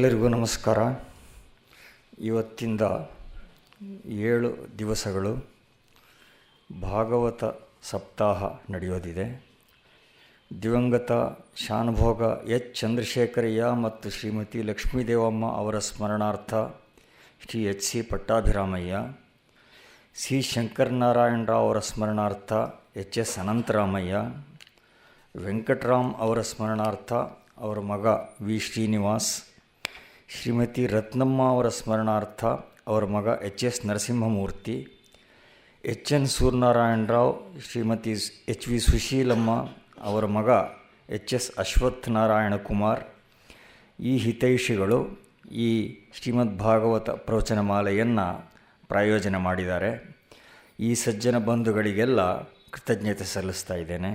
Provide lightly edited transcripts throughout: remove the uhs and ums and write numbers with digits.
ಎಲ್ಲರಿಗೂ ನಮಸ್ಕಾರ. ಇವತ್ತಿಂದ 7 ದಿವಸಗಳು ಭಾಗವತ ಸಪ್ತಾಹ ನಡೆಯೋದಿದೆ. ದಿವಂಗತ ಶಾನುಭೋಗ ಎಚ್ ಚಂದ್ರಶೇಖರಯ್ಯ ಮತ್ತು ಶ್ರೀಮತಿ ಲಕ್ಷ್ಮೀದೇವಮ್ಮ ಅವರ ಸ್ಮರಣಾರ್ಥ ಶ್ರೀ ಎಚ್ ಸಿ ಪಟ್ಟಾಭಿರಾಮಯ್ಯ, ಸಿ ಶಂಕರನಾರಾಯಣರಾವ್ ಅವರ ಸ್ಮರಣಾರ್ಥ ಎಚ್ ಎಸ್ ಅನಂತರಾಮಯ್ಯ, ವೆಂಕಟರಾಮ್ ಅವರ ಸ್ಮರಣಾರ್ಥ ಅವರ ಮಗ ವಿ ಶ್ರೀನಿವಾಸ್, ಶ್ರೀಮತಿ ರತ್ನಮ್ಮ ಅವರ ಸ್ಮರಣಾರ್ಥ ಅವರ ಮಗ H S Narasimhamurthy, H N Suryanarayanarao, Shrimati H V Sushilamma ಅವರ ಮಗ ಎಚ್ ಎಸ್ ಅಶ್ವಥ್ ನಾರಾಯಣ ಕುಮಾರ್. ಈ ಹಿತೈಷಿಗಳು ಈ ಶ್ರೀಮದ್ ಭಾಗವತ ಪ್ರವಚನಮಾಲೆಯನ್ನು ಪ್ರಾಯೋಜನೆ ಮಾಡಿದ್ದಾರೆ. ಈ ಸಜ್ಜನ ಬಂಧುಗಳಿಗೆಲ್ಲ ಕೃತಜ್ಞತೆ ಸಲ್ಲಿಸ್ತಾ ಇದ್ದೇನೆ.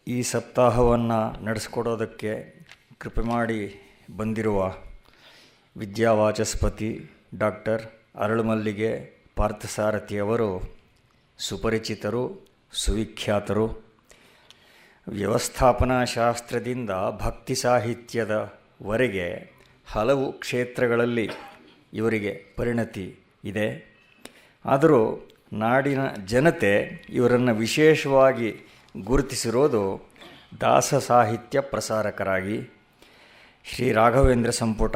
ಈ ಸಪ್ತಾಹವನ್ನು ನಡೆಸ್ಕೊಡೋದಕ್ಕೆ ಕೃಪೆ ಮಾಡಿ ಬಂದಿರುವ ವಿದ್ಯಾವಾಚಸ್ಪತಿ ಡಾಕ್ಟರ್ ಅರಳುಮಲ್ಲಿಗೆ ಪಾರ್ಥಸಾರಥಿಯವರು ಸುಪರಿಚಿತರು, ಸುವಿಖ್ಯಾತರು. ವ್ಯವಸ್ಥಾಪನಾ ಶಾಸ್ತ್ರದಿಂದ ಭಕ್ತಿ ಸಾಹಿತ್ಯದವರೆಗೆ ಹಲವು ಕ್ಷೇತ್ರಗಳಲ್ಲಿ ಇವರಿಗೆ ಪರಿಣತಿ ಇದೆ. ಆದರೂ ನಾಡಿನ ಜನತೆ ಇವರನ್ನು ವಿಶೇಷವಾಗಿ ಗುರುತಿಸಿರೋದು ದಾಸ ಸಾಹಿತ್ಯ ಪ್ರಸಾರಕರಾಗಿ. ಶ್ರೀ ರಾಘವೇಂದ್ರ ಸಂಪುಟ,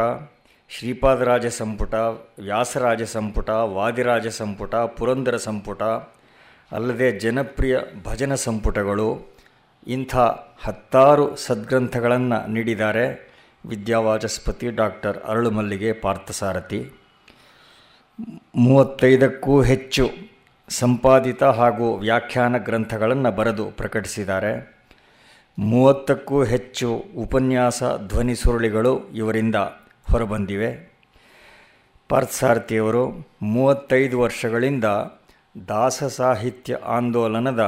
ಶ್ರೀಪಾದರಾಜ ಸಂಪುಟ, ವ್ಯಾಸರಾಜ ಸಂಪುಟ, ವಾದಿರಾಜ ಸಂಪುಟ, ಪುರಂದರ ಸಂಪುಟ, ಅಲ್ಲದೆ ಜನಪ್ರಿಯ ಭಜನ ಸಂಪುಟಗಳು, ಇಂಥ 10 ಸದ್ಗ್ರಂಥಗಳನ್ನು ನೀಡಿದ್ದಾರೆ ವಿದ್ಯಾವಾಚಸ್ಪತಿ ಡಾಕ್ಟರ್ ಅರಳುಮಲ್ಲಿಗೆ ಪಾರ್ಥಸಾರಥಿ. 35ಕ್ಕೂ ಹೆಚ್ಚು ಸಂಪಾದಿತ ಹಾಗೂ ವ್ಯಾಖ್ಯಾನ ಗ್ರಂಥಗಳನ್ನು ಬರೆದು ಪ್ರಕಟಿಸಿದ್ದಾರೆ. 30ಕ್ಕೂ ಹೆಚ್ಚು ಉಪನ್ಯಾಸ ಧ್ವನಿ ಸುರುಳಿಗಳು ಇವರಿಂದ ಹೊರಬಂದಿವೆ. ಪಾರ್ಥಸಾರಥಿಯವರು 35 ವರ್ಷಗಳಿಂದ ದಾಸ ಸಾಹಿತ್ಯ ಆಂದೋಲನದ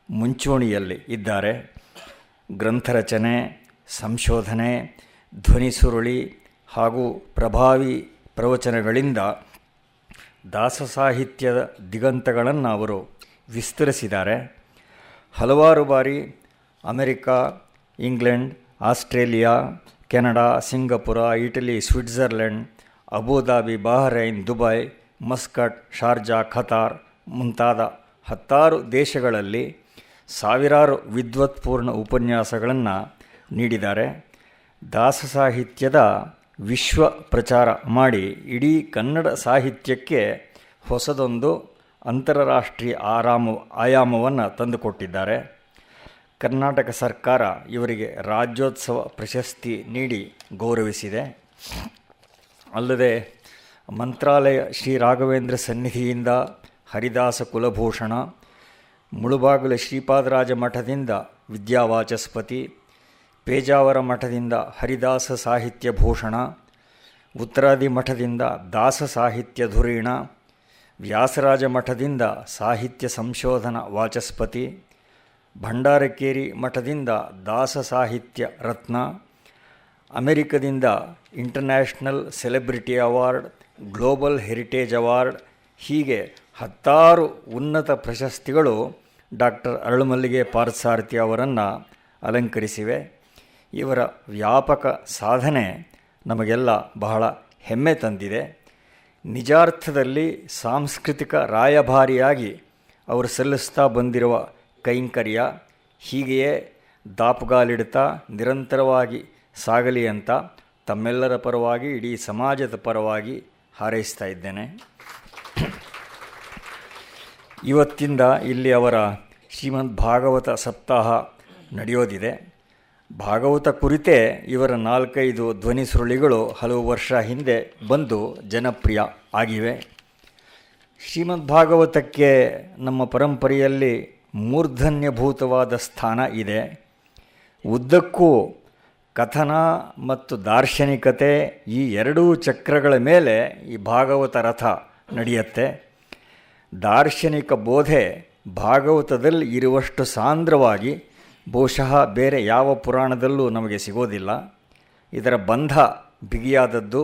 ಮುಂಚೂಣಿಯಲ್ಲಿ ಇದ್ದಾರೆ. ಗ್ರಂಥರಚನೆ, ಸಂಶೋಧನೆ, ಧ್ವನಿ ಸುರುಳಿ ಹಾಗೂ ಪ್ರಭಾವಿ ಪ್ರವಚನಗಳಿಂದ ದಾಸ ಸಾಹಿತ್ಯದ ದಿಗಂತಗಳನ್ನು ಅವರು ವಿಸ್ತರಿಸಿದ್ದಾರೆ. ಹಲವಾರು ಬಾರಿ America, England, Australia, Canada, Singapore, Italy, Switzerland, Abu Dhabi, Bahrain, Dubai, Muscat, Sharjah, Qatar ಮುಂತಾದ 10 ದೇಶಗಳಲ್ಲಿ ಸಾವಿರಾರು ವಿದ್ವತ್ಪೂರ್ಣ ಉಪನ್ಯಾಸಗಳನ್ನು ನೀಡಿದ್ದಾರೆ. ದಾಸ ಸಾಹಿತ್ಯದ ವಿಶ್ವ ಪ್ರಚಾರ ಮಾಡಿ ಇಡೀ ಕನ್ನಡ ಸಾಹಿತ್ಯಕ್ಕೆ ಹೊಸದೊಂದು ಅಂತಾರಾಷ್ಟ್ರೀಯ ಆಯಾಮವನ್ನು ತಂದುಕೊಟ್ಟಿದ್ದಾರೆ. ಕರ್ನಾಟಕ ಸರ್ಕಾರ ಇವರಿಗೆ ರಾಜ್ಯೋತ್ಸವ ಪ್ರಶಸ್ತಿ ನೀಡಿ ಗೌರವಿಸಿದೆ. ಅಲ್ಲದೆ ಮಂತ್ರಾಲಯ ಶ್ರೀ ರಾಘವೇಂದ್ರ ಸನ್ನಿಧಿಯಿಂದ ಹರಿದಾಸ ಕುಲಭೂಷಣ, ಮುಳುಬಾಗಿಲು ಶ್ರೀಪಾದರಾಜ ಮಠದಿಂದ ವಿದ್ಯಾವಾಚಸ್ಪತಿ, ಪೇಜಾವರ ಮಠದಿಂದ ಹರಿದಾಸ ಸಾಹಿತ್ಯ ಭೂಷಣ, ಉತ್ತರಾದಿ ಮಠದಿಂದ ದಾಸ ಸಾಹಿತ್ಯ ಧುರೀಣ, ವ್ಯಾಸರಾಜ ಮಠದಿಂದ ಸಾಹಿತ್ಯ ಸಂಶೋಧನಾ ವಾಚಸ್ಪತಿ, ಭಂಡಾರಕೇರಿ ಮಠದಿಂದ ದಾಸ ಸಾಹಿತ್ಯ ರತ್ನ, ಅಮೆರಿಕದಿಂದ international celebrity award, global heritage award, ಹೀಗೆ 10 ಉನ್ನತ ಪ್ರಶಸ್ತಿಗಳು ಡಾಕ್ಟರ್ ಅರಳುಮಲ್ಲಿಗೆ ಪಾರ್ಥಸಾರಥಿ ಅವರನ್ನು ಅಲಂಕರಿಸಿವೆ. ಇವರ ವ್ಯಾಪಕ ಸಾಧನೆ ನಮಗೆಲ್ಲ ಬಹಳ ಹೆಮ್ಮೆ ತಂದಿದೆ. ನಿಜಾರ್ಥದಲ್ಲಿ ಸಾಂಸ್ಕೃತಿಕ ರಾಯಭಾರಿಯಾಗಿ ಅವರು ಸಲ್ಲಿಸ್ತಾ ಬಂದಿರುವ ಕೈಂಕರ್ಯ ಹೀಗೆಯೇ ದಾಪುಗಾಲಿಡ್ತಾ ನಿರಂತರವಾಗಿ ಸಾಗಲಿ ಅಂತ ತಮ್ಮೆಲ್ಲರ ಪರವಾಗಿ, ಇಡೀ ಸಮಾಜದ ಪರವಾಗಿ ಹಾರೈಸ್ತಾ ಇದ್ದೇನೆ. ಇವತ್ತಿಂದ ಇಲ್ಲಿ ಅವರ ಶ್ರೀಮದ್ ಭಾಗವತ ಸಪ್ತಾಹ ನಡೆಯೋದಿದೆ. ಭಾಗವತ ಕುರಿತೇ ಇವರ 4-5 ಧ್ವನಿ ಸುರುಳಿಗಳು ಹಲವು ವರ್ಷ ಹಿಂದೆ ಬಂದು ಜನಪ್ರಿಯ ಆಗಿವೆ. ಶ್ರೀಮದ್ ಭಾಗವತಕ್ಕೆ ನಮ್ಮ ಪರಂಪರೆಯಲ್ಲಿ ಮೂರ್ಧನ್ಯಭೂತವಾದ ಸ್ಥಾನ ಇದೆ. ಉದ್ದಕ್ಕೂ ಕಥನ ಮತ್ತು ದಾರ್ಶನಿಕತೆ ಈ 2 ಚಕ್ರಗಳ ಮೇಲೆ ಈ ಭಾಗವತ ರಥ ನಡೆಯುತ್ತೆ. ದಾರ್ಶನಿಕ ಬೋಧೆ ಭಾಗವತದಲ್ಲಿ ಇರುವಷ್ಟು ಸಾಂದ್ರವಾಗಿ ಬಹುಶಃ ಬೇರೆ ಯಾವ ಪುರಾಣದಲ್ಲೂ ನಮಗೆ ಸಿಗೋದಿಲ್ಲ. ಇದರ ಬಂಧ ಬಿಗಿಯಾದದ್ದು.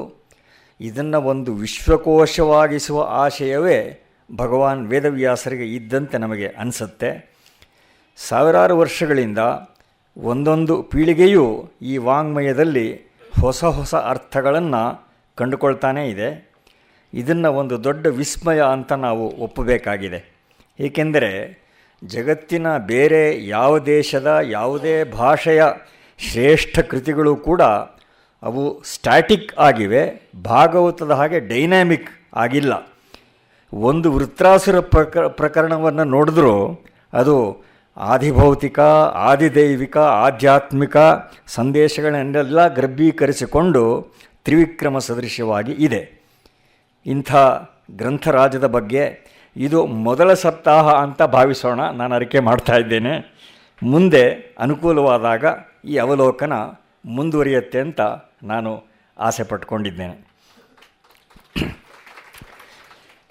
ಇದನ್ನು ಒಂದು ವಿಶ್ವಕೋಶವಾಗಿಸುವ ಆಶಯವೇ ಭಗವಾನ್ ವೇದವ್ಯಾಸರಿಗೆ ಇದ್ದಂತೆ ನಮಗೆ ಅನಿಸುತ್ತೆ. ಸಾವಿರಾರು ವರ್ಷಗಳಿಂದ ಒಂದೊಂದು ಪೀಳಿಗೆಯೂ ಈ ವಾಂಗ್ಮಯದಲ್ಲಿ ಹೊಸ ಹೊಸ ಅರ್ಥಗಳನ್ನು ಕಂಡುಕೊಳ್ತಾನೇ ಇದೆ. ಇದನ್ನು ಒಂದು ದೊಡ್ಡ ವಿಸ್ಮಯ ಅಂತ ನಾವು ಒಪ್ಪಬೇಕಾಗಿದೆ. ಏಕೆಂದರೆ ಜಗತ್ತಿನ ಬೇರೆ ಯಾವ ದೇಶದ ಯಾವುದೇ ಭಾಷೆಯ ಶ್ರೇಷ್ಠ ಕೃತಿಗಳು ಕೂಡ ಅವು ಸ್ಟ್ಯಾಟಿಕ್ ಆಗಿವೆ, ಭಾಗವತದ ಹಾಗೆ ಡೈನಾಮಿಕ್ ಆಗಿಲ್ಲ. ಒಂದು ವೃತ್ರಾಸುರ ಪ್ರಕರಣವನ್ನು ನೋಡಿದ್ರೂ ಅದು ಆದಿಭೌತಿಕ, ಆದಿದೈವಿಕ, ಆಧ್ಯಾತ್ಮಿಕ ಸಂದೇಶಗಳನ್ನೆಲ್ಲ ಗರ್ಭೀಕರಿಸಿಕೊಂಡು ತ್ರಿವಿಕ್ರಮ ಸದೃಶ್ಯವಾಗಿ ಇದೆ. ಇಂಥ ಗ್ರಂಥರಾಜದ ಬಗ್ಗೆ ಇದು ಮೊದಲ ಸಪ್ತಾಹ ಅಂತ ಭಾವಿಸೋಣ. ನಾನು ಅರಿಕೆ ಮಾಡ್ತಾ ಇದ್ದೇನೆ. ಮುಂದೆ ಅನುಕೂಲವಾದಾಗ ಈ ಅವಲೋಕನ ಮುಂದುವರಿಯುತ್ತೆ ಅಂತ ನಾನು ಆಸೆ ಪಟ್ಕೊಂಡಿದ್ದೇನೆ.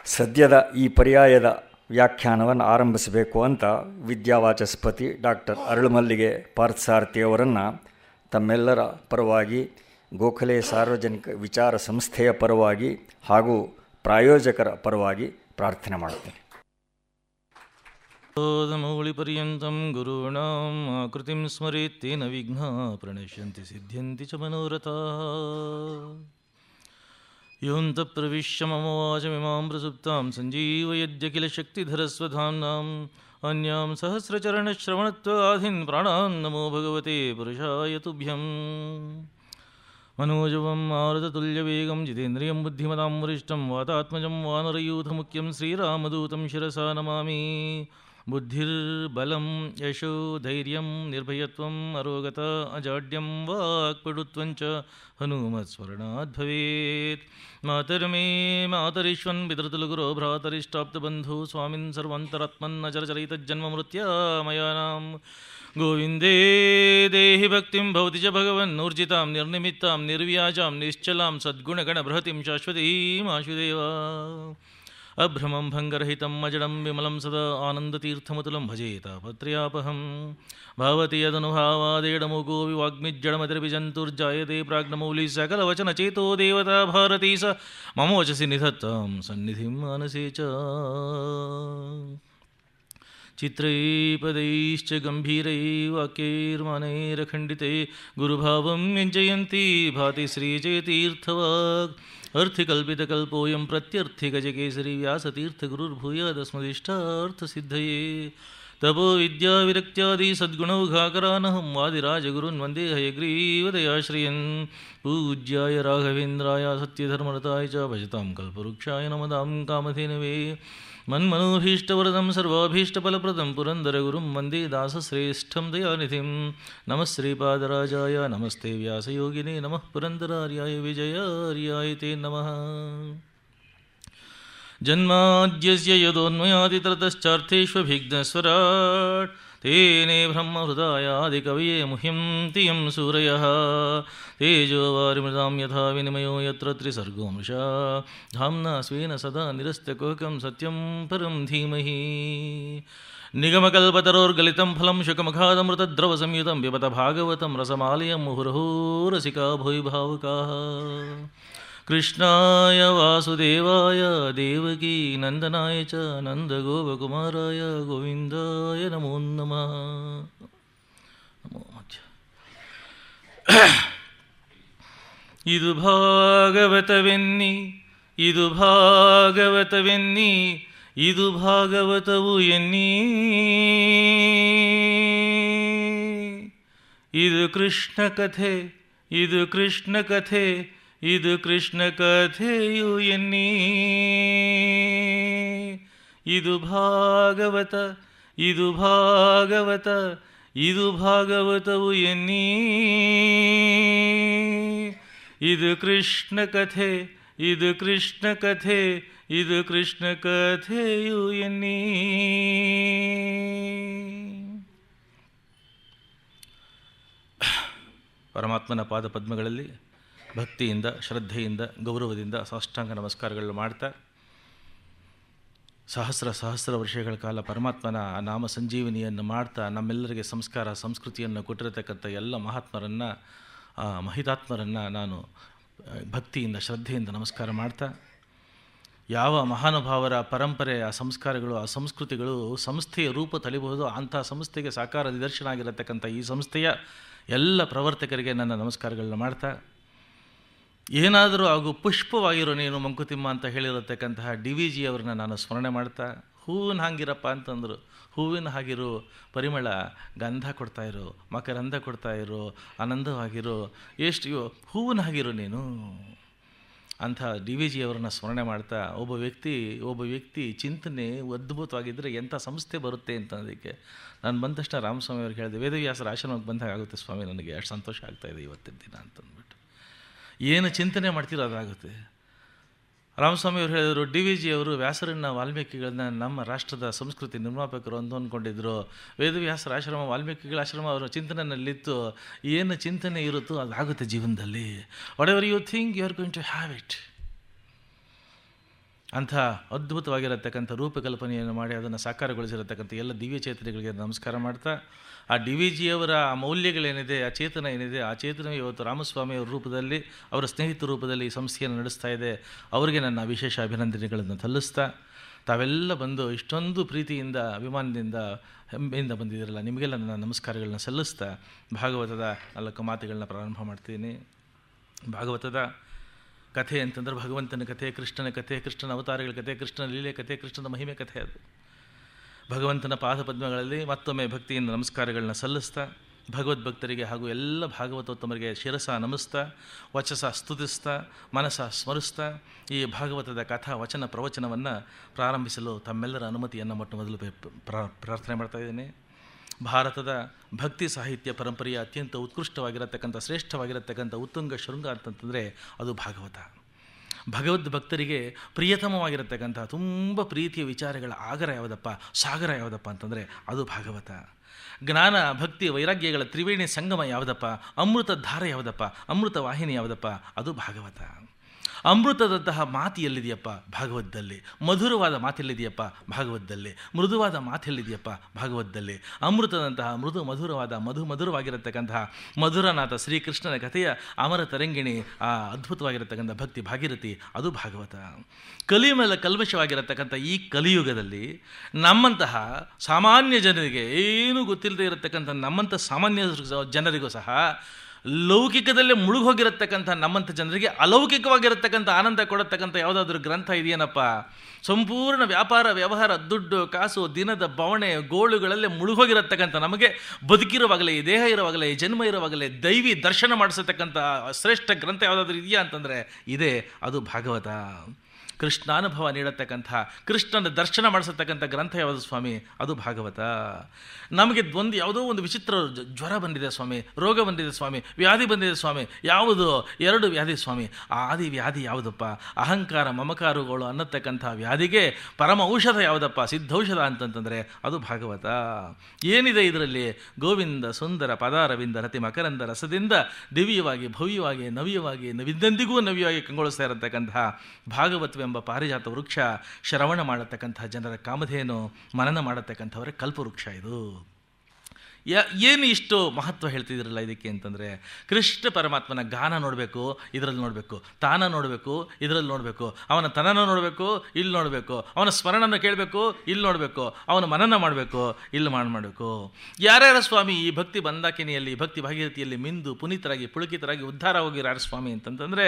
ಸದ್ಯದ ಈ ಪರ್ಯಾಯದ ವ್ಯಾಖ್ಯಾನವನ್ನು ಆರಂಭಿಸಬೇಕು ಅಂತ ವಿದ್ಯಾವಾಚಸ್ಪತಿ ಡಾಕ್ಟರ್ ಅರಳುಮಲ್ಲಿಗೆ ಪಾರ್ಥಸಾರಥಿಯವರನ್ನು ತಮ್ಮೆಲ್ಲರ ಪರವಾಗಿ, ಗೋಖಲೆ ಸಾರ್ವಜನಿಕ ವಿಚಾರ ಸಂಸ್ಥೆಯ ಪರವಾಗಿ ಹಾಗೂ ಪ್ರಾಯೋಜಕರ ಪರವಾಗಿ ಪ್ರಾರ್ಥನೆ ಮಾಡುತ್ತೇನೆ. ಮೌಳಿಪರ್ಯಂತಂ ಗುರುಣಾಂ ಆಕೃತಿಂ ಸ್ಮರೇತ್ ತೇನ ವಿಘ್ನಾ ಪ್ರಣಶ್ಯಂತಿ ಸಿದ್ಧ್ಯಂತಿ ಚ ಮನೋರಥಾಃ. ಯೋऽन्तಃ ಪ್ರವಿಶ್ಯ ಮಮ ವಾಚಮಿಮಾಂ ಪ್ರಸುಪ್ತಾಂ ಸಂಜೀವಯದ್ಯಖಿಲ ಶಕ್ತಿಧರಸ್ವಧಾಮ್ನಾಂ ಅನ್ಯಾಂ ಸಹಸ್ರಚರಣಶ್ರವಣತ್ವಾಧೀನ್ ಪ್ರಾಣಾನ್ ನಮೋ ಭಗವತೆ ಪುರುಷಾಯ ತುಭ್ಯಂ. मनोजवं मारुततुल्यवेगं जितेन्द्रियं बुद्धिमतां वरिष्ठं वातात्मजं वानरयूथमुख्यं श्रीरामदूतं शिरसा नमामि. बुद्धिर्बलं यशो धैर्यं निर्भयत्वम् अरोगता अजाड्यं वाक्पटुत्वं च हनुमत्स्मरणात् भवेत्. मातर्मे मातरीश्वन् पितृतुलगुरो भ्रातरिष्टाप्तबन्धु स्वामिन् सर्वान्तरात्मन् अचरचरितजन्ममृत्यामयानां गोविन्दे देहि भक्तिं भवति च भगवन्नूर्जितां निर्निमित्तां निर्व्याजां निश्चलां सद्गुणगणबृहतिं शाश्वतीम् आशुदेव. अभ्रमं भङ्गरहितं अजडं विमलं सदा आनन्दतीर्थमतुलं भजे तापत्रयापहं. भवति यदनुभावादेडमुको विवाग्मिज्जडमतिर्विजन्तुर्जायते प्राज्ञमौलिः सकलवचनचेतो देवता भारती स ममोचसि निधत्तां सन्निधिं मानसे च. चित्रैपदैश्च गम्भीरै वाक्यैर्मानैरखण्डिते गुरुभावं व्यञ्जयन्ती भाति श्रीजयतीर्थवाक्. अर्थिकल्पितकल्पोऽयं प्रत्यर्थिगजकेसरी व्यासतीर्थगुरुर्भूयादस्मदिष्टार्थसिद्धये. तपो विद्याविरक्त्यादि सद्गुणौघाकरानहं वादिराजगुरुन् वन्दे हयग्रीवदयाश्रयन्. पूज्याय राघवेन्द्राय सत्यधर्मरताय च भजतां कल्पवृक्षाय नमतां कामधेनवे. मन्मनोभीष्टवरदं सर्वाभीष्टफलप्रदं पुरन्दरगुरुं वन्दे दासश्रेष्ठं दयानिधिं. नमः श्रीपादराजाय नमस्ते व्यासयोगिने नमः पुरन्दरार्याय विजयार्याय ते नमः. जन्माद्यस्य यदोन्मयादितरतश्चार्थेष्वभिघ्नस्वराट् तेने ब्रह्महृदायादिकवये मुह्यन्ति यं सूरयः. तेजोवारिमृतां यथा विनिमयो यत्र त्रिसर्गो मृषा धाम्ना स्वेन सदा निरस्तकुहकं सत्यं परं धीमहि. निगमकल्पतरोर्गलितं फलं शुकमुखादमृतद्रवसंयुतं पिबत भागवतं रसमालयं मुहुर्मुहुः रसिका भुवि भावुकाः. कृष्णाय वासुदेवाय देवकी नन्दनाय च नन्दगोपकुमाराय गोविन्दाय नमो नमः. ಇದು ಭಾಗವತವೆನ್ನಿ ಇದು ಭಾಗವತವೆನ್ನಿ ಇದು ಭಾಗವತವು ಎನ್ನಿ. ಇದು ಕೃಷ್ಣ ಕಥೆ ಇದು ಕೃಷ್ಣ ಕಥೆ ಇದು ಕೃಷ್ಣ ಕಥೆಯು ಎನ್ನಿ. ಇದು ಭಾಗವತ ಇದು ಭಾಗವತ ಇದು ಭಾಗವತವು ಎನ್ನಿ. ಇದು ಕೃಷ್ಣ ಕಥೆ ಇದು ಕೃಷ್ಣ ಕಥೆ ಇದು ಕೃಷ್ಣ ಕಥೆಯು ಎನ್ನಿ. ಪರಮಾತ್ಮನ ಪಾದ ಪದ್ಮಗಳಲ್ಲಿ ಭಕ್ತಿಯಿಂದ ಶ್ರದ್ಧೆಯಿಂದ ಗೌರವದಿಂದ ಸಾಷ್ಟಾಂಗ ನಮಸ್ಕಾರಗಳನ್ನು ಮಾಡ್ತಾ, ಸಹಸ್ರ ವರ್ಷಗಳ ಕಾಲ ಪರಮಾತ್ಮನ ನಾಮ ಸಂಜೀವನಿಯನ್ನು ಮಾಡ್ತಾ ನಮ್ಮೆಲ್ಲರಿಗೆ ಸಂಸ್ಕಾರ ಸಂಸ್ಕೃತಿಯನ್ನು ಕೊಟ್ಟಿರತಕ್ಕಂಥ ಎಲ್ಲ ಮಹಾತ್ಮರನ್ನು, ಮಹಿತಾತ್ಮರನ್ನು ನಾನು ಭಕ್ತಿಯಿಂದ ಶ್ರದ್ಧೆಯಿಂದ ನಮಸ್ಕಾರ ಮಾಡ್ತಾ, ಯಾವ ಮಹಾನುಭಾವರ ಪರಂಪರೆ, ಆ ಸಂಸ್ಕಾರಗಳು, ಆ ಸಂಸ್ಕೃತಿಗಳು ಸಂಸ್ಥೆಯ ರೂಪ ತಳಿಬಹುದು, ಅಂಥ ಸಂಸ್ಥೆಗೆ ಸಾಕಾರ ನಿದರ್ಶನ ಆಗಿರತಕ್ಕಂಥ ಈ ಸಂಸ್ಥೆಯ ಎಲ್ಲ ಪ್ರವರ್ತಕರಿಗೆ ನನ್ನ ನಮಸ್ಕಾರಗಳನ್ನ ಮಾಡ್ತಾ, ಏನಾದರೂ ಹಾಗೂ ಪುಷ್ಪವಾಗಿರೋ ನೀನು ಮಂಕುತಿಮ್ಮ ಅಂತ ಹೇಳಿರತಕ್ಕಂತಹ DVG ಅವ್ರನ್ನ ನಾನು ಸ್ಮರಣೆ ಮಾಡ್ತಾ, ಹೂವಿನ ಹಾಗಿರಪ್ಪ ಅಂತಂದರು. ಹೂವಿನ ಹಾಗಿರು, ಪರಿಮಳ, ಗಂಧ ಕೊಡ್ತಾಯಿರು, ಮಕರಂದ ಕೊಡ್ತಾಯಿರು, ಆನಂದವಾಗಿರು, ಎಷ್ಟು ಹೂವಿನ ಹಾಗಿರು ನೀನು ಅಂಥ DVG ಅವರನ್ನು ಸ್ಮರಣೆ ಮಾಡ್ತಾ, ಒಬ್ಬ ವ್ಯಕ್ತಿ ಚಿಂತನೆ ಅದ್ಭುತವಾಗಿದ್ದರೆ ಎಂಥ ಸಂಸ್ಥೆ ಬರುತ್ತೆ ಅಂತಂದಕ್ಕೆ ನಾನು ಬಂದ ತಕ್ಷಣ ರಾಮಸ್ವಾಮಿ ಅವ್ರಿಗೆ ಹೇಳಿದೆ, ವೇದವ್ಯಾಸರ ಆಶ್ರಮಕ್ಕೆ ಬಂದಾಗ ಆಗುತ್ತೆ ಸ್ವಾಮಿ, ನನಗೆ ಅಷ್ಟು ಸಂತೋಷ ಆಗ್ತಾಯಿದೆ ಇವತ್ತಿನ ದಿನ ಅಂತಂದ್ಬಿಟ್ಟು. ಏನು ಚಿಂತನೆ ಮಾಡ್ತೀರೋ ಅದಾಗುತ್ತೆ. ರಾಮಸ್ವಾಮಿ ಅವರು ಹೇಳಿದರು, DVG ಅವರು ವ್ಯಾಸರನ್ನ, ವಾಲ್ಮೀಕಿಗಳನ್ನ ನಮ್ಮ ರಾಷ್ಟ್ರದ ಸಂಸ್ಕೃತಿ ನಿರ್ಮಾಪಕರು ಅಂದ್ಕೊಂಡಿದ್ರು. ವೇದವ್ಯಾಸರ ಆಶ್ರಮ, ವಾಲ್ಮೀಕಿಗಳ ಆಶ್ರಮ ಅವರ ಚಿಂತನೆಯಲ್ಲಿತ್ತು. ಏನು ಚಿಂತನೆ ಇರುತ್ತೋ ಅದಾಗುತ್ತೆ ಜೀವನದಲ್ಲಿ. Whatever you think you are going to have it. ಅಂಥ ಅದ್ಭುತವಾಗಿರತಕ್ಕಂಥ ರೂಪಕಲ್ಪನೆಯನ್ನು ಮಾಡಿ ಅದನ್ನು ಸಾಕಾರಗೊಳಿಸಿರತಕ್ಕಂಥ ಎಲ್ಲ ದಿವ್ಯ ಚೇತನಗಳಿಗೆ ನಮಸ್ಕಾರ ಮಾಡ್ತಾ, ಆ DVG ಅವರ ಆ ಮೌಲ್ಯಗಳೇನಿದೆ, ಆ ಚೇತನ ಏನಿದೆ, ಆ ಚೇತನ ಇವತ್ತು ರಾಮಸ್ವಾಮಿ ಅವರ ರೂಪದಲ್ಲಿ, ಅವರ ಸ್ನೇಹಿತರ ರೂಪದಲ್ಲಿ ಈ ಸಂಸ್ಥೆಯನ್ನು ನಡೆಸ್ತಾ ಇದೆ. ಅವರಿಗೆ ನನ್ನ ವಿಶೇಷ ಅಭಿನಂದನೆಗಳನ್ನು ಸಲ್ಲಿಸ್ತಾ, ತಾವೆಲ್ಲ ಬಂದು ಇಷ್ಟೊಂದು ಪ್ರೀತಿಯಿಂದ, ಅಭಿಮಾನದಿಂದ, ಹೆಮ್ಮೆಯಿಂದ ಬಂದಿದ್ದೀರಲ್ಲ, ನಿಮಗೆಲ್ಲ ನನ್ನ ನಮಸ್ಕಾರಗಳನ್ನ ಸಲ್ಲಿಸ್ತಾ ಭಾಗವತದ 4 ಮಾತುಗಳನ್ನ ಪ್ರಾರಂಭ ಮಾಡ್ತೀನಿ. ಭಾಗವತದ ಕಥೆ ಅಂತಂದ್ರೆ ಭಗವಂತನ ಕಥೆ, ಕೃಷ್ಣನ ಕಥೆ, ಕೃಷ್ಣನ ಅವತಾರಗಳ ಕಥೆ, ಕೃಷ್ಣನ ಲೀಲೆ ಕಥೆ, ಕೃಷ್ಣನ ಮಹಿಮೆ ಕಥೆ. ಅದು ಭಗವಂತನ ಪಾದಪದ್ಮಗಳಲ್ಲಿ ಮತ್ತೊಮ್ಮೆ ಭಕ್ತಿಯಿಂದ ನಮಸ್ಕಾರಗಳನ್ನ ಸಲ್ಲಿಸ್ತಾ, ಭಗವದ್ಭಕ್ತರಿಗೆ ಹಾಗೂ ಎಲ್ಲ ಭಾಗವತೋತ್ತಮರಿಗೆ ಶಿರಸ ನಮಿಸ್ತಾ, ವಚಸ ಸ್ತುತಿಸ್ತಾ, ಮನಸ ಸ್ಮರಿಸ್ತಾ ಈ ಭಾಗವತದ ಕಥಾ ವಚನ ಪ್ರವಚನವನ್ನು ಪ್ರಾರಂಭಿಸಲು ತಮ್ಮೆಲ್ಲರ ಅನುಮತಿಯನ್ನು ಮೊದಲು ಪ್ರಾರ್ಥನೆ ಮಾಡ್ತಾ ಇದ್ದೇನೆ. ಭಾರತದ ಭಕ್ತಿ ಸಾಹಿತ್ಯ ಪರಂಪರೆಯ ಅತ್ಯಂತ ಉತ್ಕೃಷ್ಟವಾಗಿರತಕ್ಕಂಥ, ಶ್ರೇಷ್ಠವಾಗಿರತಕ್ಕಂಥ ಉತ್ತುಂಗ ಶೃಂಗ ಅಂತಂತಂದರೆ ಅದು ಭಾಗವತ. ಭಗವದ್ ಭಕ್ತರಿಗೆ ಪ್ರಿಯತಮವಾಗಿರತಕ್ಕಂಥ ತುಂಬ ಪ್ರೀತಿಯ ವಿಚಾರಗಳ ಆಗರ ಯಾವುದಪ್ಪ, ಸಾಗರ ಯಾವುದಪ್ಪ ಅಂತಂದರೆ ಅದು ಭಾಗವತ. ಜ್ಞಾನ, ಭಕ್ತಿ, ವೈರಾಗ್ಯಗಳ ತ್ರಿವೇಣಿ ಸಂಗಮ ಯಾವುದಪ್ಪ, ಅಮೃತ ಧಾರೆ ಯಾವುದಪ್ಪ, ಅಮೃತ ವಾಹಿನಿ ಯಾವುದಪ್ಪ, ಅದು ಭಾಗವತ. ಅಮೃತದಂತಹ ಮಾತು ಎಲ್ಲಿದೆಯಪ್ಪ ಭಾಗವತದಲ್ಲಿ, ಮಧುರವಾದ ಮಾತೆಲ್ಲಿದೆಯಪ್ಪ ಭಾಗವತದಲ್ಲಿ, ಮೃದುವಾದ ಮಾತೆಲ್ಲಿದೆಯಪ್ಪ ಭಾಗವತದಲ್ಲಿ. ಅಮೃತದಂತಹ ಮಧುರವಾದ ಮಧುರವಾಗಿರತಕ್ಕಂತಹ ಮಧುರನಾಥ ಶ್ರೀಕೃಷ್ಣನ ಕಥೆಯ ಅಮರ ತರಂಗಿಣಿ, ಆ ಅದ್ಭುತವಾಗಿರತಕ್ಕಂಥ ಭಕ್ತಿ ಭಾಗೀರಥಿ, ಅದು ಭಾಗವತ. ಕಲಿಯ ಮೇಲೆ ಕಲ್ಮಶವಾಗಿರತಕ್ಕಂಥ ಈ ಕಲಿಯುಗದಲ್ಲಿ ನಮ್ಮಂತಹ ಸಾಮಾನ್ಯ ಜನರಿಗೆ, ಏನೂ ಗೊತ್ತಿಲ್ಲದೆ ಇರತಕ್ಕಂಥ ನಮ್ಮಂಥ ಸಾಮಾನ್ಯ ಜನರಿಗೂ ಸಹ, ಲೌಕಿಕದಲ್ಲೇ ಮುಳುಗೋಗಿರತಕ್ಕಂಥ ನಮ್ಮಂಥ ಜನರಿಗೆ ಅಲೌಕಿಕವಾಗಿರತಕ್ಕಂಥ ಆನಂದ ಕೊಡತಕ್ಕಂಥ ಯಾವುದಾದ್ರೂ ಗ್ರಂಥ ಇದೆಯೇನಪ್ಪ? ಸಂಪೂರ್ಣ ವ್ಯಾಪಾರ, ವ್ಯವಹಾರ, ದುಡ್ಡು, ಕಾಸು, ದಿನದ ಬವಣೆ, ಗೋಳುಗಳಲ್ಲೇ ಮುಳುಗೋಗಿರತಕ್ಕಂಥ ನಮಗೆ ಬದುಕಿರುವಾಗಲೇ, ಈ ದೇಹ ಇರುವಾಗಲೇ, ಈ ಜನ್ಮ ಇರುವಾಗಲೇ ದೈವಿ ದರ್ಶನ ಮಾಡಿಸತಕ್ಕಂಥ ಶ್ರೇಷ್ಠ ಗ್ರಂಥ ಯಾವುದಾದ್ರೂ ಇದೆಯಾ ಅಂತಂದರೆ ಇದೆ, ಅದು ಭಾಗವತ. ಕೃಷ್ಣಾನುಭವ ನೀಡತಕ್ಕಂಥ, ಕೃಷ್ಣನ ದರ್ಶನ ಮಾಡಿಸತಕ್ಕಂಥ ಗ್ರಂಥ ಯಾವುದು ಸ್ವಾಮಿ? ಅದು ಭಾಗವತ. ನಮಗೆ ಯಾವುದೋ ಒಂದು ವಿಚಿತ್ರ ಜ್ವರ ಬಂದಿದೆ ಸ್ವಾಮಿ, ರೋಗ ಬಂದಿದೆ ಸ್ವಾಮಿ, ವ್ಯಾಧಿ ಬಂದಿದೆ ಸ್ವಾಮಿ. ಯಾವುದು? 2 ವ್ಯಾಧಿ ಸ್ವಾಮಿ. ಆ ಆದಿ ವ್ಯಾಧಿ ಯಾವುದಪ್ಪ? ಅಹಂಕಾರ, ಮಮಕಾರಗಳು ಅನ್ನತಕ್ಕಂಥ ವ್ಯಾಧಿಗೆ ಪರಮ ಔಷಧ ಯಾವುದಪ್ಪ? ಸಿದ್ಧೌಷಧ ಅಂತಂತಂದರೆ ಅದು ಭಾಗವತ. ಏನಿದೆ ಇದರಲ್ಲಿ? ಗೋವಿಂದ ಸುಂದರ ಪದಾರವಿಂದ ರತಿ ಮಕರಂದ ರಸದಿಂದ ದಿವ್ಯವಾಗಿ, ಭವ್ಯವಾಗಿ, ನವ್ಯವಾಗಿ, ನವಿದ್ದಂದಿಗೂ ನವ್ಯವಾಗಿ ಕಂಗೊಳಿಸ್ತಾ ಇರತಕ್ಕಂತಹ ಭಾಗವತವೆಂಬ ಪಾರಿಜಾತ ವೃಕ್ಷ, ಶ್ರವಣ ಮಾಡತಕ್ಕಂಥ ಜನರ ಕಾಮಧೇನು, ಮನನ ಮಾಡತಕ್ಕಂಥವರ ಕಲ್ಪವೃಕ್ಷ. ಇದು ಏನು ಇಷ್ಟು ಮಹತ್ವ ಹೇಳ್ತಿದ್ರಲ್ಲ ಇದಕ್ಕೆ ಅಂತಂದರೆ, ಕೃಷ್ಣ ಪರಮಾತ್ಮನ ಗಾನ ನೋಡಬೇಕು, ಇದರಲ್ಲಿ ನೋಡಬೇಕು, ತಾನ ನೋಡಬೇಕು, ಇದರಲ್ಲಿ ನೋಡಬೇಕು, ಅವನ ತನನ ನೋಡಬೇಕು, ಇಲ್ಲಿ ನೋಡಬೇಕು, ಅವನ ಸ್ಮರಣನ ಕೇಳಬೇಕು, ಇಲ್ಲಿ ನೋಡಬೇಕು, ಅವನ ಮನನ ಮಾಡಬೇಕು, ಇಲ್ಲಿ ಮಾಡಬೇಕು. ಯಾರ್ಯಾರ ಸ್ವಾಮಿ ಈ ಭಕ್ತಿ ಬಂದಾಕಿನಿಯಲ್ಲಿ, ಭಕ್ತಿ ಭಾಗೀರಥಿಯಲ್ಲಿ ಮಿಂದು ಪುನೀತರಾಗಿ, ಪುಳಕಿತರಾಗಿ ಉದ್ಧಾರ ಹೋಗಿರಾರ ಸ್ವಾಮಿ ಅಂತಂತಂದರೆ,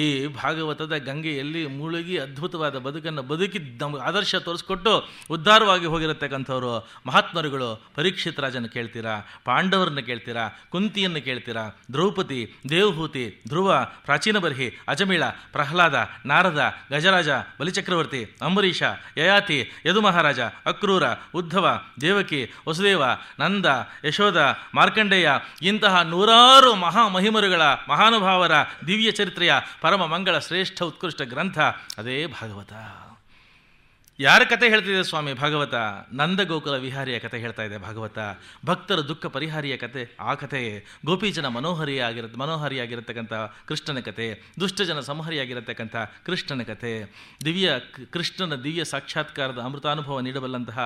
ಈ ಭಾಗವತದ ಗಂಗೆಯಲ್ಲಿ ಮುಳುಗಿ ಅದ್ಭುತವಾದ ಬದುಕನ್ನು ಬದುಕಿ ನಮಗೆ ಆದರ್ಶ ತೋರಿಸ್ಕೊಟ್ಟು ಉದ್ಧಾರವಾಗಿ ಹೋಗಿರತಕ್ಕಂಥವ್ರು ಮಹಾತ್ಮರುಗಳು. ಪರೀಕ್ಷಿತ್ ರಾಜನ ಕೇಳ್ತೀರಾ, ಪಾಂಡವರನ್ನ ಕೇಳ್ತೀರಾ, ಕುಂತಿಯನ್ನು ಕೇಳ್ತೀರಾ, ದ್ರೌಪದಿ, ದೇವಹೂತಿ, ಧ್ರುವ, ಪ್ರಾಚೀನ ಬರ್ಹಿ, ಅಜಮಿಳ, ಪ್ರಹ್ಲಾದ, ನಾರದ, ಗಜರಾಜ, ಬಲಿಚಕ್ರವರ್ತಿ, ಅಂಬರೀಷ, ಯಯಾತಿ, ಯದು ಮಹಾರಾಜ, ಅಕ್ರೂರ, ಉದ್ಧವ, ದೇವಕಿ, ವಸುದೇವ, ನಂದ, ಯಶೋಧ, ಮಾರ್ಕಂಡೇಯ, ಇಂತಹ ನೂರಾರು ಮಹಿಮರುಗಳ, ಮಹಾನುಭಾವರ ದಿವ್ಯ ಚರಿತ್ರೆಯ ಪರಮ ಮಂಗಳ ಶ್ರೇಷ್ಠ ಉತ್ಕೃಷ್ಟ ಗ್ರಂಥ ಅದೇ ಭಾಗವತ. ಯಾರ ಕತೆ ಹೇಳ್ತಿದೆ ಸ್ವಾಮಿ ಭಾಗವತ? ನಂದಗೋಕುಲ ವಿಹಾರಿಯ ಕತೆ ಹೇಳ್ತಾ ಇದೆ ಭಾಗವತ. ಭಕ್ತರ ದುಃಖ ಪರಿಹಾರಿಯ ಕತೆ ಆ ಕತೆ. ಗೋಪೀಜನ ಮನೋಹರಿಯಾಗಿರತಕ್ಕಂಥ ಕೃಷ್ಣನ ಕತೆ, ದುಷ್ಟಜನ ಸಂಹರಿಯಾಗಿರತಕ್ಕಂಥ ಕೃಷ್ಣನ ಕತೆ, ಕೃಷ್ಣನ ದಿವ್ಯ ಸಾಕ್ಷಾತ್ಕಾರದ ಅಮೃತಾನುಭವ ನೀಡಬಲ್ಲಂತಹ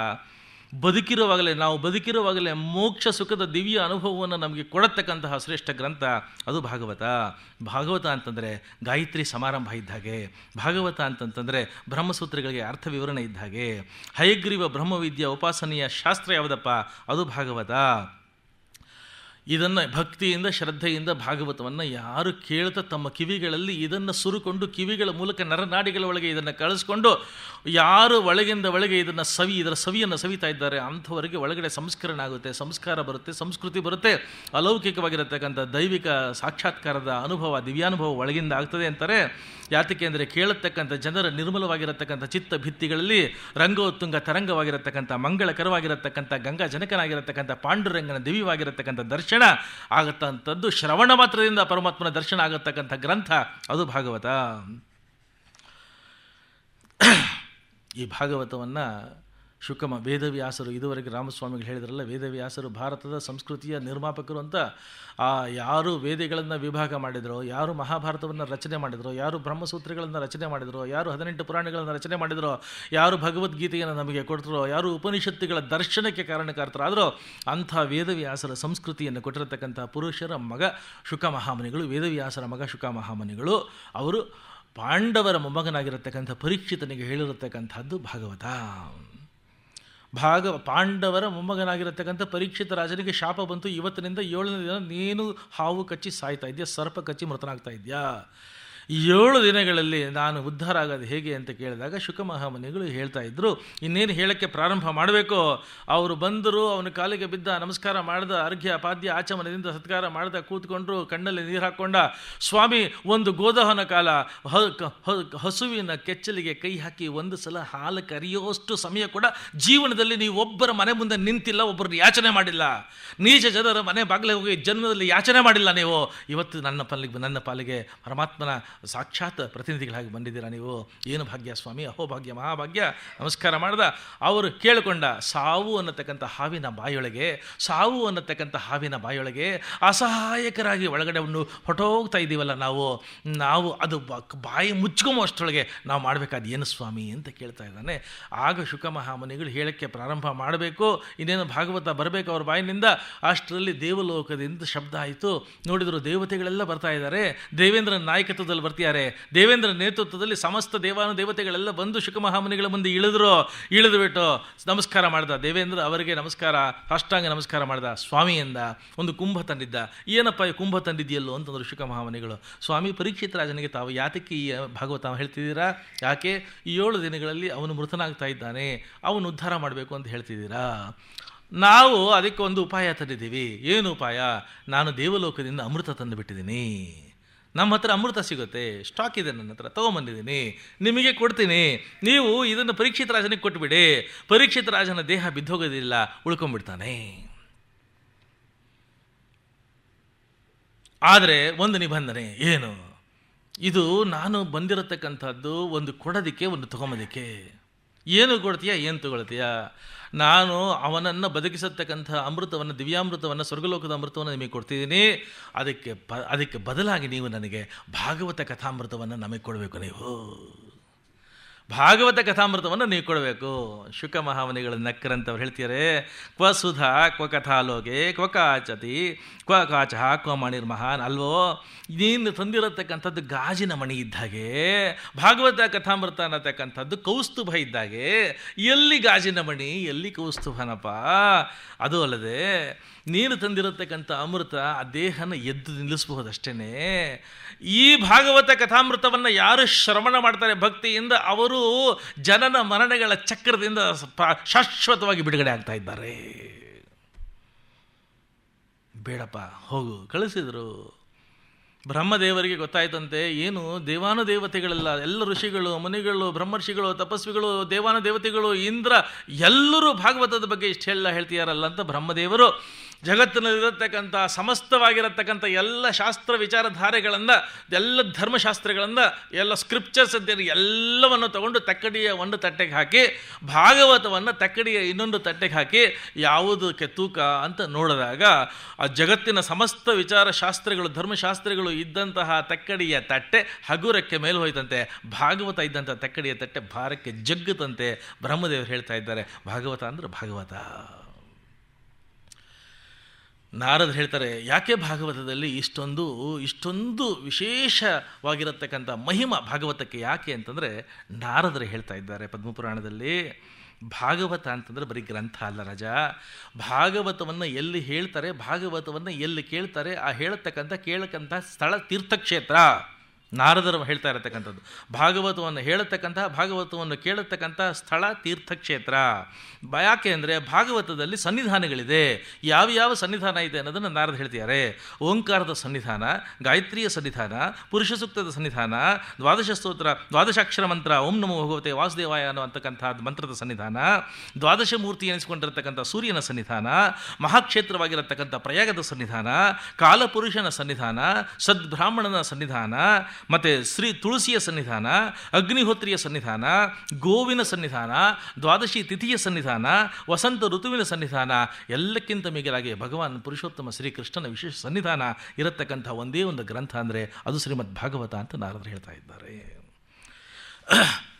ನಾವು ಬದುಕಿರುವಾಗಲೇ ಮೋಕ್ಷ ಸುಖದ ದಿವ್ಯ ಅನುಭವವನ್ನು ನಮಗೆ ಕೊಡತಕ್ಕಂತಹ ಶ್ರೇಷ್ಠ ಗ್ರಂಥ ಅದು ಭಾಗವತ. ಭಾಗವತ ಅಂತಂದರೆ ಗಾಯತ್ರಿ ಸಮಾರಂಭ ಇದ್ದ ಹಾಗೆ, ಭಾಗವತ ಅಂತಂತಂದರೆ ಬ್ರಹ್ಮಸೂತ್ರಗಳಿಗೆ ಅರ್ಥ ವಿವರಣೆ ಇದ್ದ ಹಾಗೆ. ಹಯಗ್ರೀವ ಬ್ರಹ್ಮವಿದ್ಯಾ ಉಪಾಸನೆಯ ಶಾಸ್ತ್ರ ಯಾವುದಪ್ಪ? ಅದು ಭಾಗವತ. ಇದನ್ನು ಭಕ್ತಿಯಿಂದ ಶ್ರದ್ಧೆಯಿಂದ ಭಾಗವತವನ್ನು ಯಾರು ಕೇಳ್ತಾ ತಮ್ಮ ಕಿವಿಗಳಲ್ಲಿ ಇದನ್ನು ಸುರುಕೊಂಡು ಕಿವಿಗಳ ಮೂಲಕ ನರನಾಡಿಗಳ ಒಳಗೆ ಇದನ್ನು ಕಳಿಸ್ಕೊಂಡು ಯಾರು ಒಳಗಿಂದ ಒಳಗೆ ಇದರ ಸವಿಯನ್ನು ಸವಿತಾ ಇದ್ದಾರೆ ಅಂಥವರಿಗೆ ಒಳಗಡೆ ಸಂಸ್ಕರಣೆ ಆಗುತ್ತೆ, ಸಂಸ್ಕಾರ ಬರುತ್ತೆ, ಸಂಸ್ಕೃತಿ ಬರುತ್ತೆ, ಅಲೌಕಿಕವಾಗಿರತಕ್ಕಂಥ ದೈವಿಕ ಸಾಕ್ಷಾತ್ಕಾರದ ಅನುಭವ, ದಿವ್ಯಾನುಭವ ಒಳಗಿಂದ ಆಗ್ತದೆ ಅಂತಾರೆ. ಯಾತಕ್ಕೆ ಅಂದರೆ ಕೇಳತಕ್ಕಂಥ ಜನರ ನಿರ್ಮಲವಾಗಿರತಕ್ಕಂಥ ಚಿತ್ತ ಭಿತ್ತಿಗಳಲ್ಲಿ ರಂಗೋತ್ತುಂಗ ತರಂಗವಾಗಿರತಕ್ಕಂಥ ಮಂಗಳಕರವಾಗಿರತಕ್ಕಂಥ ಗಂಗಾ ಜನಕನಾಗಿರತಕ್ಕಂಥ ಪಾಂಡುರಂಗನ ದಿವ್ಯವಾಗಿರತಕ್ಕಂಥ ದರ್ಶನ ಆಗತ್ತಂಥದ್ದು ಶ್ರವಣ ಮಾತ್ರದಿಂದ ಪರಮಾತ್ಮನ ದರ್ಶನ ಆಗತಕ್ಕಂಥ ಗ್ರಂಥ ಅದು ಭಾಗವತ. ಈ ಭಾಗವತವನ್ನು ಶುಕಮ ವೇದವ್ಯಾಸರು, ಇದುವರೆಗೆ ರಾಮಸ್ವಾಮಿಗಳು ಹೇಳಿದ್ರಲ್ಲ, ವೇದವ್ಯಾಸರು ಭಾರತದ ಸಂಸ್ಕೃತಿಯ ನಿರ್ಮಾಪಕರು ಅಂತ. ಯಾರು ವೇದಗಳನ್ನು ವಿಭಾಗ ಮಾಡಿದರೋ, ಯಾರು ಮಹಾಭಾರತವನ್ನು ರಚನೆ ಮಾಡಿದರೋ, ಯಾರು ಬ್ರಹ್ಮಸೂತ್ರಗಳನ್ನು ರಚನೆ ಮಾಡಿದರೋ, ಯಾರು 18 ಪುರಾಣಗಳನ್ನು ರಚನೆ ಮಾಡಿದರೋ, ಯಾರು ಭಗವದ್ಗೀತೆಯನ್ನು ನಮಗೆ ಕೊಡ್ತಾರೋ, ಯಾರು ಉಪನಿಷತ್ತುಗಳ ದರ್ಶನಕ್ಕೆ ಕಾರಣಕರ್ತರಾದರೂ ಅಂಥ ವೇದವ್ಯಾಸರ ಸಂಸ್ಕೃತಿಯನ್ನು ಕೊಟ್ಟಿರತಕ್ಕಂಥ ಪುರುಷರ ಮಗ ಶುಕ ಮಹಾಮುನಿಗಳು, ವೇದವ್ಯಾಸರ ಮಗ ಶುಕ ಮಹಾಮುನಿಗಳು. ಅವರು ಪಾಂಡವರ ಮೊಮ್ಮಗನಾಗಿರತಕ್ಕಂಥ ಪರೀಕ್ಷಿತನಿಗೆ ಹೇಳಿರತಕ್ಕಂಥದ್ದು ಭಾಗವತ. ಪಾಂಡವರ ಮೊಮ್ಮಗನಾಗಿರತಕ್ಕಂಥ ಪರೀಕ್ಷಿತ ರಾಜನಿಗೆ ಶಾಪ ಬಂತು, ಇವತ್ತಿನಿಂದ 7ನೇ ದಿನ ನೀನು ಹಾವು ಕಚ್ಚಿ ಸಾಯ್ತಾ ಇದೆಯಾ, ಸರ್ಪ ಕಚ್ಚಿ ಮೃತನಾಗ್ತಾ ಇದೆಯಾ, 7 ದಿನಗಳಲ್ಲಿ ನಾನು ಉದ್ಧಾರ ಆಗೋದು ಹೇಗೆ ಅಂತ ಕೇಳಿದಾಗ ಶುಕ ಮಹಾಮುನಿಗಳು ಹೇಳ್ತಾ ಇದ್ರು. ಇನ್ನೇನು ಹೇಳೋಕ್ಕೆ ಪ್ರಾರಂಭ ಮಾಡಬೇಕು. ಅವರು ಬಂದರು, ಅವನ ಕಾಲಿಗೆ ಬಿದ್ದ, ನಮಸ್ಕಾರ ಮಾಡ್ದ, ಅರ್ಘ್ಯ ಪಾದ್ಯ ಆಚಮನದಿಂದ ಸತ್ಕಾರ ಮಾಡ್ದ, ಕೂತ್ಕೊಂಡ್ರು, ಕಣ್ಣಲ್ಲಿ ನೀರು ಹಾಕ್ಕೊಂಡ. ಸ್ವಾಮಿ, ಒಂದು ಗೋದಹನ ಕಾಲ ಹಸುವಿನ ಕೆಚ್ಚಲಿಗೆ ಕೈ ಹಾಕಿ ಒಂದು ಸಲ ಹಾಲು ಕರಿಯೋಷ್ಟು ಸಮಯ ಕೂಡ ಜೀವನದಲ್ಲಿ ನೀವು ಒಬ್ಬರ ಮನೆ ಮುಂದೆ ನಿಂತಿಲ್ಲ, ಒಬ್ಬರನ್ನ ಯಾಚನೆ ಮಾಡಿಲ್ಲ, ನೀಚ ಜನರ ಮನೆ ಬಾಗಿಲಿಗೆ ಹೋಗಿ ಜನ್ಮದಲ್ಲಿ ಯಾಚನೆ ಮಾಡಿಲ್ಲ ನೀವು. ಇವತ್ತು ನನ್ನ ಪಾಲಿಗೆ ಪರಮಾತ್ಮನ ಸಾಕ್ಷಾತ್ ಪ್ರತಿನಿಧಿಗಳಾಗಿ ಬಂದಿದ್ದೀರಾ ನೀವು, ಏನು ಭಾಗ್ಯ ಸ್ವಾಮಿ, ಅಹೋಭಾಗ್ಯ ಮಹಾಭಾಗ್ಯ. ನಮಸ್ಕಾರ ಮಾಡ್ದ. ಅವರು ಕೇಳಿಕೊಂಡ, ಸಾವು ಅನ್ನತಕ್ಕಂಥ ಹಾವಿನ ಬಾಯೊಳಗೆ ಅಸಹಾಯಕರಾಗಿ ಒಳಗಡೆ ಹೊಟ್ಟೋಗ್ತಾ ಇದ್ದೀವಲ್ಲ ನಾವು ಅದು ಬಾಯಿ ಮುಚ್ಕೊಂಬ ಅಷ್ಟರೊಳಗೆ ನಾವು ಮಾಡಬೇಕಾದ ಏನು ಸ್ವಾಮಿ ಅಂತ ಕೇಳ್ತಾ ಇದ್ದಾನೆ. ಆಗ ಶುಕ ಮಹಾಮುನಿಗಳು ಹೇಳಕ್ಕೆ ಪ್ರಾರಂಭ ಮಾಡಬೇಕು, ಇನ್ನೇನು ಭಾಗವತ ಬರಬೇಕು ಅವ್ರ ಬಾಯಿನಿಂದ. ಅಷ್ಟರಲ್ಲಿ ದೇವಲೋಕದಿಂದ ಶಬ್ದ ಆಯಿತು. ನೋಡಿದ್ರು ದೇವತೆಗಳೆಲ್ಲ ಬರ್ತಾ ಇದ್ದಾರೆ, ದೇವೇಂದ್ರನ ನಾಯಕತ್ವದಲ್ಲಿ ಬರ್ತಿದ್ದಾರೆ. ದೇವೇಂದ್ರ ನೇತೃತ್ವದಲ್ಲಿ ಸಮಸ್ತ ದೇವತೆಗಳೆಲ್ಲ ಬಂದು ಶುಕ ಮಹಾಮುನಿಗಳ ಮುಂದೆ ಇಳಿದುಬಿಟ್ಟು ನಮಸ್ಕಾರ ಮಾಡ್ದ. ದೇವೇಂದ್ರ ಅವರಿಗೆ ನಮಸ್ಕಾರ, ಅಷ್ಟಾಂಗ ನಮಸ್ಕಾರ ಮಾಡ್ದ. ಸ್ವಾಮಿಯಿಂದ ಒಂದು ಕುಂಭ ತಂದಿದ್ದ. ಏನಪ್ಪ ಈ ಕುಂಭ ತಂದಿದೆಯಲ್ಲೋ ಅಂತಂದ್ರು ಶುಕ ಮಹಾಮುನಿಗಳು. ಸ್ವಾಮಿ, ಪರೀಕ್ಷಿತ ರಾಜನಿಗೆ ತಾವು ಯಾತಕ್ಕೆ ಈ ಭಾಗವತ ಹೇಳ್ತಿದ್ದೀರಾ? ಯಾಕೆ 7 ದಿನಗಳಲ್ಲಿ ಅವನು ಮೃತನಾಗ್ತಾ ಇದ್ದಾನೆ, ಅವನು ಉದ್ಧಾರ ಮಾಡಬೇಕು ಅಂತ ಹೇಳ್ತಿದ್ದೀರಾ? ನಾವು ಅದಕ್ಕೆ ಒಂದು ಉಪಾಯ ತಂದಿದ್ದೀವಿ. ಏನು ಉಪಾಯ? ನಾನು ದೇವಲೋಕದಿಂದ ಅಮೃತ ತಂದು ಬಿಟ್ಟಿದ್ದೀನಿ. ನಮ್ಮ ಹತ್ರ ಅಮೃತ ಸಿಗುತ್ತೆ, ಸ್ಟಾಕ್ ಇದೆ, ನನ್ನ ಹತ್ರ ತೊಗೊಂಬಂದಿದ್ದೀನಿ, ನಿಮಗೆ ಕೊಡ್ತೀನಿ. ನೀವು ಇದನ್ನು ಪರೀಕ್ಷಿತ ರಾಜನಿಗೆ ಕೊಟ್ಟುಬಿಡಿ. ಪರೀಕ್ಷಿತ ರಾಜನ ದೇಹ ಬಿದ್ದೋಗೋದಿಲ್ಲ, ಉಳ್ಕೊಂಡ್ಬಿಡ್ತಾನೆ. ಆದರೆ ಒಂದು ನಿಬಂಧನೆ. ಏನು? ಇದು ನಾನು ಬಂದಿರತಕ್ಕಂಥದ್ದು ಒಂದು ಕೊಡೋದಕ್ಕೆ, ಒಂದು ತೊಗೊಂಬೋದಕ್ಕೆ. ಏನು ಕೊಡ್ತೀಯಾ, ಏನು ತಗೊಳ್ತೀಯಾ? ನಾನು ಅವನನ್ನು ಬದುಕಿಸತಕ್ಕಂಥ ಅಮೃತವನ್ನು, ದಿವ್ಯಾಮೃತವನ್ನು, ಸ್ವರ್ಗಲೋಕದ ಅಮೃತವನ್ನು ನಿಮಗೆ ಕೊಡ್ತಿದ್ದೀನಿ. ಅದಕ್ಕೆ ಬದಲಾಗಿ ನೀವು ನನಗೆ ಭಾಗವತ ಕಥಾಮೃತವನ್ನು ನಮಗೆ ಕೊಡಬೇಕು. ಭಾಗವತ ಕಥಾಮೃತವನ್ನು ನೀವು ಕೊಡಬೇಕು. ಶುಕ ಮಹಾಮುನಿಗಳು ನಕ್ಕರಂತವ್ರು ಹೇಳ್ತಿದ್ದಾರೆ, ಕ್ವ ಸುಧಾ ಕ್ವ ಕಥಾಲೋಕೆ ಕ್ವ ಕಾಚತಿ ಕ್ವ ಕಾಚ ಕ್ವ ಮಣಿರ್ಮಹಾನ್. ಅಲ್ವೋ, ನೀನು ತಂದಿರತಕ್ಕಂಥದ್ದು ಗಾಜಿನ ಮಣಿ ಇದ್ದಾಗೆ, ಭಾಗವತ ಕಥಾಮೃತ ಅನ್ನತಕ್ಕಂಥದ್ದು ಕೌಸ್ತುಭ ಇದ್ದಾಗೆ. ಎಲ್ಲಿ ಗಾಜಿನ ಮಣಿ, ಎಲ್ಲಿ ಕೌಸ್ತುಭನಪ್ಪ? ಅದು ಅಲ್ಲದೆ ನೀನು ತಂದಿರತಕ್ಕಂಥ ಅಮೃತ ಆ ದೇಹನ ಎದ್ದು ನಿಲ್ಲಿಸಬಹುದಷ್ಟೇ. ಈ ಭಾಗವತ ಕಥಾಮೃತವನ್ನು ಯಾರು ಶ್ರವಣ ಮಾಡ್ತಾರೆ ಭಕ್ತಿಯಿಂದ, ಅವರು ಜನನ ಮರಣಗಳ ಚಕ್ರದಿಂದ ಶಾಶ್ವತವಾಗಿ ಬಿಡುಗಡೆ ಆಗ್ತಾ ಇದ್ದಾರೆ. ಬೇಡಪ್ಪ, ಹೋಗು. ಕಳಿಸಿದರು. ಬ್ರಹ್ಮದೇವರಿಗೆ ಗೊತ್ತಾಯ್ತಂತೆ, ಏನು ದೇವಾನುದೇವತೆಗಳೆಲ್ಲ, ಎಲ್ಲ ಋಷಿಗಳು, ಮುನಿಗಳು, ಬ್ರಹ್ಮರ್ಷಿಗಳು, ತಪಸ್ವಿಗಳು, ದೇವಾನುದೇವತೆಗಳು, ಇಂದ್ರ ಎಲ್ಲರೂ ಭಾಗವತದ ಬಗ್ಗೆ ಇಷ್ಟೆಲ್ಲ ಹೇಳ್ತೀಯಾರಲ್ಲ ಅಂತ ಬ್ರಹ್ಮದೇವರು ಜಗತ್ತಿನಲ್ಲಿರತಕ್ಕಂಥ ಸಮಸ್ತವಾಗಿರತಕ್ಕಂಥ ಎಲ್ಲ ಶಾಸ್ತ್ರ ವಿಚಾರಧಾರೆಗಳನ್ನು, ಎಲ್ಲ ಧರ್ಮಶಾಸ್ತ್ರಗಳನ್ನು, ಎಲ್ಲ ಸ್ಕ್ರಿಪ್ಚರ್ಸ್ ಅಂತ ಎಲ್ಲವನ್ನು ತಗೊಂಡು ತಕ್ಕಡಿಯ ಒಂದು ತಟ್ಟೆಗೆ ಹಾಕಿ, ಭಾಗವತವನ್ನು ತಕ್ಕಡಿಯ ಇನ್ನೊಂದು ತಟ್ಟೆಗೆ ಹಾಕಿ ಯಾವುದಕ್ಕೆ ತೂಕ ಅಂತ ನೋಡಿದಾಗ ಆ ಜಗತ್ತಿನ ಸಮಸ್ತ ವಿಚಾರಶಾಸ್ತ್ರಗಳು, ಧರ್ಮಶಾಸ್ತ್ರಗಳು ಇದ್ದಂತಹ ತಕ್ಕಡಿಯ ತಟ್ಟೆ ಹಗುರಕ್ಕೆ ಮೇಲೆ ಹೋಯ್ತಂತೆ, ಭಾಗವತ ಇದ್ದಂಥ ತಕ್ಕಡಿಯ ತಟ್ಟೆ ಭಾರಕ್ಕೆ ಜಗ್ಗತಂತೆ. ಬ್ರಹ್ಮದೇವರು ಹೇಳ್ತಾ ಇದ್ದಾರೆ, ಭಾಗವತ ಅಂದರೆ ಭಾಗವತ. ನಾರದರು ಹೇಳ್ತಾರೆ, ಯಾಕೆ ಭಾಗವತದಲ್ಲಿ ಇಷ್ಟೊಂದು ವಿಶೇಷವಾಗಿರತಕ್ಕಂಥ ಮಹಿಮಾ ಭಾಗವತಕ್ಕೆ ಯಾಕೆ ಅಂತಂದರೆ, ನಾರದರು ಹೇಳ್ತಾ ಇದ್ದಾರೆ ಪದ್ಮಪುರಾಣದಲ್ಲಿ, ಭಾಗವತ ಅಂತಂದರೆ ಬರೀ ಗ್ರಂಥ ಅಲ್ಲ ರಾಜ. ಭಾಗವತವನ್ನು ಎಲ್ಲಿ ಹೇಳ್ತಾರೆ, ಭಾಗವತವನ್ನು ಎಲ್ಲಿ ಕೇಳ್ತಾರೆ, ಆ ಕೇಳತಕ್ಕಂಥ ಸ್ಥಳ ತೀರ್ಥಕ್ಷೇತ್ರ. ನಾರದರು ಹೇಳ್ತಾ ಇರತಕ್ಕಂಥದ್ದು ಭಾಗವತವನ್ನು ಹೇಳತಕ್ಕಂಥ, ಭಾಗವತವನ್ನು ಕೇಳತಕ್ಕಂಥ ಸ್ಥಳ ತೀರ್ಥಕ್ಷೇತ್ರ. ಯಾಕೆ ಅಂದರೆ ಭಾಗವತದಲ್ಲಿ ಸನ್ನಿಧಾನಗಳಿದೆ. ಯಾವ ಸನ್ನಿಧಾನ ಇದೆ ಅನ್ನೋದನ್ನು ನಾರದ ಹೇಳ್ತಿದ್ದಾರೆ. ಓಂಕಾರದ ಸನ್ನಿಧಾನ, ಗಾಯತ್ರಿಯ ಸನ್ನಿಧಾನ, ಪುರುಷ ಸೂಕ್ತದ ಸನ್ನಿಧಾನ, ದ್ವಾದಶ ಸ್ತೋತ್ರ, ದ್ವಾದಶಾಕ್ಷರ ಮಂತ್ರ, ಓಂ ನಮೋ ಭಗವತೆ ವಾಸುದೇವಾಯ ಅನ್ನುವಂತಕ್ಕಂಥ ಮಂತ್ರದ ಸನ್ನಿಧಾನ, ದ್ವಾದಶ ಮೂರ್ತಿ ಎನಿಸಿಕೊಂಡಿರತಕ್ಕಂಥ ಸೂರ್ಯನ ಸನ್ನಿಧಾನ, ಮಹಾಕ್ಷೇತ್ರವಾಗಿರತಕ್ಕಂಥ ಪ್ರಯಾಗದ ಸನ್ನಿಧಾನ, ಕಾಲಪುರುಷನ ಸನ್ನಿಧಾನ, ಸದ್ಬ್ರಾಹ್ಮಣನ ಸನ್ನಿಧಾನ, ಮತ್ತು ಶ್ರೀ ತುಳಸಿಯ ಸನ್ನಿಧಾನ, ಅಗ್ನಿಹೋತ್ರಿಯ ಸನ್ನಿಧಾನ, ಗೋವಿನ ಸನ್ನಿಧಾನ, ದ್ವಾದಶಿ ತಿಥಿಯ ಸನ್ನಿಧಾನ, ವಸಂತ ಋತುವಿನ ಸನ್ನಿಧಾನ, ಎಲ್ಲಕ್ಕಿಂತ ಮಿಗಿಲಾಗಿ ಭಗವಾನ್ ಪುರುಷೋತ್ತಮ ಶ್ರೀಕೃಷ್ಣನ ವಿಶೇಷ ಸನ್ನಿಧಾನ ಇರತಕ್ಕಂಥ ಒಂದೇ ಒಂದು ಗ್ರಂಥ ಅಂದರೆ ಅದು ಶ್ರೀಮದ್ ಭಾಗವತ ಅಂತ ನಾರದರು ಹೇಳ್ತಾ ಇದ್ದಾರೆ.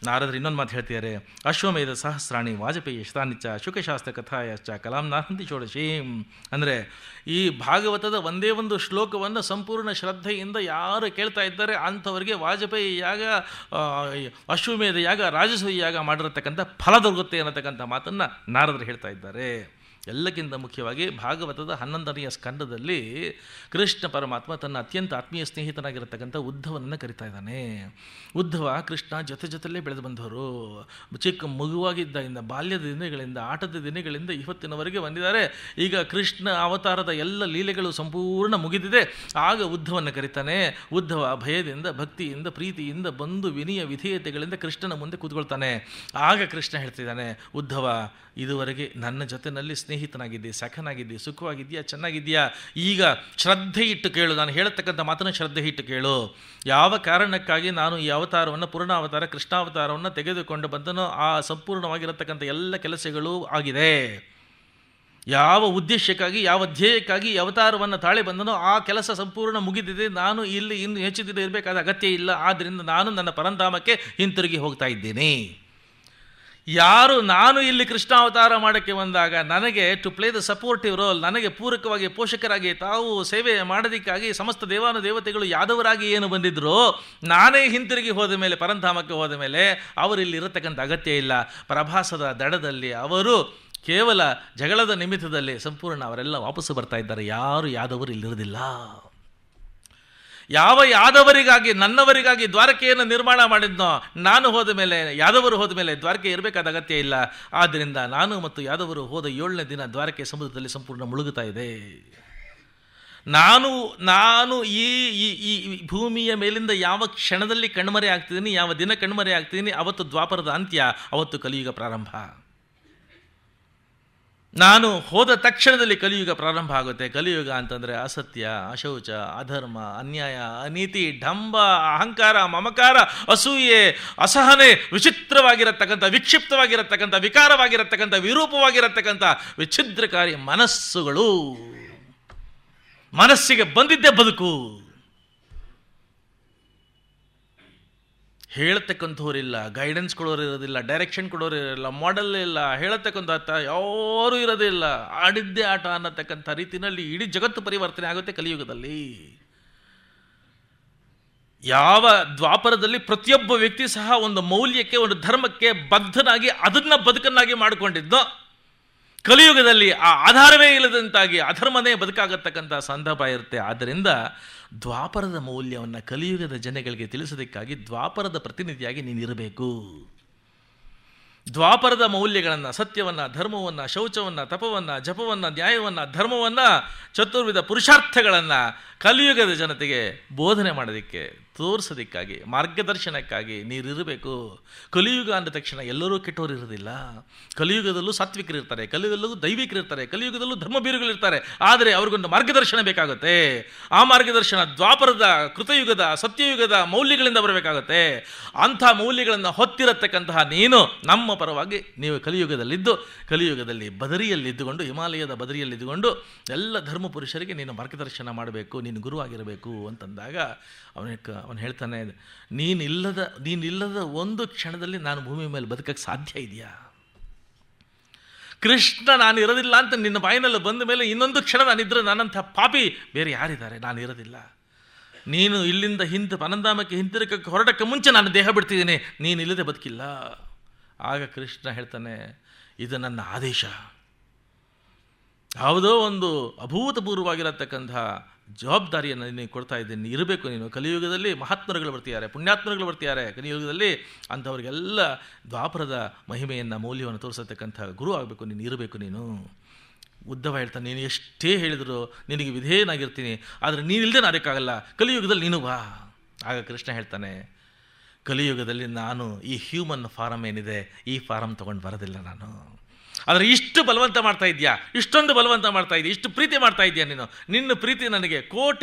ನಾರದರು ಇನ್ನೊಂದು ಮಾತು ಹೇಳ್ತಿದ್ದಾರೆ, ಅಶ್ವಮೇಧ ಸಹಸ್ರಾಣಿ ವಾಜಪೇಯಿ ಶತಾನಿಚ್ಚ ಶುಕಶಾಸ್ತ್ರ ಕಥಾಯಶ್ಚ ಕಲಾಂ ನಾಹಂತಿ ಷೋಡಶೀಂ. ಅಂದರೆ ಈ ಭಾಗವತದ ಒಂದೇ ಒಂದು ಶ್ಲೋಕವನ್ನು ಸಂಪೂರ್ಣ ಶ್ರದ್ಧೆಯಿಂದ ಯಾರು ಕೇಳ್ತಾ ಇದ್ದಾರೆ ಅಂಥವರಿಗೆ ವಾಜಪೇಯಿ ಯಾಗ, ಅಶ್ವಮೇಧ ಯಾಗ, ರಾಜಸೂಯ ಯಾಗ ಮಾಡಿರತಕ್ಕಂಥ ಫಲ ದೊರಕುತ್ತೆ ಅನ್ನತಕ್ಕಂಥ ಮಾತನ್ನು ನಾರದರು ಹೇಳ್ತಾ ಇದ್ದಾರೆ. ಎಲ್ಲಕ್ಕಿಂತ ಮುಖ್ಯವಾಗಿ ಭಾಗವತದ 11ನೆಯ ಸ್ಕಂದದಲ್ಲಿ ಕೃಷ್ಣ ಪರಮಾತ್ಮ ತನ್ನ ಅತ್ಯಂತ ಆತ್ಮೀಯ ಸ್ನೇಹಿತನಾಗಿರತಕ್ಕಂಥ ಉದ್ಧವನನ್ನು ಕರಿತಾ ಇದ್ದಾನೆ. ಉದ್ಧವ ಕೃಷ್ಣ ಜೊತೆಯಲ್ಲೇ ಬೆಳೆದು ಬಂದವರು. ಚಿಕ್ಕ ಮಗುವಾಗಿದ್ದರಿಂದ, ಬಾಲ್ಯದ ದಿನಗಳಿಂದ, ಆಟದ ದಿನಗಳಿಂದ ಇವತ್ತಿನವರೆಗೆ ಬಂದಿದ್ದಾರೆ. ಈಗ ಕೃಷ್ಣ ಅವತಾರದ ಎಲ್ಲ ಲೀಲೆಗಳು ಸಂಪೂರ್ಣ ಮುಗಿದಿದೆ. ಆಗ ಉದ್ಧವನ ಕರಿತಾನೆ. ಉದ್ಧವ ಭಯದಿಂದ, ಭಕ್ತಿಯಿಂದ, ಪ್ರೀತಿಯಿಂದ ಬಂದು ವಿನಯ ವಿಧೇಯತೆಗಳಿಂದ ಕೃಷ್ಣನ ಮುಂದೆ ಕೂತ್ಕೊಳ್ತಾನೆ. ಆಗ ಕೃಷ್ಣ ಹೇಳ್ತಿದ್ದಾನೆ, ಉದ್ಧವ ಇದುವರೆಗೆ ನನ್ನ ಜೊತೆಯಲ್ಲಿ ಸ್ನೇಹಿತನಾಗಿದ್ದೆ, ಸಖನಾಗಿದ್ದೆ, ಸುಖವಾಗಿದೆಯಾ, ಚೆನ್ನಾಗಿದೆಯಾ, ಈಗ ಶ್ರದ್ಧೆ ಇಟ್ಟು ಕೇಳು, ನಾನು ಹೇಳತಕ್ಕಂಥ ಮಾತನ್ನು ಶ್ರದ್ಧೆ ಇಟ್ಟು ಕೇಳು. ಯಾವ ಕಾರಣಕ್ಕಾಗಿ ನಾನು ಈ ಅವತಾರವನ್ನು, ಪೂರ್ಣಾವತಾರ ಕೃಷ್ಣಾವತಾರವನ್ನು ತೆಗೆದುಕೊಂಡು ಬಂದನೋ ಆ ಸಂಪೂರ್ಣವಾಗಿರತಕ್ಕಂಥ ಎಲ್ಲ ಕೆಲಸಗಳು ಆಗಿದೆ. ಯಾವ ಉದ್ದೇಶಕ್ಕಾಗಿ, ಯಾವ ಧ್ಯೇಯಕ್ಕಾಗಿ ಅವತಾರವನ್ನು ತಾಳೆ ಬಂದನೋ ಆ ಕೆಲಸ ಸಂಪೂರ್ಣ ಮುಗಿದಿದೆ. ನಾನು ಇಲ್ಲಿ ಇನ್ನು ಹೆಚ್ಚು ದಿನ ಇರಬೇಕಾದ ಅಗತ್ಯ ಇಲ್ಲ. ಆದ್ದರಿಂದ ನಾನು ನನ್ನ ಪರಂಧಾಮಕ್ಕೆ ಹಿಂತಿರುಗಿ ಹೋಗ್ತಾ ಇದ್ದೀನಿ. ಯಾರು ನಾನು ಇಲ್ಲಿ ಕೃಷ್ಣಾವತಾರ ಮಾಡೋಕ್ಕೆ ಬಂದಾಗ ನನಗೆ to play the supportive role, ನನಗೆ ಪೂರಕವಾಗಿ ಪೋಷಕರಾಗಿ ತಾವು ಸೇವೆ ಮಾಡೋದಕ್ಕಾಗಿ ಸಮಸ್ತ ದೇವಾನುದೇವತೆಗಳು ಯಾದವರಾಗಿ ಏನು ಬಂದಿದ್ರು, ನಾನೇ ಹಿಂತಿರುಗಿ ಹೋದ ಮೇಲೆ, ಪರಂಧಾಮಕ್ಕೆ ಹೋದ ಮೇಲೆ ಅವರಿಲ್ಲಿ ಇರತಕ್ಕಂಥ ಅಗತ್ಯ ಇಲ್ಲ. ಪ್ರಭಾಸದ ದಡದಲ್ಲಿ ಅವರು ಕೇವಲ ಜಗಳದ ನಿಮಿತ್ತದಲ್ಲಿ ಸಂಪೂರ್ಣ ಅವರೆಲ್ಲ ವಾಪಸ್ಸು ಬರ್ತಾ ಇದ್ದಾರೆ. ಯಾರು ಯಾದವರು ಇಲ್ಲಿರೋದಿಲ್ಲ. ಯಾವ ಯಾದವರಿಗಾಗಿ, ನನ್ನವರಿಗಾಗಿ ದ್ವಾರಕೆಯನ್ನು ನಿರ್ಮಾಣ ಮಾಡಿದ್ನೋ, ನಾನು ಹೋದ ಮೇಲೆ, ಯಾದವರು ಹೋದ ಮೇಲೆ ದ್ವಾರಕೆ ಇರಬೇಕಾದ ಅಗತ್ಯ ಇಲ್ಲ. ಆದ್ದರಿಂದ ನಾನು ಮತ್ತು ಯಾದವರು ಹೋದ 7ನೇ ದಿನ ದ್ವಾರಕೆ ಸಮುದ್ರದಲ್ಲಿ ಸಂಪೂರ್ಣ ಮುಳುಗುತ್ತಾ ಇದೆ. ನಾನು ಈ ಭೂಮಿಯ ಮೇಲಿಂದ ಯಾವ ಕ್ಷಣದಲ್ಲಿ ಕಣ್ಮರೆ ಆಗ್ತಿದ್ದೀನಿ, ಯಾವ ದಿನ ಕಣ್ಮರೆ ಆಗ್ತಿದ್ದೀನಿ, ಅವತ್ತು ದ್ವಾಪರದ ಅಂತ್ಯ, ಅವತ್ತು ಕಲಿಯುಗ ಪ್ರಾರಂಭ. ನಾನು ಹೋದ ತಕ್ಷಣದಲ್ಲಿ ಕಲಿಯುಗ ಪ್ರಾರಂಭ ಆಗುತ್ತೆ. ಕಲಿಯುಗ ಅಂತಂದರೆ ಅಸತ್ಯ, ಅಶೌಚ, ಅಧರ್ಮ, ಅನ್ಯಾಯ, ಅನೀತಿ, ಢಂಬ, ಅಹಂಕಾರ, ಮಮಕಾರ, ಅಸೂಯೆ, ಅಸಹನೆ, ವಿಚಿತ್ರವಾಗಿರತಕ್ಕಂಥ, ವಿಕ್ಷಿಪ್ತವಾಗಿರತಕ್ಕಂಥ, ವಿಕಾರವಾಗಿರತಕ್ಕಂಥ, ವಿರೂಪವಾಗಿರತಕ್ಕಂಥ ವಿಚ್ಛಿದ್ರಕಾರಿ ಮನಸ್ಸುಗಳು. ಮನಸ್ಸಿಗೆ ಬಂದಿದ್ದೇ ಬದುಕು. ಹೇಳತಕ್ಕಂಥವ್ರಿಲ್ಲ, ಗೈಡೆನ್ಸ್ ಕೊಡೋರು ಇರೋದಿಲ್ಲ, ಡೈರೆಕ್ಷನ್ ಕೊಡೋರು ಇರೋದಿಲ್ಲ, ಮಾಡೆಲ್ ಇಲ್ಲ, ಹೇಳತಕ್ಕಂಥ ಯಾರೂ ಇರೋದಿಲ್ಲ. ಆಡಿದ್ದೇ ಆಟ ಅನ್ನತಕ್ಕಂಥ ರೀತಿಯಲ್ಲಿ ಇಡೀ ಜಗತ್ತು ಪರಿವರ್ತನೆ ಆಗುತ್ತೆ ಕಲಿಯುಗದಲ್ಲಿ. ಯಾವ ದ್ವಾಪರದಲ್ಲಿ ಪ್ರತಿಯೊಬ್ಬ ವ್ಯಕ್ತಿ ಸಹ ಒಂದು ಮೌಲ್ಯಕ್ಕೆ, ಒಂದು ಧರ್ಮಕ್ಕೆ ಬದ್ಧನಾಗಿ ಅದನ್ನು ಬದುಕನ್ನಾಗಿ ಮಾಡಿಕೊಂಡಿದ್ದೋ, ಕಲಿಯುಗದಲ್ಲಿ ಆ ಆಧಾರವೇ ಇಲ್ಲದಂತಾಗಿ ಅಧರ್ಮನೇ ಬದುಕಾಗತಕ್ಕಂಥ ಸಂದರ್ಭ ಇರುತ್ತೆ. ಆದ್ದರಿಂದ ದ್ವಾಪರದ ಮೌಲ್ಯವನ್ನು ಕಲಿಯುಗದ ಜನಗಳಿಗೆ ತಿಳಿಸೋದಕ್ಕಾಗಿ ದ್ವಾಪರದ ಪ್ರತಿನಿಧಿಯಾಗಿ ನೀನಿರಬೇಕು. ದ್ವಾಪರದ ಮೌಲ್ಯಗಳನ್ನು, ಸತ್ಯವನ್ನು, ಧರ್ಮವನ್ನು, ಶೌಚವನ್ನು, ತಪವನ್ನು, ಜಪವನ್ನು, ನ್ಯಾಯವನ್ನು, ಧರ್ಮವನ್ನು, ಚತುರ್ವಿಧ ಪುರುಷಾರ್ಥಗಳನ್ನು ಕಲಿಯುಗದ ಜನತೆಗೆ ಬೋಧನೆ ಮಾಡೋದಕ್ಕೆ, ತೋರಿಸೋದಕ್ಕಾಗಿ, ಮಾರ್ಗದರ್ಶನಕ್ಕಾಗಿ ನೀರಿರಬೇಕು. ಕಲಿಯುಗ ಅಂದ ತಕ್ಷಣ ಎಲ್ಲರೂ ಕೆಟ್ಟವರು ಇರೋದಿಲ್ಲ. ಕಲಿಯುಗದಲ್ಲೂ ಸಾತ್ವಿಕರು ಇರ್ತಾರೆ, ಕಲಿಯುಗದಲ್ಲೂ ದೈವಿಕರು ಇರ್ತಾರೆ, ಕಲಿಯುಗದಲ್ಲೂ ಧರ್ಮಬೀರುಗಳಿರ್ತಾರೆ. ಆದರೆ ಅವ್ರಿಗೊಂದು ಮಾರ್ಗದರ್ಶನ ಬೇಕಾಗುತ್ತೆ. ಆ ಮಾರ್ಗದರ್ಶನ ದ್ವಾಪರದ, ಕೃತಯುಗದ, ಸತ್ಯಯುಗದ ಮೌಲ್ಯಗಳಿಂದ ಬರಬೇಕಾಗುತ್ತೆ. ಅಂಥ ಮೌಲ್ಯಗಳನ್ನು ಹೊತ್ತಿರತಕ್ಕಂತಹ ನೀನು ನಮ್ಮ ಪರವಾಗಿ ನೀವು ಕಲಿಯುಗದಲ್ಲಿ ಬದರಿಯಲ್ಲಿದ್ದುಕೊಂಡು, ಹಿಮಾಲಯದ ಬದರಿಯಲ್ಲಿದ್ದುಕೊಂಡು ಎಲ್ಲ ಧರ್ಮ ಪುರುಷರಿಗೆ ನೀನು ಮಾರ್ಗದರ್ಶನ ಮಾಡಬೇಕು, ನೀನು ಗುರುವಾಗಿರಬೇಕು ಅಂತಂದಾಗ ಅವನು ಹೇಳ್ತಾನೆ, ನೀನಿಲ್ಲದ ಒಂದು ಕ್ಷಣದಲ್ಲಿ ನಾನು ಭೂಮಿ ಮೇಲೆ ಬದುಕಕ್ಕೆ ಸಾಧ್ಯ ಇದೆಯಾ? ಕೃಷ್ಣ ನಾನು ಇರೋದಿಲ್ಲ ಅಂತ ನಿನ್ನ ಬಾಯಿನಲ್ಲಿ ಬಂದ ಮೇಲೆ ಇನ್ನೊಂದು ಕ್ಷಣ ನಾನಿದ್ರೆ ನನ್ನಂಥ ಪಾಪಿ ಬೇರೆ ಯಾರಿದ್ದಾರೆ? ನಾನು ಇರೋದಿಲ್ಲ. ನೀನು ಇಲ್ಲಿಂದ ಪರಂಧಾಮಕ್ಕೆ ಹಿಂತಿರುಗಕ್ಕೆ ಹೊರಟಕ್ಕೆ ಮುಂಚೆ ನಾನು ದೇಹ ಬಿಡ್ತಿದ್ದೀನಿ, ನೀನು ಇಲ್ಲದೆ ಬದುಕಿಲ್ಲ. ಆಗ ಕೃಷ್ಣ ಹೇಳ್ತಾನೆ, ಇದು ನನ್ನ ಆದೇಶ. ಯಾವುದೋ ಒಂದು ಅಭೂತಪೂರ್ವವಾಗಿರತಕ್ಕಂಥ ಜವಾಬ್ದಾರಿಯನ್ನು ನೀನು ಕೊಡ್ತಾ ಇದ್ದೀನಿ, ಇರಬೇಕು ನೀನು. ಕಲಿಯುಗದಲ್ಲಿ ಮಹಾತ್ಮರುಗಳು ಬರ್ತಿದ್ದಾರೆ, ಪುಣ್ಯಾತ್ಮರುಗಳು ಬರ್ತಿದ್ದಾರೆ ಕಲಿಯುಗದಲ್ಲಿ. ಅಂಥವ್ರಿಗೆಲ್ಲ ದ್ವಾಪರದ ಮಹಿಮೆಯನ್ನು, ಮೌಲ್ಯವನ್ನು ತೋರಿಸತಕ್ಕಂಥ ಗುರು ಆಗಬೇಕು ನೀನು, ಇರಬೇಕು ನೀನು. ಉದ್ಧವ ಹೇಳ್ತಾನೆ, ನೀನು ಎಷ್ಟೇ ಹೇಳಿದ್ರು ನಿನಗೆ ವಿಧೇಯನಾಗಿರ್ತೀನಿ, ಆದರೆ ನೀನಿಲ್ಲದೆ ನಾದಕ್ಕಾಗಲ್ಲ, ಕಲಿಯುಗದಲ್ಲಿ ನೀನು ಬಾ. ಆಗ ಕೃಷ್ಣ ಹೇಳ್ತಾನೆ, ಕಲಿಯುಗದಲ್ಲಿ ನಾನು ಈ ಹ್ಯೂಮನ್ ಫಾರಮ್ ಏನಿದೆ, ಈ ಫಾರಮ್ ತೊಗೊಂಡು ಬರೋದಿಲ್ಲ ನಾನು. ಆದರೆ ಇಷ್ಟು ಬಲವಂತ ಮಾಡ್ತಾ ಇದೆಯಾ, ಇಷ್ಟೊಂದು ಬಲವಂತ ಮಾಡ್ತಾ ಇದೆಯಾ, ಇಷ್ಟು ಪ್ರೀತಿ ಮಾಡ್ತಾ ಇದೆಯಾ ನೀನು. ನಿನ್ನ ಪ್ರೀತಿ ನನಗೆ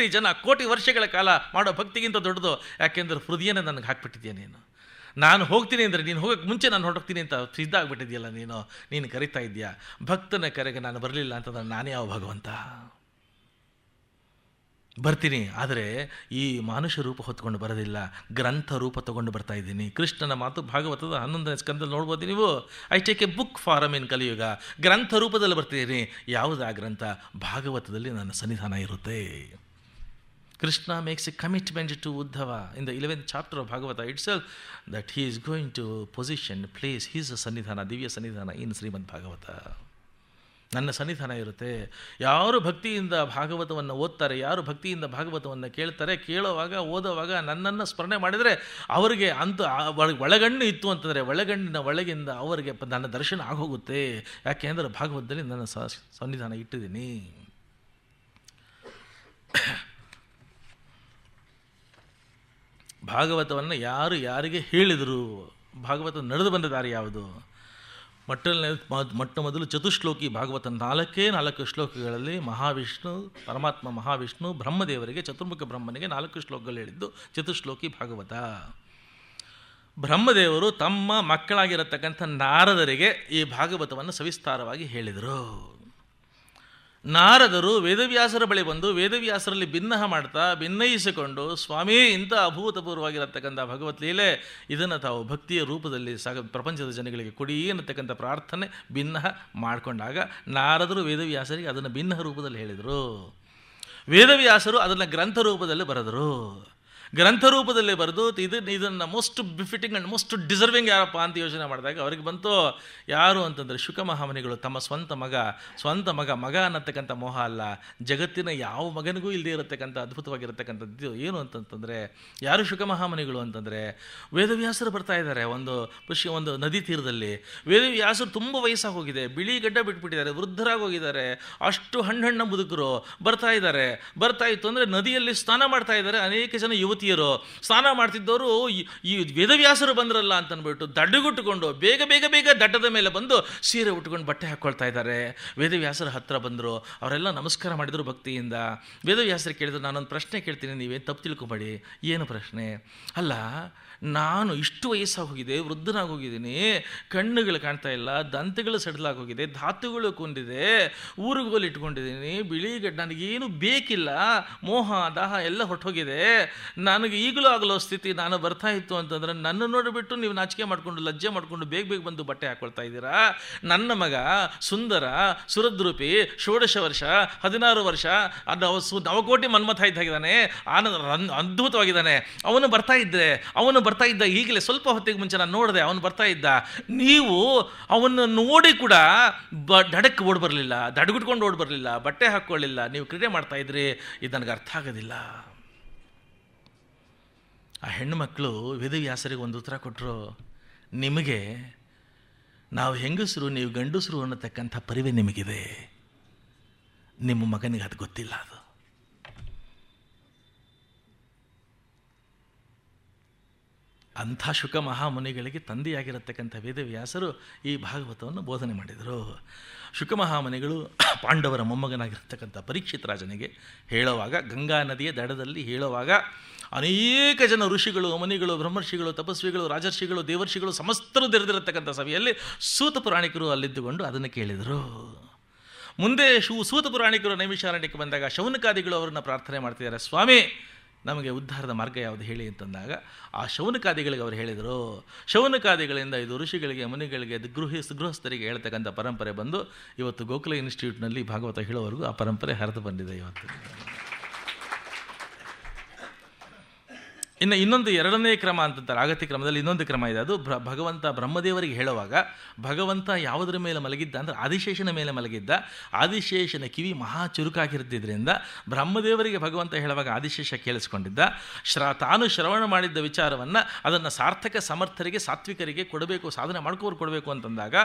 ಕೋಟಿ ವರ್ಷಗಳ ಕಾಲ ಮಾಡೋ ಭಕ್ತಿಗಿಂತ ದೊಡ್ಡದು. ಯಾಕೆಂದ್ರೆ ಹೃದಯನೇ ನನಗೆ ಹಾಕ್ಬಿಟ್ಟಿದ್ಯಾ ನೀನು. ನಾನು ಹೋಗ್ತೀನಿ ಅಂದರೆ ನೀನು ಹೋಗೋಕ್ಕೆ ಮುಂಚೆ ನಾನು ಹೊರಟೋಗ್ತೀನಿ ಅಂತ ಸಿದ್ಧ ಆಗಿಬಿಟ್ಟಿದೆಯಲ್ಲ ನೀನು ಕರಿತಾ ಇದೆಯಾ. ಭಕ್ತನ ಕರೆಗೆ ನಾನು ಬರಲಿಲ್ಲ ಅಂತಂದ್ರೆ ನಾನೇ ಯಾವ ಭಗವಂತ? ಬರ್ತೀನಿ, ಆದರೆ ಈ ಮಾನುಷ ರೂಪ ಹೊತ್ಕೊಂಡು ಬರೋದಿಲ್ಲ, ಗ್ರಂಥ ರೂಪ ತೊಗೊಂಡು ಬರ್ತಾ ಇದ್ದೀನಿ. ಕೃಷ್ಣನ ಮಾತು ಭಾಗವತದ 11ನೇ ಸ್ಕಂದಲ್ಲಿ ನೋಡ್ಬೋದು ನೀವು. I take a book form in Kaliyuga. ಗ್ರಂಥ ರೂಪದಲ್ಲಿ ಬರ್ತಿದ್ದೀನಿ. ಯಾವುದು ಆ ಗ್ರಂಥ? ಭಾಗವತದಲ್ಲಿ ನನ್ನ ಸನ್ನಿಧಾನ ಇರುತ್ತೆ. Krishna makes a commitment to Uddhava in the 11th chapter of Bhagavata itself that he is going to place his ಸನ್ನಿಧಾನ, ದಿವ್ಯ ಸನ್ನಿಧಾನ ಇನ್ ಶ್ರೀಮದ್ ಭಾಗವತ. ನನ್ನ ಸನ್ನಿಧಾನ ಇರುತ್ತೆ. ಯಾರು ಭಕ್ತಿಯಿಂದ ಭಾಗವತವನ್ನು ಓದ್ತಾರೆ, ಯಾರು ಭಕ್ತಿಯಿಂದ ಭಾಗವತವನ್ನು ಕೇಳುವಾಗ ಓದುವಾಗ ನನ್ನನ್ನು ಸ್ಮರಣೆ ಮಾಡಿದರೆ ಅವರಿಗೆ ಒಳಗಣ್ಣು ಇತ್ತು ಅಂತಂದರೆ ಒಳಗಣ್ಣಿನ ಒಳಗಿಂದ ಅವರಿಗೆ ನನ್ನ ದರ್ಶನ ಆಗೋಗುತ್ತೆ. ಯಾಕೆ ಅಂದರೆ ಭಾಗವತದಲ್ಲಿ ನನ್ನ ಸನ್ನಿಧಾನ ಇಟ್ಟಿದ್ದೀನಿ. ಭಾಗವತವನ್ನು ಯಾರಿಗೆ ಹೇಳಿದರು? ಭಾಗವತ ನಡೆದು ಬಂದ ದಾರಿ ಯಾವುದು? ಮೊಟ್ಟ ಮೊದಲು ಚತುಶ್ಲೋಕಿ ಭಾಗವತ, 4 ಶ್ಲೋಕಗಳಲ್ಲಿ ಪರಮಾತ್ಮ ಮಹಾವಿಷ್ಣು ಬ್ರಹ್ಮದೇವರಿಗೆ, ಚತುರ್ಮುಖ ಬ್ರಹ್ಮನಿಗೆ 4 ಶ್ಲೋಕಗಳು ಹೇಳಿದ್ದು ಚತುಶ್ಲೋಕಿ ಭಾಗವತ. ಬ್ರಹ್ಮದೇವರು ತಮ್ಮ ಮಕ್ಕಳಾಗಿರತಕ್ಕಂಥ ನಾರದರಿಗೆ ಈ ಭಾಗವತವನ್ನು ಸವಿಸ್ತಾರವಾಗಿ ಹೇಳಿದರು. ನಾರದರು ವೇದವ್ಯಾಸರ ಬಳಿ ಬಂದು ವೇದವ್ಯಾಸರಲ್ಲಿ ಭಿನ್ನಯಿಸಿಕೊಂಡು, ಸ್ವಾಮಿ, ಇಂಥ ಅಭೂತಪೂರ್ವವಾಗಿರತಕ್ಕಂಥ ಭಗವತ್ ಲೀಲೆ, ಇದನ್ನು ತಾವು ಭಕ್ತಿಯ ರೂಪದಲ್ಲಿ ಪ್ರಪಂಚದ ಜನಗಳಿಗೆ ಕೊಡಿ ಅನ್ನತಕ್ಕಂಥ ಪ್ರಾರ್ಥನೆ ಭಿನ್ನ ಮಾಡಿಕೊಂಡಾಗ ನಾರದರು ವೇದವ್ಯಾಸರಿಗೆ ಅದನ್ನು ಭಿನ್ನ ರೂಪದಲ್ಲಿ ಹೇಳಿದರು. ವೇದವ್ಯಾಸರು ಅದನ್ನು ಗ್ರಂಥ ರೂಪದಲ್ಲಿ ಬರೆದರು. ಗ್ರಂಥ ರೂಪದಲ್ಲಿ ಬರೆದು ಇದನ್ನು most befitting and most deserving ಯಾರಪ್ಪ ಅಂತ ಯೋಚನೆ ಮಾಡಿದಾಗ ಅವರಿಗೆ ಬಂತು ಯಾರು ಅಂತಂದರೆ ಶುಕ ಮಹಾಮುನಿಗಳು. ತಮ್ಮ ಸ್ವಂತ ಮಗ ಅನ್ನತಕ್ಕಂಥ ಮೋಹ ಅಲ್ಲ, ಜಗತ್ತಿನ ಯಾವ ಮಗನಿಗೂ ಇಲ್ಲದೆ ಇರತಕ್ಕಂಥ ಅದ್ಭುತವಾಗಿರತಕ್ಕಂಥದ್ದು ಏನು ಅಂತಂತಂದರೆ ಯಾರು ಶುಕ ಮಹಾಮುನಿಗಳು ಅಂತಂದರೆ, ವೇದವ್ಯಾಸರು ಬರ್ತಾ ಇದ್ದಾರೆ ಒಂದು ನದಿ ತೀರದಲ್ಲಿ. ವೇದವ್ಯಾಸರು ತುಂಬ ವಯಸ್ಸಾಗಿ ಹೋಗಿದೆ, ಬಿಳಿ ಗಡ್ಡ ಬಿಟ್ಬಿಟ್ಟಿದ್ದಾರೆ, ವೃದ್ಧರಾಗಿ ಹೋಗಿದ್ದಾರೆ, ಅಷ್ಟು ಹಣ್ಣ ಮುದುಕರು ಬರ್ತಾ ಇತ್ತು ಅಂದರೆ ನದಿಯಲ್ಲಿ ಸ್ನಾನ ಮಾಡ್ತಾ ಇದ್ದಾರೆ. ಅನೇಕ ಜನ ಯುವತಿಯರು ಸ್ನಾನ ಮಾಡ್ತಿದ್ದವರು ಈ ವೇದವ್ಯಾಸರು ಬಂದ್ರಲ್ಲ ಅಂತಂದ್ಬಿಟ್ಟು ದಡ್ಡುಗುಟ್ಟುಕೊಂಡು ಬೇಗ ದಡ್ಡದ ಮೇಲೆ ಬಂದು ಸೀರೆ ಉಟ್ಕೊಂಡು ಬಟ್ಟೆ ಹಾಕ್ಕೊಳ್ತಾ ಇದ್ದಾರೆ. ವೇದವ್ಯಾಸರ ಹತ್ರ ಬಂದರು, ಅವರೆಲ್ಲ ನಮಸ್ಕಾರ ಮಾಡಿದರು ಭಕ್ತಿಯಿಂದ. ವೇದವ್ಯಾಸರು ಕೇಳಿದ್ರು, ನಾನೊಂದು ಪ್ರಶ್ನೆ ಕೇಳ್ತೀನಿ, ನೀವೇನು ತಪ್ಪು ತಿಳ್ಕೊಬೇಡಿ. ಏನು ಪ್ರಶ್ನೆ? ಅಲ್ಲ, ನಾನು ಇಷ್ಟು ವಯಸ್ಸಾಗಿ ಹೋಗಿದೆ, ವೃದ್ಧನಾಗಿ ಹೋಗಿದ್ದೀನಿ, ಕಣ್ಣುಗಳು ಕಾಣ್ತಾ ಇಲ್ಲ, ದಂತಗಳು ಸಡಿಲಾಗಿ ಹೋಗಿದೆ, ಧಾತುಗಳು ಕುಂದಿದೆ, ಊರುಗೋಲು ಇಟ್ಕೊಂಡಿದ್ದೀನಿ, ಬಿಳಿ ಗಡ್ಡ, ನನಗೇನು ಬೇಕಿಲ್ಲ, ಮೋಹ ದಾಹ ಎಲ್ಲ ಹೊಟ್ಟೋಗಿದೆ, ನನಗೆ ಈಗಲೂ ಆಗಲೋ ಸ್ಥಿತಿ ನಾನು ಬರ್ತಾ ಇತ್ತು ಅಂತಂದರೆ ನನ್ನ ನೋಡಿಬಿಟ್ಟು ನೀವು ನಾಚಿಕೆ ಮಾಡಿಕೊಂಡು ಲಜ್ಜೆ ಮಾಡಿಕೊಂಡು ಬೇಗ ಬಂದು ಬಟ್ಟೆ ಹಾಕ್ಕೊಳ್ತಾ ಇದ್ದೀರಾ. ನನ್ನ ಮಗ ಸುಂದರ ಸುರದ್ರೂಪಿ, 16 ವರ್ಷ 16 ವರ್ಷ, ನವಕೋಟಿ ಮನ್ಮಥ ಇದ್ದಾಗಿದ್ದಾನೆ, ಅದ್ಭುತವಾಗಿದ್ದಾನೆ. ಅವನು ಬರ್ತಾ ಇದ್ದ ಈಗಲೇ ಸ್ವಲ್ಪ ಹೊತ್ತಿಗೆ ಮುಂಚೆ ನಾನು ನೋಡಿದೆ, ಅವನು ಬರ್ತಾ ಇದ್ದ. ನೀವು ಅವನ್ನು ನೋಡಿ ಕೂಡ ದಡಕ್ಕೆ ಓಡ್ ಬರಲಿಲ್ಲ, ದಡಗುಟ್ಕೊಂಡು ಓಡ್ ಬರಲಿಲ್ಲ, ಬಟ್ಟೆ ಹಾಕ್ಕೊಳ್ಳಿಲ್ಲ, ನೀವು ಕ್ರೀಡೆ ಮಾಡ್ತಾ ಇದ್ರಿ. ಇದು ನನಗೆ ಅರ್ಥ ಆಗೋದಿಲ್ಲ. ಆ ಹೆಣ್ಣು ಮಕ್ಕಳು ವೇದವ್ಯಾಸರಿಗೆ ಒಂದು ಉತ್ತರ ಕೊಟ್ಟರು, ನಿಮಗೆ ನಾವು ಹೆಂಗಸರು, ನೀವು ಗಂಡಸರು ಅನ್ನತಕ್ಕಂಥ ಪರಿವೆ ನಿಮಗಿದೆ. ನಿಮ್ಮ ಮಗನಿಗೆ ಅದು ಗೊತ್ತಿಲ್ಲ. ಅದು ಅಂಥ ಶುಕ ಮಹಾಮುನಿಗಳಿಗೆ ತಂದೆಯಾಗಿರತಕ್ಕಂಥ ವೇದವ್ಯಾಸರು ಈ ಭಾಗವತವನ್ನು ಬೋಧನೆ ಮಾಡಿದರು. ಶುಕ ಮಹಾಮುನಿಗಳು ಪಾಂಡವರ ಮೊಮ್ಮಗನಾಗಿರ್ತಕ್ಕಂಥ ಪರೀಕ್ಷಿತ ರಾಜನಿಗೆ ಹೇಳುವಾಗ, ಗಂಗಾ ನದಿಯ ದಡದಲ್ಲಿ ಹೇಳುವಾಗ, ಅನೇಕ ಜನ ಋಷಿಗಳು, ಮುನಿಗಳು, ಬ್ರಹ್ಮರ್ಷಿಗಳು, ತಪಸ್ವಿಗಳು, ರಾಜರ್ಷಿಗಳು, ದೇವರ್ಷಿಗಳು ಸಮಸ್ತರು ತೆರೆದಿರತಕ್ಕಂಥ ಸಭೆಯಲ್ಲಿ ಸೂತ ಪುರಾಣಿಕರು ಅಲ್ಲಿದ್ದುಕೊಂಡು ಅದನ್ನು ಕೇಳಿದರು. ಮುಂದೆ ಸೂತ ಪುರಾಣಿಕರು ನೈಮಿಷಾರಣ್ಯಕ್ಕೆ ಬಂದಾಗ ಶೌನಕಾದಿಗಳು ಅವರನ್ನು ಪ್ರಾರ್ಥನೆ ಮಾಡ್ತಿದ್ದಾರೆ, ಸ್ವಾಮಿ ನಮಗೆ ಉದ್ಧಾರದ ಮಾರ್ಗ ಯಾವುದು ಹೇಳಿ ಅಂತಂದಾಗ ಆ ಶೌನಕಾದಿಗಳಿಗೆ ಅವರು ಹೇಳಿದರು. ಶೌನಕಾದಿಗಳಿಂದ ಇದು ಋಷಿಗಳಿಗೆ, ಮುನಿಗಳಿಗೆ, ಗೃಹಸ್ಥರಿಗೆ ಹೇಳ್ತಕ್ಕಂಥ ಪರಂಪರೆ ಬಂದು ಇವತ್ತು ಗೋಕುಲ ಇನ್ಸ್ಟಿಟ್ಯೂಟ್ನಲ್ಲಿ ಭಾಗವತ ಹೇಳೋವರೆಗೂ ಆ ಪರಂಪರೆ ಹರಿದು ಬಂದಿದೆ ಇವತ್ತು. ಇನ್ನು ಇನ್ನೊಂದು ಎರಡನೇ ಕ್ರಮ ಅಂತಂತಾರೆ, ಆಗತ್ಯ ಕ್ರಮದಲ್ಲಿ ಇನ್ನೊಂದು ಕ್ರಮ ಇದೆ. ಅದು ಭಗವಂತ ಬ್ರಹ್ಮದೇವರಿಗೆ ಹೇಳುವಾಗ, ಭಗವಂತ ಯಾವುದರ ಮೇಲೆ ಮಲಗಿದ್ದ ಅಂದರೆ ಆದಿಶೇಷನ ಮೇಲೆ ಮಲಗಿದ್ದ. ಆದಿಶೇಷನ ಕಿವಿ ಮಹಾ ಚುರುಕಾಗಿರ್ತಿದ್ರಿಂದ ಬ್ರಹ್ಮದೇವರಿಗೆ ಭಗವಂತ ಹೇಳುವಾಗ ಆದಿಶೇಷ ಕೇಳಿಸ್ಕೊಂಡಿದ್ದ. ತಾನು ಶ್ರವಣ ಮಾಡಿದ್ದ ವಿಚಾರವನ್ನು ಅದನ್ನು ಸಾರ್ಥಕ ಸಮರ್ಥರಿಗೆ, ಸಾತ್ವಿಕರಿಗೆ ಕೊಡಬೇಕು, ಸಾಧನೆ ಮಾಡ್ಕೋರು ಕೊಡಬೇಕು ಅಂತಂದಾಗ,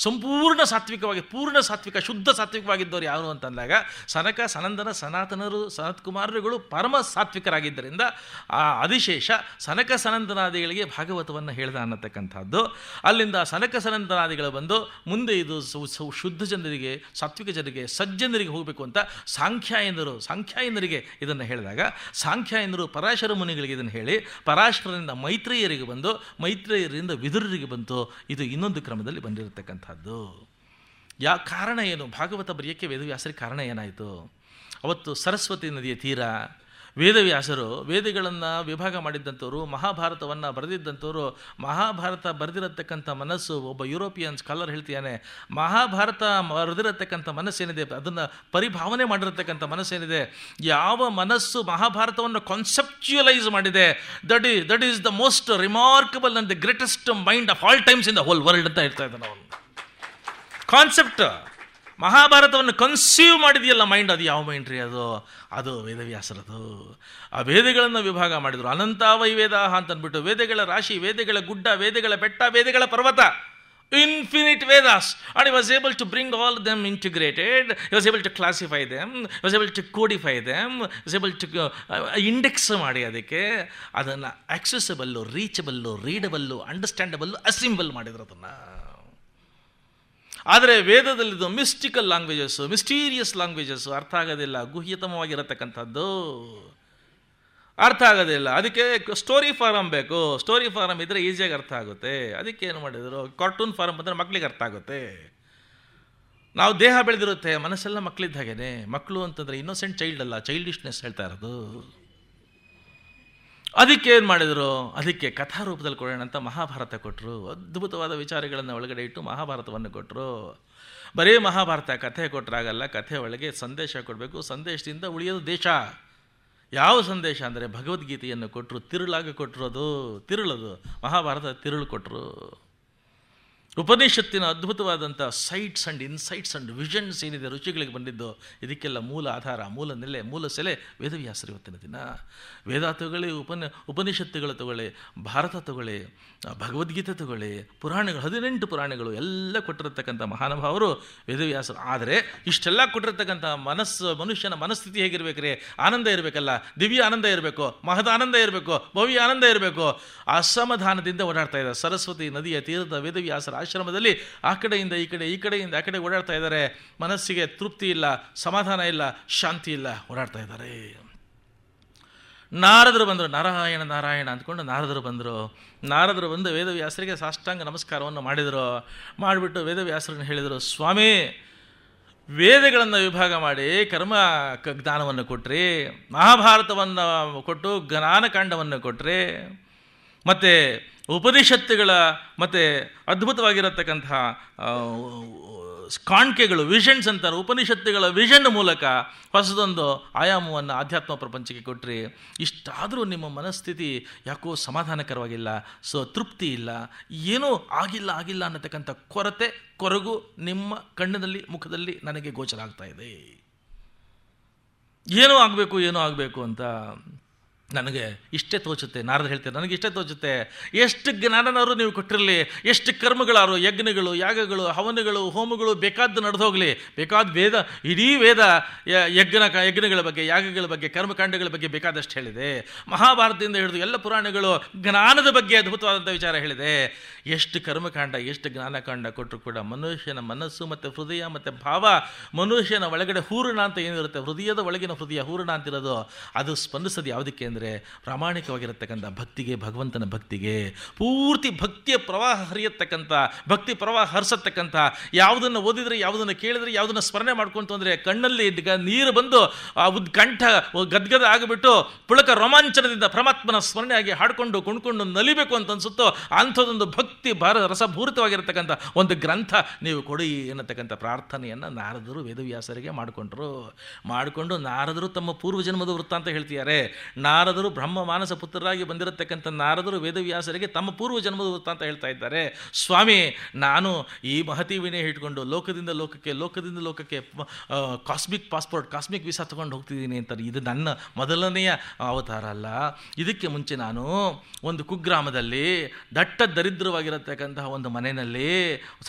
ಸಂಪೂರ್ಣ ಸಾತ್ವಿಕವಾಗಿ, ಪೂರ್ಣ ಸಾತ್ವಿಕ, ಶುದ್ಧ ಸಾತ್ವಿಕವಾಗಿದ್ದವರು ಯಾರು ಅಂತಂದಾಗ ಸನಕ, ಸನಂದನ, ಸನಾತನರು, ಸನತ್ಕುಮಾರರುಗಳು ಪರಮ ಸಾತ್ವಿಕರಾಗಿದ್ದರಿಂದ ಆ ಆದಿಶೇಷ ಸನಕ ಸನಂದನಾದಿಗಳಿಗೆ ಭಾಗವತವನ್ನು ಹೇಳ್ದ ಅನ್ನತಕ್ಕಂಥದ್ದು. ಅಲ್ಲಿಂದ ಸನಕ ಸನಂದನಾದಿಗಳು ಬಂದು ಮುಂದೆ ಇದು ಶುದ್ಧ ಜನರಿಗೆ, ಸಾತ್ವಿಕ ಜನರಿಗೆ, ಸಜ್ಜನರಿಗೆ ಹೋಗಬೇಕು ಅಂತ ಸಾಂಖ್ಯಾಯನರಿಗೆ ಇದನ್ನು ಹೇಳಿದಾಗ, ಸಾಂಖ್ಯಾಯನರು ಪರಾಶರ ಮುನಿಗಳಿಗೆ ಇದನ್ನು ಹೇಳಿ, ಪರಾಶರರಿಂದ ಮೈತ್ರೇಯರಿಗೆ ಬಂದು, ಮೈತ್ರೇಯರಿಂದ ವಿದುರರಿಗೆ ಬಂತು. ಇದು ಇನ್ನೊಂದು ಕ್ರಮದಲ್ಲಿ ಬಂದಿರತಕ್ಕಂಥದ್ದು. ಕಾರಣ ಏನು? ಭಾಗವತ ಬರೆಯೋಕ್ಕೆ ವೇದವ್ಯಾಸರಿಗೆ ಕಾರಣ ಏನಾಯಿತು? ಅವತ್ತು ಸರಸ್ವತಿ ನದಿಯ ತೀರ ವೇದವ್ಯಾಸರು ವೇದಗಳನ್ನು ವಿಭಾಗ ಮಾಡಿದ್ದಂಥವ್ರು, ಮಹಾಭಾರತವನ್ನು ಬರೆದಿದ್ದಂಥವ್ರು. ಮಹಾಭಾರತ ಬರೆದಿರತಕ್ಕಂಥ ಮನಸ್ಸು, ಒಬ್ಬ ಯುರೋಪಿಯನ್ ಸ್ಕಾಲರ್ ಹೇಳ್ತಿದ್ದಾನೆ, ಮಹಾಭಾರತ ಬರೆದಿರತಕ್ಕಂಥ ಮನಸ್ಸೇನಿದೆ, ಅದನ್ನು ಪರಿಭಾವನೆ ಮಾಡಿರತಕ್ಕಂಥ ಮನಸ್ಸೇನಿದೆ, ಯಾವ ಮನಸ್ಸು ಮಹಾಭಾರತವನ್ನು ಕಾನ್ಸೆಪ್ಚುಯಲೈಸ್ ಮಾಡಿದೆ, that is the most remarkable and the greatest mind of all times in the whole world ಅಂತ ಹೇಳ್ತಾ ಇದ್ದಾನೆ ಅವನು. ಕಾನ್ಸೆಪ್ಟ್ ಮಹಾಭಾರತವನ್ನು ಕನ್ಸೀವ್ ಮಾಡಿದೆಯಲ್ಲ ಮೈಂಡ್, ಅದು ಯಾವ ಮೈಂಡ್ ರೀ? ಅದು ವೇದವ್ಯಾಸರದು. ಆ ವೇದಗಳನ್ನು ವಿಭಾಗ ಮಾಡಿದರು. ಅನಂತಾವೈ ವೇದಾಹ ಅಂತಂದ್ಬಿಟ್ಟು, ವೇದಗಳ ರಾಶಿ, ವೇದಗಳ ಗುಡ್ಡ, ವೇದಗಳ ಬೆಟ್ಟ, ವೇದಗಳ ಪರ್ವತ, infinite Vedas, and he was able to bring all of them integrated. He was able to classify them, he was able to codify them, he was able to index ಮಾಡಿ ಅದಕ್ಕೆ ಅದನ್ನು ಆಕ್ಸೆಸಬಲ್ಲು, ರೀಚಬಲ್ಲು, ರೀಡಬಲ್ಲು, ಅಂಡರ್ಸ್ಟ್ಯಾಂಡಬಲ್ಲು, ಅಸಿಂಬಲ್ ಮಾಡಿದ್ರು ಅದನ್ನು. ಆದರೆ ವೇದದಲ್ಲಿದ್ದು ಮಿಸ್ಟಿಕಲ್ ಲ್ಯಾಂಗ್ವೇಜಸ್ಸು, ಮಿಸ್ಟೀರಿಯಸ್ ಲ್ಯಾಂಗ್ವೇಜಸ್ಸು ಅರ್ಥ ಆಗೋದಿಲ್ಲ, ಗುಹ್ಯತಮವಾಗಿರತಕ್ಕಂಥದ್ದು ಅರ್ಥ ಆಗೋದಿಲ್ಲ. ಅದಕ್ಕೆ ಸ್ಟೋರಿ ಫಾರಮ್ ಬೇಕು. ಸ್ಟೋರಿ ಫಾರಮ್ ಇದ್ದರೆ ಈಸಿಯಾಗಿ ಅರ್ಥ ಆಗುತ್ತೆ. ಅದಕ್ಕೆ ಏನು ಮಾಡಿದರು, ಕಾರ್ಟೂನ್ ಫಾರಮ್ ಬಂದರೆ ಮಕ್ಕಳಿಗೆ ಅರ್ಥ ಆಗುತ್ತೆ. ನಾವು ದೇಹ ಬೆಳೆದಿರುತ್ತೆ, ಮನಸ್ಸೆಲ್ಲ ಮಕ್ಕಳಿದ್ದ ಹಾಗೇನೆ. ಮಕ್ಕಳು ಅಂತಂದರೆ ಇನ್ನೋಸೆಂಟ್ ಚೈಲ್ಡ್ ಅಲ್ಲ, ಚೈಲ್ಡಿಶ್ನೆಸ್ ಹೇಳ್ತಾ ಇರೋದು. ಅದಕ್ಕೆ ಏನು ಮಾಡಿದರು, ಅದಕ್ಕೆ ಕಥಾರೂಪದಲ್ಲಿ ಕೊಡೋಣ ಅಂತ ಮಹಾಭಾರತ ಕೊಟ್ಟರು. ಅದ್ಭುತವಾದ ವಿಚಾರಗಳನ್ನು ಒಳಗಡೆ ಇಟ್ಟು ಮಹಾಭಾರತವನ್ನು ಕೊಟ್ಟರು. ಬರೀ ಮಹಾಭಾರತ ಕಥೆ ಕೊಟ್ಟರಾಗಲ್ಲ, ಕಥೆ ಒಳಗೆ ಸಂದೇಶ ಕೊಡಬೇಕು. ಸಂದೇಶದಿಂದ ಉಳಿಯೋದು ದೇಶ. ಯಾವ ಸಂದೇಶ ಅಂದರೆ ಭಗವದ್ಗೀತೆಯನ್ನು ಕೊಟ್ಟರು, ತಿರುಳಾಗಿ ಕೊಟ್ಟರು. ಅದು ತಿರುಳದು, ಮಹಾಭಾರತ ತಿರುಳು ಕೊಟ್ಟರು. ಉಪನಿಷತ್ತಿನ ಅದ್ಭುತವಾದಂಥ sites and insights and visions ಏನಿದೆ ರುಚಿಗಳಿಗೆ ಬಂದಿದ್ದು, ಇದಕ್ಕೆಲ್ಲ ಮೂಲ ಆಧಾರ, ಮೂಲ ನೆಲೆ, ಮೂಲ ಸೆಲೆ ವೇದವ್ಯಾಸರು. ಇವತ್ತಿನ ದಿನ ವೇದ ತಗೊಳ್ಳಿ, ಉಪನಿಷತ್ತುಗಳು ತಗೊಳ್ಳಿ, ಭಾರತ ತಗೊಳ್ಳಿ, ಭಗವದ್ಗೀತೆ ತಗೊಳ್ಳಿ, ಪುರಾಣಗಳು, 18 ಪುರಾಣಗಳು ಎಲ್ಲ ಕೊಟ್ಟಿರತಕ್ಕಂಥ ಮಹಾನುಭಾವರು ವೇದವ್ಯಾಸರು. ಆದರೆ ಇಷ್ಟೆಲ್ಲ ಕೊಟ್ಟಿರ್ತಕ್ಕಂಥ ಮನುಷ್ಯನ ಮನಸ್ಥಿತಿ ಹೇಗಿರ್ಬೇಕ್ರಿ? ಆನಂದ ಇರಬೇಕಲ್ಲ, ದಿವ್ಯ ಆನಂದ ಇರಬೇಕು, ಮಹದ ಆನಂದ ಇರಬೇಕು, ಭವ್ಯ ಆನಂದ ಇರಬೇಕು. ಅಸಮಾಧಾನದಿಂದ ಓಡಾಡ್ತಾ ಇದ್ದಾರೆ. ಸರಸ್ವತಿ ನದಿಯ ತೀರದ ವೇದವ್ಯಾಸರ ಆಶ್ರಮದಲ್ಲಿ ಆ ಕಡೆಯಿಂದ ಈ ಕಡೆ, ಈ ಕಡೆಯಿಂದ ಆ ಕಡೆ ಓಡಾಡ್ತಾ ಇದ್ದಾರೆ. ಮನಸ್ಸಿಗೆ ತೃಪ್ತಿ ಇಲ್ಲ, ಸಮಾಧಾನ ಇಲ್ಲ, ಶಾಂತಿ ಇಲ್ಲ, ಓಡಾಡ್ತಾ ಇದ್ದಾರೆ. ನಾರದರು ಬಂದರು, ನಾರಾಯಣ ನಾರಾಯಣ ಅಂದ್ಕೊಂಡು ನಾರದರು ಬಂದು ವೇದವ್ಯಾಸರಿಗೆ ಸಾಷ್ಟಾಂಗ ನಮಸ್ಕಾರವನ್ನು ಮಾಡಿಬಿಟ್ಟು ವೇದವ್ಯಾಸರನ್ನು ಹೇಳಿದರು, ಸ್ವಾಮಿ, ವೇದಗಳನ್ನು ವಿಭಾಗ ಮಾಡಿ ಕರ್ಮ ಜ್ಞಾನವನ್ನು ಕೊಟ್ರಿ, ಮಹಾಭಾರತವನ್ನು ಕೊಟ್ಟು ಜ್ಞಾನಕಾಂಡವನ್ನು ಕೊಟ್ರಿ, ಮತ್ತು ಉಪನಿಷತ್ತುಗಳ ಮತ್ತು ಅದ್ಭುತವಾಗಿರತಕ್ಕಂಥ ಕಾಣಿಕೆಗಳು, ವಿಷನ್ಸ್ ಅಂತಾರೆ, ಉಪನಿಷತ್ತುಗಳ ವಿಷನ್ ಮೂಲಕ ಹೊಸದೊಂದು ಆಯಾಮವನ್ನು ಆಧ್ಯಾತ್ಮ ಪ್ರಪಂಚಕ್ಕೆ ಕೊಟ್ಟರೆ, ಇಷ್ಟಾದರೂ ನಿಮ್ಮ ಮನಸ್ಥಿತಿ ಯಾಕೋ ಸಮಾಧಾನಕರವಾಗಿಲ್ಲ, ತೃಪ್ತಿ ಇಲ್ಲ, ಏನೂ ಆಗಿಲ್ಲ ಅನ್ನತಕ್ಕಂಥ ಕೊರತೆ, ಕೊರಗು ನಿಮ್ಮ ಕಣ್ಣಿನಲ್ಲಿ, ಮುಖದಲ್ಲಿ ನನಗೆ ಗೋಚರ ಆಗ್ತಾ ಇದೆ. ಏನೋ ಆಗಬೇಕು ಅಂತ. ನನಗೆ ಇಷ್ಟೇ ತೋಚುತ್ತೆ, ನಾರದರು ಹೇಳ್ತಾರೆ, ನನಗೆ ಇಷ್ಟೇ ತೋಚುತ್ತೆ, ಎಷ್ಟು ಜ್ಞಾನನಾದ್ರು ನೀವು ಕೊಟ್ಟಿರಲಿ, ಎಷ್ಟು ಕರ್ಮಗಳಾರು, ಯಜ್ಞಗಳು, ಯಾಗಗಳು, ಹವನಗಳು, ಹೋಮಗಳು ಬೇಕಾದ್ದು ನಡೆದೋಗಲಿ, ಬೇಕಾದ ವೇದ, ಇಡೀ ವೇದ ಯಜ್ಞಗಳ ಬಗ್ಗೆ, ಯಾಗಗಳ ಬಗ್ಗೆ, ಕರ್ಮಕಾಂಡಗಳ ಬಗ್ಗೆ ಬೇಕಾದಷ್ಟು ಹೇಳಿದೆ. ಮಹಾಭಾರತದಿಂದ ಹಿಡಿದು ಎಲ್ಲ ಪುರಾಣಗಳು ಜ್ಞಾನದ ಬಗ್ಗೆ ಅದ್ಭುತವಾದಂಥ ವಿಚಾರ ಹೇಳಿದೆ. ಎಷ್ಟು ಕರ್ಮಕಾಂಡ, ಎಷ್ಟು ಜ್ಞಾನಕಾಂಡ ಕೊಟ್ಟರು ಕೂಡ ಮನುಷ್ಯನ ಮನಸ್ಸು ಮತ್ತು ಹೃದಯ ಮತ್ತು ಭಾವ, ಮನುಷ್ಯನ ಒಳಗಡೆ ಹೂರಣ ಅಂತ ಏನಿರುತ್ತೆ, ಹೃದಯದ ಒಳಗಿನ ಹೃದಯ ಹೂರಣ ಅಂತಿರೋದು, ಅದು ಸ್ಪಂದಿಸೋದು ಯಾವುದಕ್ಕೆ ಅಂದರೆ ಪ್ರಾಮಾಣಿಕವಾಗಿರತಕ್ಕಂಥ ಭಕ್ತಿಗೆ, ಭಗವಂತನ ಭಕ್ತಿಗೆ. ಪೂರ್ತಿ ಭಕ್ತಿಯ ಪ್ರವಾಹ ಹರಿಯತಕ್ಕಂಥ, ಭಕ್ತಿ ಪ್ರವಾಹ ಹರಿಸತಕ್ಕಂಥ, ಯಾವುದನ್ನು ಓದಿದರೆ, ಯಾವುದನ್ನು ಕೇಳಿದರೆ, ಯಾವುದನ್ನು ಸ್ಮರಣೆ ಮಾಡ್ಕೊಂತು ಅಂದರೆ ಕಣ್ಣಲ್ಲಿ ನೀರು ಬಂದು ಕಂಠ ಗದ್ಗದ ಆಗಿಬಿಟ್ಟು ಪುಳಕ ರೋಮಾಂಚನದಿಂದ ಪರಮಾತ್ಮನ ಸ್ಮರಣೆಯಾಗಿ ಹಾಡಿಕೊಂಡು ಕುಣ್ಕೊಂಡು ನಲಿಬೇಕು ಅಂತ ಅನಿಸುತ್ತೋ ಅಂಥದ್ದೊಂದು ಭಕ್ತಿ ರಸಭೂರಿತವಾಗಿರತಕ್ಕಂಥ ಒಂದು ಗ್ರಂಥ ನೀವು ಕೊಡಿ ಎನ್ನತಕ್ಕಂಥ ಪ್ರಾರ್ಥನೆಯನ್ನು ನಾರದರು ವೇದವ್ಯಾಸರಿಗೆ ಮಾಡಿಕೊಂಡು ನಾರದರು ತಮ್ಮ ಪೂರ್ವಜನ್ಮದ ವೃತ್ತಾಂತ ಹೇಳ್ತಿದ್ದಾರೆ. ನಾರದರು ಬ್ರಹ್ಮ ಮಾನಸ ಪುತ್ರರಾಗಿ ಬಂದಿರತಕ್ಕಂಥ ನಾರದರು ವೇದವ್ಯಾಸರಿಗೆ ತಮ್ಮ ಪೂರ್ವಜನ್ಮದ ವೃತ್ತಾಂತ ಹೇಳ್ತಾ ಇದ್ದಾರೆ. ಸ್ವಾಮಿ, ನಾನು ಈ ಮಹತಿ ವಿನಯ ಇಟ್ಕೊಂಡು ಲೋಕದಿಂದ ಲೋಕಕ್ಕೆ ಕಾಸ್ಮಿಕ್ ಪಾಸ್ಪೋರ್ಟ್, ಕಾಸ್ಮಿಕ್ ವೀಸಾ ತೊಗೊಂಡು ಹೋಗ್ತಿದ್ದೀನಿ ಅಂತಾರೆ. ಇದು ನನ್ನ ಮೊದಲನೆಯ ಅವತಾರ ಅಲ್ಲ. ಇದಕ್ಕೆ ಮುಂಚೆ ನಾನು ಒಂದು ಕುಗ್ರಾಮದಲ್ಲಿ ದಟ್ಟ ದರಿದ್ರವಾಗಿರತಕ್ಕಂತಹ ಒಂದು ಮನೆಯಲ್ಲಿ,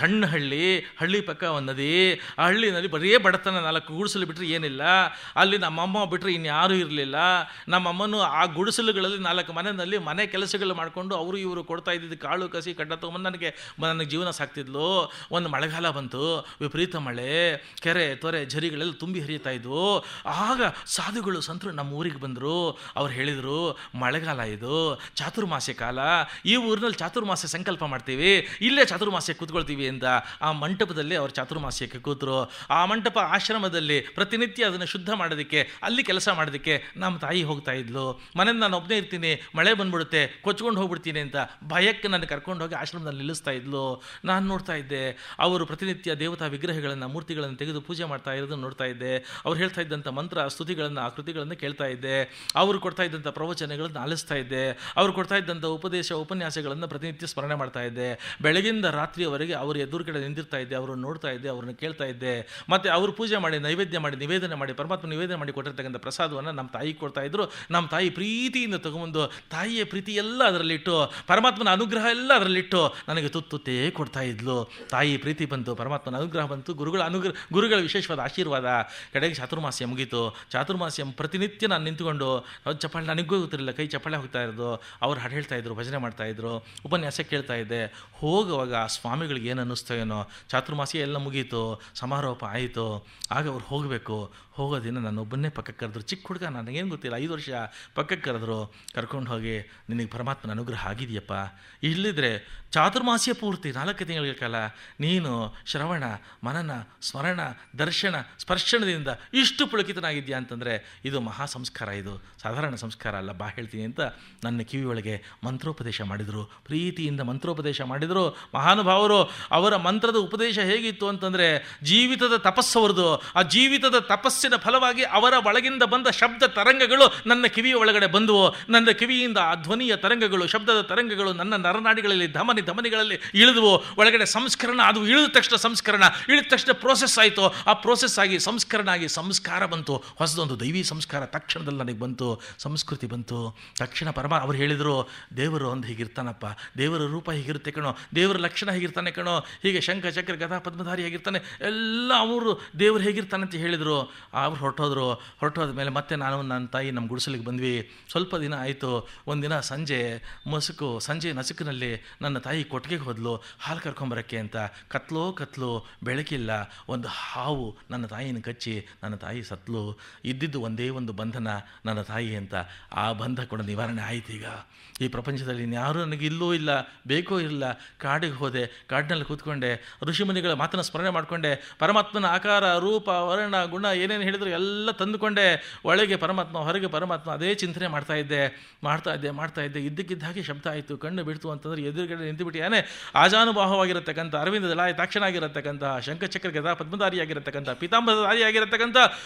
ಸಣ್ಣ ಹಳ್ಳಿ ಪಕ್ಕ ಒಂದು ನದಿ, ಆ ಹಳ್ಳಿನಲ್ಲಿ ಬರೀ ಬಡತನ, 4 ಗುಡಿಸಲು ಬಿಟ್ಟರೆ ಏನಿಲ್ಲ. ಅಲ್ಲಿ ನಮ್ಮಮ್ಮ ಬಿಟ್ಟರೆ ಇನ್ಯಾರೂ ಇರಲಿಲ್ಲ. ನಮ್ಮಮ್ಮನು ಆ ಗುಡಿಸಲುಗಳಲ್ಲಿ 4 ಮನೆಯಲ್ಲಿ ಮನೆ ಕೆಲಸಗಳು ಮಾಡಿಕೊಂಡು ಅವರು ಇವರು ಕೊಡ್ತಾ ಇದ್ದಿದ್ದು ಕಾಳು ಕಸಿ ಕಡ್ಡ ತೊಗೊಂಡು ನನಗೆ ಜೀವನ ಸಾಕ್ತಿದ್ಲು. ಒಂದು ಮಳೆಗಾಲ ಬಂತು, ವಿಪರೀತ ಮಳೆ, ಕೆರೆ ತೊರೆ ಝರಿಗಳೆಲ್ಲ ತುಂಬಿ ಹರಿಯುತ್ತಾ ಇದ್ವು. ಆಗ ಸಾಧುಗಳು ಸಂತರು ನಮ್ಮ ಊರಿಗೆ ಬಂದರು. ಅವ್ರು ಹೇಳಿದರು, ಮಳೆಗಾಲ ಇದು, ಚಾತುರ್ಮಾಸ್ಯ ಕಾಲ, ಈ ಊರಿನಲ್ಲಿ ಚಾತುರ್ಮಾಸ್ಯ ಸಂಕಲ್ಪ ಮಾಡ್ತೀವಿ, ಇಲ್ಲೇ ಚಾತುರ್ಮಾಸ್ಯ ಕೂತ್ಕೊಳ್ತೀವಿ ಅಂತ ಆ ಮಂಟಪದಲ್ಲಿ ಅವ್ರು ಚಾತುರ್ಮಾಸ್ಯಕ್ಕೆ ಕೂತರು. ಆ ಮಂಟಪ ಆಶ್ರಮದಲ್ಲಿ ಪ್ರತಿನಿತ್ಯ ಅದನ್ನು ಶುದ್ಧ ಮಾಡೋದಕ್ಕೆ, ಅಲ್ಲಿ ಕೆಲಸ ಮಾಡೋದಕ್ಕೆ ನಮ್ಮ ತಾಯಿ ಹೋಗ್ತಾ ಇದ್ಲು. ಮನೆಯಿಂದ ನಾನು ಒಬ್ಬನೇ ಇರ್ತೀನಿ, ಮಳೆ ಬಂದ್ಬಿಡುತ್ತೆ, ಕೊಚ್ಕೊಂಡು ಹೋಗ್ಬಿಡ್ತೀನಿ ಅಂತ ಭಯಕ್ಕೆ ನನ್ನ ಕರ್ಕೊಂಡು ಹೋಗಿ ಆಶ್ರಮದಲ್ಲಿ ನಿಲ್ಲಿಸ್ತಾ ಇದ್ಲು. ನಾನು ನೋಡ್ತಾ ಇದ್ದೆ, ಅವರು ಪ್ರತಿನಿತ್ಯ ದೇವತಾ ವಿಗ್ರಹಗಳನ್ನು, ಮೂರ್ತಿಗಳನ್ನು ತೆಗೆದು ಪೂಜೆ ಮಾಡ್ತಾ ಇರೋದನ್ನು ನೋಡ್ತಾ ಇದ್ದೆ. ಅವ್ರು ಹೇಳ್ತಾ ಇದ್ದಂಥ ಮಂತ್ರ ಸ್ತುತಿಗಳನ್ನು, ಆಕೃತಿಗಳನ್ನು ಕೇಳ್ತಾ ಇದ್ದೆ. ಅವರು ಕೊಡ್ತಾ ಇದ್ದಂಥ ಪ್ರವಚನಗಳನ್ನು ಆಲಿಸ್ತಾ ಇದ್ದೆ. ಅವರು ಕೊಡ್ತಾ ಇದ್ದಂಥ ಉಪನ್ಯಾಸಗಳನ್ನು ಪ್ರತಿನಿತ್ಯ ಸ್ಮರಣೆ ಮಾಡ್ತಾ ಇದ್ದೆ. ಬೆಳಗಿಂದ ರಾತ್ರಿಯವರೆಗೆ ಅವರು ಎದುರು ಕಡೆ ನಿಂತಿರ್ತಾ ಇದ್ದೆ, ಅವರನ್ನು ನೋಡ್ತಾ ಇದ್ದೆ, ಅವ್ರನ್ನ ಕೇಳ್ತಾ ಇದ್ದೆ. ಮತ್ತು ಅವರು ಪೂಜೆ ಮಾಡಿ ನಿವೇದನೆ ಮಾಡಿ ಪರಮಾತ್ಮ ನಿವೇದನೆ ಮಾಡಿ ಕೊಟ್ಟಿರ್ತಕ್ಕಂಥ ಪ್ರಸಾದವನ್ನು ನಮ್ಮ ತಾಯಿಗೆ ಕೊಡ್ತಾ ಇದ್ರು. ನಮ್ಮ ತಾಯಿ ಪ್ರೀತಿಯಿಂದ ತಗೊಂಬಂದು, ತಾಯಿಯ ಪ್ರೀತಿ ಎಲ್ಲ ಅದರಲ್ಲಿಟ್ಟು, ಪರಮಾತ್ಮನ ಅನುಗ್ರಹ ಎಲ್ಲ ಅದರಲ್ಲಿಟ್ಟು ನನಗೆ ತುತ್ತೇ ಕೊಡ್ತಾ ಇದ್ಲು. ತಾಯಿ ಪ್ರೀತಿ ಬಂತು, ಪರಮಾತ್ಮನ ಅನುಗ್ರಹ ಬಂತು, ಗುರುಗಳ ವಿಶೇಷವಾದ ಆಶೀರ್ವಾದ. ಕಡೆಗೆ ಚಾತುರ್ಮಾಸ್ಯ ಮುಗೀತು. ಚಾತುರ್ಮಾಸ್ಯ ಪ್ರತಿನಿತ್ಯ ನಾನು ನಿಂತುಕೊಂಡು ಚಪ್ಪಾಳೆ, ನನಗೂ ಗೊತ್ತಿರಲಿಲ್ಲ, ಕೈ ಚಪ್ಪಾಳೆ ಹೋಗ್ತಾ ಇರೋದು. ಅವ್ರು ಹಾಡು ಹೇಳ್ತಾ ಇದ್ರು, ಭಜನೆ ಮಾಡ್ತಾ ಇದ್ರು, ಉಪನ್ಯಾಸ ಕೇಳ್ತಾ ಇದ್ದೆ. ಹೋಗುವಾಗ ಸ್ವಾಮಿಗಳಿಗೆ ಏನು ಅನ್ನಿಸ್ತೋ ಏನೋ, ಚಾತುರ್ಮಾಸ್ಯ ಎಲ್ಲ ಮುಗೀತು, ಸಮಾರೋಪ ಆಯಿತು. ಆಗ ಅವ್ರು ಹೋಗೋ ದಿನ ನನ್ನೊಬ್ಬನ್ನೇ ಪಕ್ಕಕ್ಕೆ ಕರೆದ್ರು. ಚಿಕ್ಕ ಹುಡುಗ, ನನಗೇನು ಗೊತ್ತಿಲ್ಲ, 5 ವರ್ಷ. ಪಕ್ಕಕ್ಕೆ ಕರ್ಕೊಂಡು ಹೋಗಿ, ನಿನಗೆ ಪರಮಾತ್ಮನ ಅನುಗ್ರಹ ಆಗಿದೆಯಪ್ಪ, ಇಲ್ಲಿದ್ರೆ ಚಾತುರ್ಮಾಸ್ಯ ಪೂರ್ತಿ 4 ತಿಂಗಳ ಕಾಲ ನೀನು ಶ್ರವಣ ಮನನ ಸ್ಮರಣ ದರ್ಶನ ಸ್ಪರ್ಶನದಿಂದ ಇಷ್ಟು ಪುಳಕಿತನಾಗಿದ್ಯಾ ಅಂತಂದರೆ ಇದು ಮಹಾ ಸಂಸ್ಕಾರ, ಇದು ಸಾಧಾರಣ ಸಂಸ್ಕಾರ ಅಲ್ಲ, ಬಾ ಹೇಳ್ತೀನಿ ಅಂತ ನನ್ನ ಕಿವಿಯೊಳಗೆ ಮಂತ್ರೋಪದೇಶ ಮಾಡಿದರು. ಪ್ರೀತಿಯಿಂದ ಮಂತ್ರೋಪದೇಶ ಮಾಡಿದರು ಮಹಾನುಭಾವರು. ಅವರ ಮಂತ್ರದ ಉಪದೇಶ ಹೇಗಿತ್ತು ಅಂತಂದರೆ, ಜೀವಿತದ ತಪಸ್ಸವರದು. ಆ ಜೀವಿತದ ತಪಸ್ಸಿನ ಫಲವಾಗಿ ಅವರ ಒಳಗಿಂದ ಬಂದ ಶಬ್ದ ತರಂಗಗಳು ನನ್ನ ಕಿವಿಯ ಒಳಗಡೆ ಬಂದವು. ನನ್ನ ಕಿವಿಯಿಂದ ಆ ಧ್ವನಿಯ ತರಂಗಗಳು, ಶಬ್ದದ ತರಂಗಗಳು ನನ್ನ ನರನಾಡಿಗಳಲ್ಲಿ ಧಮನಿಗಳಲ್ಲಿ ಇಳಿದವು. ಒಳಗಡೆ ಸಂಸ್ಕರಣ, ಅದು ಇಳಿದ ತಕ್ಷಣ ಪ್ರೋಸೆಸ್ ಆಯಿತು. ಆ ಪ್ರೋಸೆಸ್ ಆಗಿ ಸಂಸ್ಕಾರ ಬಂತು. ಹೊಸದೊಂದು ದೈವಿ ಸಂಸ್ಕಾರ ತಕ್ಷಣದಲ್ಲಿ ನನಗೆ ಬಂತು, ಸಂಸ್ಕೃತಿ ಬಂತು. ತಕ್ಷಣ ಅವ್ರು ಹೇಳಿದರು, ದೇವರು ಒಂದು ಹೀಗಿರ್ತಾನಪ್ಪ, ದೇವರ ರೂಪ ಹೀಗಿರುತ್ತೆ ಕಣೋ, ದೇವರ ಲಕ್ಷಣ ಹೇಗಿರ್ತಾನೆ ಕಣೋ, ಹೀಗೆ ಶಂಖ ಚಕ್ರ ಗದಾ ಪದ್ಮಧಾರಿ ಹೇಗಿರ್ತಾನೆ, ಎಲ್ಲ ಅವರು ದೇವರು ಹೇಗಿರ್ತಾನೆ ಅಂತ ಹೇಳಿದರು. ಅವ್ರು ಹೊರಟೋದ ಮೇಲೆ ಮತ್ತೆ ನಾನು ನನ್ನ ತಾಯಿ ನಮ್ಮ ಗುಡಿಸಲಿಗೆ ಬಂದ್ವಿ. ಸ್ವಲ್ಪ ದಿನ ಆಯಿತು. ಒಂದಿನ ಸಂಜೆ ನಸುಕಿನಲ್ಲಿ ನನ್ನ ತಾಯಿ ಕೊಟ್ಟಿಗೆಗೆ ಹೋದ್ಲು ಹಾಲು ಕರ್ಕೊಂಬರಕ್ಕೆ ಅಂತ. ಕತ್ಲು ಬೆಳಕಿಲ್ಲ. ಒಂದು ಹಾವು ನನ್ನ ತಾಯಿನ ಕಚ್ಚಿ ನನ್ನ ತಾಯಿ ಸತ್ಲು. ಇದ್ದಿದ್ದು ಒಂದೇ ಒಂದು ಬಂಧನ ನನ್ನ ತಾಯಿ ಅಂತ. ಆ ಬಂಧ ಕೂಡ ನಿವಾರಣೆ ಆಯ್ತು. ಈಗ ಈ ಪ್ರಪಂಚದಲ್ಲಿ ಇನ್ಯಾರೂ ನನಗೆ ಇಲ್ಲೂ ಇಲ್ಲ, ಬೇಕೋ ಇಲ್ಲ. ಕಾಡಿಗೆ ಹೋದೆ, ಕಾಡಿನಲ್ಲಿ ಕೂತ್ಕೊಂಡೆ, ಋಷಿಮುನಿಗಳ ಮಾತನ್ನು ಸ್ಮರಣೆ ಮಾಡಿಕೊಂಡೆ, ಪರಮಾತ್ಮನ ಆಕಾರ ರೂಪ ವರ್ಣ ಗುಣ ಏನೇನು ಹೇಳಿದ್ರು ಎಲ್ಲ ತಂದುಕೊಂಡೆ. ಒಳಗೆ ಪರಮಾತ್ಮ, ಹೊರಗೆ ಪರಮಾತ್ಮ, ಅದೇ ಚಿಂತನೆ ಮಾಡ್ತಾ ಇದ್ದೆ. ಇದ್ದಕ್ಕಿದ್ದ ಹಾಗೆ ಶಬ್ದ ಆಯಿತು, ಕಣ್ಣು ಬಿಡ್ತು ಅಂತಂದರೆ ಎದುರುಗಡೆ ನಿಂತುಬಿಟ್ಟಿಯಾನೆ ಆಜಾನುಬಾಹವಾಗಿರತಕ್ಕಂಥ, ಅರವಿಂದ ದಲಾಯತಾಕ್ಷನಾಗಿರತಕ್ಕಂಥ, ಶಂಖಚಕ್ರ ಗದಾ ಪದ್ಮಧಾರಿಯಾಗಿರತಕ್ಕಂಥ, ಪೀತಾಂಬರಧಾರಿಯಾಗಿರತಕ್ಕಂಥ,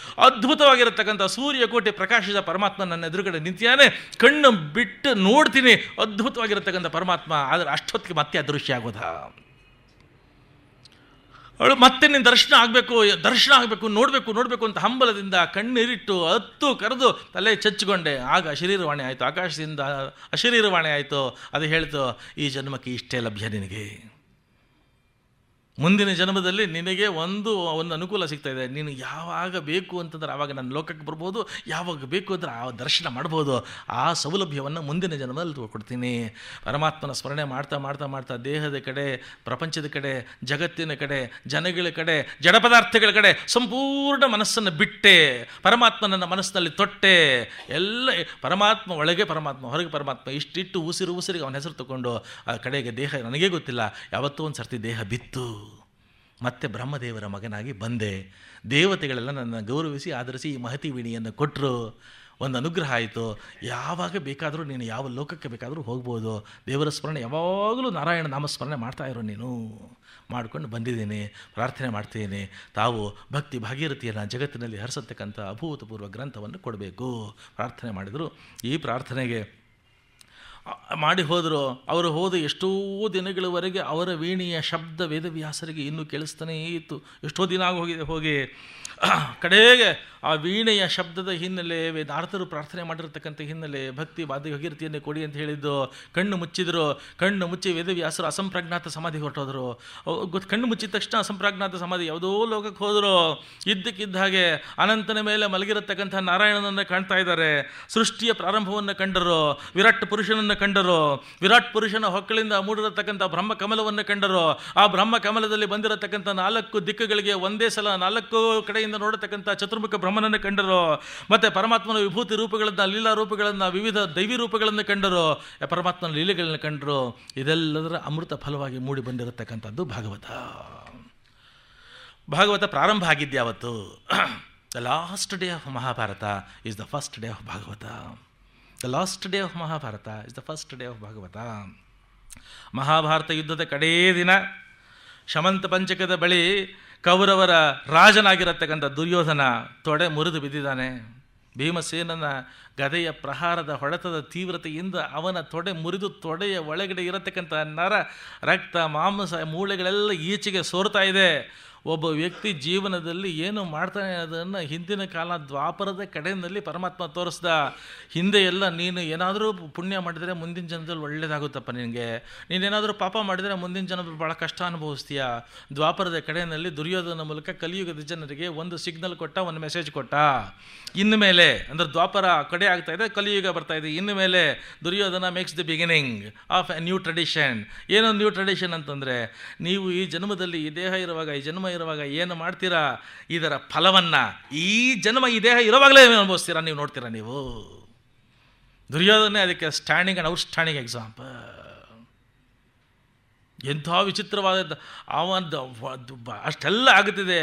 ಅದ್ಭುತವಾಗಿರತಕ್ಕಂಥ ಸೂರ್ಯಕೋಟೆ ಪ್ರಕಾಶದ ಪರಮಾತ್ಮ ನನ್ನ ಎದುರುಗಡೆ ನಿಂತಿಯಾನೆ. ಕಣ್ಣು ಬಿಟ್ಟು ನೋಡ್ತೀನಿ, ಅದ್ಭುತವಾಗಿರತಕ್ಕಂಥ ಪರಮಾತ್ಮ. ಆದರೆ ಅಷ್ಟೊತ್ತಿಗೆ ಮತ್ತೆ ಅದೃಶ್ಯ ಆಗೋದ. ಅವಳು ಮತ್ತೆ ನಿನ್ನ ದರ್ಶನ ಆಗಬೇಕು ನೋಡಬೇಕು ಅಂತ ಹಂಬಲದಿಂದ ಕಣ್ಣೀರಿಟ್ಟು ಹತ್ತು ಕರೆದು ತಲೆ ಚಚ್ಚಿಕೊಂಡೆ. ಆಗ ಅಶರೀರವಾಣಿ ಆಯಿತು, ಆಕಾಶದಿಂದ ಅಶರೀರವಾಣಿ ಆಯಿತು. ಅದು ಹೇಳ್ತು, ಈ ಜನ್ಮಕ್ಕೆ ಇಷ್ಟೇ ಲಭ್ಯ ನಿನಗೆ, ಮುಂದಿನ ಜನ್ಮದಲ್ಲಿ ನಿನಗೆ ಒಂದು ಅನುಕೂಲ ಸಿಗ್ತಾ ಇದೆ. ನೀನು ಯಾವಾಗ ಬೇಕು ಅಂತಂದ್ರೆ ಆವಾಗ ನನ್ನ ಲೋಕಕ್ಕೆ ಬರ್ಬೋದು, ಯಾವಾಗ ಬೇಕು ಅಂದರೆ ಆ ದರ್ಶನ ಮಾಡ್ಬೋದು. ಆ ಸೌಲಭ್ಯವನ್ನು ಮುಂದಿನ ಜನ್ಮದಲ್ಲಿ ಕೊಡ್ತೀನಿ. ಪರಮಾತ್ಮನ ಸ್ಮರಣೆ ಮಾಡ್ತಾ ಮಾಡ್ತಾ ಮಾಡ್ತಾ ದೇಹದ ಕಡೆ, ಪ್ರಪಂಚದ ಕಡೆ, ಜಗತ್ತಿನ ಕಡೆ, ಜನಗಳ ಕಡೆ, ಜಡ ಪದಾರ್ಥಗಳ ಕಡೆ ಸಂಪೂರ್ಣ ಮನಸ್ಸನ್ನು ಬಿಟ್ಟೆ, ಪರಮಾತ್ಮನನ್ನ ಮನಸ್ಸಿನಲ್ಲಿ ತೊಟ್ಟೆ. ಎಲ್ಲ ಪರಮಾತ್ಮ ಒಳಗೆ ಪರಮಾತ್ಮ, ಹೊರಗೆ ಪರಮಾತ್ಮ, ಇಷ್ಟಿಟ್ಟು ಉಸಿರಿಗೆ ಅವನ ಹೆಸರು ತಗೊಂಡು ಆ ಕಡೆಗೆ ದೇಹ ನನಗೇ ಗೊತ್ತಿಲ್ಲ ಯಾವತ್ತೂ ಒಂದು ಸರ್ತಿ ದೇಹ ಬಿತ್ತು. ಮತ್ತೆ ಬ್ರಹ್ಮದೇವರ ಮಗನಾಗಿ ಬಂದೆ. ದೇವತೆಗಳೆಲ್ಲ ನನ್ನ ಗೌರವಿಸಿ ಆಧರಿಸಿ ಈ ಮಹತಿ ವೀಣಿಯನ್ನು ಕೊಟ್ಟರು. ಒಂದು ಅನುಗ್ರಹ ಆಯಿತು. ಯಾವಾಗ ಬೇಕಾದರೂ ನೀನು ಯಾವ ಲೋಕಕ್ಕೆ ಬೇಕಾದರೂ ಹೋಗ್ಬೋದು. ದೇವರ ಸ್ಮರಣೆ ಯಾವಾಗಲೂ ನಾರಾಯಣ ನಾಮಸ್ಮರಣೆ ಮಾಡ್ತಾ ಇರೋ ನೀನು ಮಾಡ್ಕೊಂಡು ಬಂದಿದ್ದೀನಿ, ಪ್ರಾರ್ಥನೆ ಮಾಡ್ತೀನಿ. ತಾವು ಭಕ್ತಿ ಭಾಗೀರಥಿಯನ್ನು ಜಗತ್ತಿನಲ್ಲಿ ಹರಿಸತಕ್ಕಂಥ ಅಭೂತಪೂರ್ವ ಗ್ರಂಥವನ್ನು ಕೊಡಬೇಕು ಪ್ರಾರ್ಥನೆ ಮಾಡಿದರು. ಈ ಪ್ರಾರ್ಥನೆಗೆ ಮಾಡಿ ಹೋದರು. ಅವರು ಹೋದ ಎಷ್ಟೋ ದಿನಗಳವರೆಗೆ ಅವರ ವೀಣೆಯ ಶಬ್ದ ವೇದವ್ಯಾಸರಿಗೆ ಇನ್ನೂ ಕೇಳಿಸ್ತಾನೇ ಇತ್ತು. ಎಷ್ಟೋ ದಿನ ಹೋಗಿ ಕಡೆಗೆ ಆ ವೀಣೆಯ ಶಬ್ದದ ಹಿನ್ನೆಲೆ, ನಾರದರು ಪ್ರಾರ್ಥನೆ ಮಾಡಿರ್ತಕ್ಕಂಥ ಹಿನ್ನೆಲೆ, ಭಕ್ತಿ ಭಾಗೀರಥಿಯನ್ನೇ ಕೊಡಿ ಅಂತ ಹೇಳಿದ್ದು. ಕಣ್ಣು ಮುಚ್ಚಿದ್ರು. ಕಣ್ಣು ಮುಚ್ಚಿ ವೇದವ್ಯಾಸರು ಅಸಂಪ್ರಾಜ್ಞಾತ ಸಮಾಧಿ ಹೊರಟೋದ್ರು. ಕಣ್ಣು ಮುಚ್ಚಿದ ತಕ್ಷಣ ಅಸಂಪ್ರಾಜ್ಞಾತ ಸಮಾಧಿ ಯಾವುದೋ ಲೋಕಕ್ಕೆ ಹೋದರು. ಇದ್ದಕ್ಕಿದ್ದ ಹಾಗೆ ಅನಂತನ ಮೇಲೆ ಮಲಗಿರತಕ್ಕಂಥ ನಾರಾಯಣನನ್ನು ಕಾಣ್ತಾ ಇದ್ದಾರೆ. ಸೃಷ್ಟಿಯ ಪ್ರಾರಂಭವನ್ನು ಕಂಡರು. ವಿರಾಟ್ ಪುರುಷನನ್ನು ಕಂಡರು. ವಿರಾಟ್ ಪುರುಷನ ಹೊಕ್ಕಳಿಂದ ಮೂಡಿರತಕ್ಕಂಥ ಬ್ರಹ್ಮಕಮಲವನ್ನು ಕಂಡರು. ಆ ಬ್ರಹ್ಮಕಮಲದಲ್ಲಿ ಬಂದಿರತಕ್ಕಂಥ 4 ದಿಕ್ಕುಗಳಿಗೆ ಒಂದೇ ಸಲ 4 ಕಡೆಯಿಂದ ನೋಡತಕ್ಕಂಥ ಚತುರ್ಮುಖ ಬ್ರಹ್ಮನನ್ನು ಕಂಡರು. ಮತ್ತು ಪರಮಾತ್ಮನ ವಿಭೂತಿ ರೂಪಗಳನ್ನು, ಲೀಲಾ ರೂಪಗಳನ್ನು, ವಿವಿಧ ದೈವಿ ರೂಪಗಳನ್ನು ಕಂಡರು. ಪರಮಾತ್ಮನ ಲೀಲೆಗಳನ್ನು ಕಂಡರು. ಇದೆಲ್ಲದರ ಅಮೃತ ಫಲವಾಗಿ ಮೂಡಿ ಬಂದಿರತಕ್ಕಂಥದ್ದು ಭಾಗವತ ಪ್ರಾರಂಭ ಆಗಿದ್ದೆ ಅವತ್ತು. The last day of Mahabharata is the first day of Bhagavata. The last day of Mahabharata is the first day of Bhagavata. Mahabharata ಯುದ್ಧದ ಕಡೇ ದಿನ ಶಮಂತ ಪಂಚಕದ ಬಳಿ ಕೌರವರ ರಾಜನಾಗಿರತಕ್ಕಂಥ ದುರ್ಯೋಧನ ತೊಡೆ ಮುರಿದು ಬಿದ್ದಿದ್ದಾನೆ. ಭೀಮಸೇನನ ಗದೆಯ ಪ್ರಹಾರದ ಹೊಡೆತದ ತೀವ್ರತೆಯಿಂದ ಅವನ ತೊಡೆ ಮುರಿದು ತೊಡೆಯ ಒಳಗಡೆ ಇರತಕ್ಕಂಥ ನರ, ರಕ್ತ, ಮಾಂಸ, ಮೂಳೆಗಳೆಲ್ಲ ಈಚೆಗೆ ಸೋರ್ತಾ ಇದೆ. ಒಬ್ಬ ವ್ಯಕ್ತಿ ಜೀವನದಲ್ಲಿ ಏನು ಮಾಡ್ತಾನೆ ಅದನ್ನು ಹಿಂದಿನ ಕಾಲ ದ್ವಾಪರದ ಕಡೆಯಲ್ಲಿ ಪರಮಾತ್ಮ ತೋರಿಸ್ದ. ಹಿಂದೆ ಎಲ್ಲ ನೀನು ಏನಾದರೂ ಪುಣ್ಯ ಮಾಡಿದರೆ ಮುಂದಿನ ಜನ್ಮದಲ್ಲಿ ಒಳ್ಳೆಯದಾಗುತ್ತಪ್ಪ ನಿನಗೆ, ನೀನೇನಾದರೂ ಪಾಪ ಮಾಡಿದರೆ ಮುಂದಿನ ಜನ್ಮದಲ್ಲಿ ಭಾಳ ಕಷ್ಟ ಅನುಭವಿಸ್ತೀಯ. ದ್ವಾಪರದ ಕಡೆಯಲ್ಲಿ ದುರ್ಯೋಧನ ಮೂಲಕ ಕಲಿಯುಗದ ಜನರಿಗೆ ಒಂದು ಸಿಗ್ನಲ್ ಕೊಟ್ಟ, ಒಂದು ಮೆಸೇಜ್ ಕೊಟ್ಟ. ಇನ್ನು ಮೇಲೆ ಅಂದರೆ ದ್ವಾಪರ ಕಡೆ ಆಗ್ತಾ ಇದೆ, ಕಲಿಯುಗ ಬರ್ತಾ ಇದೆ. ಇನ್ನು ಮೇಲೆ Duryodhana makes the beginning of A new tradition. ಏನೋ ನ್ಯೂ ಟ್ರೆಡಿಷನ್ ಅಂತಂದರೆ, ನೀವು ಈ ಜನ್ಮದಲ್ಲಿ ಈ ದೇಹ ಇರುವಾಗ, ಈ ಜನ್ಮ ಇರುವಾಗ ಏನು ಮಾಡ್ತೀರಾ, ಇದರ ಫಲವನ್ನು ಈ ಜನ್ಮ ಈ ದೇಹ ಇರುವಾಗಲೇ ಅನುಭವಿಸ್ತೀರಾ, ನೀವು ನೋಡ್ತೀರಾ. ನೀವು ದುರ್ಯೋಧನೆ ಅದಕ್ಕೆ standing and out standing example. ಎಂಥ ವಿಚಿತ್ರವಾದ ಅಷ್ಟೆಲ್ಲ ಆಗುತ್ತಿದೆ.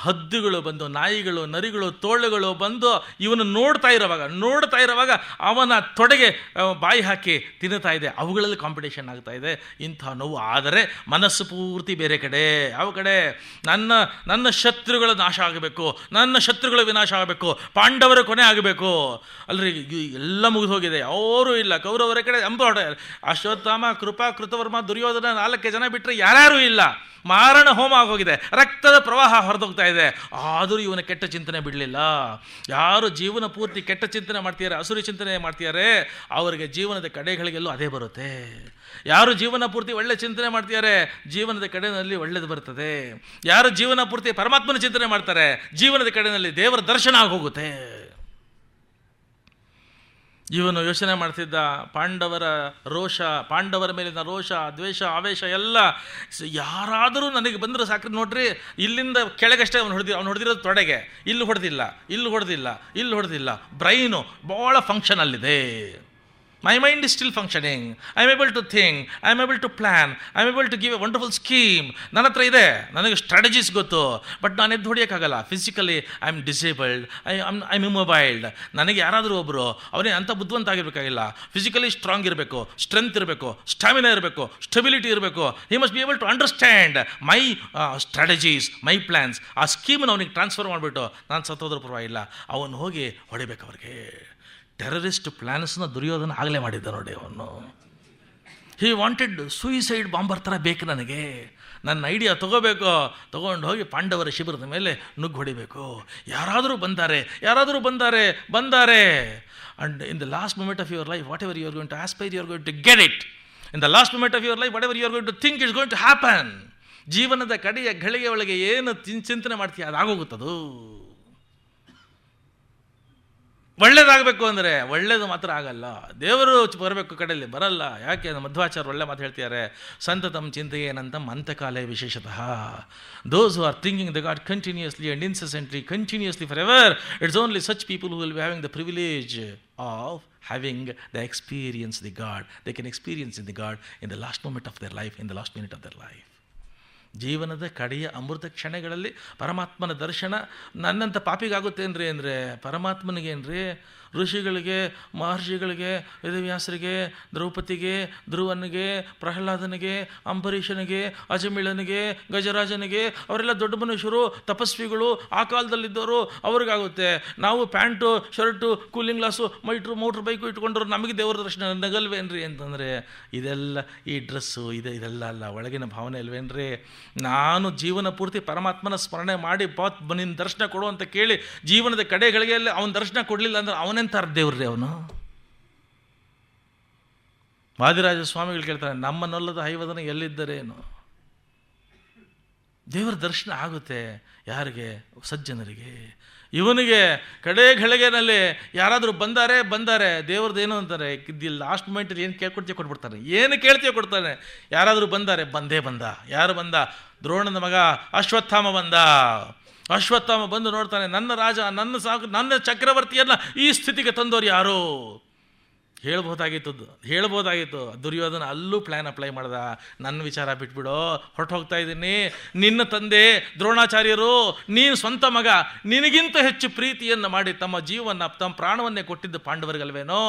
ಹದ್ದುಗಳು ಬಂದು, ನಾಯಿಗಳು, ನರಿಗಳು, ತೋಳುಗಳು ಬಂದು ಇವನು ನೋಡ್ತಾ ಇರುವಾಗ ಅವನ ತೊಡೆಗೆ ಬಾಯಿ ಹಾಕಿ ತಿನ್ನುತ್ತಾ ಇದೆ. ಅವುಗಳಲ್ಲಿ ಕಾಂಪಿಟೇಷನ್ ಆಗ್ತಾ ಇದೆ. ಇಂಥ ನೋವು. ಆದರೆ ಮನಸ್ಸು ಪೂರ್ತಿ ಬೇರೆ ಕಡೆ. ಯಾವ ಕಡೆ? ನನ್ನ ಶತ್ರುಗಳ ನಾಶ ಆಗಬೇಕು, ನನ್ನ ಶತ್ರುಗಳ ವಿನಾಶ ಆಗಬೇಕು, ಪಾಂಡವರ ಕೊನೆ ಆಗಬೇಕು. ಅಲ್ರಿ, ಎಲ್ಲ ಮುಗಿದು ಹೋಗಿದೆ, ಅವರೂ ಇಲ್ಲ. ಕೌರವರ ಕಡೆ ಅಶ್ವತ್ಥಾಮ, ಕೃಪಾ, ಕೃತವರ್ಮ, ದುರ್ಯೋಧನ 4 ಜನ ಬಿಟ್ಟರೆ ಯಾರ್ಯಾರೂ ಇಲ್ಲ. ಮಾರಣ ಹೋಮ ಆಗೋಗಿದೆ, ರಕ್ತದ ಪ್ರವಾಹ ಹೊರದೋಗ್ತಾ ಇದೆ. ಆದರೂ ಇವನ ಕೆಟ್ಟ ಚಿಂತನೆ ಬಿಡಲಿಲ್ಲ. ಯಾರು ಜೀವನ ಪೂರ್ತಿ ಕೆಟ್ಟ ಚಿಂತನೆ ಮಾಡ್ತಿದ್ದಾರೆ, ಅಸುರಿ ಚಿಂತನೆ ಮಾಡ್ತಿದ್ದಾರೆ, ಅವರಿಗೆ ಜೀವನದ ಕಡೆಗಳಿಗೆಲ್ಲೂ ಅದೇ ಬರುತ್ತೆ. ಯಾರು ಜೀವನ ಪೂರ್ತಿ ಒಳ್ಳೆ ಚಿಂತನೆ ಮಾಡ್ತಿದ್ದಾರೆ, ಜೀವನದ ಕಡೆಯಲ್ಲಿ ಒಳ್ಳೆಯದು ಬರ್ತದೆ. ಯಾರು ಜೀವನ ಪೂರ್ತಿ ಪರಮಾತ್ಮನ ಚಿಂತನೆ ಮಾಡ್ತಾರೆ, ಜೀವನದ ಕಡೆಯಲ್ಲಿ ದೇವರ ದರ್ಶನ ಆಗೋಗುತ್ತೆ. ಇವನು ಯೋಚನೆ ಮಾಡ್ತಿದ್ದ, ಪಾಂಡವರ ಮೇಲಿನ ರೋಷ, ದ್ವೇಷ, ಆವೇಶ ಎಲ್ಲ ಯಾರಾದರೂ ನನಗೆ ಬಂದರೆ ಸಾಕ್ರಿ. ನೋಡ್ರಿ, ಇಲ್ಲಿಂದ ಕೆಳಗಷ್ಟೇ ಅವನು ಹೊಡೆದಿರೋದು ತೊಡೆಗೆ, ಇಲ್ಲಿ ಹೊಡೆದಿಲ್ಲ. ಬ್ರೈನು ಭಾಳ ಫಂಕ್ಷನ್ ಅಲ್ಲಿದೆ. My mind is still functioning. I am able to think. I am able to plan. I am able to give a wonderful scheme. ನನ್ನ ಹತ್ರ ಇದೆ, ನನಗೆ ಸ್ಟ್ರಾಟಜೀಸ್ ಗೊತ್ತು. ಬಟ್ ನಾನು ಎದ್ದು ಹೊಡಿಯೋಕ್ಕಾಗಲ್ಲ. Physically I am disabled, I am immobiled. ನನಗೆ ಯಾರಾದರೂ ಒಬ್ಬರು ಅವನೇ ಅಂಥ ಬುದ್ಧಿವಂತ ಆಗಿರಬೇಕಾಗಿಲ್ಲ. ಫಿಸಿಕಲಿ ಸ್ಟ್ರಾಂಗ್ ಇರಬೇಕು, ಸ್ಟ್ರೆಂತ್ ಇರಬೇಕು, ಸ್ಟಾಮಿನಾ ಇರಬೇಕು, ಸ್ಟೆಬಿಲಿಟಿ ಇರಬೇಕು. He must be able to understand my strategies, my plans. ಆ ಸ್ಕೀಮನ್ನು ಅವನಿಗೆ ಟ್ರಾನ್ಸ್ಫರ್ ಮಾಡಿಬಿಟ್ಟು ನಾನು ಸತ್ತೋದ್ರೂ ಪರವಾಗಿಲ್ಲ, ಅವನು ಹೋಗಿ ಹೊಡಿಬೇಕು ಅವ್ರಿಗೆ. ಟೆರರಿಸ್ಟ್ ಪ್ಲ್ಯಾನ್ಸ್ನ ದುರ್ಯೋಧನ ಆಗಲೇ ಮಾಡಿದ್ದ ನೋಡಿ ಅವನು. ಹಿ ವಾಂಟೆಡ್ ಸೂಯಿಸೈಡ್ ಬಾಂಬರ್ ಥರ ಬೇಕು ನನಗೆ, ನನ್ನ ಐಡಿಯಾ ತೊಗೊಂಡು ಹೋಗಿ ಪಾಂಡವರ ಶಿಬಿರದ ಮೇಲೆ ನುಗ್ಗು ಹೊಡಿಬೇಕು. ಯಾರಾದರೂ ಬಂದಾರೆ. And in the last moment of your life whatever you are going to aspire, you are going to get it. In the last moment of your life whatever you are going to think it's going to happen. ಜೀವನದ ಕಡೆಯ ಘಳಿಗೆ ಒಳಗೆ ಏನು ಚಿಂತನೆ ಮಾಡ್ತೀಯ ಅದಾಗೋಗುತ್ತದು. ಒಳ್ಳೇದಾಗಬೇಕು ಅಂದರೆ ಒಳ್ಳೇದು ಮಾತ್ರ ಆಗಲ್ಲ, ದೇವರು ಬರಬೇಕು ಕಡೆಯಲ್ಲಿ ಬರಲ್ಲ. ಯಾಕೆ ಮಧ್ವಾಚಾರ್ಯ ಒಳ್ಳೆ ಮಾತು ಹೇಳ್ತಿದ್ದಾರೆ, ಸಂತತಂ ಚಿಂತೆಯೇನಂತಂ ಅಂತಕಾಲೇ ವಿಶೇಷತಃ. Those who are thinking the god continuously and incessantly, continuously for ever, it's only such people who will be having the privilege of having the experience the God. They can experience in the God in the last moment of their life, in the last minute of their life. ಜೀವನದ ಕಡೆಯ ಅಮೃತ ಕ್ಷಣಗಳಲ್ಲಿ ಪರಮಾತ್ಮನ ದರ್ಶನ ನನ್ನಂಥ ಪಾಪಿಗಾಗುತ್ತೇನ್ರಿ ಅಂದರೆ, ಪರಮಾತ್ಮನಿಗೇನ್ರಿ, ಋಷಿಗಳಿಗೆ, ಮಹರ್ಷಿಗಳಿಗೆ, ವೇದವ್ಯಾಸರಿಗೆ, ದ್ರೌಪದಿಗೆ, ಧ್ರುವನಿಗೆ, ಪ್ರಹ್ಲಾದನಿಗೆ, ಅಂಬರೀಷನಿಗೆ, ಅಜಮಿಳನಿಗೆ, ಗಜರಾಜನಿಗೆ, ಅವರೆಲ್ಲ ದೊಡ್ಡ ಮನುಷ್ಯರು, ತಪಸ್ವಿಗಳು, ಆ ಕಾಲದಲ್ಲಿದ್ದವರು, ಅವ್ರಿಗಾಗುತ್ತೆ. ನಾವು pant, shirt, cooling glass, motor bike ಇಟ್ಕೊಂಡ್ರು, ನಮಗೆ ದೇವರ ದರ್ಶನ ನಗಲ್ವೇನ್ರಿ ಅಂತಂದರೆ, ಇದೆಲ್ಲ ಈ ಡ್ರೆಸ್ಸು ಇದೆಲ್ಲ ಅಲ್ಲ, ಒಳಗಿನ ಭಾವನೆ ಅಲ್ವೇನ್ರಿ. ನಾನು ಜೀವನ ಪೂರ್ತಿ ಪರಮಾತ್ಮನ ಸ್ಮರಣೆ ಮಾಡಿ ನಿನ್ನ ದರ್ಶನ ಕೊಡು ಅಂತ ಕೇಳಿ ಜೀವನದ ಕಡೆಗಳಿಗೆ ಅವನ ದರ್ಶನ ಕೊಡಲಿಲ್ಲ ಅಂದ್ರೆ ಅವನೆಂತ ದೇವ್ರಿ ಅವನು. ವಾದಿರಾಜ ಸ್ವಾಮಿಗಳು ಕೇಳ್ತಾರೆ, ನಮ್ಮನ್ನೊಲ್ಲದ ಹೈವದನ ಎಲ್ಲಿದ್ದರೇನು. ದೇವರ ದರ್ಶನ ಆಗುತ್ತೆ ಯಾರಿಗೆ? ಸಜ್ಜನರಿಗೆ. ಇವನಿಗೆ ಕಡೆ ಘಳಿಗೆನಲ್ಲಿ ಯಾರಾದರೂ ಬಂದಾರೆ ದೇವ್ರದ್ದು ಏನು ಅಂತಾರೆ, ಲಾಸ್ಟ್ ಮೂಮೆಂಟಲ್ಲಿ ಏನು ಕೇಳ್ಕೊಡ್ತೀವಿ ಕೊಟ್ಬಿಡ್ತಾನೆ, ಏನು ಕೇಳ್ತೀವಿ ಕೊಡ್ತಾನೆ. ಯಾರಾದರೂ ಬಂದ ಯಾರು ಬಂದ? ದ್ರೋಣನ ಮಗ ಅಶ್ವತ್ಥಾಮ ಬಂದು ನೋಡ್ತಾನೆ, ನನ್ನ ರಾಜ, ನನ್ನ ಚಕ್ರವರ್ತಿಯನ್ನು ಈ ಸ್ಥಿತಿಗೆ ತಂದವರು ಯಾರು? ಹೇಳ್ಬೋದಾಗಿತ್ತು. ದುರ್ಯೋಧನ ಅಲ್ಲೂ ಪ್ಲ್ಯಾನ್ ಅಪ್ಲೈ ಮಾಡ್ದ, ನನ್ನ ವಿಚಾರ ಬಿಟ್ಬಿಡೋ, ಹೋಗ್ತಾ ಇದ್ದೀನಿ, ನಿನ್ನ ತಂದೆ ದ್ರೋಣಾಚಾರ್ಯರು, ನೀನು ಸ್ವಂತ ಮಗ, ನಿನಗಿಂತ ಹೆಚ್ಚು ಪ್ರೀತಿಯನ್ನು ಮಾಡಿ ತಮ್ಮ ಪ್ರಾಣವನ್ನೇ ಕೊಟ್ಟಿದ್ದು ಪಾಂಡವರಿಗಲ್ವೇನೋ.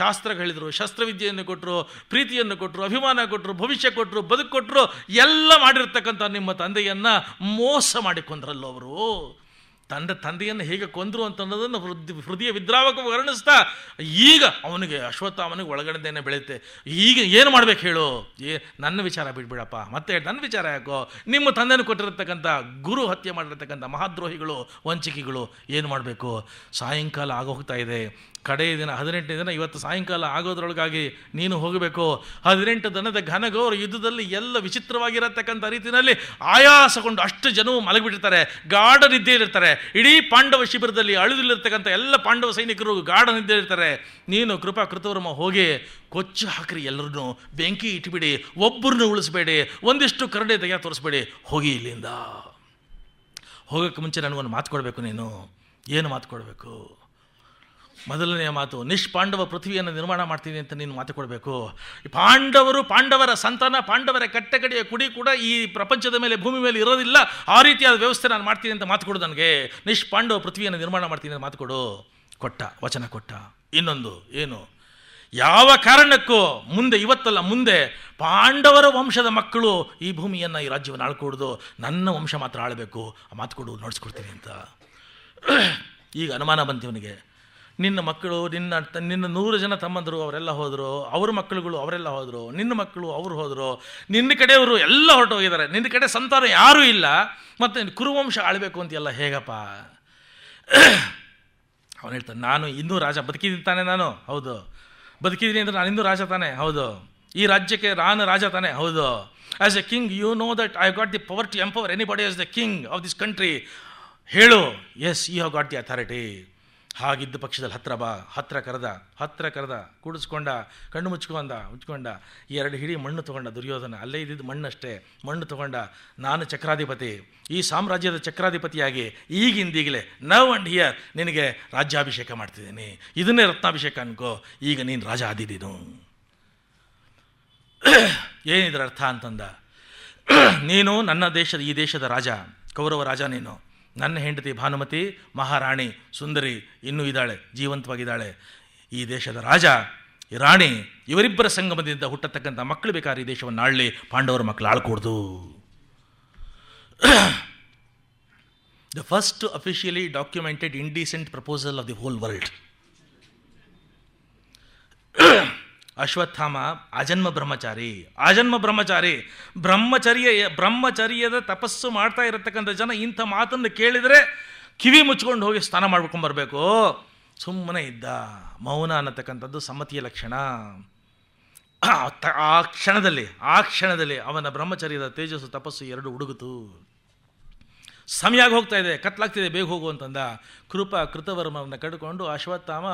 ಶಾಸ್ತ್ರಗಳಿದ್ರು, ಶಸ್ತ್ರವಿದ್ಯೆಯನ್ನು ಕೊಟ್ಟರು, ಪ್ರೀತಿಯನ್ನು ಕೊಟ್ಟರು, ಅಭಿಮಾನ ಕೊಟ್ಟರು, ಭವಿಷ್ಯ ಕೊಟ್ಟರು, ಬದುಕು ಕೊಟ್ಟರು, ಎಲ್ಲ ಮಾಡಿರ್ತಕ್ಕಂಥ ನಿಮ್ಮ ತಂದೆಯನ್ನು ಮೋಸ ಮಾಡಿಕೊಂಡ್ರಲ್ಲೋ ಅವರು. ತಂದೆಯನ್ನು ಹೇಗೆ ಕೊಂದರು ಅಂತನ್ನೋದನ್ನು ಹೃದಯ ವಿದ್ರಾವಕವಾಗಿ ವರ್ಣಿಸ್ತಾ, ಈಗ ಅವನಿಗೆ ಅಶ್ವತ್ಥಾಮನಿಗೆ ಒಳಗಡೆದೇನೆ ಬೆಳೆಯುತ್ತೆ. ಈಗ ಏನು ಮಾಡ್ಬೇಕು ಹೇಳು? ನನ್ನ ವಿಚಾರ ಬಿಡ್ಬಿಡಪ್ಪ, ಮತ್ತೆ ನನ್ನ ವಿಚಾರ ಯಾಕೋ? ನಿಮ್ಮ ತಂದೆಯನ್ನು ಕೊಟ್ಟಿರತಕ್ಕಂಥ ಗುರು ಹತ್ಯೆ ಮಾಡಿರ್ತಕ್ಕಂಥ ಮಹಾದ್ರೋಹಿಗಳು, ವಂಚಕಿಗಳು ಏನು ಮಾಡಬೇಕು? ಸಾಯಂಕಾಲ ಆಗೋಗ್ತಾ ಇದೆ, ಕಡೆಯ ದಿನ 18ನೇ ದಿನ, ಇವತ್ತು ಸಾಯಂಕಾಲ ಆಗೋದ್ರೊಳಗಾಗಿ ನೀನು ಹೋಗಬೇಕು. 18 ದಿನದ ಘನಘೋರ ಯುದ್ಧದಲ್ಲಿ ಎಲ್ಲ ವಿಚಿತ್ರವಾಗಿರತಕ್ಕಂಥ ರೀತಿಯಲ್ಲಿ ಆಯಾಸಗೊಂಡು ಅಷ್ಟು ಜನವು ಮಲಗಿಬಿಟ್ಟಿರ್ತಾರೆ, ಗಾಢ ನಿದ್ದೆಯಲ್ಲಿರ್ತಾರೆ. ಇಡೀ ಪಾಂಡವ ಶಿಬಿರದಲ್ಲಿ ಅಳಿದಿಲ್ಲಿರ್ತಕ್ಕಂಥ ಎಲ್ಲ ಪಾಂಡವ ಸೈನಿಕರು ಗಾಢ ನಿದ್ದೆಯಲ್ಲಿರ್ತಾರೆ. ನೀನು ಕೃಪಾಕೃತವರ್ಮ ಹೋಗಿ ಕೊಚ್ಚು ಹಾಕ್ರಿ, ಎಲ್ಲರನ್ನೂ ಬೆಂಕಿ ಇಟ್ಬಿಡಿ, ಒಬ್ಬರನ್ನು ಉಳಿಸ್ಬೇಡಿ, ಒಂದಿಷ್ಟು ಕರಡೆ ದಯ ತೋರಿಸ್ಬೇಡಿ, ಹೋಗಿ ಇಲ್ಲಿಂದ. ಹೋಗೋಕ್ಕೆ ಮುಂಚೆ ನನಗೊಂದು ಮಾತು ಕೊಡಬೇಕು. ನೀನು ಏನು ಮಾತು ಕೊಡಬೇಕು? ಮೊದಲನೆಯ ಮಾತು, ನಿಷ್ಪಾಂಡವ ಪೃಥ್ವಿಯನ್ನು ನಿರ್ಮಾಣ ಮಾಡ್ತೀನಿ ಅಂತ ನೀನು ಮಾತು ಕೊಡಬೇಕು. ಪಾಂಡವರ ಸಂತಾನ, ಪಾಂಡವರ ಕಟ್ಟೆಕಡೆಯ ಕುಡಿ ಕೂಡ ಈ ಪ್ರಪಂಚದ ಮೇಲೆ, ಭೂಮಿ ಮೇಲೆ ಇರೋದಿಲ್ಲ. ಆ ರೀತಿಯಾದ ವ್ಯವಸ್ಥೆ ನಾನು ಮಾಡ್ತೀನಿ ಅಂತ ಮಾತು ಕೊಡು ನನಗೆ. ನಿಷ್ಪಾಂಡವ ಪೃಥ್ವಿಯನ್ನು ನಿರ್ಮಾಣ ಮಾಡ್ತೀನಿ ಅಂತ ಮಾತು ಕೊಡು. ವಚನ ಕೊಟ್ಟ. ಇನ್ನೊಂದು ಏನು? ಯಾವ ಕಾರಣಕ್ಕೂ ಇವತ್ತಲ್ಲ ಮುಂದೆ ಪಾಂಡವರ ವಂಶದ ಮಕ್ಕಳು ಈ ಭೂಮಿಯನ್ನು, ಈ ರಾಜ್ಯವನ್ನು ಆಳ್ಕೊಡುದು, ನನ್ನ ವಂಶ ಮಾತ್ರ ಆಳಬೇಕು. ಆ ಮಾತು ಕೊಡು, ನಡೆಸ್ಕೊಡ್ತೀನಿ ಅಂತ. ಈಗ ಅನುಮಾನ ಬಂತೀವನಿಗೆ, ನಿನ್ನ ಮಕ್ಕಳು, ನಿನ್ನ 100 ಜನ ತಮ್ಮಂದರು ಅವರೆಲ್ಲ ಹೋದರು, ಅವ್ರ ಮಕ್ಕಳುಗಳು ಅವರೆಲ್ಲ ಹೋದರು, ನಿನ್ನ ಮಕ್ಕಳು ಅವರು ಹೋದರು, ನಿನ್ನ ಕಡೆಯವರು ಎಲ್ಲ ಹೊರಟೋಗಿದ್ದಾರೆ, ನಿನ್ನ ಕಡೆ ಸಂತಾನ ಯಾರೂ ಇಲ್ಲ, ಮತ್ತು ಕುರುವಂಶ ಆಳಬೇಕು ಅಂತೆಲ್ಲ ಹೇಗಪ್ಪ? ಅವನು ಹೇಳ್ತಾನೆ, ನಾನು ಇನ್ನೂ ರಾಜ, ಬದುಕಿದ್ದೀನಿ ತಾನೆ ನಾನು? ಹೌದು. ಬದುಕಿದ್ದೀನಿ ಅಂದರೆ ನಾನು ಇನ್ನೂ ರಾಜ ತಾನೆ? ಹೌದು. ಈ ರಾಜ್ಯಕ್ಕೆ ನಾನು ರಾಜ ತಾನೆ? ಹೌದು. As a king you know that I got the power to empower anybody as the king of this country. ಹೇಳು, yes you have got the authority. ಹಾಗಿದ್ದ ಪಕ್ಷದಲ್ಲಿ ಹತ್ರ ಕರೆದ ಕೂಡಿಸ್ಕೊಂಡ, ಕಣ್ಣು ಮುಚ್ಕೊಂಡ 2 ಹಿಡಿ ಮಣ್ಣು ತೊಗೊಂಡ ದುರ್ಯೋಧನ. ಅಲ್ಲೇ ಇದ್ದಿದ್ದು ಮಣ್ಣಷ್ಟೇ, ಮಣ್ಣು ತೊಗೊಂಡ, ನಾನು ಚಕ್ರಾಧಿಪತಿ, ಈ ಸಾಮ್ರಾಜ್ಯದ ಚಕ್ರಾಧಿಪತಿಯಾಗಿ ಈಗಿಂದೀಗಲೇ ನವ್ ಆ್ಯಂಡ್ ಹಿಯರ್ ನಿನಗೆ ರಾಜ್ಯಾಭಿಷೇಕ ಮಾಡ್ತಿದ್ದೀನಿ, ಇದನ್ನೇ ರತ್ನಾಭಿಷೇಕ ಅನ್ಕೋ, ಈಗ ನೀನು ರಾಜ ಆದಿದ್ದೀನು. ಏನಿದ್ರ ಅರ್ಥ ಅಂತಂದ, ನೀನು ಈ ದೇಶದ ರಾಜ, ಕೌರವ ರಾಜ ನೀನು. ನನ್ನ ಹೆಂಡತಿ ಭಾನುಮತಿ ಮಹಾರಾಣಿ ಸುಂದರಿ ಇನ್ನೂ ಇದ್ದಾಳೆ, ಜೀವಂತವಾಗಿದ್ದಾಳೆ. ಈ ದೇಶದ ರಾಜ, ಈ ರಾಣಿ, ಇವರಿಬ್ಬರ ಸಂಗಮದಿಂದ ಹುಟ್ಟತಕ್ಕಂಥ ಮಕ್ಕಳು ಬೇಕಾದ್ರೆ ಈ ದೇಶವನ್ನು ಆಳಲಿ, ಪಾಂಡವರ ಮಕ್ಕಳು ಆಳ್ಕೊಡ್ದು. The first officially documented indecent proposal of the whole world. Ashwatthama ಅಜನ್ಮ ಬ್ರಹ್ಮಚಾರಿ. ಬ್ರಹ್ಮಚರ್ಯದ ತಪಸ್ಸು ಮಾಡ್ತಾ ಇರತಕ್ಕಂಥ ಜನ ಇಂಥ ಮಾತನ್ನು ಕೇಳಿದರೆ ಕಿವಿ ಮುಚ್ಕೊಂಡು ಹೋಗಿ ಸ್ನಾನ ಮಾಡ್ಕೊಂಬರ್ಬೇಕು. ಸುಮ್ಮನೆ ಇದ್ದ. ಮೌನ ಅನ್ನತಕ್ಕಂಥದ್ದು ಸಮ್ಮತಿಯ ಲಕ್ಷಣ. ಆ ಕ್ಷಣದಲ್ಲಿ ಅವನ ಬ್ರಹ್ಮಚರ್ಯದ ತೇಜಸ್ಸು ತಪಸ್ಸು ಎರಡು ಹುಡುಗಿತು. ಸಮಯ ಹೋಗ್ತಾ ಇದೆ, ಕತ್ಲಾಗ್ತಿದೆ, ಬೇಗ ಹೋಗು ಅಂತಂದ. ಕೃತವರ್ಮವನ್ನು ಕಡ್ಕೊಂಡು ಅಶ್ವತ್ಥಾಮ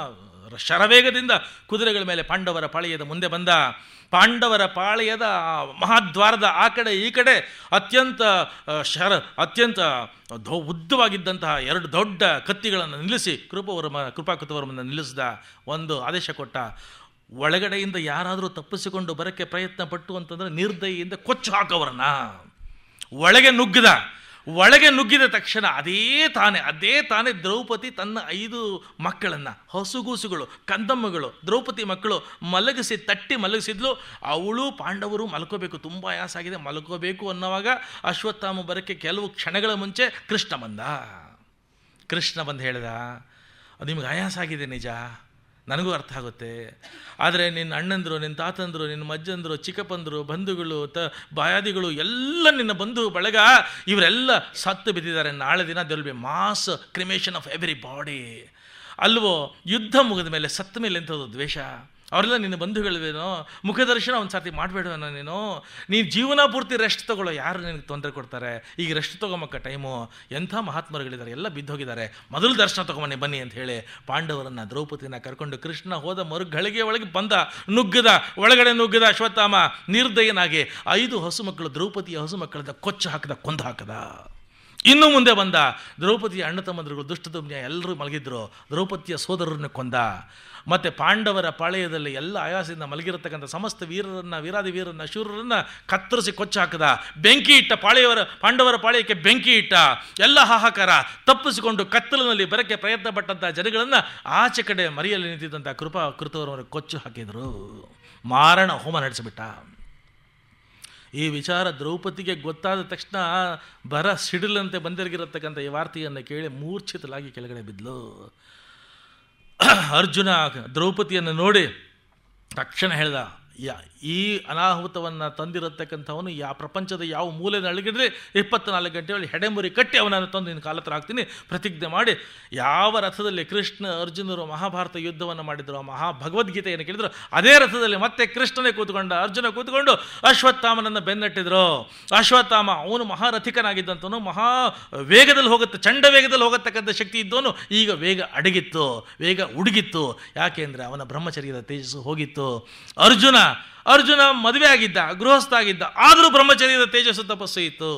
ಶರವೇಗದಿಂದ ಕುದುರೆಗಳ ಮೇಲೆ ಪಾಂಡವರ ಪಾಳೆಯದ ಮುಂದೆ ಬಂದ. ಪಾಂಡವರ ಪಾಳೆಯದ ಮಹಾದ್ವಾರದ ಆ ಕಡೆ ಈ ಕಡೆ ಅತ್ಯಂತ ಉದ್ದವಾಗಿದ್ದಂತಹ ಎರಡು ದೊಡ್ಡ ಕತ್ತಿಗಳನ್ನು ನಿಲ್ಲಿಸಿ ಕೃಪಾಕೃತವರ್ಮನ ನಿಲ್ಲಿಸಿದ. ಒಂದು ಆದೇಶ ಕೊಟ್ಟ, ಒಳಗಡೆಯಿಂದ ಯಾರಾದರೂ ತಪ್ಪಿಸಿಕೊಂಡು ಬರೋಕ್ಕೆ ಪ್ರಯತ್ನ ಪಟ್ಟು ಅಂತಂದರೆ ನಿರ್ದಯಿಯಿಂದ ಕೊಚ್ಚು ಹಾಕೋವರನ್ನ. ಒಳಗೆ ನುಗ್ಗಿದ ತಕ್ಷಣ ಅದೇ ತಾನೇ ದ್ರೌಪದಿ ತನ್ನ 5 ಮಕ್ಕಳನ್ನು, ಹಸುಗೂಸುಗಳು, ಕಂದಮ್ಮಗಳು, ದ್ರೌಪದಿ ಮಕ್ಕಳು ತಟ್ಟಿ ಮಲಗಿಸಿದ್ಲು. ಅವಳು ಪಾಂಡವರು ಮಲ್ಕೋಬೇಕು, ತುಂಬ ಆಯಾಸ ಆಗಿದೆ, ಮಲ್ಕೋಬೇಕು ಅನ್ನೋವಾಗ ಅಶ್ವತ್ಥಾಮ ಬರೋಕ್ಕೆ ಕೆಲವು ಕ್ಷಣಗಳ ಮುಂಚೆ ಕೃಷ್ಣ ಬಂದು ಹೇಳ್ದ, ನಿಮ್ಗೆ ಆಯಾಸ ಆಗಿದೆ ನಿಜ, ನನಗೂ ಅರ್ಥ ಆಗುತ್ತೆ. ಆದರೆ ನಿನ್ನ ಅಣ್ಣಂದರು, ನಿನ್ನ ತಾತಂದರು, ನಿನ್ನ ಮಜ್ಜಂದರು, ಚಿಕ್ಕಪ್ಪಂದರು, ಬಂಧುಗಳು, ಬಾಯಾದಿಗಳು ಎಲ್ಲ ನಿನ್ನ ಬಂಧು ಬಳಗ ಇವರೆಲ್ಲ ಸತ್ತು ಬಿದ್ದಿದ್ದಾರೆ. ನಾಳೆ ದಿನ there will be mass cremation of every body. ಅಲ್ವೋ, ಯುದ್ಧ ಮುಗಿದ ಮೇಲೆ ಸತ್ತ ಮೇಲೆ ಎಂಥದ್ದು ದ್ವೇಷ? ಅವರೆಲ್ಲ ನಿನ್ನ ಬಂಧುಗಳಿವೇನೋ, ಮುಖದರ್ಶನ ಒಂದು ಸರ್ತಿ ಮಾಡಬೇಡವೇನೋ ನೀನು ಜೀವನ ಪೂರ್ತಿ ರೆಸ್ಟ್ ತೊಗೊಳ್ಳೋ, ಯಾರು ನಿನಗೆ ತೊಂದರೆ ಕೊಡ್ತಾರೆ? ಈಗ ರೆಸ್ಟ್ ತೊಗೊಂಬಕ್ಕ ಟೈಮು. ಎಂಥ ಮಹಾತ್ಮರುಗಳಿದ್ದಾರೆ, ಎಲ್ಲ ಬಿದ್ದೋಗಿದ್ದಾರೆ, ಮೊದಲು ದರ್ಶನ ತೊಗೊಂಬನ್ನಿ ಬನ್ನಿ ಅಂತ ಹೇಳಿ ಪಾಂಡವರನ್ನು, ದ್ರೌಪದಿನ ಕರ್ಕೊಂಡು ಕೃಷ್ಣ ಹೋದ ಮರುಗಳಿಗೆ ಒಳಗೆ ಬಂದ. ಒಳಗಡೆ ನುಗ್ಗದ ಅಶ್ವತ್ಥಾಮ ನಿರ್ದಯನಾಗಿ 5 ಹಸು ಮಕ್ಕಳು, ದ್ರೌಪದಿಯ ಹಸು ಮಕ್ಕಳದ ಕೊಂದು ಹಾಕದ. ಇನ್ನೂ ಮುಂದೆ ಬಂದ. ದ್ರೌಪದಿಯ ಅಣ್ಣ ತಮ್ಮಂದ್ರುಗಳು, ದುಷ್ಟದುಮ್ಯ ಎಲ್ಲರೂ ಮಲಗಿದ್ರು. ದ್ರೌಪದಿಯ ಸೋದರರನ್ನು ಕೊಂದ. ಮತ್ತು ಪಾಂಡವರ ಪಾಳೆಯದಲ್ಲಿ ಎಲ್ಲ ಆಯಾಸದಿಂದ ಮಲಗಿರತಕ್ಕಂಥ ಸಮಸ್ತ ವೀರಾದಿ ವೀರರನ್ನ, ಶೂರರನ್ನು ಕತ್ತರಿಸಿ ಕೊಚ್ಚು ಹಾಕದ. ಬೆಂಕಿ ಇಟ್ಟ, ಪಾಂಡವರ ಪಾಳೆಯಕ್ಕೆ ಬೆಂಕಿ ಇಟ್ಟ. ಎಲ್ಲ ಹಾಹಾಕಾರ. ತಪ್ಪಿಸಿಕೊಂಡು ಕತ್ತಲಿನಲ್ಲಿ ಬರಕ್ಕೆ ಪ್ರಯತ್ನ ಪಟ್ಟಂಥ ಜನಗಳನ್ನು ಆಚೆ ಕಡೆ ಮರೆಯಲ್ಲಿ ನಿಂತಿದ್ದಂಥ ಕೃತವರವರು ಕೊಚ್ಚು ಹಾಕಿದರು. ಮಾರಣ ಹೋಮ ನಡೆಸಿಬಿಟ್ಟ. ಈ ವಿಚಾರ ದ್ರೌಪದಿಗೆ ಗೊತ್ತಾದ ತಕ್ಷಣ ಸಿಡಿಲಂತೆ ಬಂದಿರಗಿರತಕ್ಕಂಥ ಈ ವಾರ್ತೆಯನ್ನು ಕೇಳಿ ಮೂರ್ಛಿತಲಾಗಿ ಕೆಳಗಡೆ ಬಿದ್ಲು. ಅರ್ಜುನ ದ್ರೌಪದಿಯನ್ನು ನೋಡಿ ತಕ್ಷಣ ಹೇಳ್ದ, ಈ ಅನಾಹುತವನ್ನು ತಂದಿರತಕ್ಕಂಥವನು ಪ್ರಪಂಚದ ಯಾವ ಮೂಲೆ ಅಳಗಿದ್ರೆ 24 ಗಂಟೆಯಲ್ಲಿ ಹೆಡೆಮುರಿ ಕಟ್ಟಿ ಅವನನ್ನು ತಂದು ನಿನ್ನ ಕಾಲ ಹತ್ರ ಹಾಕ್ತೀನಿ ಪ್ರತಿಜ್ಞೆ ಮಾಡಿ. ಯಾವ ರಥದಲ್ಲಿ ಕೃಷ್ಣ ಅರ್ಜುನರು ಮಹಾಭಾರತ ಯುದ್ಧವನ್ನು ಮಾಡಿದ್ರು, ಭಗವದ್ಗೀತೆಯನ್ನು ಕೇಳಿದ್ರು, ಅದೇ ರಥದಲ್ಲಿ ಮತ್ತೆ ಕೃಷ್ಣನೇ ಅರ್ಜುನ ಕೂತ್ಕೊಂಡು ಅಶ್ವತ್ಥಾಮನನ್ನು ಬೆನ್ನಟ್ಟಿದ್ರು. ಅಶ್ವತ್ಥಾಮ ಅವನು ಮಹಾರಥಿಕನಾಗಿದ್ದಂಥವನು, ಮಹಾ ವೇಗದಲ್ಲಿ ಚಂಡ ವೇಗದಲ್ಲಿ ಹೋಗತಕ್ಕಂಥ ಶಕ್ತಿ ಇದ್ದವನು. ಈಗ ವೇಗ ಅಡಗಿತ್ತು, ವೇಗ ಉಡುಗಿತ್ತು. ಯಾಕೆಂದರೆ ಅವನ ಬ್ರಹ್ಮಚರ್ಯದ ತೇಜಸ್ಸು ಹೋಗಿತ್ತು. ಅರ್ಜುನ ಮದುವೆ ಆಗಿದ್ದ, ಗೃಹಸ್ಥ ಆಗಿದ್ದ, ಆದರೂ ಬ್ರಹ್ಮಚರ್ಯದ ತೇಜಸ್ಸು ತಪಸ್ಸು ಇತ್ತು.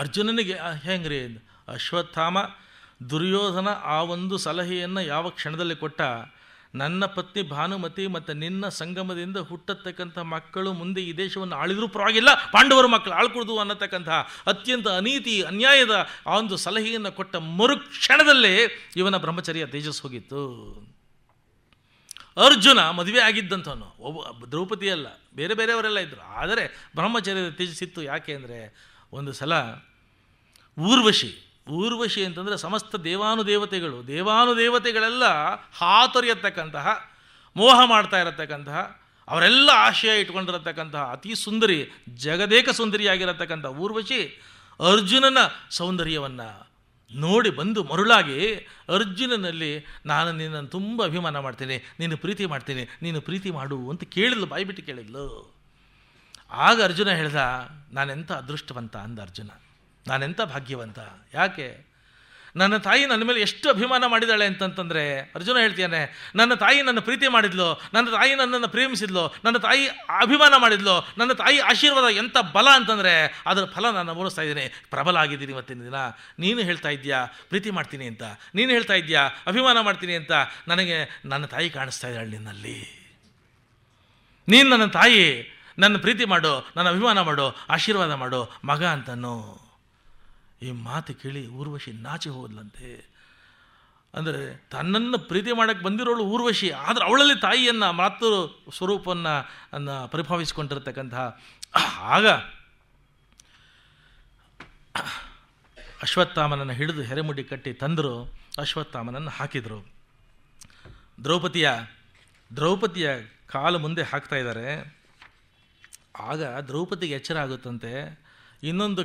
ಅರ್ಜುನನಿಗೆ ಹೆಂಗ್ರಿ ಅಶ್ವತ್ಥಾಮ ದುರ್ಯೋಧನ ಆ ಒಂದು ಸಲಹೆಯನ್ನು ಯಾವ ಕ್ಷಣದಲ್ಲಿ ಕೊಟ್ಟ, ನನ್ನ ಪತ್ನಿ ಭಾನುಮತಿ ಮತ್ತು ನಿನ್ನ ಸಂಗಮದಿಂದ ಹುಟ್ಟತಕ್ಕಂಥ ಮಕ್ಕಳು ಮುಂದೆ ಈ ದೇಶವನ್ನು ಆಳಿದ್ರೂ ಪರವಾಗಿಲ್ಲ, ಪಾಂಡವರ ಮಕ್ಕಳು ಆಳ್ಕೊಡ್ದು ಅನ್ನತಕ್ಕಂಥ ಅತ್ಯಂತ ಅನೀತಿ ಅನ್ಯಾಯದ ಆ ಒಂದು ಸಲಹೆಯನ್ನು ಕೊಟ್ಟ ಮರುಕ್ಷಣದಲ್ಲೇ ಇವನ ಬ್ರಹ್ಮಚರ್ಯ ತೇಜಸ್ಸು ಹೋಗಿತ್ತು. ಅರ್ಜುನ ಮದುವೆ ಆಗಿದ್ದಂಥವನು, ದ್ರೌಪದಿ ಅಲ್ಲ, ಬೇರೆಯವರೆಲ್ಲ ಇದ್ದರು, ಆದರೆ ಬ್ರಹ್ಮಚರ್ಯದ ತೇಜಸ್ಸಿತ್ತು. ಯಾಕೆ ಅಂದರೆ ಒಂದು ಸಲ ಊರ್ವಶಿ ಅಂತಂದರೆ ಸಮಸ್ತ ದೇವಾನುದೇವತೆಗಳೆಲ್ಲ ಹಾತೊರೆಯತಕ್ಕಂತಹ, ಮೋಹ ಮಾಡ್ತಾ ಇರತಕ್ಕಂತಹ, ಅವರೆಲ್ಲ ಆಶಯ ಇಟ್ಕೊಂಡಿರತಕ್ಕಂತಹ ಅತಿ ಸುಂದರಿ, ಜಗದೇಕ ಸುಂದರಿಯಾಗಿರತಕ್ಕಂಥ ಊರ್ವಶಿ ಅರ್ಜುನನ ಸೌಂದರ್ಯವನ್ನು ನೋಡಿ ಬಂದು ಮರುಳಾಗಿ ಅರ್ಜುನನಲ್ಲಿ, ನಾನು ನಿನ್ನನ್ನು ತುಂಬ ಅಭಿಮಾನ ಮಾಡ್ತೀನಿ, ನೀನು ಪ್ರೀತಿ ಮಾಡ್ತೀನಿ, ನೀನು ಪ್ರೀತಿ ಮಾಡು ಅಂತ ಕೇಳಿದ್ಲು, ಬಾಯ್ಬಿಟ್ಟು ಕೇಳಿದ್ಲು. ಆಗ ಅರ್ಜುನ ಹೇಳ್ದ, ನಾನೆಂಥ ಅದೃಷ್ಟವಂತ ಅಂದ ಅರ್ಜುನ, ನಾನೆಂಥ ಭಾಗ್ಯವಂತ. ಯಾಕೆ? ನನ್ನ ತಾಯಿ ನನ್ನ ಮೇಲೆ ಎಷ್ಟು ಅಭಿಮಾನ ಮಾಡಿದಾಳೆ ಅಂತಂತಂದರೆ, ಅರ್ಜುನ ಹೇಳ್ತಾನೆ, ನನ್ನ ತಾಯಿ ನನ್ನ ಪ್ರೀತಿ ಮಾಡಿದ್ಲು, ನನ್ನ ತಾಯಿ ನನ್ನನ್ನು ಪ್ರೇಮಿಸಿದ್ಲು, ನನ್ನ ತಾಯಿ ಅಭಿಮಾನ ಮಾಡಿದ್ಲು, ನನ್ನ ತಾಯಿ ಆಶೀರ್ವಾದ ಎಂಥ ಬಲ ಅಂತಂದರೆ ಅದರ ಫಲ ನಾನು ಅನುಭವಿಸ್ತಾ ಇದ್ದೀನಿ, ಪ್ರಬಲ ಆಗಿದ್ದೀನಿ ಇವತ್ತಿನ ದಿನ. ನೀನು ಹೇಳ್ತಾ ಇದ್ದೀಯಾ ಪ್ರೀತಿ ಮಾಡ್ತೀನಿ ಅಂತ, ನೀನು ಹೇಳ್ತಾ ಇದ್ದೀಯಾ ಅಭಿಮಾನ ಮಾಡ್ತೀನಿ ಅಂತ, ನನಗೆ ನನ್ನ ತಾಯಿ ಕಾಣಿಸ್ತಾ ಇದ್ದಾಳೆ ನಿನ್ನಲ್ಲಿ. ನೀನು ನನ್ನ ತಾಯಿ, ನನ್ನ ಪ್ರೀತಿ ಮಾಡು, ನನ್ನ ಅಭಿಮಾನ ಮಾಡು, ಆಶೀರ್ವಾದ ಮಾಡು ಮಗ ಅಂತನೋ. ಈ ಮಾತು ಕೇಳಿ ಊರ್ವಶಿ ನಾಚಿ ಹೋದ್ಲಂತೆ. ಅಂದರೆ ತನ್ನನ್ನು ಪ್ರೀತಿ ಮಾಡೋಕ್ಕೆ ಬಂದಿರೋಳು ಊರ್ವಶಿ, ಆದರೆ ಅವಳಲ್ಲಿ ತಾಯಿಯನ್ನು ಮಾತೃ ಸ್ವರೂಪವನ್ನು ಪರಿಭಾವಿಸಿಕೊಂಡಿರತಕ್ಕಂತಹ. ಆಗ ಅಶ್ವತ್ಥಾಮನನ್ನು ಹಿಡಿದು ಹೆರೆಮುಡಿ ಕಟ್ಟಿ ತಂದರು, ಅಶ್ವತ್ಥಾಮನನ್ನು ಹಾಕಿದರು. ದ್ರೌಪದಿಯ ಕಾಲು ಮುಂದೆ ಹಾಕ್ತಾ ಇದ್ದಾರೆ. ಆಗ ದ್ರೌಪದಿಗೆ ಎಚ್ಚರ ಆಗುತ್ತಂತೆ. ಇನ್ನೊಂದು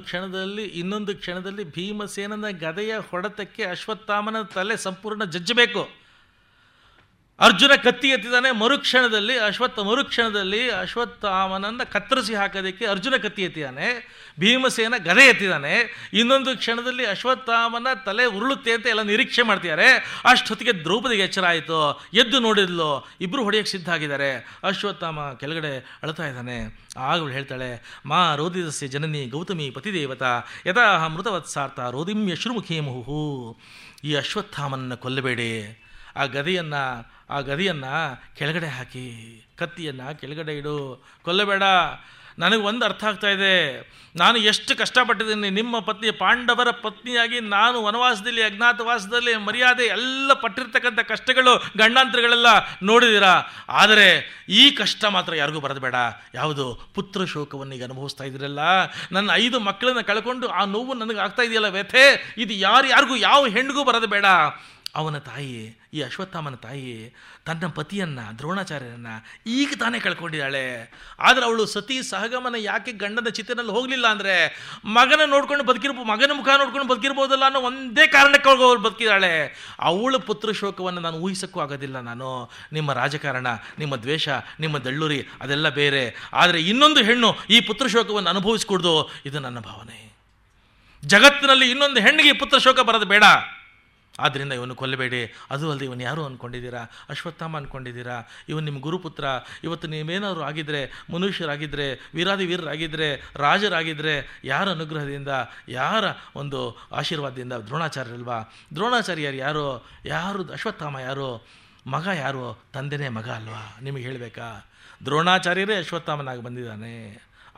ಕ್ಷಣದಲ್ಲಿ ಭೀಮಸೇನನ ಗದೆಯ ಹೊಡೆತಕ್ಕೆ ಅಶ್ವತ್ಥಾಮನ ತಲೆ ಸಂಪೂರ್ಣ ಜಜ್ಜಬೇಕು. ಅರ್ಜುನ ಕತ್ತಿ ಎತ್ತಿದ್ದಾನೆ. ಮರುಕ್ಷಣದಲ್ಲಿ ಅಶ್ವತ್ಥಾಮನನ್ನು ಕತ್ತರಿಸಿ ಹಾಕೋದಕ್ಕೆ ಅರ್ಜುನ ಕತ್ತಿ ಎತ್ತಿದ್ದಾನೆ, ಭೀಮಸೇನ ಗದೆ ಎತ್ತಿದ್ದಾನೆ. ಇನ್ನೊಂದು ಕ್ಷಣದಲ್ಲಿ ಅಶ್ವತ್ಥಾಮನ ತಲೆ ಉರುಳುತ್ತೆ ಅಂತ ಎಲ್ಲ ನಿರೀಕ್ಷೆ ಮಾಡ್ತಿದ್ದಾರೆ. ಅಷ್ಟೊತ್ತಿಗೆ ದ್ರೌಪದಿಗೆ ಎಚ್ಚರ ಆಯಿತು. ಎದ್ದು ನೋಡಿದ್ಲು, ಇಬ್ಬರು ಹೊಡೆಯೋಕ್ಕೆ ಸಿದ್ಧ ಆಗಿದ್ದಾರೆ. ಅಶ್ವತ್ಥಾಮ ಕೆಳಗಡೆ ಅಳ್ತಾ ಇದ್ದಾನೆ. ಆಗ ಅವಳು ಹೇಳ್ತಾಳೆ, ಮಾ ರೋದಿದಸ್ಯ ಜನನಿ ಗೌತಮಿ ಪತಿದೇವತಾ ಯಥಾ ಮೃತವತ್ಸಾರ್ಥ ರೋದಿಮ್ಯ ಶುರುಮುಖೇ ಮುಹು. ಈ ಅಶ್ವತ್ಥಾಮನನ್ನು ಕೊಲ್ಲಬೇಡಿ. ಆ ಗದಿಯನ್ನು ಕೆಳಗಡೆ ಹಾಕಿ, ಕತ್ತಿಯನ್ನು ಕೆಳಗಡೆ ಇಡು, ಕೊಲ್ಲಬೇಡ. ನನಗೆ ಒಂದು ಅರ್ಥ ಆಗ್ತಾ ಇದೆ, ನಾನು ಎಷ್ಟು ಕಷ್ಟಪಟ್ಟಿದ್ದೀನಿ. ನಿಮ್ಮ ಪತ್ನಿ, ಪಾಂಡವರ ಪತ್ನಿಯಾಗಿ ನಾನು ವನವಾಸದಲ್ಲಿ, ಅಜ್ಞಾತವಾಸದಲ್ಲಿ, ಮರ್ಯಾದೆ ಎಲ್ಲ ಪಟ್ಟಿರ್ತಕ್ಕಂಥ ಕಷ್ಟಗಳು, ಗಂಡಾಂತರಗಳೆಲ್ಲ ನೋಡಿದ್ದೀರಾ. ಆದರೆ ಈ ಕಷ್ಟ ಮಾತ್ರ ಯಾರಿಗೂ ಬರದು ಬೇಡ. ಯಾವುದು? ಪುತ್ರ ಶೋಕವನ್ನು ಈಗ ಅನುಭವಿಸ್ತಾ ಇದ್ದೀರಲ್ಲ, ನನ್ನ 5 ಮಕ್ಕಳನ್ನು ಕಳ್ಕೊಂಡು ಆ ನೋವು ನನಗೆ ಆಗ್ತಾ ಇದೆಯಲ್ಲ, ವ್ಯಥೆ, ಇದು ಯಾರಿಗೂ ಯಾವ ಹೆಣ್ಣಿಗೂ ಬರದು ಬೇಡ. ಅವನ ತಾಯಿ, ಈ ಅಶ್ವತ್ಥಾಮನ ತಾಯಿ, ತನ್ನ ಪತಿಯನ್ನು, ದ್ರೋಣಾಚಾರ್ಯರನ್ನು ಈಗ ತಾನೇ ಕಳ್ಕೊಂಡಿದ್ದಾಳೆ. ಆದರೆ ಅವಳು ಸತಿ ಸಹಗಮನ ಯಾಕೆ ಗಂಡನ ಚಿತೆಯಲ್ಲಿ ಹೋಗಲಿಲ್ಲ ಅಂದರೆ, ಮಗನ ಮುಖ ನೋಡ್ಕೊಂಡು ಬದುಕಿರ್ಬೋದಲ್ಲ ಅನ್ನೋ ಒಂದೇ ಕಾರಣಕ್ಕೆ ಅವಳು ಬದುಕಿದ್ದಾಳೆ. ಅವಳ ಪುತ್ರ ಶೋಕವನ್ನು ನಾನು ಊಹಿಸೋಕ್ಕೂ ಆಗೋದಿಲ್ಲ. ನಾನು ನಿಮ್ಮ ರಾಜಕಾರಣ, ನಿಮ್ಮ ದ್ವೇಷ, ನಿಮ್ಮ ದಳ್ಳುರಿ ಅದೆಲ್ಲ ಬೇರೆ. ಆದರೆ ಇನ್ನೊಂದು ಹೆಣ್ಣು ಈ ಪುತ್ರ ಶೋಕವನ್ನು ಅನುಭವಿಸ್ಕೊಡ್ದು, ಇದು ನನ್ನ ಭಾವನೆ. ಜಗತ್ತಿನಲ್ಲಿ ಇನ್ನೊಂದು ಹೆಣ್ಣಿಗೆ ಪುತ್ರ ಶೋಕ ಬರೋದು ಬೇಡ. ಆದ್ದರಿಂದ ಇವನು ಕೊಲ್ಲಬೇಡಿ. ಅದು ಅಲ್ಲದೆ ಇವನು ಯಾರು ಅಂದ್ಕೊಂಡಿದ್ದೀರಾ? ಅಶ್ವತ್ಥಾಮ ಅಂದ್ಕೊಂಡಿದ್ದೀರಾ? ಇವನು ನಿಮ್ಮ ಗುರುಪುತ್ರ. ಇವತ್ತು ನೀವೇನಾದ್ರು ಆಗಿದ್ದರೆ, ಮನುಷ್ಯರಾಗಿದ್ದರೆ, ವೀರರಾಗಿದ್ದರೆ, ರಾಜರಾಗಿದ್ದರೆ, ಯಾರ ಅನುಗ್ರಹದಿಂದ, ಯಾರ ಒಂದು ಆಶೀರ್ವಾದದಿಂದ? ದ್ರೋಣಾಚಾರ್ಯರಲ್ವಾ? ದ್ರೋಣಾಚಾರ್ಯರು ಯಾರು? ಅಶ್ವತ್ಥಾಮ ಯಾರು? ಮಗ ಯಾರು? ತಂದೆನೇ ಮಗ ಅಲ್ವಾ? ನಿಮಗೆ ಹೇಳಬೇಕಾ? ದ್ರೋಣಾಚಾರ್ಯರೇ ಅಶ್ವತ್ಥಾಮನಾಗಿ ಬಂದಿದ್ದಾನೆ.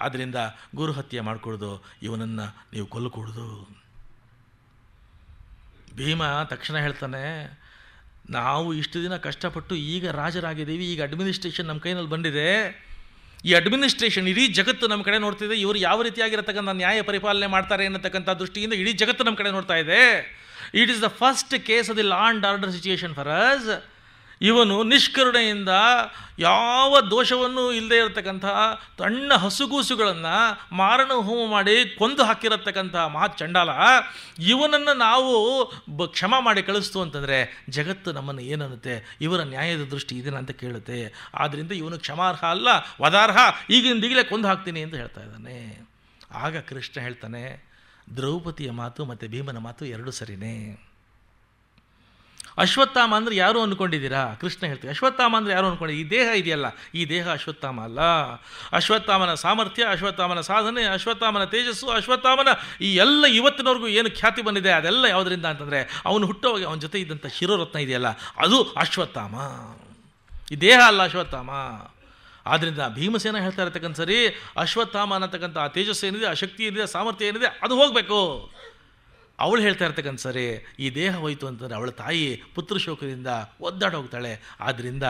ಆದ್ದರಿಂದ ಗುರುಹತ್ಯೆ ಮಾಡಿಕೊಡ್ದು, ಇವನನ್ನು ನೀವು ಕೊಲ್ಲಕೂಡ್ದು. ಭೀಮ ತಕ್ಷಣ ಹೇಳ್ತಾನೆ, ನಾವು ಇಷ್ಟು ದಿನ ಕಷ್ಟಪಟ್ಟು ಈಗ ರಾಜರಾಗಿದ್ದೀವಿ, ಈಗ ಅಡ್ಮಿನಿಸ್ಟ್ರೇಷನ್ ನಮ್ಮ ಕೈನಲ್ಲಿ ಬಂದಿದೆ. ಈ ಅಡ್ಮಿನಿಸ್ಟ್ರೇಷನ್ ಇಡೀ ಜಗತ್ತು ನಮ್ಮ ಕಡೆ ನೋಡ್ತಿದೆ. ಇವರು ಯಾವ ರೀತಿಯಾಗಿರತಕ್ಕಂಥ ನ್ಯಾಯ ಪರಿಪಾಲನೆ ಮಾಡ್ತಾರೆ ಅನ್ನತಕ್ಕಂಥ ದೃಷ್ಟಿಯಿಂದ ಇಡೀ ಜಗತ್ತು ನಮ್ಮ ಕಡೆ ನೋಡ್ತಾ ಇದೆ. It is the first case of the law and order situation for us. ಇವನು ನಿಷ್ಕರುಣೆಯಿಂದ ಯಾವ ದೋಷವನ್ನೂ ಇಲ್ಲದೆ ಇರತಕ್ಕಂಥ ಸಣ್ಣ ಹಸುಗೂಸುಗಳನ್ನು ಮಾರಣ ಹೋಮ ಮಾಡಿ ಕೊಂದು ಹಾಕಿರತಕ್ಕಂಥ ಮಹಾ ಚಂಡಾಲ. ಇವನನ್ನು ನಾವು ಕ್ಷಮ ಮಾಡಿ ಕಳಿಸ್ತು ಅಂತಂದರೆ ಜಗತ್ತು ನಮ್ಮನ್ನು ಏನನ್ನುತ್ತೆ? ಇವರ ನ್ಯಾಯದ ದೃಷ್ಟಿ ಇದನ್ನ ಅಂತ ಕೇಳುತ್ತೆ. ಆದ್ದರಿಂದ ಇವನು ಕ್ಷಮಾರ್ಹ ಅಲ್ಲ, ವದಾರ್ಹ, ಈಗಲೇ ಕೊಂದು ಹಾಕ್ತೀನಿ ಅಂತ ಹೇಳ್ತಾ ಇದ್ದಾನೆ. ಆಗ ಕೃಷ್ಣ ಹೇಳ್ತಾನೆ, ದ್ರೌಪದಿಯ ಮಾತು ಮತ್ತು ಭೀಮನ ಮಾತು ಎರಡು ಸರಿನೇ. ಅಶ್ವತ್ಥಾಮ ಅಂದರೆ ಯಾರು ಅಂದ್ಕೊಂಡಿದ್ದೀರಾ? ಕೃಷ್ಣ ಹೇಳ್ತೀವಿ, ಅಶ್ವತ್ಥಾಮ ಅಂದರೆ ಯಾರು ಅಂದ್ಕೊಂಡಿದ್ದೀವಿ? ಈ ದೇಹ ಇದೆಯಲ್ಲ, ಈ ದೇಹ ಅಶ್ವತ್ಥಾಮ ಅಲ್ಲ. ಅಶ್ವತ್ಥಾಮನ ಸಾಮರ್ಥ್ಯ, ಅಶ್ವತ್ಥಾಮನ ಸಾಧನೆ, ಅಶ್ವತ್ಥಾಮನ ತೇಜಸ್ಸು, ಅಶ್ವತ್ಥಾಮನ ಈ ಎಲ್ಲ ಇವತ್ತಿನವರೆಗೂ ಏನು ಖ್ಯಾತಿ ಬಂದಿದೆ ಅದೆಲ್ಲ ಯಾವುದರಿಂದ ಅಂತಂದರೆ ಅವನು ಹುಟ್ಟುವಾಗ ಅವನ ಜೊತೆ ಇದ್ದಂಥ ಶಿರೋರತ್ನ ಇದೆಯಲ್ಲ, ಅದು ಅಶ್ವತ್ಥಾಮ. ಈ ದೇಹ ಅಲ್ಲ ಅಶ್ವತ್ಥಾಮ. ಆದ್ದರಿಂದ ಭೀಮಸೇನ ಹೇಳ್ತಾ ಇರತಕ್ಕಂಥ ಸರಿ, ಅಶ್ವತ್ಥಾಮ ಅನ್ನತಕ್ಕಂಥ ಆ ತೇಜಸ್ಸು ಏನಿದೆ, ಆ ಶಕ್ತಿ ಏನಿದೆ, ಸಾಮರ್ಥ್ಯ ಏನಿದೆ, ಅದು ಹೋಗಬೇಕು. ಅವಳು ಹೇಳ್ತಾ ಇರ್ತಕ್ಕಂಥ ಸರಿ, ಈ ದೇಹ ಹೋಯಿತು ಅಂತಂದರೆ ಅವಳ ತಾಯಿ ಪುತ್ರ ಶೋಕದಿಂದ ಒದ್ದಾಡೋಗ್ತಾಳೆ. ಆದ್ದರಿಂದ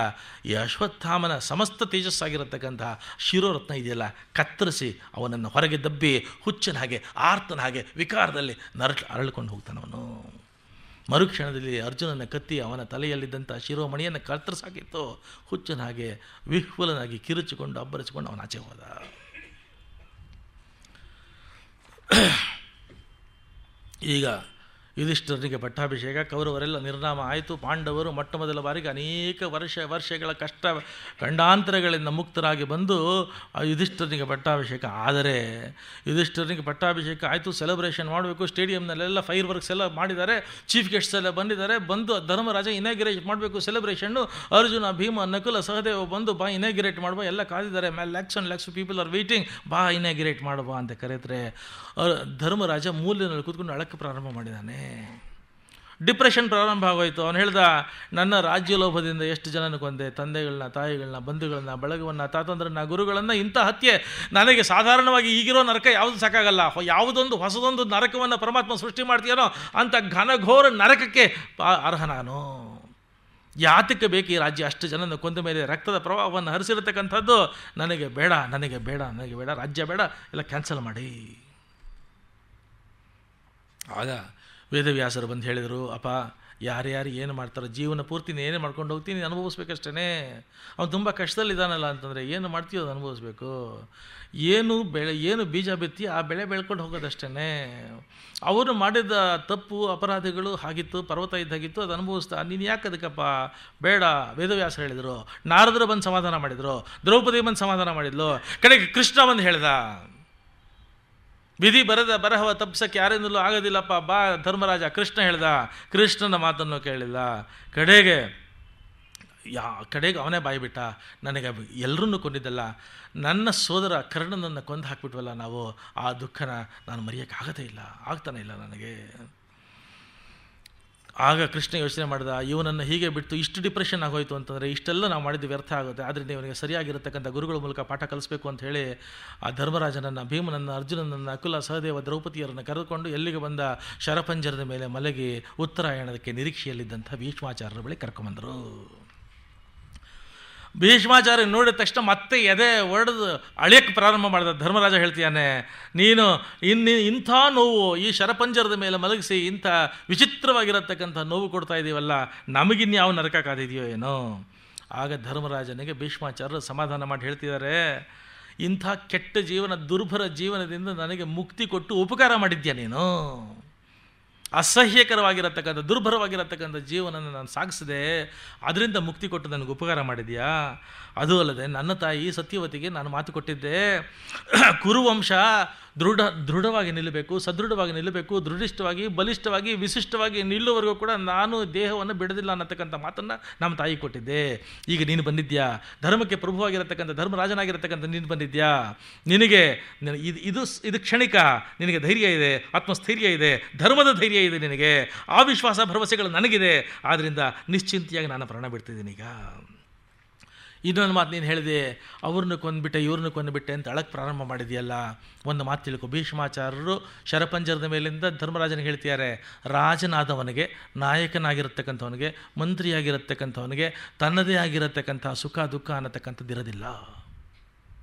ಈ ಅಶ್ವತ್ಥಾಮನ ಸಮಸ್ತ ತೇಜಸ್ಸಾಗಿರತಕ್ಕಂಥ ಶಿರೋರತ್ನ ಇದೆಯಲ್ಲ, ಕತ್ತರಿಸಿ ಅವನನ್ನು ಹೊರಗೆ ದಬ್ಬಿ ಹುಚ್ಚನ ಹಾಗೆ, ಆರ್ತನ ಹಾಗೆ ವಿಕಾರದಲ್ಲಿ ಅರಳಿಕೊಂಡು ಹೋಗ್ತಾನವನು. ಮರುಕ್ಷಣದಲ್ಲಿ ಅರ್ಜುನನ ಕತ್ತಿ ಅವನ ತಲೆಯಲ್ಲಿದ್ದಂಥ ಶಿರೋಮಣಿಯನ್ನು ಕತ್ತರಿಸಾಕಿತ್ತು. ಹುಚ್ಚನ ಹಾಗೆ ವಿಹ್ವಲನಾಗಿ ಕಿರುಚಿಕೊಂಡು ಅಬ್ಬರಿಸಿಕೊಂಡು ಅವನ ಆಚೆ ಹೋದ. ಈಗ ಯುಧಿಷ್ಠಿರನಿಗೆ ಪಟ್ಟಾಭಿಷೇಕ, ಕೌರವರೆಲ್ಲ ನಿರ್ನಾಮ ಆಯಿತು. ಪಾಂಡವರು ಮೊಟ್ಟ ಮೊದಲ ಬಾರಿಗೆ ಅನೇಕ ವರ್ಷಗಳ ಕಷ್ಟ ಖಂಡಾಂತರಗಳಿಂದ ಮುಕ್ತರಾಗಿ ಬಂದು ಯುಧಿಷ್ಠಿರನಿಗೆ ಪಟ್ಟಾಭಿಷೇಕ. ಆದರೆ ಯುಧಿಷ್ಠಿರನಿಗೆ ಪಟ್ಟಾಭಿಷೇಕ ಆಯಿತು, ಸೆಲೆಬ್ರೇಷನ್ ಮಾಡಬೇಕು, ಸ್ಟೇಡಿಯಂನಲ್ಲೆಲ್ಲ ಫೈರ್ ವರ್ಕ್ಸ್ ಎಲ್ಲ ಮಾಡಿದ್ದಾರೆ, ಚೀಫ್ ಗೆಸ್ಟ್ಸ್ ಎಲ್ಲ ಬಂದಿದ್ದಾರೆ. ಬಂದು ಧರ್ಮರಾಜ ಇನಾಗ್ರೇಟ್ ಮಾಡಬೇಕು ಸೆಲೆಬ್ರೇಷನ್ನು. ಅರ್ಜುನ, ಭೀಮ, ನಕುಲ, ಸಹದೇವ ಬಂದು ಬಾ ಇನಾಗ್ರೇಟ್ ಮಾಡುವ ಎಲ್ಲ ಕಾದಿದ್ದಾರೆ. Lakhs and lakhs people are waiting, ಬಾ ಇನಾಗ್ರೇಟ್ ಮಾಡುವ ಅಂತ ಕರೆದ್ರೆ ಧರ್ಮರಾಜ ಮೂಲೆಯಲ್ಲಿ ಕೂತ್ಕೊಂಡು ಅಳಕ್ಕೆ ಪ್ರಾರಂಭ ಮಾಡಿದ್ದಾನೆ. ಡಿಪ್ರೆಷನ್ ಪ್ರಾರಂಭ ಆಗೋಯ್ತು. ಅವನು ಹೇಳ್ದ, ನನ್ನ ರಾಜ್ಯ ಲೋಭದಿಂದ ಎಷ್ಟು ಜನನ ಕೊಂದೆ, ತಂದೆಗಳನ್ನ, ತಾಯಿಗಳನ್ನ, ಬಂಧುಗಳನ್ನ, ಬಳಗವನ್ನು, ತಾತಂದ್ರನ್ನ, ಗುರುಗಳನ್ನು. ಇಂಥ ಹತ್ಯೆ ನನಗೆ ಸಾಧಾರಣವಾಗಿ ಈಗಿರೋ ನರಕ ಯಾವುದು ಸಾಕಾಗಲ್ಲ. ಯಾವುದೊಂದು ಹೊಸದೊಂದು ನರಕವನ್ನು ಪರಮಾತ್ಮ ಸೃಷ್ಟಿ ಮಾಡ್ತೀಯನೋ ಅಂಥ ಘನಘೋರ ನರಕಕ್ಕೆ ಅರ್ಹ ನಾನು. ಯಾತಕ್ಕೆ ಬೇಕು ಈ ರಾಜ್ಯ? ಅಷ್ಟು ಜನನ ಕೊಂದ ಮೇಲೆ ರಕ್ತದ ಪ್ರವಾಹವನ್ನು ಹರಿಸಿರತಕ್ಕಂಥದ್ದು ನನಗೆ ಬೇಡ, ನನಗೆ ಬೇಡ, ನನಗೆ ಬೇಡ, ರಾಜ್ಯ ಬೇಡ, ಎಲ್ಲ ಕ್ಯಾನ್ಸಲ್ ಮಾಡಿ. ಆಗ ವೇದವ್ಯಾಸರು ಬಂದು ಹೇಳಿದರು, ಅಪ್ಪ ಯಾರ್ಯಾರು ಏನು ಮಾಡ್ತಾರೋ ಜೀವನ ಪೂರ್ತಿ ಏನೇ ಮಾಡ್ಕೊಂಡು ಹೋಗ್ತೀನಿ ಅನುಭವಿಸ್ಬೇಕಷ್ಟೇ. ಅವನು ತುಂಬ ಕಷ್ಟದಲ್ಲಿದ್ದಾನಲ್ಲ ಅಂತಂದರೆ ಏನು ಮಾಡ್ತೀಯೋ ಅದು ಅನುಭವಿಸ್ಬೇಕು. ಏನು ಬೀಜ ಬಿತ್ತಿ ಆ ಬೆಳೆ ಬೆಳ್ಕೊಂಡು ಹೋಗೋದಷ್ಟೇ. ಅವರು ಮಾಡಿದ ತಪ್ಪು ಅಪರಾಧಗಳು ಹಾಗಿತ್ತು, ಪರ್ವತ ಇದ್ದಾಗಿತ್ತು, ಅದು ಅನುಭವಿಸ್ತಾ ನೀನು ಯಾಕೆ ಅದಕ್ಕಪ್ಪ ಬೇಡ. ವೇದವ್ಯಾಸರು ಹೇಳಿದರು, ನಾರದರು ಬಂದು ಸಮಾಧಾನ ಮಾಡಿದರು, ದ್ರೌಪದಿ ಬಂದು ಸಮಾಧಾನ ಮಾಡಿದ್ಲು, ಕಡೆಗೆ ಕೃಷ್ಣ ಬಂದು ಹೇಳ್ದ, ವಿಧಿ ಬರಹವ ತಪ್ಪಿಸಕ್ಕೆ ಯಾರಿಂದಲೂ ಆಗೋದಿಲ್ಲಪ್ಪ, ಬಾ ಧರ್ಮರಾಜ. ಕೃಷ್ಣ ಹೇಳ್ದ, ಕೃಷ್ಣನ ಮಾತನ್ನು ಕೇಳಿಲ್ಲ. ಕಡೆಗೆ ಅವನೇ ಬಾಯ್ಬಿಟ್ಟ, ನನಗೆ ಎಲ್ಲರನ್ನೂ ಕೊಂದಿದ್ದಲ್ಲ, ನನ್ನ ಸೋದರ ಕರ್ಣನನ್ನು ಕೊಂದು ಹಾಕ್ಬಿಟ್ವಲ್ಲ ನಾವು, ಆ ದುಃಖನ ನಾನು ಮರೆಯೋಕ್ಕಾಗದೇ ಇಲ್ಲ, ಆಗ್ತಾನೆ ಇಲ್ಲ ನನಗೆ. ಆಗ ಕೃಷ್ಣ ಯೋಚನೆ ಮಾಡಿದ, ಇವನನ್ನು ಹೀಗೆ ಬಿಟ್ಟು ಇಷ್ಟು ಡಿಪ್ರೆಷನ್ ಆಗೋಯ್ತು ಅಂತಂದರೆ ಇಷ್ಟೆಲ್ಲ ನಾವು ಮಾಡಿದ್ದು ವ್ಯರ್ಥ ಆಗುತ್ತೆ. ಆದ್ದರಿಂದ ಇವನಿಗೆ ಸರಿಯಾಗಿರತಕ್ಕಂಥ ಗುರುಗಳ ಮೂಲಕ ಪಾಠ ಕಲಿಸ್ಬೇಕು ಅಂತ ಹೇಳಿ ಆ ಧರ್ಮರಾಜನನ್ನು, ಭೀಮನನ್ನು, ಅರ್ಜುನನನ್ನು, ನಕುಲ, ಸಹದೇವ, ದ್ರೌಪದಿಯರನ್ನು ಕರೆದುಕೊಂಡು ಎಲ್ಲಿಗೆ ಬಂದ, ಶರಪಂಜರದ ಮೇಲೆ ಮಲಗಿ ಉತ್ತರಾಯಣದಕ್ಕೆ ನಿರೀಕ್ಷೆಯಲ್ಲಿದ್ದಂಥ ಭೀಷ್ಮಾಚಾರ್ಯರ ಬಳಿ ಕರ್ಕೊಂಬಂದರು. ಭೀಷ್ಮಾಚಾರ್ಯ ನೋಡಿದ ತಕ್ಷಣ ಮತ್ತೆ ಎದೆ ಒಡೆದು ಅಳಿಯಕ್ಕೆ ಪ್ರಾರಂಭ ಮಾಡಿದ. ಧರ್ಮರಾಜ ಹೇಳ್ತೀಯಾನೆ, ನೀನು ಇಂಥ ನೋವು ಈ ಶರಪಂಜರದ ಮೇಲೆ ಮಲಗಿಸಿ ಇಂಥ ವಿಚಿತ್ರವಾಗಿರತಕ್ಕಂಥ ನೋವು ಕೊಡ್ತಾ ಇದ್ದೀವಲ್ಲ, ನಮಗಿನ್ಯಾವ ನರಕ ಕಾದಿದೆಯೋ ಏನೋ. ಆಗ ಧರ್ಮರಾಜನಿಗೆ ಭೀಷ್ಮಾಚಾರ್ಯರು ಸಮಾಧಾನ ಮಾಡಿ ಹೇಳ್ತಿದ್ದಾರೆ, ಇಂಥ ಕೆಟ್ಟ ಜೀವನ, ದುರ್ಭರ ಜೀವನದಿಂದ ನನಗೆ ಮುಕ್ತಿ ಕೊಟ್ಟು ಉಪಕಾರ ಮಾಡಿದ್ಯಾ ನೀನು. ಅಸಹ್ಯಕರವಾಗಿರತಕ್ಕಂಥ ದುರ್ಭರವಾಗಿರತಕ್ಕಂಥ ಜೀವನನ ನಾನು ಸಾಗಿಸಿದೆ, ಅದರಿಂದ ಮುಕ್ತಿ ಕೊಟ್ಟು ನನಗೆ ಉಪಕಾರ ಮಾಡಿದ್ಯಾ. ಅದು ಅಲ್ಲದೆ ನನ್ನ ತಾಯಿ ಸತ್ಯವತಿಗೆ ನಾನು ಮಾತು ಕೊಟ್ಟಿದ್ದೆ, ಕುರುವಂಶ ದೃಢವಾಗಿ ನಿಲ್ಲಬೇಕು, ಸದೃಢವಾಗಿ ನಿಲ್ಲಬೇಕು, ದೃಢಿಷ್ಠವಾಗಿ, ಬಲಿಷ್ಠವಾಗಿ, ವಿಶಿಷ್ಟವಾಗಿ ನಿಲ್ಲುವವರೆಗೂ ಕೂಡ ನಾನು ದೇಹವನ್ನು ಬಿಡೋದಿಲ್ಲ ಅನ್ನತಕ್ಕಂಥ ಮಾತನ್ನು ನಮ್ಮ ತಾಯಿ ಕೊಟ್ಟಿದ್ದೆ. ಈಗ ನೀನು ಬಂದಿದ್ಯಾ, ಧರ್ಮಕ್ಕೆ ಪ್ರಭುವಾಗಿರತಕ್ಕಂಥ ಧರ್ಮರಾಜನಾಗಿರತಕ್ಕಂಥ ನೀನು ಬಂದಿದ್ಯಾ, ನಿನಗೆ ಇದು ಕ್ಷಣಿಕ, ನಿನಗೆ ಧೈರ್ಯ ಇದೆ, ಆತ್ಮಸ್ಥೈರ್ಯ ಇದೆ, ಧರ್ಮದ ಧೈರ್ಯ ಇದೆ ನಿನಗೆ, ಆ ವಿಶ್ವಾಸ ಭರವಸೆಗಳು ನನಗಿದೆ. ಆದ್ದರಿಂದ ನಿಶ್ಚಿಂತೆಯಾಗಿ ನಾನು ಪ್ರಾಣ ಬಿಡ್ತಿದ್ದೀನಿ. ಈಗ ಇನ್ನೊಂದು ಮಾತು ನೀನು ಹೇಳಿದೆ, ಅವ್ರನ್ನ ಕೊಂದುಬಿಟ್ಟೆ ಇವ್ರನ್ನ ಕೊಂದುಬಿಟ್ಟೆ ಅಂತ ಅಳಕ್ಕೆ ಪ್ರಾರಂಭ ಮಾಡಿದೆಯಲ್ಲ. ಒಂದು ಮಾತು ತಿಳ್ಕೊ, ಭೀಷ್ಮಾಚಾರ್ಯರು ಶರಪಂಜರದ ಮೇಲಿಂದ ಧರ್ಮರಾಜನಿಗೆ ಹೇಳ್ತಿದ್ದಾರೆ, ರಾಜನಾದವನಿಗೆ, ನಾಯಕನಾಗಿರತಕ್ಕಂಥವನಿಗೆ, ಮಂತ್ರಿಯಾಗಿರತಕ್ಕಂಥವನಿಗೆ ತನ್ನದೇ ಆಗಿರತಕ್ಕಂಥ ಸುಖ ದುಃಖ ಅನ್ನತಕ್ಕಂಥದ್ದು ಇರೋದಿಲ್ಲ.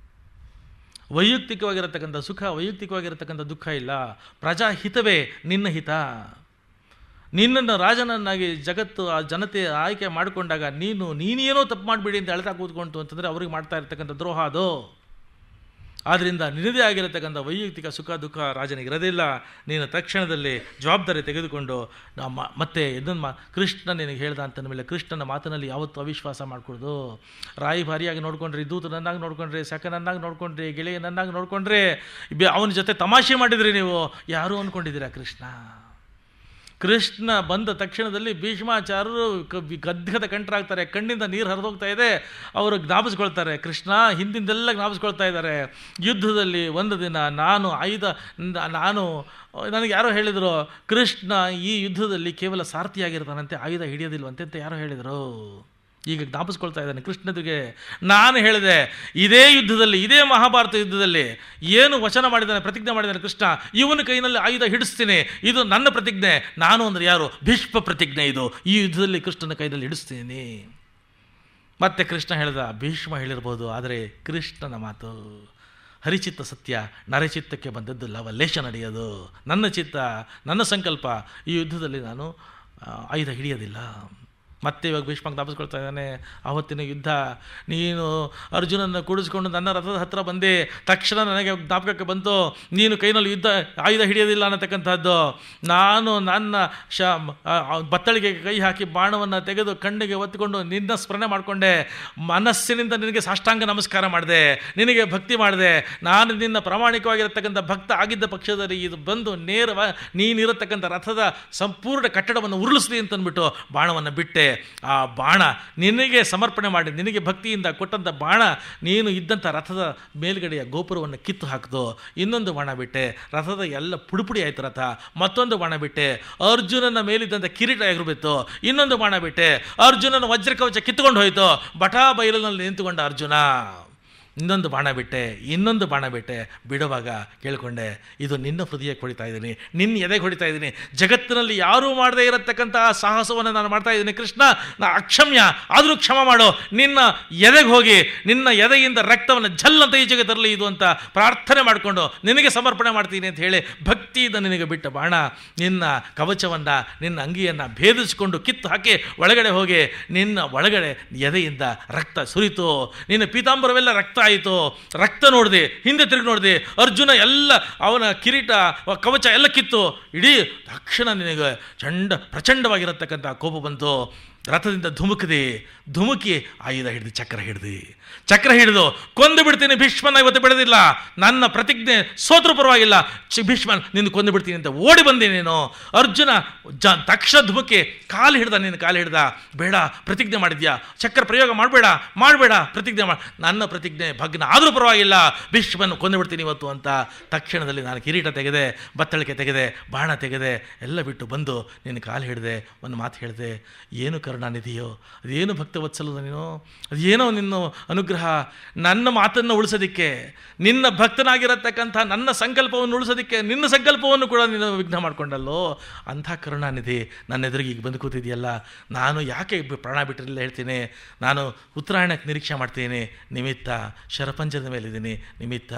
ವೈಯಕ್ತಿಕವಾಗಿರತಕ್ಕಂಥ ಸುಖ, ವೈಯಕ್ತಿಕವಾಗಿರತಕ್ಕಂಥ ದುಃಖ ಇಲ್ಲ. ಪ್ರಜಾಹಿತವೇ ನಿನ್ನ ಹಿತ. ನಿನ್ನನ್ನು ರಾಜನನ್ನಾಗಿ ಜಗತ್ತು, ಆ ಜನತೆ ಆಯ್ಕೆ ಮಾಡಿಕೊಂಡಾಗ ನೀನೇನೋ ತಪ್ಪು ಮಾಡಿಬಿಡಿ ಅಂತ ಅಳ್ತಾ ಕೂತ್ಕೊಂತು ಅಂತಂದರೆ ಅವ್ರಿಗೆ ಮಾಡ್ತಾ ಇರ್ತಕ್ಕಂಥ ದ್ರೋಹ ಅದು. ಆದ್ದರಿಂದ ನಿನ್ನದೇ ಆಗಿರತಕ್ಕಂಥ ವೈಯಕ್ತಿಕ ಸುಖ ದುಃಖ ರಾಜನಿಗೆ ಇರೋದಿಲ್ಲ. ನೀನು ತಕ್ಷಣದಲ್ಲಿ ಜವಾಬ್ದಾರಿ ತೆಗೆದುಕೊಂಡು ಮತ್ತೆ ಇದನ್ನು ಕೃಷ್ಣ ನಿನಗೆ ಹೇಳ್ದ ಅಂತಂದ ಮೇಲೆ ಕೃಷ್ಣನ ಮಾತಿನಲ್ಲಿ ಯಾವತ್ತೂ ಅವಿಶ್ವಾಸ ಮಾಡಿಕೊಡ್ದು. ರಾಯಿಭಾರಿಯಾಗಿ ನೋಡ್ಕೊಂಡ್ರಿ, ದೂತನನ್ನಾಗಿ ನೋಡ್ಕೊಂಡ್ರಿ, ಸಖನನ್ನಾಗಿ ನೋಡ್ಕೊಂಡ್ರಿ, ಗೆಳೆಯನನ್ನಾಗಿ ನೋಡ್ಕೊಂಡ್ರೆ, ಅವನ ಜೊತೆ ತಮಾಷೆ ಮಾಡಿದ್ರಿ, ನೀವು ಯಾರು ಅಂದ್ಕೊಂಡಿದ್ದೀರಾ? ಕೃಷ್ಣ ಬಂದ ತಕ್ಷಣದಲ್ಲಿ ಭೀಷ್ಮಾಚಾರ್ಯರು ಗದ್ಗದ ಕಂಠರಾಗ್ತಾರೆ, ಕಣ್ಣಿಂದ ನೀರು ಹರಿದೋಗ್ತಾ ಇದೆ. ಅವರು ಜ್ಞಾಪಿಸ್ಕೊಳ್ತಾರೆ, ಕೃಷ್ಣ ಹಿಂದಿಂದೆಲ್ಲ ಜ್ಞಾಪಿಸ್ಕೊಳ್ತಾ ಇದ್ದಾರೆ. ಯುದ್ಧದಲ್ಲಿ ಒಂದು ದಿನ ನನಗೆ ಯಾರೋ ಹೇಳಿದರು, ಕೃಷ್ಣ ಈ ಯುದ್ಧದಲ್ಲಿ ಕೇವಲ ಸಾರಥಿಯಾಗಿರ್ತಾನಂತೆ, ಆಯುಧ ಹಿಡಿಯೋದಿಲ್ವಂತೆ ಅಂತ ಯಾರೋ ಹೇಳಿದರು. ಈಗ ಜ್ಞಾಪಿಸ್ಕೊಳ್ತಾ ಇದ್ದಾನೆ ಕೃಷ್ಣನಿಗೆ. ನಾನು ಹೇಳಿದೆ, ಇದೇ ಯುದ್ಧದಲ್ಲಿ, ಇದೇ ಮಹಾಭಾರತ ಯುದ್ಧದಲ್ಲಿ ಏನು ವಚನ ಮಾಡಿದ್ದಾನೆ, ಪ್ರತಿಜ್ಞೆ ಮಾಡಿದ್ದಾನೆ ಕೃಷ್ಣ, ಇವನ ಕೈನಲ್ಲಿ ಆಯುಧ ಹಿಡಿಸ್ತೀನಿ, ಇದು ನನ್ನ ಪ್ರತಿಜ್ಞೆ. ನಾನು ಅಂದರೆ ಯಾರು? ಭೀಷ್ಮ ಪ್ರತಿಜ್ಞೆ ಇದು. ಈ ಯುದ್ಧದಲ್ಲಿ ಕೃಷ್ಣನ ಕೈನಲ್ಲಿ ಹಿಡಿಸ್ತೀನಿ. ಮತ್ತೆ ಕೃಷ್ಣ ಹೇಳಿದ, ಭೀಷ್ಮ ಹೇಳಿರ್ಬೋದು, ಆದರೆ ಕೃಷ್ಣನ ಮಾತು ಹರಿಚಿತ್ತ ಸತ್ಯ, ನರಚಿತ್ತಕ್ಕೆ ಬಂದದ್ದು ಲವಲೇಶ ನಡೆಯೋದು. ನನ್ನ ಚಿತ್ತ, ನನ್ನ ಸಂಕಲ್ಪ, ಈ ಯುದ್ಧದಲ್ಲಿ ನಾನು ಆಯುಧ ಹಿಡಿಯೋದಿಲ್ಲ. ಮತ್ತೆ ಇವಾಗ ಭೀಷ್ಮ ಜ್ಞಾಪಿಸ್ಕೊಳ್ತಾ ಇದ್ದಾನೆ, ಆವತ್ತಿನ ಯುದ್ಧ ನೀನು ಅರ್ಜುನನ್ನು ಕೂಡಿಸ್ಕೊಂಡು ನನ್ನ ರಥದ ಹತ್ತಿರ ಬಂದೆ, ತಕ್ಷಣ ನನಗೆ ಜ್ಞಾಪಕಕ್ಕೆ ಬಂತು ನೀನು ಕೈನಲ್ಲಿ ಆಯುಧ ಹಿಡಿಯೋದಿಲ್ಲ ಅನ್ನತಕ್ಕಂಥದ್ದು. ನಾನು ನನ್ನ ಬತ್ತಳಿಗೆ ಕೈ ಹಾಕಿ ಬಾಣವನ್ನು ತೆಗೆದು ಕಣ್ಣಿಗೆ ಒತ್ತಿಕೊಂಡು ನಿನ್ನ ಸ್ಮರಣೆ ಮಾಡಿಕೊಂಡೆ, ಮನಸ್ಸಿನಿಂದ ನಿನಗೆ ಸಾಷ್ಟಾಂಗ ನಮಸ್ಕಾರ ಮಾಡಿದೆ, ನಿನಗೆ ಭಕ್ತಿ ಮಾಡಿದೆ. ನಾನು ನಿನ್ನ ಪ್ರಾಮಾಣಿಕವಾಗಿರತಕ್ಕಂಥ ಭಕ್ತ ಆಗಿದ್ದ ಪಕ್ಷದಲ್ಲಿ ಇದು ಬಂದು ನೀನಿರತಕ್ಕಂಥ ರಥದ ಸಂಪೂರ್ಣ ಕಟ್ಟಡವನ್ನು ಉರುಳಿಸ್ಲಿ ಅಂತಂದ್ಬಿಟ್ಟು ಬಾಣವನ್ನು ಬಿಟ್ಟೆ. ಆ ಬಾಣ ನಿನಗೆ ಸಮರ್ಪಣೆ ಮಾಡಿ, ನಿನಗೆ ಭಕ್ತಿಯಿಂದ ಕೊಟ್ಟಂಥ ಬಾಣ ನೀನು ಇದ್ದಂಥ ರಥದ ಮೇಲ್ಗಡೆಯ ಗೋಪುರವನ್ನು ಕಿತ್ತು ಹಾಕಿದು. ಇನ್ನೊಂದು ಬಾಣ ಬಿಟ್ಟೆ, ರಥದ ಎಲ್ಲ ಪುಡಿಪುಡಿ ಆಯಿತು ರಥ. ಮತ್ತೊಂದು ಬಾಣ ಬಿಟ್ಟೆ, ಅರ್ಜುನನ ಮೇಲಿದ್ದಂಥ ಕಿರೀಟ ಎಗರುಬಿತ್ತು. ಇನ್ನೊಂದು ಬಾಣ ಬಿಟ್ಟೆ, ಅರ್ಜುನನ ವಜ್ರಕವಚ ಕಿತ್ತುಕೊಂಡು ಹೋಯಿತು. ಬಟಾ ಬಯಲಿನಲ್ಲಿ ನಿಂತುಕೊಂಡ ಅರ್ಜುನ. ಇನ್ನೊಂದು ಬಾಣ ಬಿಟ್ಟೆ, ಇನ್ನೊಂದು ಬಾಣ ಬಿಟ್ಟೆ. ಬಿಡುವಾಗ ಕೇಳಿಕೊಂಡೆ, ಇದು ನಿನ್ನ ಹೃದಯಕ್ಕೆ ಹೊಡಿತಾ ಇದ್ದೀನಿ, ನಿನ್ನ ಎದೆಗೆ ಹೊಡಿತಾ ಇದ್ದೀನಿ. ಜಗತ್ತಿನಲ್ಲಿ ಯಾರೂ ಮಾಡದೇ ಇರತಕ್ಕಂಥ ಸಾಹಸವನ್ನು ನಾನು ಮಾಡ್ತಾ ಇದ್ದೀನಿ ಕೃಷ್ಣ, ನಾ ಅಕ್ಷಮ್ಯ, ಆದರೂ ಕ್ಷಮ ಮಾಡು. ನಿನ್ನ ಎದೆಗೆ ಹೋಗಿ ನಿನ್ನ ಎದೆಯಿಂದ ರಕ್ತವನ್ನು ಜಲ್ಲಂತ ಈಚೆಗೆ ತರಲಿ ಇದು ಅಂತ ಪ್ರಾರ್ಥನೆ ಮಾಡಿಕೊಂಡು ನಿನಗೆ ಸಮರ್ಪಣೆ ಮಾಡ್ತೀನಿ ಅಂತ ಹೇಳಿ ಭಕ್ತಿಯಿಂದ ನಿನಗೆ ಬಿಟ್ಟ ಬಾಣ ನಿನ್ನ ಕವಚವನ್ನು, ನಿನ್ನ ಅಂಗಿಯನ್ನು ಭೇದಿಸಿಕೊಂಡು ಕಿತ್ತು ಹಾಕಿ ಒಳಗಡೆ ಹೋಗಿ ನಿನ್ನ ಒಳಗಡೆ ಎದೆಯಿಂದ ರಕ್ತ ಸುರಿತು. ನಿನ್ನ ಪೀತಾಂಬರವೆಲ್ಲ ರಕ್ತ ಆಯಿತು. ರಕ್ತ ನೋಡಿದೆ, ಹಿಂದೆ ತಿರುಗಿ ನೋಡಿದೆ, ಅರ್ಜುನ ಎಲ್ಲ ಅವನ ಕಿರೀಟ ಕವಚ ಎಲ್ಲ ಕಿತ್ತು. ಇಡೀ ತಕ್ಷಣ ನಿನಗೆ ಪ್ರಚಂಡವಾಗಿರತಕ್ಕಂಥ ಕೋಪ ಬಂತು. ರಥದಿಂದ ಧುಮುಕಿ ಆಯುಧ ಹಿಡಿದು ಚಕ್ರ ಹಿಡಿದು ಕೊಂದು ಬಿಡ್ತೀನಿ ಭೀಷ್ಮನ, ಇವತ್ತು ಬಿಡೋದಿಲ್ಲ, ನನ್ನ ಪ್ರತಿಜ್ಞೆ ಸೋತ್ರೂ ಪರವಾಗಿಲ್ಲ, ಭೀಷ್ಮನ್ ನಿನ್ನ ಕೊಂದು ಬಿಡ್ತೀನಿ ಅಂತ ಓಡಿ ಬಂದೆ ನೀನು. ಅರ್ಜುನ ತಕ್ಷಣ ಧುಮುಕಿ ಕಾಲು ಹಿಡ್ದ, ಬೇಡ ಪ್ರತಿಜ್ಞೆ ಮಾಡಿದ್ಯಾ, ಚಕ್ರ ಪ್ರಯೋಗ ಮಾಡಬೇಡ ಪ್ರತಿಜ್ಞೆ ನನ್ನ ಪ್ರತಿಜ್ಞೆ ಭಗ್ನ ಆದರೂ ಪರವಾಗಿಲ್ಲ, ಭೀಷ್ಮನ್ ಕೊಂದು ಬಿಡ್ತೀನಿ ಇವತ್ತು ಅಂತ ತಕ್ಷಣದಲ್ಲಿ ನಾನು ಕಿರೀಟ ತೆಗೆದೆ, ಬತ್ತಳಿಕೆ ತೆಗೆದೆ, ಬಾಣ ತೆಗೆದೆ, ಎಲ್ಲ ಬಿಟ್ಟು ಬಂದು ನಿನ್ನ ಕಾಲು ಹಿಡಿದೆ, ಒಂದು ಮಾತು ಹೇಳಿದೆ, ಏನು ಕರುಣಾನಿಧಿಯೋ, ಅದೇನು ಭಕ್ತವತ್ಸಲದ ನೀನು, ಅದೇನೋ ನಿನ್ನ ಅನುಗ್ರಹ, ನನ್ನ ಮಾತನ್ನು ಉಳಿಸೋದಕ್ಕೆ, ನಿನ್ನ ಭಕ್ತನಾಗಿರತಕ್ಕಂಥ ನನ್ನ ಸಂಕಲ್ಪವನ್ನು ಉಳಿಸೋದಕ್ಕೆ ನಿನ್ನ ಸಂಕಲ್ಪವನ್ನು ಕೂಡ ನೀನು ವಿಘ್ನ ಮಾಡಿಕೊಂಡಲ್ಲೋ, ಅಂಥ ಕರುಣಾನಿಧಿ ನನ್ನ ಎದುರಿಗೆ ಈಗ ಬಂದು ಕೂತಿದೆಯಲ್ಲ. ನಾನು ಯಾಕೆ ಪ್ರಾಣ ಬಿಟ್ಟಿರಲಿಲ್ಲ ಹೇಳ್ತೀನಿ. ನಾನು ಉತ್ತರಾಯಣಕ್ಕೆ ನಿರೀಕ್ಷೆ ಮಾಡ್ತೀನಿ, ನಿಮಿತ್ತ ಶರಪಂಜರದ ಮೇಲಿದ್ದೀನಿ, ನಿಮಿತ್ತ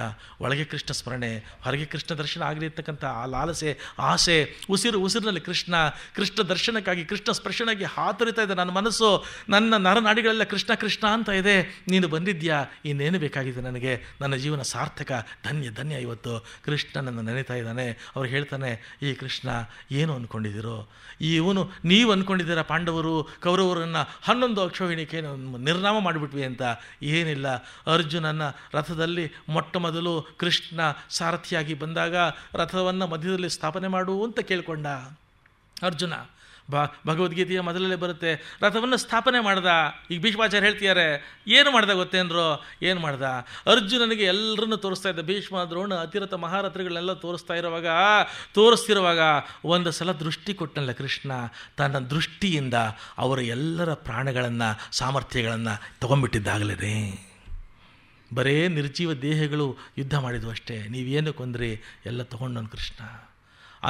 ಒಳಗೆ ಕೃಷ್ಣ ಸ್ಮರಣೆ, ಹೊರಗೆ ಕೃಷ್ಣ ದರ್ಶನ ಆಗಿರತಕ್ಕಂಥ ಆ ಲಾಲಸೆ, ಆಸೆ, ಉಸಿರಿನಲ್ಲಿ ಕೃಷ್ಣ ದರ್ಶನಕ್ಕಾಗಿ, ಕೃಷ್ಣ ಸ್ಪರ್ಶನಕ್ಕೆ ಹಾತೊರಿತಾ ಇದೆ ನನ್ನ ಮನಸ್ಸು, ನನ್ನ ನರನಾಡಿಗಳೆಲ್ಲ ಕೃಷ್ಣ ಕೃಷ್ಣ ಅಂತ ಇದೆ. ನೀನು ಬಂದಿದ್ಯಾ, ಇನ್ನೇನು ಬೇಕಾಗಿದೆ ನನಗೆ, ನನ್ನ ಜೀವನ ಸಾರ್ಥಕ, ಧನ್ಯ ಇವತ್ತು. ಕೃಷ್ಣನನ್ನು ನೆನೆತಾ ಇದ್ದಾನೆ. ಅವ್ರು ಹೇಳ್ತಾನೆ, ಈ ಕೃಷ್ಣ ಏನು ಅಂದ್ಕೊಂಡಿದ್ದೀರೋ, ನೀವು ಅಂದ್ಕೊಂಡಿದ್ದೀರಾ ಪಾಂಡವರು ಕೌರವರನ್ನು 11 ಅಕ್ಷೋಹಿಣಿಕೆ ನಿರ್ನಾಮ ಮಾಡಿಬಿಟ್ವಿ ಅಂತ. ಏನಿಲ್ಲ, ಅರ್ಜುನನ ರಥದಲ್ಲಿ ಮೊಟ್ಟ ಮೊದಲು ಕೃಷ್ಣ ಸಾರಥಿಯಾಗಿ ಬಂದಾಗ ರಥವನ್ನು ಮಧ್ಯದಲ್ಲಿ ಸ್ಥಾಪನೆ ಮಾಡು ಅಂತ ಕೇಳಿಕೊಂಡ ಅರ್ಜುನ. ಭಗವದ್ಗೀತೆಯ ಮೊದಲಲ್ಲೇ ಬರುತ್ತೆ, ರಥವನ್ನು ಸ್ಥಾಪನೆ ಮಾಡ್ದ. ಈಗ ಭೀಷ್ಮಾಚಾರ್ಯ ಹೇಳ್ತಿದ್ದಾರೆ, ಏನು ಮಾಡ್ದ ಗೊತ್ತೇನ್ರೋ, ಏನು ಮಾಡ್ದ, ಅರ್ಜುನನಿಗೆ ಎಲ್ಲರನ್ನು ತೋರಿಸ್ತಾ ಇದ್ದ. ಭೀಷ್ಮ, ದ್ರೋಣ, ಅತಿರಥ ಮಹಾರಥಗಳನ್ನೆಲ್ಲ ತೋರಿಸ್ತಿರುವಾಗ ಒಂದು ಸಲ ದೃಷ್ಟಿ ಕೊಟ್ಟನಲ್ಲ ಕೃಷ್ಣ, ತನ್ನ ದೃಷ್ಟಿಯಿಂದ ಅವರ ಎಲ್ಲರ ಪ್ರಾಣಗಳನ್ನು, ಸಾಮರ್ಥ್ಯಗಳನ್ನು ತಗೊಂಡ್ಬಿಟ್ಟಿದ್ದಾಗಲೇ. ಬರೇ ನಿರ್ಜೀವ ದೇಹಗಳು ಯುದ್ಧ ಮಾಡಿದ್ವು ಅಷ್ಟೇ, ನೀವೇನು ಕೊಂದ್ರಿ ಎಲ್ಲ ತೊಗೊಂಡವನು ಕೃಷ್ಣ.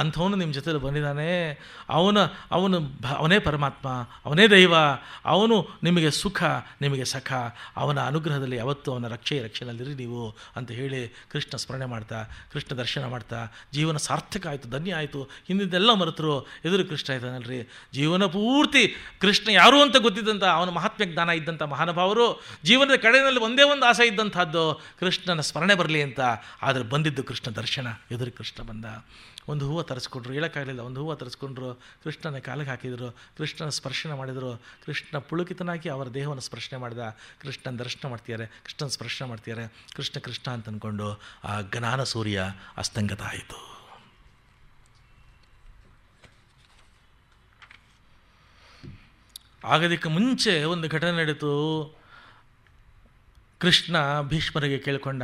ಅಂಥವನು ನಿಮ್ಮ ಜೊತೆಲಿ ಬಂದಿದ್ದಾನೆ. ಅವನೇ ಪರಮಾತ್ಮ, ಅವನೇ ದೈವ, ಅವನು ನಿಮಗೆ ಸುಖ, ನಿಮಗೆ ಸಖ. ಅವನ ಅನುಗ್ರಹದಲ್ಲಿ ಯಾವತ್ತೂ ಅವನ ರಕ್ಷಣೆಯಲ್ಲಿರಿ ನೀವು ಅಂತ ಹೇಳಿ ಕೃಷ್ಣ ಸ್ಮರಣೆ ಮಾಡ್ತಾ, ಕೃಷ್ಣ ದರ್ಶನ ಮಾಡ್ತಾ ಜೀವನ ಸಾರ್ಥಕ ಆಯಿತು, ಧನ್ಯ ಆಯಿತು. ಹಿಂದಿದ್ದೆಲ್ಲ ಮರೆತರು, ಎದುರು ಕೃಷ್ಣ ಇದ್ದಾನಲ್ರಿ. ಜೀವನ ಪೂರ್ತಿ ಕೃಷ್ಣ ಯಾರು ಅಂತ ಗೊತ್ತಿದ್ದಂಥ, ಅವನ ಮಹಾತ್ಮ್ಯ ಜ್ಞಾನ ಇದ್ದಂಥ ಮಹಾನುಭಾವರು, ಜೀವನದ ಕಡೆಯಲ್ಲಿ ಒಂದೇ ಒಂದು ಆಸೆ ಇದ್ದಂಥದ್ದು ಕೃಷ್ಣನ ಸ್ಮರಣೆ ಬರಲಿ ಅಂತ. ಆದರೆ ಬಂದಿದ್ದು ಕೃಷ್ಣ ದರ್ಶನ. ಎದುರು ಕೃಷ್ಣ ಬಂದ, ಒಂದು ಹೂವು ತರಿಸ್ಕೊಂಡ್ರು, ಹೇಳೋಕ್ಕಾಗಲಿಲ್ಲ, ಒಂದು ಹೂವು ತರಿಸ್ಕೊಂಡ್ರು, ಕೃಷ್ಣನ ಕಾಲಿಗೆ ಹಾಕಿದರು, ಕೃಷ್ಣನ ಸ್ಪರ್ಶನ ಮಾಡಿದರು. ಕೃಷ್ಣ ಪುಳುಕಿತನಾಗಿ ಅವರ ದೇಹವನ್ನು ಸ್ಪರ್ಶನೆ ಮಾಡಿದ. ಕೃಷ್ಣನ ದರ್ಶನ ಮಾಡ್ತಿದ್ದಾರೆ, ಕೃಷ್ಣನ ಸ್ಪರ್ಶನ ಮಾಡ್ತಿದ್ದಾರೆ. ಕೃಷ್ಣ ಅಂತ ಅಂದ್ಕೊಂಡು ಆ ಜ್ಞಾನ ಸೂರ್ಯ ಅಸ್ತಂಗತ ಆಯಿತು. ಆಗೋದಕ್ಕೆ ಮುಂಚೆ ಒಂದು ಘಟನೆ ನಡೀತು. ಕೃಷ್ಣ ಭೀಷ್ಮರಿಗೆ ಕೇಳಿಕೊಂಡ,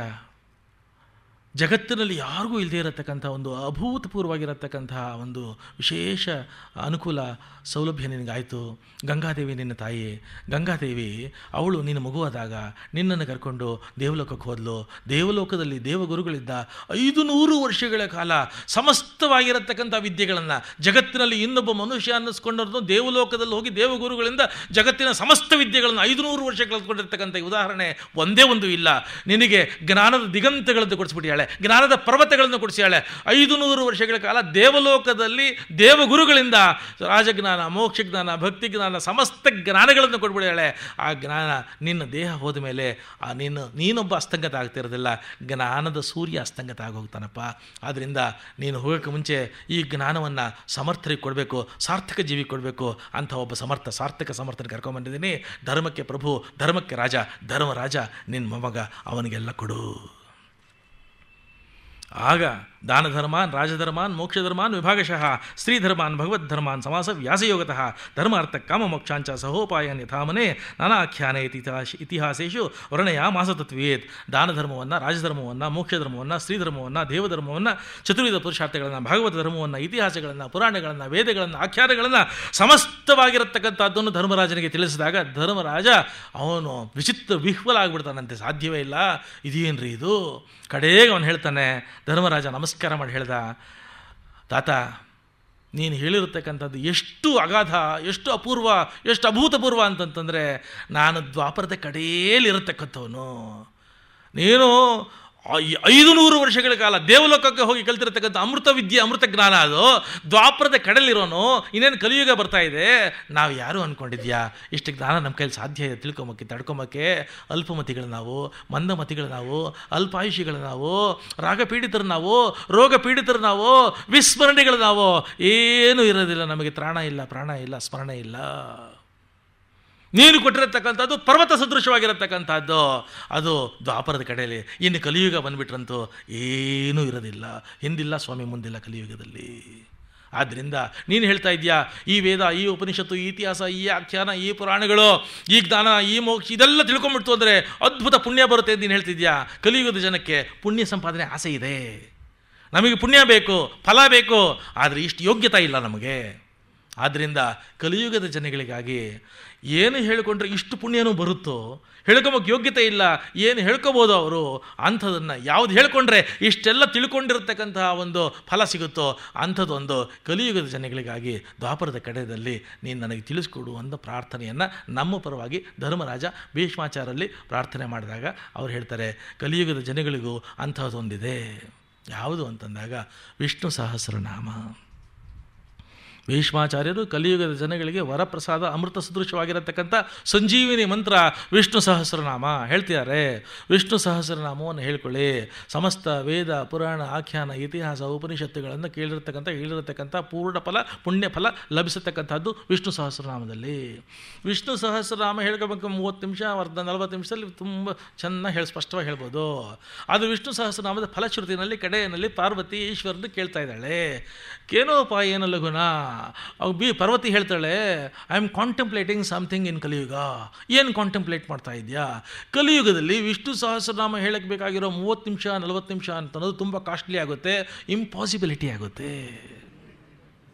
ಜಗತ್ತಿನಲ್ಲಿ ಯಾರಿಗೂ ಇಲ್ಲದೇ ಇರತಕ್ಕಂಥ ಒಂದು ಅಭೂತಪೂರ್ವವಾಗಿರತಕ್ಕಂಥ ಒಂದು ವಿಶೇಷ ಅನುಕೂಲ ಸೌಲಭ್ಯ ನಿನಗಾಯಿತು. ಗಂಗಾದೇವಿ ನಿನ್ನ ತಾಯಿ, ಗಂಗಾದೇವಿ ಅವಳು ನಿನ್ನ ಮಗುವಾದಾಗ ನಿನ್ನನ್ನು ಕರ್ಕೊಂಡು ದೇವಲೋಕಕ್ಕೆ ಹೋದ್ಲು. ದೇವಲೋಕದಲ್ಲಿ ದೇವಗುರುಗಳಿದ್ದ 500 ವರ್ಷಗಳ ಕಾಲ ಸಮಸ್ತವಾಗಿರತಕ್ಕಂಥ ವಿದ್ಯೆಗಳನ್ನು, ಜಗತ್ತಿನಲ್ಲಿ ಇನ್ನೊಬ್ಬ ಮನುಷ್ಯ ಅನ್ನಿಸ್ಕೊಂಡವ್ರದ್ದು ದೇವಲೋಕದಲ್ಲಿ ಹೋಗಿ ದೇವಗುರುಗಳಿಂದ ಜಗತ್ತಿನ ಸಮಸ್ತ ವಿದ್ಯೆಗಳನ್ನು 500 ವರ್ಷ ಕಳೆದುಕೊಂಡಿರ್ತಕ್ಕಂಥ ಉದಾಹರಣೆ ಒಂದೇ ಒಂದು ಇಲ್ಲ. ನಿನಗೆ ಜ್ಞಾನದ ದಿಗಂತಗಳನ್ನು ಕೊಡಿಸ್ಬಿಟ್ಟಿಯಾಳೆ, ಜ್ಞಾನದ ಪರ್ವತಗಳನ್ನು ಕೊಡಿಸಿಯಾಳೆ. 500 ವರ್ಷಗಳ ಕಾಲ ದೇವಲೋಕದಲ್ಲಿ ದೇವಗುರುಗಳಿಂದ ರಾಜಜ್ಞಾನ, ಮೋಕ್ಷಜ್ಞಾನ, ಭಕ್ತಿ ಜ್ಞಾನ, ಸಮಸ್ತ ಜ್ಞಾನಗಳನ್ನು ಕೊಟ್ಬಿಡ್ಯಾಳೆ. ಆ ಜ್ಞಾನ ನಿನ್ನ ದೇಹ ಹೋದ ಮೇಲೆ ನೀನೊಬ್ಬ ಅಸ್ತಂಗತ ಆಗ್ತಿರೋದಿಲ್ಲ, ಜ್ಞಾನದ ಸೂರ್ಯ ಅಸ್ತಂಗತ ಆಗೋಗ್ತಾನಪ್ಪ. ಆದ್ದರಿಂದ ನೀನು ಹೋಗೋಕ್ಕೆ ಮುಂಚೆ ಈ ಜ್ಞಾನವನ್ನು ಸಮರ್ಥರಿಗೆ ಕೊಡಬೇಕು, ಸಾರ್ಥಕ ಜೀವಿ ಕೊಡಬೇಕು ಅಂತ ಒಬ್ಬ ಸಾರ್ಥಕ ಸಮರ್ಥನ ಕರ್ಕೊಂಡ್ಬಂದಿದ್ದೀನಿ. ಧರ್ಮಕ್ಕೆ ಪ್ರಭು, ಧರ್ಮಕ್ಕೆ ರಾಜ, ಧರ್ಮರಾಜ ನಿನ್ನ ಮೊಮ್ಮಗ, ಅವನಿಗೆಲ್ಲ ಕೊಡು. ಆಗ ದಾನ ಧರ್ಮಾನ್ ರಾಜಧರ್ಮಾನ್ ಮೋಕ್ಷಧರ್ಮಾನ್ ವಿಭಾಗಶಃ ಸ್ತ್ರೀಧರ್ಮಾನ್ ಭಗವದ್ಧರ್ಮಾನ್ ಸಮಾಸ ವ್ಯಾಸಯೋಗತಃ ಧರ್ಮಾರ್ಥ ಕಾಮ ಮೋಕ್ಷಾಂಚ ಸಹೋಪಾಯನ್ ಯಥಾಮನೆ ನಾನಾಖ್ಯಾನೆ ಇತಿಹಾಸೇಶು ವರ್ಣಯ ಮಾಸತತ್ವೇತ್. ದಾನ ಧರ್ಮವನ್ನು, ರಾಜಧರ್ಮವನ್ನು, ಮೋಕ್ಷಧರ್ಮವನ್ನು, ಸ್ತ್ರೀಧರ್ಮವನ್ನು, ದೇವಧರ್ಮವನ್ನು, ಚತುರ್ವಿಧ ಪುರುಷಾರ್ಥಗಳನ್ನು, ಭಾಗವತ ಧರ್ಮವನ್ನು, ಇತಿಹಾಸಗಳನ್ನು, ಪುರಾಣಗಳನ್ನು, ವೇದಗಳನ್ನು, ಆಖ್ಯಾನಗಳನ್ನು ಸಮಸ್ತವಾಗಿರತಕ್ಕಂಥದ್ದನ್ನು ಧರ್ಮರಾಜನಿಗೆ ತಿಳಿಸಿದಾಗ ಧರ್ಮರಾಜ ಅವನು ವಿಚಿತ್ರ ವಿಹ್ವಲ ಆಗಿಬಿಡ್ತಾನಂತೆ. ಸಾಧ್ಯವೇ ಇಲ್ಲ, ಇದೇನ್ರಿ ಇದು. ಕಡೆಗೆ ಅವನು ಹೇಳ್ತಾನೆ, ಧರ್ಮರಾಜ ನಮಸ್ಕಾರ ಮಾಡಿ ಹೇಳ್ದ, ತಾತ ನೀನು ಹೇಳಿರತಕ್ಕಂಥದ್ದು ಎಷ್ಟು ಅಗಾಧ, ಎಷ್ಟು ಅಪೂರ್ವ, ಎಷ್ಟು ಅಭೂತಪೂರ್ವ ಅಂತಂತಂದರೆ, ನಾನು ದ್ವಾಪರದ ಕಡೆಯಲ್ಲಿರತಕ್ಕಂಥವನು. ನೀನು 500 ವರ್ಷಗಳ ಕಾಲ ದೇವಲೋಕಕ್ಕೆ ಹೋಗಿ ಕಲ್ತಿರತಕ್ಕಂಥ ಅಮೃತ ವಿದ್ಯೆ, ಅಮೃತ ಜ್ಞಾನ, ಅದು ದ್ವಾಪರದ ಕಡೆಯಲ್ಲಿರೋನು. ಇನ್ನೇನು ಕಲಿಯುಗ ಬರ್ತಾ ಇದೆ, ನಾವು ಯಾರು ಅಂದ್ಕೊಂಡಿದ್ಯಾ ಇಷ್ಟು ಜ್ಞಾನ ನಮ್ಮ ಕೈಲಿ ಸಾಧ್ಯ ಇದೆ ತಿಳ್ಕೊಂಬಕ್ಕೆ, ತಡ್ಕೊಂಬಕ್ಕೆ? ಅಲ್ಪಮತಿಗಳು ನಾವು, ಮಂದಮತಿಗಳು ನಾವು, ಅಲ್ಪಾಯುಷಿಗಳು ನಾವು, ರಾಗಪೀಡಿತರು ನಾವು, ರೋಗ ಪೀಡಿತರು ನಾವು, ವಿಸ್ಮರಣೆಗಳು ನಾವು. ಏನೂ ಇರೋದಿಲ್ಲ ನಮಗೆ. ತ್ರಾಣ ಇಲ್ಲ, ಪ್ರಾಣ ಇಲ್ಲ, ಸ್ಮರಣೆ ಇಲ್ಲ. ನೀನು ಕೊಟ್ಟಿರತಕ್ಕಂಥದ್ದು ಪರ್ವತ ಸದೃಶವಾಗಿರತಕ್ಕಂಥದ್ದು, ಅದು ದ್ವಾಪರದ ಕಡೆಯಲ್ಲಿ. ಇನ್ನು ಕಲಿಯುಗ ಬಂದುಬಿಟ್ರಂತೂ ಏನೂ ಇರೋದಿಲ್ಲ. ಹಿಂದಿಲ್ಲ ಸ್ವಾಮಿ, ಮುಂದಿಲ್ಲ ಕಲಿಯುಗದಲ್ಲಿ. ಆದ್ದರಿಂದ ನೀನು ಹೇಳ್ತಾ ಇದೆಯಾ, ಈ ವೇದ, ಈ ಉಪನಿಷತ್ತು, ಈ ಇತಿಹಾಸ, ಈ ಆಖ್ಯಾನ, ಈ ಪುರಾಣಗಳು, ಈ ಜ್ಞಾನ, ಈ ಮೋಕ್ಷ, ಇದೆಲ್ಲ ತಿಳ್ಕೊಂಬಿಡ್ತು ಅಂದರೆ ಅದ್ಭುತ ಪುಣ್ಯ ಬರುತ್ತೆ ಅಂತ ನೀನು ಹೇಳ್ತಿದ್ಯಾ. ಕಲಿಯುಗದ ಜನಕ್ಕೆ ಪುಣ್ಯ ಸಂಪಾದನೆ ಆಸೆ ಇದೆ, ನಮಗೆ ಪುಣ್ಯ ಬೇಕು, ಫಲ ಬೇಕು, ಆದರೆ ಇಷ್ಟು ಯೋಗ್ಯತೆ ಇಲ್ಲ ನಮಗೆ. ಆದ್ದರಿಂದ ಕಲಿಯುಗದ ಜನಗಳಿಗಾಗಿ ಏನು ಹೇಳಿಕೊಂಡ್ರೆ ಇಷ್ಟು ಪುಣ್ಯನೂ ಬರುತ್ತೋ, ಹೇಳ್ಕೊಬೋಕ್ಕೆ ಯೋಗ್ಯತೆ ಇಲ್ಲ, ಏನು ಹೇಳ್ಕೊಬೋದು ಅವರು, ಅಂಥದನ್ನು ಯಾವುದು ಹೇಳ್ಕೊಂಡ್ರೆ ಇಷ್ಟೆಲ್ಲ ತಿಳ್ಕೊಂಡಿರತಕ್ಕಂತಹ ಒಂದು ಫಲ ಸಿಗುತ್ತೋ ಅಂಥದ್ದೊಂದು ಕಲಿಯುಗದ ಜನಗಳಿಗಾಗಿ ದ್ವಾಪರದ ಕಡೆಯಲ್ಲಿ ನೀನು ನನಗೆ ತಿಳಿಸ್ಕೊಡು ಅಂತ ಪ್ರಾರ್ಥನೆಯನ್ನು ನಮ್ಮ ಪರವಾಗಿ ಧರ್ಮರಾಜ ಭೀಷ್ಮಾಚಾರ್ಯಲ್ಲಿ ಪ್ರಾರ್ಥನೆ ಮಾಡಿದಾಗ ಅವ್ರು ಹೇಳ್ತಾರೆ, ಕಲಿಯುಗದ ಜನಗಳಿಗೂ ಅಂಥದ್ದೊಂದಿದೆ. ಯಾವುದು ಅಂತಂದಾಗ ವಿಷ್ಣು ಸಹಸ್ರನಾಮ. ಭೀಷ್ಮಾಚಾರ್ಯರು ಕಲಿಯುಗದ ಜನಗಳಿಗೆ ವರಪ್ರಸಾದ ಅಮೃತ ಸದೃಶವಾಗಿರತಕ್ಕಂಥ ಸಂಜೀವಿನಿ ಮಂತ್ರ ವಿಷ್ಣು ಸಹಸ್ರನಾಮ ಹೇಳ್ತಿದ್ದಾರೆ. ವಿಷ್ಣು ಸಹಸ್ರನಾಮವನ್ನು ಹೇಳ್ಕೊಳ್ಳಿ. ಸಮಸ್ತ ವೇದ, ಪುರಾಣ, ಆಖ್ಯಾನ, ಇತಿಹಾಸ, ಉಪನಿಷತ್ತುಗಳನ್ನು ಹೇಳಿರತಕ್ಕಂಥ ಪೂರ್ಣ ಫಲ, ಪುಣ್ಯ ಫಲ ಲಭಿಸತಕ್ಕಂಥದ್ದು ವಿಷ್ಣು ಸಹಸ್ರನಾಮದಲ್ಲಿ. ವಿಷ್ಣು ಸಹಸ್ರನಾಮ ಹೇಳ್ಕೋಬೇಕು 30 ನಿಮಿಷ, 40 ನಿಮಿಷದಲ್ಲಿ ತುಂಬ ಚೆನ್ನಾಗಿ ಸ್ಪಷ್ಟವಾಗಿ ಹೇಳ್ಬೋದು. ಅದು ವಿಷ್ಣು ಸಹಸ್ರನಾಮದ ಫಲಶ್ರುತಿನಲ್ಲಿ ಕಡೆಯಲ್ಲಿ ಪಾರ್ವತಿ ಈಶ್ವರನ್ನು ಕೇಳ್ತಾ ಇದ್ದಾಳೆ, ಕೇನೋಪಾಯೇನ ಲಘುನ. ಪಾರ್ವತಿ ಹೇಳ್ತಾಳೆ, ಐ ಆಮ್ ಕಾಂಟೆಂಪ್ಲೇಟಿಂಗ್ ಸಮಥಿಂಗ್ ಇನ್ ಕಲಿಯುಗ. ಏನು ಕಾಂಟೆಂಪ್ಲೇಟ್ ಮಾಡ್ತಾ ಇದೆಯಾ? ಕಲಿಯುಗದಲ್ಲಿ ವಿಷ್ಣು ಸಹಸ್ರನಾಮ ಹೇಳಕ್ಕೆ ಬೇಕಾಗಿರೋ 30 ನಿಮಿಷ 40 ನಿಮಿಷ ಅಂತನ್ನೋದು ತುಂಬ ಕಾಸ್ಟ್ಲಿ ಆಗುತ್ತೆ, ಇಂಪಾಸಿಬಿಲಿಟಿ ಆಗುತ್ತೆ.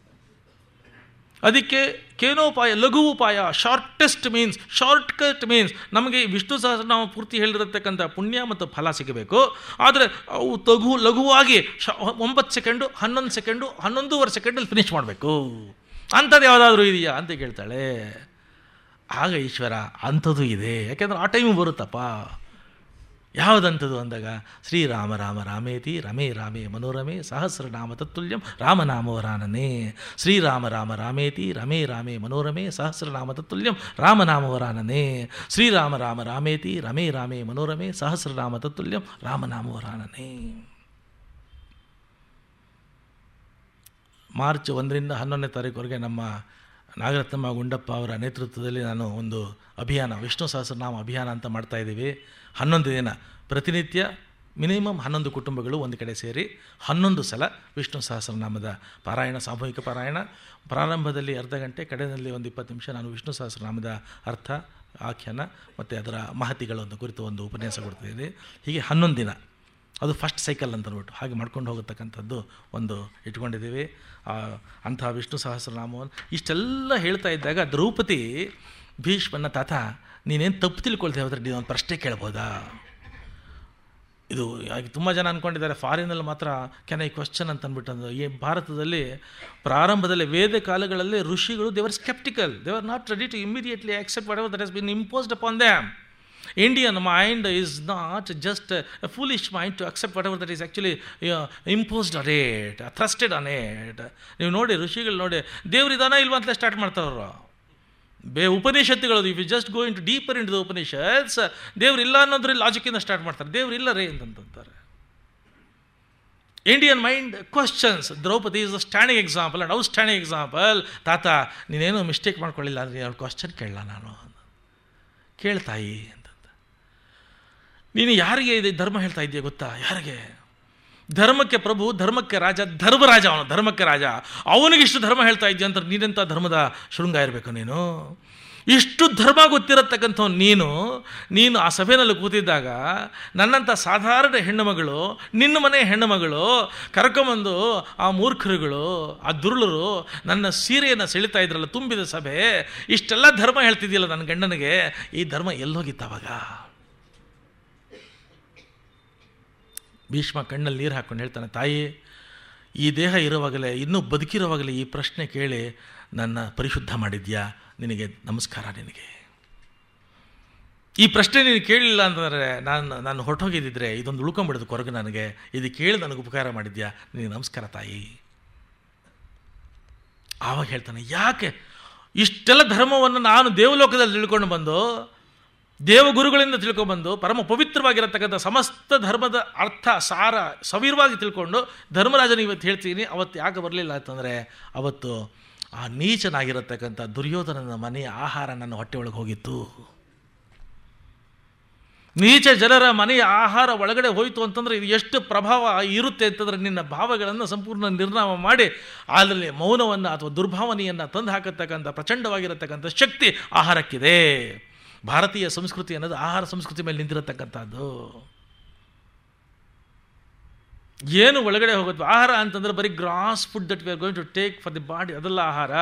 ಅದಕ್ಕೆ ಕೇನೋಪಾಯ, ಲಘು ಉಪಾಯ, ಶಾರ್ಟೆಸ್ಟ್ ಮೀನ್ಸ್, ಶಾರ್ಟ್ಕಟ್ ಮೀನ್ಸ್. ನಮಗೆ ವಿಷ್ಣು ಸಹಸ್ರನಾಮ ಪೂರ್ತಿ ಹೇಳಿರತಕ್ಕಂಥ ಪುಣ್ಯ ಮತ್ತು ಫಲ ಸಿಗಬೇಕು, ಆದರೆ ಅವು ಲಘುವಾಗಿ 9 ಸೆಕೆಂಡು, 11 ಸೆಕೆಂಡು, 11.5 ಸೆಕೆಂಡಲ್ಲಿ ಫಿನಿಷ್ ಮಾಡಬೇಕು. ಅಂಥದ್ದು ಯಾವುದಾದ್ರೂ ಇದೆಯಾ ಅಂತ ಕೇಳ್ತಾಳೆ. ಆಗ ಈಶ್ವರ ಅಂಥದ್ದು ಇದೆ, ಯಾಕೆಂದ್ರೆ ಆ ಟೈಮು ಬರುತ್ತಪ್ಪ. ಯಾವುದಂಥದ್ದು ಅಂದಾಗ ಶ್ರೀರಾಮ ರಾಮ ರಾಮೇತಿ ರಮೇ ರಾಮೇ ಮನೋರಮೆ ಸಹಸ್ರನಾಮ ತತ್ತುಲ್ಯಂ ರಾಮನಾಮವರಾನನೇ. ಶ್ರೀರಾಮ ರಾಮ ರಾಮೇತಿ ರಮೇ ರಾಮೇ ಮನೋರಮೆ ಸಹಸ್ರನಾಮ ತತ್ತುಲ್ಯಂ ರಾಮನಾಮವರಾನನೇ. ಶ್ರೀರಾಮ ರಾಮ ರಾಮೇತಿ ರಮೇ ರಾಮೇ ಮನೋರಮೆ ಸಹಸ್ರನಾಮ ತತ್ತುಲ್ಯಂ ರಾಮನಾಮವರಾನನೇ. ಮಾರ್ಚ್ 1ರಿಂದ 11ನೇ ತಾರೀಕುವರೆಗೆ ನಮ್ಮ ನಾಗರತ್ನಮ್ಮ ಗುಂಡಪ್ಪ ಅವರ ನೇತೃತ್ವದಲ್ಲಿ ನಾನು ಒಂದು ಅಭಿಯಾನ, ವಿಷ್ಣು ಸಹಸ್ರನಾಮ ಅಭಿಯಾನ ಅಂತ ಮಾಡ್ತಾಯಿದ್ದೀವಿ. 11 ದಿನ ಪ್ರತಿನಿತ್ಯ ಮಿನಿಮಮ್ 11 ಕುಟುಂಬಗಳು ಒಂದು ಕಡೆ ಸೇರಿ 11 ಸಲ ವಿಷ್ಣು ಸಹಸ್ರನಾಮದ ಪಾರಾಯಣ, ಸಾಮೂಹಿಕ ಪಾರಾಯಣ. ಪ್ರಾರಂಭದಲ್ಲಿ ಅರ್ಧ ಗಂಟೆ, ಕಡೆಯಲ್ಲಿ ಒಂದು 20 ನಿಮಿಷ ನಾನು ವಿಷ್ಣು ಸಹಸ್ರನಾಮದ ಅರ್ಥ, ಆಖ್ಯಾನ ಮತ್ತು ಅದರ ಮಹತಿಗಳನ್ನು ಕುರಿತು ಒಂದು ಉಪನ್ಯಾಸ ಕೊಡ್ತಿದ್ದೀನಿ. ಹೀಗೆ 11 ದಿನ, ಅದು ಫಸ್ಟ್ ಸೈಕಲ್ ಅಂತ ಅಂದ್ಬಿಟ್ಟು ಹಾಗೆ ಮಾಡ್ಕೊಂಡು ಹೋಗತಕ್ಕಂಥದ್ದು ಒಂದು ಇಟ್ಕೊಂಡಿದ್ದೀವಿ. ಅಂಥ ವಿಷ್ಣು ಸಹಸ್ರನಾಮವನ್ನು ಇಷ್ಟೆಲ್ಲ ಹೇಳ್ತಾ ಇದ್ದಾಗ ದ್ರೌಪದಿ ಭೀಷ್ಮನ, ತಾತ ನೀನೇನು ತಪ್ಪು ತಿಳ್ಕೊಳ್ತೇವೆ ಹೋದ್ರೆ ನೀನು ಒಂದು ಪ್ರಶ್ನೆ ಕೇಳ್ಬೋದಾ? ಇದು ತುಂಬ ಜನ ಅಂದ್ಕೊಂಡಿದ್ದಾರೆ ಫಾರಿನಲ್ಲಿ ಮಾತ್ರ ಕ್ಯಾನ್ ಐ ಕ್ವಶ್ಚನ್ ಅಂತ ಅಂದ್ಬಿಟ್ಟು. ಈ ಭಾರತದಲ್ಲಿ ಪ್ರಾರಂಭದಲ್ಲಿ ವೇದ ಕಾಲಗಳಲ್ಲಿ ಋಷಿಗಳು they were skeptical, they were not ready to immediately accept whatever that has been imposed upon them. Indian mind is not just a foolish mind to accept whatever that is actually imposed on it, thrusted on it. ನೀವು ನೋಡಿ ಋಷಿಗಳು ನೋಡಿ ದೇವ್ರಿದಾನ ಇಲ್ವಾ ಅಂತಲೇ start ಮಾಡ್ತಾರವರು. ಉಪನಿಷತ್ತುಗಳು, if you just go into deeper into the Upanishads, ದೇವ್ರಿಲ್ಲ ಅನ್ನೋದ್ರಲ್ಲಿ ಲಾಜಿಕ್ಕಿಂದ ಸ್ಟಾರ್ಟ್ ಮಾಡ್ತಾರೆ, ದೇವ್ರಿಲ್ಲ ರೇ ಅಂತಂತಾರೆ. Indian mind questions. Draupadi is a standing example and outstanding example. ತಾತ ನೀನೇನು ಮಿಸ್ಟೇಕ್ ಮಾಡ್ಕೊಳ್ಳಿಲ್ಲ ಅಂದರೆ ಅವ್ಳು ಕ್ವಶನ್ ಕೇಳಲ್ಲ, ನಾನು ಕೇಳ್ತಾಯಿ ಅಂತಂತ. ನೀನು ಯಾರಿಗೆ ಇದು ಧರ್ಮ ಹೇಳ್ತಾ ಇದೆಯಾ ಗೊತ್ತಾ? ಯಾರಿಗೆ? ಧರ್ಮಕ್ಕೆ ಪ್ರಭು, ಧರ್ಮಕ್ಕೆ ರಾಜ, ಧರ್ಮರಾಜ. ಅವನು ಧರ್ಮಕ್ಕೆ ರಾಜ. ಅವನಿಗಿಷ್ಟು ಧರ್ಮ ಹೇಳ್ತಾ ಇದ್ದೆ ಅಂತ ನೀನೆಂಥ ಧರ್ಮದ ಶೃಂಗ ಇರಬೇಕು ನೀನು? ಇಷ್ಟು ಧರ್ಮ ಗೊತ್ತಿರತಕ್ಕಂಥ ನೀನು ಆ ಸಭೆಯಲ್ಲಿ ಕೂತಿದ್ದಾಗ ನನ್ನಂಥ ಸಾಧಾರಣ ಹೆಣ್ಣುಮಗಳು, ನಿನ್ನ ಮನೆ ಹೆಣ್ಣುಮಗಳು ಕರ್ಕೊಂಬಂದು ಆ ಮೂರ್ಖರುಗಳು, ಆ ದುರುಳರು ನನ್ನ ಸೀರೆಯನ್ನು ಸೆಳಿತಾ ಇದ್ರಲ್ಲ, ತುಂಬಿದ ಸಭೆ, ಇಷ್ಟೆಲ್ಲ ಧರ್ಮ ಹೇಳ್ತಿದ್ಯಲ್ಲ ನನ್ನ ಗಂಡನಿಗೆ, ಈ ಧರ್ಮ ಎಲ್ಲೋಗಿತ್ತವಾಗ? ಭೀಷ್ಮ ಕಣ್ಣಲ್ಲಿ ನೀರು ಹಾಕ್ಕೊಂಡು ಹೇಳ್ತಾನೆ, ತಾಯಿ, ಈ ದೇಹ ಇರುವಾಗಲೇ, ಇನ್ನೂ ಬದುಕಿರುವಾಗಲೇ ಈ ಪ್ರಶ್ನೆ ಕೇಳಿ ನನ್ನ ಪರಿಶುದ್ಧ ಮಾಡಿದ್ಯಾ, ನಿನಗೆ ನಮಸ್ಕಾರ. ನಿನಗೆ ಈ ಪ್ರಶ್ನೆ ನೀನು ಕೇಳಲಿಲ್ಲ ಅಂತಂದರೆ ನಾನು ಹೊರಟೋಗಿದ್ದಿದ್ರೆ ಇದೊಂದು ಉಳ್ಕೊಂಬಿಡೋದು ಕೊರಗು ನನಗೆ. ಇದು ಕೇಳಿ ನನಗೆ ಉಪಕಾರ ಮಾಡಿದ್ಯಾ, ನಿನಗೆ ನಮಸ್ಕಾರ ತಾಯಿ. ಆವಾಗ ಹೇಳ್ತಾನೆ, ಯಾಕೆ ಇಷ್ಟೆಲ್ಲ ಧರ್ಮವನ್ನು ನಾನು ದೇವಲೋಕದಲ್ಲಿ ತಿಳ್ಕೊಂಡು ಬಂದು, ದೇವಗುರುಗಳಿಂದ ತಿಳ್ಕೊಂಡ್ಬಂದು, ಪರಮ ಪವಿತ್ರವಾಗಿರತಕ್ಕಂಥ ಸಮಸ್ತ ಧರ್ಮದ ಅರ್ಥ ಸಾರ ಸವಿರವಾಗಿ ತಿಳ್ಕೊಂಡು ಧರ್ಮರಾಜನಿಗೆ ಇವತ್ತು ಹೇಳ್ತೀನಿ, ಅವತ್ತು ಯಾಕೆ ಬರಲಿಲ್ಲ ಅಂತಂದರೆ ಅವತ್ತು ಆ ನೀಚನಾಗಿರತಕ್ಕಂಥ ದುರ್ಯೋಧನನ ಮನೆಯ ಆಹಾರ ನನ್ನ ಹೊಟ್ಟೆ ಒಳಗೆ ಹೋಗಿತ್ತು. ನೀಚ ಜನರ ಮನೆಯ ಆಹಾರ ಒಳಗಡೆ ಹೋಯಿತು ಅಂತಂದರೆ ಇದು ಎಷ್ಟು ಪ್ರಭಾವ ಇರುತ್ತೆ ಅಂತಂದರೆ ನಿನ್ನ ಭಾವಗಳನ್ನು ಸಂಪೂರ್ಣ ನಿರ್ನಾಮ ಮಾಡಿ ಅದರಲ್ಲಿ ಮೌನವನ್ನು ಅಥವಾ ದುರ್ಭಾವನೆಯನ್ನು ತಂದು ಹಾಕತಕ್ಕಂಥ ಪ್ರಚಂಡವಾಗಿರತಕ್ಕಂಥ ಶಕ್ತಿ ಆಹಾರಕ್ಕಿದೆ. ಭಾರತೀಯ ಸಂಸ್ಕೃತಿ ಅನ್ನೋದು ಆಹಾರ ಸಂಸ್ಕೃತಿ ಮೇಲೆ ನಿಂತಿರತಕ್ಕಂಥದ್ದು. ಏನು ಒಳಗಡೆ ಹೋಗುತ್ತೆ ಆಹಾರ ಅಂತಂದರೆ ಬರೀ gross food that we are going to take for the body, ಅದೆಲ್ಲ ಆಹಾರ.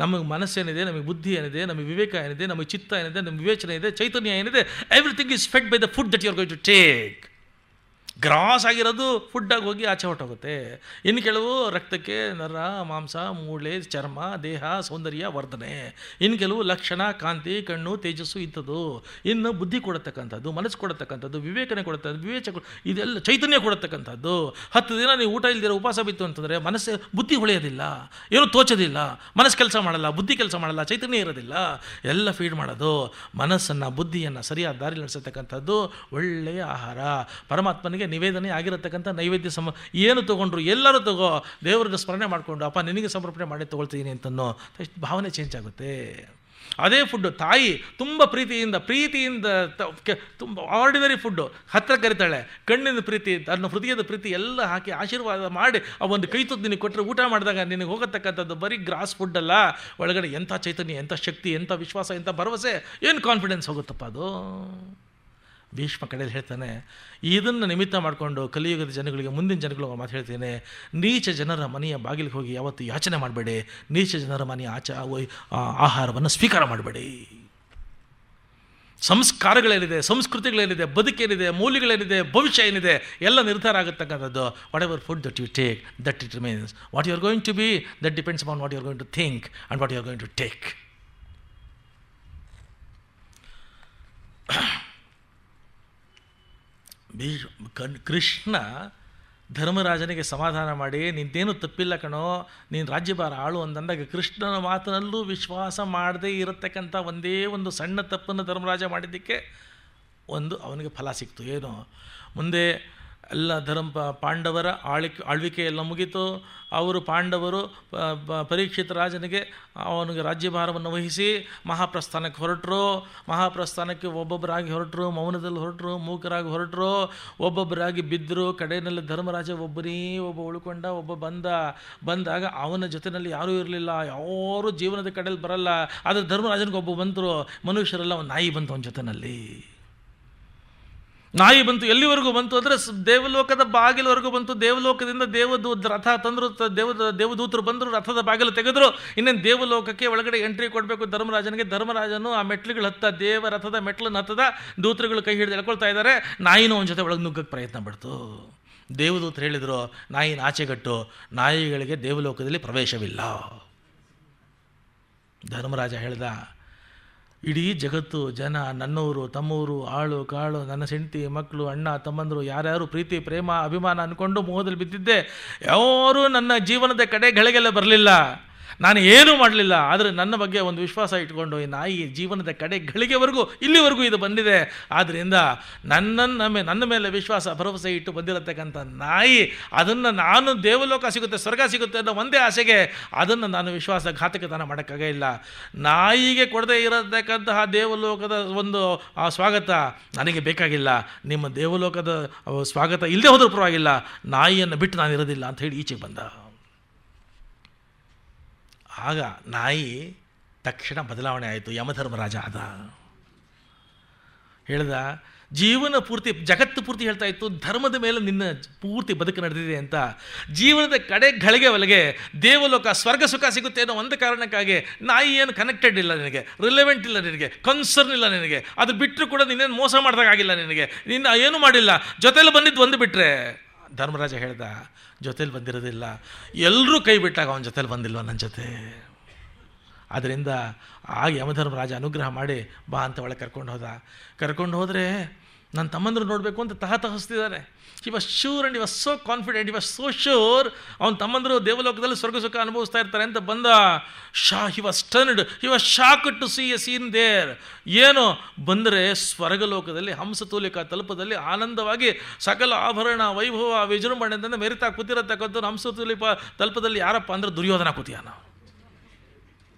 ನಮಗೆ ಮನಸ್ಸೇನಿದೆ, ನಮಗೆ ಬುದ್ಧಿ ಏನಿದೆ, ನಮಗೆ ವಿವೇಕ ಏನಿದೆ, ನಮಗೆ ಚಿತ್ತ ಏನಿದೆ, ನಮಗೆ ವಿವೇಚನೆ ಇದೆ, ಚೈತನ್ಯ ಏನಿದೆ, everything is fed by the food that you are going to take. Gross ಆಗಿರೋದು ಫುಡ್ಡಾಗಿ ಹೋಗಿ ಆಚೆ ಹೊಟ್ಟೋಗುತ್ತೆ. ಇನ್ನು ಕೆಲವು ರಕ್ತಕ್ಕೆ ನರ, ಮಾಂಸ, ಮೂಳೆ, ಚರ್ಮ, ದೇಹ, ಸೌಂದರ್ಯ, ವರ್ಧನೆ. ಇನ್ನು ಕೆಲವು ಲಕ್ಷಣ, ಕಾಂತಿ, ಕಣ್ಣು, ತೇಜಸ್ಸು ಇಂಥದ್ದು. ಇನ್ನು ಬುದ್ಧಿ ಕೊಡತಕ್ಕಂಥದ್ದು, ಮನಸ್ಸು ಕೊಡತಕ್ಕಂಥದ್ದು, ವಿವೇಚನೆ ಕೊಡತಕ್ಕಂಥದ್ದು, ಇದೆಲ್ಲ ಚೈತನ್ಯ ಕೊಡತಕ್ಕಂಥದ್ದು. 10 ದಿನ ನೀವು ಊಟ ಇಲ್ದಿರೋ ಉಪವಾಸ ಬಿತ್ತು ಅಂತಂದರೆ ಮನಸ್ಸು, ಬುದ್ಧಿ ಹೊಳೆಯೋದಿಲ್ಲ, ಏನೂ ತೋಚೋದಿಲ್ಲ, ಮನಸ್ಸು ಕೆಲಸ ಮಾಡಲ್ಲ, ಬುದ್ಧಿ ಕೆಲಸ ಮಾಡಲ್ಲ, ಚೈತನ್ಯ ಇರೋದಿಲ್ಲ. ಎಲ್ಲ ಫೀಡ್ ಮಾಡೋದು ಮನಸ್ಸನ್ನು, ಬುದ್ಧಿಯನ್ನು ಸರಿಯಾದ ದಾರಿ ನಡೆಸತಕ್ಕಂಥದ್ದು ಒಳ್ಳೆಯ ಆಹಾರ. ಪರಮಾತ್ಮನಿಗೆ ನಿವೇದನೆ ಆಗಿರತಕ್ಕಂಥ ನೈವೇದ್ಯ ಏನು ತೊಗೊಂಡ್ರು, ಎಲ್ಲರೂ ತಗೋ, ದೇವರನ್ನು ಸ್ಮರಣೆ ಮಾಡಿಕೊಂಡು ಅಪ್ಪ ನಿನಗೆ ಸಮರ್ಪಣೆ ಮಾಡಿ ತೊಗೊಳ್ತೀನಿ ಅಂತನೋ ಭಾವನೆ ಚೇಂಜ್ ಆಗುತ್ತೆ. ಅದೇ ಫುಡ್ಡು ತಾಯಿ ತುಂಬ ಪ್ರೀತಿಯಿಂದ ತುಂಬ ಆರ್ಡಿನರಿ ಫುಡ್ಡು ಹತ್ತಿರ ಕರಿತಾಳೆ, ಕಣ್ಣಿನ ಪ್ರೀತಿ, ತನ್ನ ಹೃದಯದ ಪ್ರೀತಿ ಎಲ್ಲ ಹಾಕಿ ಆಶೀರ್ವಾದ ಮಾಡಿ ಆ ಒಂದು ಕೈ ತುತ್ತು ನಿನಗೆ ಕೊಟ್ಟರೆ ಊಟ ಮಾಡಿದಾಗ ನಿನಗೆ ಹೋಗತಕ್ಕಂಥದ್ದು ಬರೀ ಗ್ರಾಸ್ ಫುಡ್ ಅಲ್ಲ, ಒಳಗಡೆ ಎಂಥ ಚೈತನ್ಯ, ಎಂಥ ಶಕ್ತಿ, ಎಂಥ ವಿಶ್ವಾಸ, ಎಂಥ ಭರವಸೆ, ಏನು ಕಾನ್ಫಿಡೆನ್ಸ್ ಹೋಗುತ್ತಪ್ಪ ಅದು. ಭೀಷ್ಮ ಕಡೆಯಲ್ಲಿ ಹೇಳ್ತಾನೆ, ಇದನ್ನು ನಿಮಿತ್ತ ಮಾಡಿಕೊಂಡು ಕಲಿಯುಗದ ಜನಗಳಿಗೆ, ಮುಂದಿನ ಜನಗಳಿಗೆ ಮಾತು ಹೇಳ್ತೇನೆ, ನೀಚ ಜನರ ಮನೆಯ ಬಾಗಿಲಿಗೆ ಹೋಗಿ ಯಾವತ್ತು ಯಾಚನೆ ಮಾಡಬೇಡಿ, ನೀಚ ಜನರ ಮನೆಯ ಆಹಾರವನ್ನು ಸ್ವೀಕಾರ ಮಾಡಬೇಡಿ. ಸಂಸ್ಕಾರಗಳೇನಿದೆ, ಸಂಸ್ಕೃತಿಗಳೇನಿದೆ, ಬದುಕೇನಿದೆ, ಮೌಲ್ಯಗಳೇನಿದೆ, ಭವಿಷ್ಯ ಏನಿದೆ ಎಲ್ಲ ನಿರ್ಧಾರ ಆಗತಕ್ಕಂಥದ್ದು. Whatever food that you take, that it remains. What you are going to be, that depends upon what you are going to think and what you are going to take. Krishna ಧರ್ಮರಾಜನಿಗೆ ಸಮಾಧಾನ ಮಾಡಿ, ನಿಂದೇನು ತಪ್ಪಿಲ್ಲ ಕಣೋ, ನೀನು ರಾಜ್ಯಭಾರ ಆಳು ಅಂದಾಗ ಕೃಷ್ಣನ ಮಾತಿನಲ್ಲೂ ವಿಶ್ವಾಸ ಮಾಡದೇ ಇರತಕ್ಕಂಥ ಒಂದೇ ಒಂದು ಸಣ್ಣ ತಪ್ಪನ್ನು ಧರ್ಮರಾಜ ಮಾಡಿದ್ದಕ್ಕೆ ಅವನಿಗೆ ಫಲ ಸಿಕ್ತು. ಏನು, ಮುಂದೆ ಎಲ್ಲ ಪಾಂಡವರ ಆಳ್ವಿಕೆ ಎಲ್ಲ ಮುಗೀತು. ಅವರು ಪಾಂಡವರು ಪರೀಕ್ಷಿತ ರಾಜನಿಗೆ ಅವನಿಗೆ ರಾಜ್ಯಭಾರವನ್ನು ವಹಿಸಿ ಮಹಾಪ್ರಸ್ಥಾನಕ್ಕೆ ಹೊರಟರು. ಮಹಾಪ್ರಸ್ಥಾನಕ್ಕೆ ಒಬ್ಬೊಬ್ಬರಾಗಿ ಹೊರಟರು, ಮೌನದಲ್ಲಿ ಹೊರಟರು, ಮೂಕರಾಗಿ ಹೊರಟರು, ಒಬ್ಬೊಬ್ಬರಾಗಿ ಬಿದ್ದರು. ಕಡೆಯಲ್ಲಿ ಧರ್ಮರಾಜ ಒಬ್ಬ ಉಳ್ಕೊಂಡ, ಒಬ್ಬ ಬಂದಾಗ ಅವನ ಜೊತೆಯಲ್ಲಿ ಯಾರೂ ಇರಲಿಲ್ಲ, ಯಾರೂ ಜೀವನದ ಕಡೆಯಲ್ಲಿ ಬರಲ್ಲ. ಆದರೆ ಧರ್ಮರಾಜನಿಗೆ ಒಬ್ಬ ಬಂದರು, ಮನುಷ್ಯರೆಲ್ಲ ಒಂದು ನಾಯಿ ಬಂತು ಅವನ ಜೊತೆಯಲ್ಲಿ. ನಾಯಿ ಬಂತು, ಎಲ್ಲಿವರೆಗೂ ಬಂತು ಅಂದರೆ ದೇವಲೋಕದ ಬಾಗಿಲವರೆಗೂ ಬಂತು. ದೇವಲೋಕದಿಂದ ರಥ ತಂದರು, ದೇವದೂತರು ಬಂದರು, ರಥದ ಬಾಗಿಲು ತೆಗೆದರು. ಇನ್ನೇನು ದೇವಲೋಕಕ್ಕೆ ಒಳಗಡೆ ಎಂಟ್ರಿ ಕೊಡಬೇಕು ಧರ್ಮರಾಜನಿಗೆ. ಧರ್ಮರಾಜನು ಆ ಮೆಟ್ಲುಗಳು ದೇವ ರಥದ ಮೆಟ್ಲನ್ನು ಹತ್ತದ, ದೂತರುಗಳು ಕೈ ಹಿಡಿದು ಎಳ್ಕೊಳ್ತಾ ಇದ್ದಾರೆ. ನಾಯಿನೂ ಅವನ ಜೊತೆ ಒಳಗೆ ನುಗ್ಗಕ್ಕೆ ಪ್ರಯತ್ನ ಪಡ್ತು. ದೇವದೂತರು ಹೇಳಿದರು, ನಾಯಿನ ಆಚೆಗಟ್ಟು, ನಾಯಿಗಳಿಗೆ ದೇವಲೋಕದಲ್ಲಿ ಪ್ರವೇಶವಿಲ್ಲ. ಧರ್ಮರಾಜ ಹೇಳ್ದ, ಇಡೀ ಜಗತ್ತು, ಜನ, ನನ್ನವರು, ತಮ್ಮವರು, ಆಳು ಕಾಳು, ನನ್ನ ಹೆಂಡತಿ, ಮಕ್ಕಳು, ಅಣ್ಣ ತಮ್ಮಂದರು, ಯಾರ್ಯಾರು ಪ್ರೀತಿ ಪ್ರೇಮ ಅಭಿಮಾನ ಅಂದ್ಕೊಂಡು ಮೋಹದಲ್ಲಿ ಬಿದ್ದಿದ್ದೆ, ಯಾರೂ ನನ್ನ ಜೀವನದ ಕಡೆ ಗಳಿಗೆಲ್ಲ ಬರಲಿಲ್ಲ. ನಾನು ಏನೂ ಮಾಡಲಿಲ್ಲ, ಆದರೆ ನನ್ನ ಬಗ್ಗೆ ಒಂದು ವಿಶ್ವಾಸ ಇಟ್ಕೊಂಡು ಈ ನಾಯಿ ಜೀವನದ ಕಡೆ ಗಳಿಗೆವರೆಗೂ ಇಲ್ಲಿವರೆಗೂ ಇದು ಬಂದಿದೆ. ಆದ್ದರಿಂದ ನನ್ನ ಮೇಲೆ ವಿಶ್ವಾಸ ಭರವಸೆ ಇಟ್ಟು ಬಂದಿರತಕ್ಕಂಥ ನಾಯಿ, ಅದನ್ನು ನಾನು ದೇವಲೋಕ ಸಿಗುತ್ತೆ, ಸ್ವರ್ಗ ಸಿಗುತ್ತೆ ಅನ್ನೋ ಒಂದೇ ಆಸೆಗೆ ಅದನ್ನು ನಾನು ವಿಶ್ವಾಸಘಾತಕತನ ಮಾಡೋಕ್ಕಾಗೇ ಇಲ್ಲ. ನಾಯಿಗೆ ಕೊಡದೇ ಇರತಕ್ಕಂತಹ ದೇವಲೋಕದ ಒಂದು ಸ್ವಾಗತ ನನಗೆ ಬೇಕಾಗಿಲ್ಲ. ನಿಮ್ಮ ದೇವಲೋಕದ ಸ್ವಾಗತ ಇಲ್ಲದೆ ಹೋದ್ರೂ ಪರವಾಗಿಲ್ಲ, ನಾಯಿಯನ್ನು ಬಿಟ್ಟು ನಾನು ಇರೋದಿಲ್ಲ ಅಂತ ಹೇಳಿ ಈಚೆಗೆ ಬಂದ. ಆಗ ನಾಯಿ ತಕ್ಷಣ ಬದಲಾವಣೆ ಆಯಿತು. ಯಮಧರ್ಮರಾಜ ಆದ. ಹೇಳ್ದ, ಜೀವನ ಪೂರ್ತಿ ಜಗತ್ತು ಪೂರ್ತಿ ಹೇಳ್ತಾ ಇತ್ತು ಧರ್ಮದ ಮೇಲೆ ನಿನ್ನ ಪೂರ್ತಿ ಬದುಕು ನಡೆದಿದೆ ಅಂತ. ಜೀವನದ ಕಡೆ ಗಳಿಗೆ ಒಳಗೆ ದೇವಲೋಕ ಸ್ವರ್ಗ ಸುಖ ಸಿಗುತ್ತೆ ಅನ್ನೋ ಒಂದು ಕಾರಣಕ್ಕಾಗಿ ನಾಯಿ ಏನು ಕನೆಕ್ಟೆಡ್ ಇಲ್ಲ ನಿನಗೆ, ರಿಲೆವೆಂಟ್ ಇಲ್ಲ ನಿನಗೆ, ಕನ್ಸರ್ನ್ ಇಲ್ಲ ನಿನಗೆ. ಅದು ಬಿಟ್ಟರು ಕೂಡ ನೀನೇನು ಮೋಸ ಮಾಡಿದಾಗಿಲ್ಲ ನಿನಗೆ, ನಿನ್ನ ಏನೂ ಮಾಡಿಲ್ಲ, ಜೊತೆಲಿ ಬಂದಿದ್ದು ಒಂದು ಬಿಟ್ಟರೆ. ಧರ್ಮರಾಜ ಹೇಳ್ದ, ಜೊತೇಲಿ ಬಂದಿರೋದಿಲ್ಲ, ಎಲ್ಲರೂ ಕೈ ಬಿಟ್ಟಾಗ ಅವನ ಜೊತೇಲಿ ಬಂದಿಲ್ವ ನನ್ನ ಜೊತೆ. ಆದ್ದರಿಂದ ಆಗ ಯಮಧರ್ಮರಾಜ ಅನುಗ್ರಹ ಮಾಡಿ ಬಾ ಅಂತ ಒಳಗೆ ಕರ್ಕೊಂಡು ಹೋದರೆ ನನ್ನ ತಮ್ಮಂದರು ನೋಡಬೇಕು ಅಂತ ತಹಸ್ತಿದ್ದಾರೆ. He was sure and he was so confident, he was so sure ಅವನ ತಮ್ಮಂದರು ದೇವಲೋಕದಲ್ಲಿ ಸ್ವರ್ಗ ಸುಖ ಅನುಭವಿಸ್ತಾ ಇರ್ತಾರೆ ಅಂತ ಬಂದ. He was turned, he was shocked to see a scene there. ಏನು ಬಂದರೆ ಸ್ವರ್ಗಲೋಕದಲ್ಲಿ ಹಂಸತೂಲಿಕಾ ತಲುಪದಲ್ಲಿ ಆನಂದವಾಗಿ ಸಕಲ ಆಭರಣ ವೈಭವ ವಿಜೃಂಭಣೆಯಿಂದ ಮೆರಿತಾ ಕೂತಿರತಕ್ಕಂಥ ಹಂಸತೂಲಿಕಾ ತಲುಪದಲ್ಲಿ ಯಾರಪ್ಪ ಅಂದರೆ ದುರ್ಯೋಧನ ಕೂತಿಯಾನ.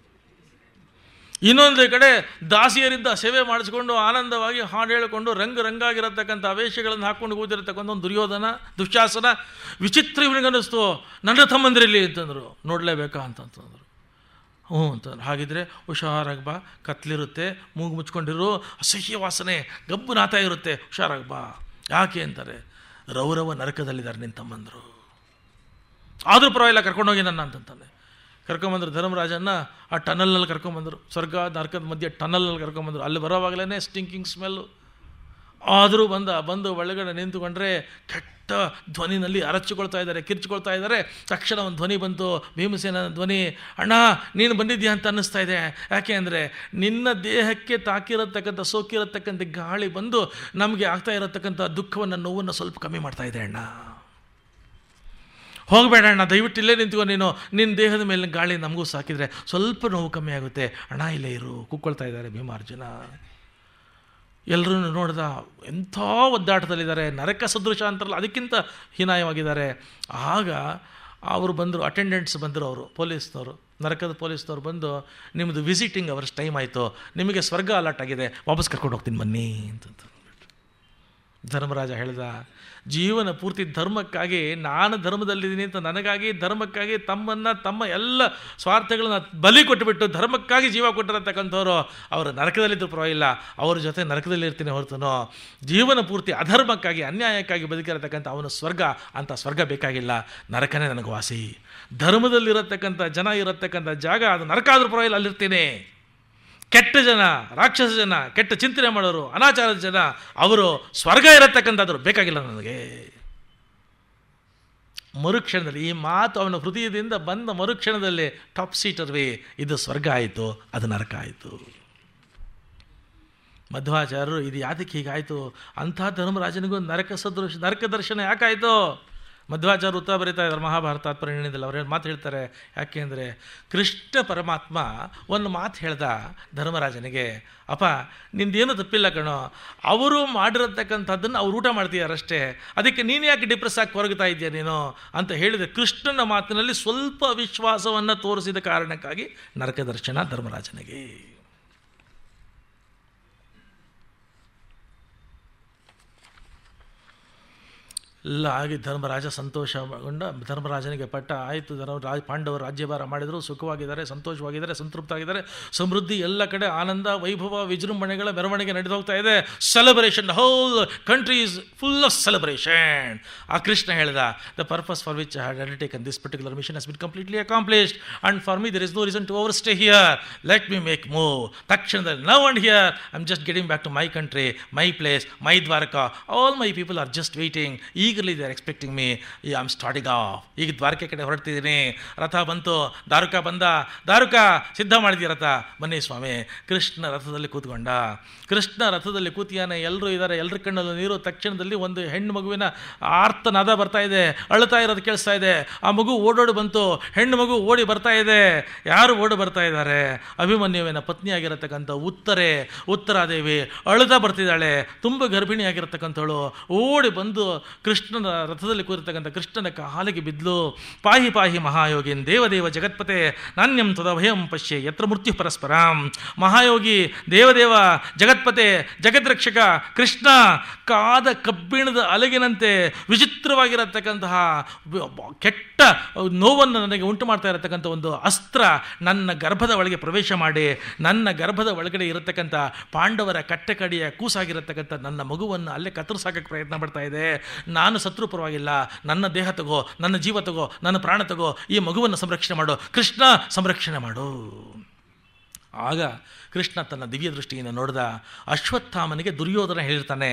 ಇನ್ನೊಂದು ಕಡೆ ದಾಸಿಯರಿಂದ ಸೇವೆ ಮಾಡಿಸ್ಕೊಂಡು ಆನಂದವಾಗಿ ಹಾಡು ಹೇಳಿಕೊಂಡು ರಂಗಾಗಿರತಕ್ಕಂಥ ವೇಷಗಳನ್ನು ಹಾಕ್ಕೊಂಡು ಕೂತಿರತಕ್ಕಂಥ ಒಂದು ದುರ್ಯೋಧನ, ದುಶ್ಯಾಸನ. ವಿಚಿತ್ರ ಇವನಿಗನ್ನಿಸ್ತು, ನನ್ನ ತಮ್ಮಂದಿರಲ್ಲಿ ಅಂತಂದರು. ನೋಡಲೇಬೇಕಾ ಅಂತಂತಂದರು. ಹ್ಞೂ ಅಂತಂದ್ರು. ಹಾಗಿದ್ರೆ ಹುಷಾರಾಗಿ ಬಾ, ಕತ್ಲಿರುತ್ತೆ, ಮೂಗು ಮುಚ್ಕೊಂಡಿರು, ಅಸಹ್ಯ ವಾಸನೆ, ಗಬ್ಬು ನಾತ ಇರುತ್ತೆ, ಹುಷಾರಾಗಿ ಬಾ. ಯಾಕೆ ಅಂತಾರೆ, ರೌರವ ನರಕದಲ್ಲಿದ್ದಾರೆ ನಿನ್ನ ತಮ್ಮಂದರು, ಆದರೂ ಪರವಾಗಿಲ್ಲ ಕರ್ಕೊಂಡೋಗಿ ನನ್ನ ಅಂತಂತಾನೆ. ಕರ್ಕೊಂಬಂದರು ಧರ್ಮರಾಜನ್ನ. ಆ ಟನಲ್ನಲ್ಲಿ ಕರ್ಕೊಂಬಂದರು, ಸ್ವರ್ಗ ನರಕದ ಮಧ್ಯೆ ಟನಲ್ನಲ್ಲಿ ಕರ್ಕೊಂಬಂದರು. ಅಲ್ಲಿ ಬರೋವಾಗಲೇ ಸ್ಟಿಂಕಿಂಗ್ ಸ್ಮೆಲ್ಲು. ಆದರೂ ಬಂದು ಒಳಗಡೆ ನಿಂತುಕೊಂಡ್ರೆ ಕೆಟ್ಟ ಧ್ವನಿನಲ್ಲಿ ಅರಚಿಕೊಳ್ತಾ ಇದ್ದಾರೆ, ಕಿರ್ಚಿಕೊಳ್ತಾ ಇದ್ದಾರೆ. ತಕ್ಷಣ ಒಂದು ಧ್ವನಿ ಬಂತು, ಭೀಮಸೇನ ಧ್ವನಿ. ಅಣ್ಣ ನೀನು ಬಂದಿದ್ದೀಯಾ ಅಂತ ಅನ್ನಿಸ್ತಾ ಇದೆ. ಯಾಕೆ ಅಂದರೆ ನಿನ್ನ ದೇಹಕ್ಕೆ ತಾಕಿರತಕ್ಕಂಥ ಸೋಕಿರತಕ್ಕಂಥ ಗಾಳಿ ಬಂದು ನಮಗೆ ಆಗ್ತಾ ಇರತಕ್ಕಂಥ ದುಃಖವನ್ನು, ನೋವನ್ನು ಸ್ವಲ್ಪ ಕಮ್ಮಿ ಮಾಡ್ತಾ ಇದೆ ಅಣ್ಣ. ಹೋಗಬೇಡ ಅಣ್ಣ, ದಯವಿಟ್ಟು ಇಲ್ಲೇ ನಿಂತ್ಕೊ, ನಿನ್ನ ದೇಹದ ಮೇಲೆ ಗಾಳಿ ನಮಗೂ ಸಾಕಿದರೆ ಸ್ವಲ್ಪ ನೋವು ಕಮ್ಮಿ ಆಗುತ್ತೆ. ಅಣ್ಣ ಇಲ್ಲೇ ಇರು. ಕೂಕ್ಕೊಳ್ತಾ ಇದ್ದಾರೆ ಭೀಮಾರ್ಜುನ. ಎಲ್ಲರೂ ನೋಡ್ದ, ಎಂಥ ಒದ್ದಾಟದಲ್ಲಿದ್ದಾರೆ, ನರಕ ಸದೃಶ ಅಂತಾರಲ್ಲ ಅದಕ್ಕಿಂತ ಹೀನಾಯವಾಗಿದ್ದಾರೆ. ಆಗ ಅವರು ಬಂದರು, ಅಟೆಂಡೆಂಟ್ಸ್ ಬಂದರು, ಅವರು ಪೊಲೀಸ್ನವರು, ನರಕದ ಪೊಲೀಸ್ನವ್ರು ಬಂದು, ನಿಮ್ಮದು ವಿಸಿಟಿಂಗ್ ಅವರ್ಸ್ ಟೈಮ್ ಆಯಿತು, ನಿಮಗೆ ಸ್ವರ್ಗ ಅಲಾಟ್ ಆಗಿದೆ, ವಾಪಸ್ ಕರ್ಕೊಂಡು ಹೋಗ್ತೀನಿ ಬನ್ನಿ ಅಂತಂತ. ಧರ್ಮರಾಜ ಹೇಳ್ದ, ಜೀವನ ಪೂರ್ತಿ ಧರ್ಮಕ್ಕಾಗಿ, ನಾನು ಧರ್ಮದಲ್ಲಿದ್ದೀನಿ ಅಂತ ನನಗಾಗಿ, ಧರ್ಮಕ್ಕಾಗಿ ತಮ್ಮ ಎಲ್ಲ ಸ್ವಾರ್ಥಗಳನ್ನ ಬಲಿ ಕೊಟ್ಟುಬಿಟ್ಟು ಧರ್ಮಕ್ಕಾಗಿ ಜೀವ ಕೊಟ್ಟಿರತಕ್ಕಂಥವ್ರು ಅವರು ನರಕದಲ್ಲಿದ್ದರೂ ಪರವಾಗಿಲ್ಲ, ಅವ್ರ ಜೊತೆ ನರಕದಲ್ಲಿ ಇರ್ತೀನಿ ಹೊರತುನೋ ಜೀವನ ಪೂರ್ತಿ ಅಧರ್ಮಕ್ಕಾಗಿ ಅನ್ಯಾಯಕ್ಕಾಗಿ ಬದುಕಿರತಕ್ಕಂಥ ಅವನು ಸ್ವರ್ಗ ಅಂತ ಸ್ವರ್ಗ ಬೇಕಾಗಿಲ್ಲ, ನರಕನೇ ನನಗೆ ವಾಸಿ. ಧರ್ಮದಲ್ಲಿರತಕ್ಕಂಥ ಜನ ಇರತಕ್ಕಂಥ ಜಾಗ ಅದು ನರಕ ಆದರೂ ಪರವಾಗಿಲ್ಲ, ಅಲ್ಲಿರ್ತೀನಿ. ಕೆಟ್ಟ ಜನ, ರಾಕ್ಷಸ ಜನ, ಕೆಟ್ಟ ಚಿಂತನೆ ಮಾಡೋರು, ಅನಾಚಾರದ ಜನ, ಅವರು ಸ್ವರ್ಗ ಇರತಕ್ಕಂಥದ್ರು ಬೇಕಾಗಿಲ್ಲ ನನಗೆ. ಮರುಕ್ಷಣದಲ್ಲಿ ಈ ಮಾತು ಅವನ ಹೃದಯದಿಂದ ಬಂದ ಮರುಕ್ಷಣದಲ್ಲಿ ಟಾಪ್ ಸೀಟರ್ವೇ, ಇದು ಸ್ವರ್ಗ ಆಯಿತು, ಅದು ನರಕ ಆಯಿತು. ಮಧ್ವಾಚಾರ್ಯರು ಇದು ಯಾತಕ್ಕೆ ಹೀಗಾಯಿತು, ಅಂಥ ಧರ್ಮರಾಜನಿಗೂ ನರಕ ದರ್ಶನ ಯಾಕಾಯಿತು? ಮಧ್ವಾಚಾರ್ಯ ಉತ್ತರ ಬರೀತಾ ಇದ್ದಾರೆ ಮಹಾಭಾರತ ತಾತ್ಪರ್ಯದಲ್ಲಿ. ಅವ್ರು ಮಾತು ಹೇಳ್ತಾರೆ, ಯಾಕೆ ಅಂದರೆ ಕೃಷ್ಣ ಪರಮಾತ್ಮ ಒಂದು ಮಾತು ಹೇಳ್ದ ಧರ್ಮರಾಜನಿಗೆ, ಅಪ್ಪ ನಿಂದೇನು ತಪ್ಪಿಲ್ಲ ಕಣೋ, ಅವರು ಮಾಡಿರತಕ್ಕಂಥದ್ದನ್ನು ಅವ್ರು ಊಟ ಮಾಡ್ತೀಯಾರಷ್ಟೇ, ಅದಕ್ಕೆ ನೀನು ಯಾಕೆ ಡಿಪ್ರೆಸ್ ಆಗಿ ಕೊರಗ್ತಾ ಇದೆಯಾ ನೀನು ಅಂತ ಹೇಳಿದೆ. ಕೃಷ್ಣನ ಮಾತಿನಲ್ಲಿ ಸ್ವಲ್ಪ ವಿಶ್ವಾಸವನ್ನು ತೋರಿಸಿದ ಕಾರಣಕ್ಕಾಗಿ ನರಕ ದರ್ಶನ ಧರ್ಮರಾಜನಿಗೆ. ಎಲ್ಲ ಆಗಿ ಧರ್ಮರಾಜ ಸಂತೋಷಗೊಂಡ. ಧರ್ಮರಾಜನಿಗೆ ಪಟ್ಟ ಆಯಿತು, ಪಾಂಡವರು ರಾಜ್ಯಭಾರ ಮಾಡಿದರು, ಸುಖವಾಗಿದ್ದಾರೆ, ಸಂತೋಷವಾಗಿದ್ದಾರೆ, ಸಂತೃಪ್ತವಾಗಿದ್ದಾರೆ, ಸಮೃದ್ಧಿ, ಎಲ್ಲ ಕಡೆ ಆನಂದ, ವೈಭವ, ವಿಜೃಂಭಣೆಗಳ ಮೆರವಣಿಗೆ ನಡೆದು ಹೋಗ್ತಾ ಇದೆ. Celebration, the whole country is full of celebration. ಆ ಕೃಷ್ಣ ಹೇಳ್ದ, the purpose for which I had undertaken this particular mission has been completely accomplished and for me there is no reason to overstay here, let me make move. ತಕ್ಷಣದಲ್ಲಿ now and here I am just getting back to my country, my place, my Dwarka, all my people are just waiting. ಈಗಲಿ they are expecting me, I am starting of. ಈಗ ದ್ವಾರಕೆ ಕಡೆ ಹೊರಡ್ತಿದ್ದೀನಿ, ರಥ ಬಂತು, ದಾರುಕ ಬಂದ, ದಾರುಕ ಸಿದ್ಧ ಮಾಡಿದ್ಯ ರಥ, ಬನ್ನಿ ಸ್ವಾಮಿ. ಕೃಷ್ಣ ರಥದಲ್ಲಿ ಕೂತ್ಕೊಂಡ. ಕೃಷ್ಣ ರಥದಲ್ಲಿ ಕೂತಿಯಾನೆ, ಎಲ್ಲರೂ ಇದ್ದಾರೆ, ಎಲ್ಲರ ಕಣ್ಣಲ್ಲೂ ನೀರು. ತಕ್ಷಣದಲ್ಲಿ ಒಂದು ಹೆಣ್ಣು ಮಗುವಿನ ಆರ್ತನಾದ ಬರ್ತಾ ಇದೆ, ಅಳ್ತಾ ಇರೋದು ಕೇಳಿಸ್ತಾ ಇದೆ. ಆ ಮಗು ಓಡೋಡಿ ಬಂತು, ಹೆಣ್ಣು ಮಗು ಓಡಿ ಬರ್ತಾ ಇದೆ. ಯಾರು ಓಡಿ ಬರ್ತಾ ಇದ್ದಾರೆ? ಅಭಿಮನ್ಯುವಿನ ಪತ್ನಿಯಾಗಿರತಕ್ಕಂಥ ಉತ್ತರಾದೇವಿ ಅಳುತ್ತಾ ಬರ್ತಿದ್ದಾಳೆ. ತುಂಬ ಗರ್ಭಿಣಿಯಾಗಿರತಕ್ಕಂಥವಳು ಓಡಿ ಬಂದು ಕೃಷ್ಣನ ರಥದಲ್ಲಿ ಕೂರಿರ್ತಕ್ಕಂಥ ಕೃಷ್ಣನ ಕಾಲಿಗೆ ಬಿದ್ಲು. ಪಾಹಿ ಪಾಹಿ ಮಹಾಯೋಗಿನ್ ದೇವದೇವ ಜಗತ್ಪತೆ ನಾಣ್ಯಂ ತದಭಯಂ ಪಶ್ಯೆ ಯತ್ರ ಮೃತ್ಯು ಪರಸ್ಪರಂ. ಮಹಾಯೋಗಿ, ದೇವದೇವ, ಜಗತ್ಪತೆ, ಜಗದ್ರಕ್ಷಕ ಕೃಷ್ಣ ಕಾದ ಕಬ್ಬಿಣದ ಅಲಗಿನಂತೆ ವಿಚಿತ್ರವಾಗಿರತಕ್ಕಂತಹ ಕೆಟ್ಟ ನೋವನ್ನು ನನಗೆ ಉಂಟು ಮಾಡ್ತಾ ಇರತಕ್ಕಂಥ ಒಂದು ಅಸ್ತ್ರ ನನ್ನ ಗರ್ಭದ ಒಳಗೆ ಪ್ರವೇಶ ಮಾಡಿ ನನ್ನ ಗರ್ಭದ ಒಳಗಡೆ ಇರತಕ್ಕಂಥ ಪಾಂಡವರ ಕಟ್ಟಕಡಿಯ ಕೂಸಾಗಿರತಕ್ಕಂಥ ನನ್ನ ಮಗುವನ್ನು ಅಲ್ಲೇ ಕತ್ತರಿಸಾಕಕ್ಕೆ ಪ್ರಯತ್ನ ಪಡ್ತಾ ಇದೆ. ನಾನು ಸತ್ರು ಪರವಾಗಿಲ್ಲ, ನನ್ನ ದೇಹ ತಗೋ, ನನ್ನ ಜೀವ ತಗೋ, ನನ್ನ ಪ್ರಾಣ ತಗೋ, ಈ ಮಗುವನ್ನು ಸಂರಕ್ಷಣೆ ಮಾಡು, ಕೃಷ್ಣ ಸಂರಕ್ಷಣೆ ಮಾಡು. ಆಗ ಕೃಷ್ಣ ತನ್ನ ದಿವ್ಯ ದೃಷ್ಟಿಯಿಂದ ನೋಡಿದ. ಅಶ್ವತ್ಥಾಮನಿಗೆ ದುರ್ಯೋಧನ ಹೇಳಿರ್ತಾನೆ,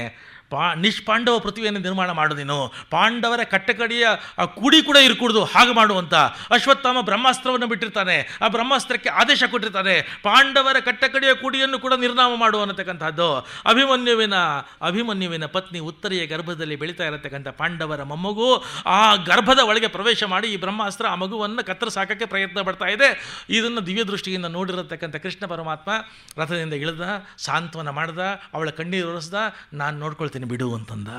ನಿಷ್ಪಾಂಡವ ಪೃಥ್ವಿಯನ್ನು ನಿರ್ಮಾಣ ಮಾಡು, ನೀನು ಪಾಂಡವರ ಕಟ್ಟಕಡಿಯ ಆ ಕುಡಿ ಕೂಡ ಇರ್ಕೂಡ್ದು, ಹಾಗೆ ಮಾಡುವಂತ. ಅಶ್ವತ್ಥಾಮ ಬ್ರಹ್ಮಾಸ್ತ್ರವನ್ನು ಬಿಟ್ಟಿರ್ತಾನೆ, ಆ ಬ್ರಹ್ಮಾಸ್ತ್ರಕ್ಕೆ ಆದೇಶ ಕೊಟ್ಟಿರ್ತಾನೆ, ಪಾಂಡವರ ಕಟ್ಟಕಡಿಯ ಕುಡಿಯನ್ನು ಕೂಡ ನಿರ್ನಾಮ ಮಾಡು ಅನ್ನತಕ್ಕಂಥದ್ದು. ಅಭಿಮನ್ಯುವಿನ ಪತ್ನಿ ಉತ್ತರೆಯ ಗರ್ಭದಲ್ಲಿ ಬೆಳೀತಾ ಇರತಕ್ಕಂಥ ಪಾಂಡವರ ಮೊಮ್ಮಗು ಆ ಗರ್ಭದ ಒಳಗೆ ಪ್ರವೇಶ ಮಾಡಿ ಈ ಬ್ರಹ್ಮಾಸ್ತ್ರ ಆ ಮಗುವನ್ನು ಕತ್ತರಿಸಾಕಕ್ಕೆ ಪ್ರಯತ್ನ ಪಡ್ತಾ ಇದೆ. ಇದನ್ನು ದಿವ್ಯ ದೃಷ್ಟಿಯಿಂದ ನೋಡಿರತಕ್ಕಂಥ ಕೃಷ್ಣ ಪರಮಾತ್ಮ ರಥದಿಂದ ಇಳಿದ, ಸಾಂತ್ವನ ಮಾಡ್ದ, ಅವಳ ಕಣ್ಣೀರು ಒರೆಸ್ದ, ನಾನು ನೋಡ್ಕೊಳ್ತೀನಿ ಬಿಡು ಅಂತಂದ.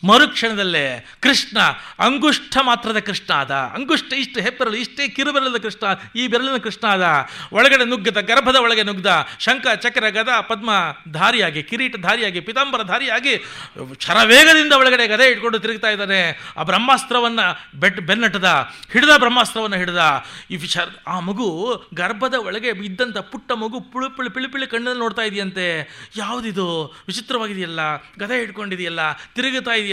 ಮರುಕ್ಷಣದಲ್ಲೇ ಕೃಷ್ಣ ಅಂಗುಷ್ಠ ಮಾತ್ರದ ಕೃಷ್ಣ ಆದ. ಅಂಗುಷ್ಠ ಇಷ್ಟು ಹೆಬ್ಬೆರಳು, ಇಷ್ಟೇ ಕಿರುಬೆರಳದ ಕೃಷ್ಣ, ಈ ಬೆರಳಿನ ಕೃಷ್ಣ ಆದ. ಒಳಗಡೆ ನುಗ್ಗದ, ಗರ್ಭದ ಒಳಗೆ ನುಗ್ಗದ, ಶಂಖ ಚಕ್ರ ಗದ ಪದ್ಮ ಧಾರಿಯಾಗಿ, ಕಿರೀಟ ಧಾರಿಯಾಗಿ, ಪಿತಾಂಬರ ಧಾರಿಯಾಗಿ ಶರವೇಗದಿಂದ ಒಳಗಡೆ ಗದೆ ಇಟ್ಕೊಂಡು ತಿರುಗ್ತಾ ಇದ್ದಾನೆ. ಆ ಬ್ರಹ್ಮಾಸ್ತ್ರವನ್ನು ಬೆನ್ನಟ್ಟದ, ಹಿಡಿದ ಬ್ರಹ್ಮಾಸ್ತ್ರವನ್ನು ಹಿಡಿದ. ಆ ಮಗು ಗರ್ಭದ ಒಳಗೆ ಇದ್ದಂಥ ಪುಟ್ಟ ಮಗು ಪಿಳಿ ಕಣ್ಣಲ್ಲಿ ನೋಡ್ತಾ ಇದೆಯಂತೆ. ಯಾವುದಿದು ವಿಚಿತ್ರವಾಗಿದೆಯಲ್ಲ, ಗದೆ ಇಟ್ಕೊಂಡಿದೆಯಲ್ಲ, ತಿರುಗುತ್ತಾ ಇದೆಯಲ್ಲ,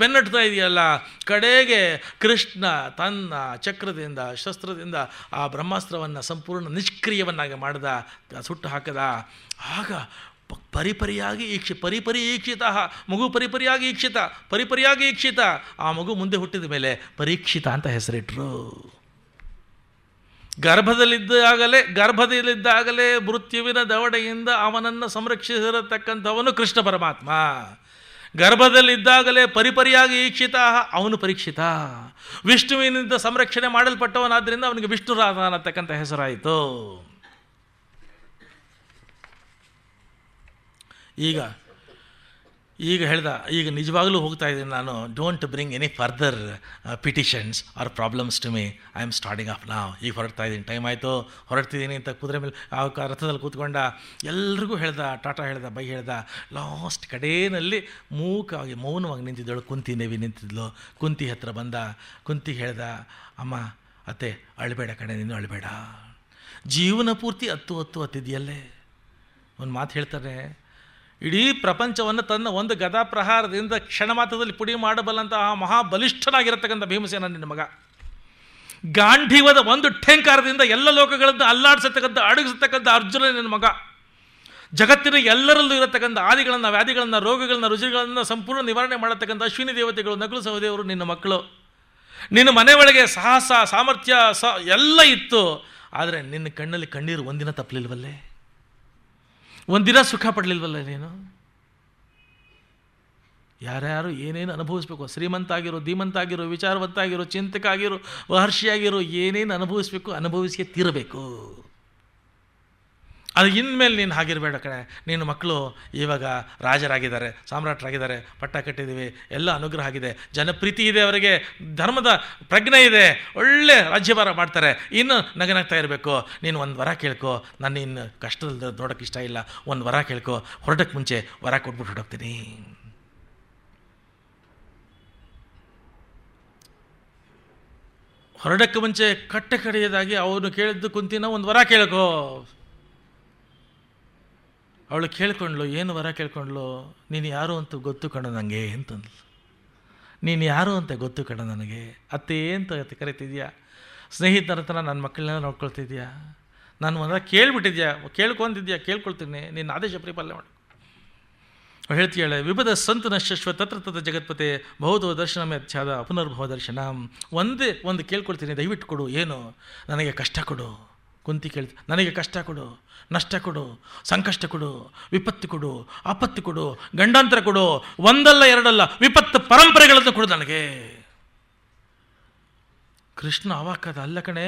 ಬೆನ್ನಟ್ತಾ ಇದೆಯಲ್ಲ. ಕಡೆಗೆ ಕೃಷ್ಣ ತನ್ನ ಚಕ್ರದಿಂದ, ಶಸ್ತ್ರದಿಂದ ಆ ಬ್ರಹ್ಮಾಸ್ತ್ರವನ್ನು ಸಂಪೂರ್ಣ ನಿಷ್ಕ್ರಿಯವನ್ನಾಗಿ ಮಾಡಿದ, ಸುಟ್ಟು ಹಾಕದ. ಆಗ ಪರಿಪರಿಯಾಗಿ ಈಕ್ಷಿತ ಮಗು, ಪರಿಪರಿಯಾಗಿ ಈಕ್ಷಿತ. ಆ ಮಗು ಮುಂದೆ ಹುಟ್ಟಿದ ಮೇಲೆ ಪರೀಕ್ಷಿತ ಅಂತ ಹೆಸರಿಟ್ರು. ಗರ್ಭದಲ್ಲಿದ್ದಾಗಲೇ ಮೃತ್ಯುವಿನ ದವಡೆಯಿಂದ ಅವನನ್ನು ಸಂರಕ್ಷಿಸಿರತಕ್ಕಂಥವನು ಕೃಷ್ಣ ಪರಮಾತ್ಮ. ಗರ್ಭದಲ್ಲಿದ್ದಾಗಲೇ ಪರಿಪರಿಯಾಗಿ ಈಕ್ಷಿತ, ಅವನು ಪರೀಕ್ಷಿತ. ವಿಷ್ಣುವಿನಿಂದ ಸಂರಕ್ಷಣೆ ಮಾಡಲ್ಪಟ್ಟವನಾದ್ದರಿಂದ ಅವನಿಗೆ ವಿಷ್ಣುರಾಧ ಅನ್ನತಕ್ಕಂಥ ಹೆಸರಾಯಿತು. ಈಗ ಹೇಳ್ದ, ಈಗ ನಿಜವಾಗಲೂ ಹೋಗ್ತಾ ಇದ್ದೀನಿ ನಾನು. Don't bring any further petitions or problems to me, I am starting off ನಾವು. ಈಗ ಹೊರಡ್ತಾ ಇದ್ದೀನಿ, ಟೈಮ್ ಆಯಿತು, ಹೊರಡ್ತಿದ್ದೀನಿ ಅಂತ ಕುದುರೆ ಮೇಲೆ ಆ ರಥದಲ್ಲಿ ಕೂತ್ಕೊಂಡ. ಎಲ್ರಿಗೂ ಹೇಳ್ದ, ಟಾಟಾ ಹೇಳ್ದ, ಬೈ ಹೇಳ್ದ. ಲಾಸ್ಟ್ ಕಡೇನಲ್ಲಿ ಮೂಕವಾಗಿ ಮೌನವಾಗಿ ನಿಂತಿದ್ದಳು ಕುಂತಿ ದೇವಿ ನಿಂತಿದ್ಲು. ಕುಂತಿ ಹತ್ರ ಬಂದ. ಕುಂತಿ ಹೇಳ್ದ, ಅಮ್ಮ ಅತ್ತೆ ಅಳಬೇಡ ಕಣೆ, ನೀನು ಅಳಬೇಡ. ಜೀವನ ಪೂರ್ತಿ ಹತ್ತಿದೆಯಲ್ಲೇ. ಒಂದು ಮಾತು ಹೇಳ್ತಾರೆ, ಇಡೀ ಪ್ರಪಂಚವನ್ನು ತನ್ನ ಒಂದು ಗದಾ ಪ್ರಹಾರದಿಂದ ಕ್ಷಣ ಮಾತ್ರದಲ್ಲಿ ಪುಡಿ ಮಾಡಬಲ್ಲಂತಹ ಮಹಾಬಲಿಷ್ಠನಾಗಿರತಕ್ಕಂಥ ಭೀಮಸೇನ ನಿನ್ನ ಮಗ. ಗಾಂಧೀವದ ಒಂದು ಠೇಂಕಾರದಿಂದ ಎಲ್ಲ ಲೋಕಗಳನ್ನು ಅಲ್ಲಾಡಿಸತಕ್ಕಂಥ, ಅಡಗಿಸತಕ್ಕಂಥ ಅರ್ಜುನ ನಿನ್ನ ಮಗ. ಜಗತ್ತಿನ ಎಲ್ಲರಲ್ಲೂ ಇರತಕ್ಕಂಥ ಆದಿಗಳನ್ನು, ವ್ಯಾಧಿಗಳನ್ನು, ರೋಗಗಳನ್ನು, ರುಜಿಗಳನ್ನು ಸಂಪೂರ್ಣ ನಿವಾರಣೆ ಮಾಡತಕ್ಕಂಥ ಅಶ್ವಿನಿ ದೇವತೆಗಳು, ನಕಲು ಸಹದೇವರು ನಿನ್ನ ಮಕ್ಕಳು. ನಿನ್ನ ಮನೆ ಒಳಗೆ ಸಾಹಸ, ಸಾಮರ್ಥ್ಯ ಎಲ್ಲ ಇತ್ತು. ಆದರೆ ನಿನ್ನ ಕಣ್ಣಲ್ಲಿ ಕಣ್ಣೀರು ಒಂದಿನ ತಪ್ಪಲಿಲ್ವಲ್ಲೇ, ಒಂದಿನ ಸುಖ ಪಡಲಿಲ್ವಲ್ಲ ನೀನು. ಯಾರ್ಯಾರು ಏನೇನು ಅನುಭವಿಸ್ಬೇಕು, ಶ್ರೀಮಂತ ಆಗಿರೋ, ಧೀಮಂತ ಆಗಿರೋ, ವಿಚಾರವಂತ ಆಗಿರೋ, ಚಿಂತಕ ಆಗಿರೋ, ಮಹರ್ಷಿಯಾಗಿರೋ, ಏನೇನು ಅನುಭವಿಸ್ಬೇಕು ಅನುಭವಿಸಿಯೇ ತೀರಬೇಕು. ಅದು ಇನ್ಮೇಲೆ ನೀನು ಹಾಗಿರಬೇಡ ಕಣೆ. ನೀನು ಮಕ್ಕಳು ಇವಾಗ ರಾಜರಾಗಿದ್ದಾರೆ, ಸಾಮ್ರಾಟರಾಗಿದ್ದಾರೆ, ಪಟ್ಟ ಕಟ್ಟಿದ್ದೀವಿ, ಎಲ್ಲ ಅನುಗ್ರಹ ಆಗಿದೆ, ಜನಪ್ರೀತಿ ಇದೆ, ಅವರಿಗೆ ಧರ್ಮದ ಪ್ರಜ್ಞೆ ಇದೆ, ಒಳ್ಳೆ ರಾಜ್ಯಭಾರ ಮಾಡ್ತಾರೆ. ಇನ್ನು ನಗನಾಗ್ತಾ ಇರಬೇಕು. ನೀನು ಒಂದು ವರ ಕೇಳ್ಕೊ, ನಾನು ಇನ್ನು ಕಷ್ಟದಲ್ಲಿ ನೋಡೋಕ್ಕೆ ಇಷ್ಟ ಇಲ್ಲ, ಒಂದು ವರ ಕೇಳ್ಕೊ, ಹೊರಟಕ್ಕೆ ಮುಂಚೆ ವರ ಕೊಟ್ಬಿಟ್ಟು ಹೊರಟೋಗ್ತೀನಿ. ಹೊರಡಕ್ಕೆ ಮುಂಚೆ ಕಟ್ಟ ಕಡೆಯದಾಗಿ ಅವನು ಕೇಳಿದ್ದು, ಕುಂತಿನ ಒಂದು ವರ ಕೇಳ್ಕೊ. ಅವಳು ಕೇಳ್ಕೊಂಡ್ಲು, ಏನು ವರ ಕೇಳ್ಕೊಂಡ್ಲು? ನೀನು ಯಾರು ಅಂತ ಗೊತ್ತು ಕಣ ನನಗೆ ಅಂತಂದ್ಲು. ನೀನು ಯಾರು ಅಂತ ಗೊತ್ತು ಕಣ ನನಗೆ. ಅತ್ತೆ ಅಂತ ಕರಿತಿದ್ಯಾ, ಸ್ನೇಹಿತರ ಹತ್ರ ನನ್ನ ಮಕ್ಕಳನ್ನೆಲ್ಲ ನೋಡ್ಕೊಳ್ತಿದ್ಯಾ, ನಾನು ವರ ಕೇಳ್ಬಿಟ್ಟಿದ್ಯಾ, ಕೇಳ್ಕೊಂತಿದ್ಯಾ, ಕೇಳ್ಕೊಳ್ತೀನಿ, ನಿನ್ನ ಆದೇಶ ಪರಿಪಾಲನೆ ಮಾಡು. ಹೇಳ್ತೀಯಾಳೆ, ವಿಪದ ಸಂತು ನಶ್ಯಶ್ವ ತತ್ರ ತತ್ರ ಜಗತ್ಪತೆ ಬಹುತೋ ದರ್ಶನಮೇ ಅಚ್ಛಾದ ಪುನರ್ಭವ ದರ್ಶನ. ಒಂದೇ ಒಂದು ಕೇಳ್ಕೊಳ್ತೀನಿ, ದಯವಿಟ್ಟು ಕೊಡು. ಏನು? ನನಗೆ ಕಷ್ಟ ಕೊಡು. ಕುಂತಿ ಕೇಳ್ತೀನಿ, ನನಗೆ ಕಷ್ಟ ಕೊಡು, ನಷ್ಟ ಕೊಡು, ಸಂಕಷ್ಟ ಕೊಡು, ವಿಪತ್ತು ಕೊಡು, ಆಪತ್ತು ಕೊಡು, ಗಂಡಾಂತರ ಕೊಡು, ಒಂದಲ್ಲ ಎರಡಲ್ಲ ವಿಪತ್ತು ಪರಂಪರೆಗಳನ್ನು ಕೊಡು ನನಗೆ. ಕೃಷ್ಣ ಅವಾಕದ, ಅಲ್ಲ ಕಣೆ,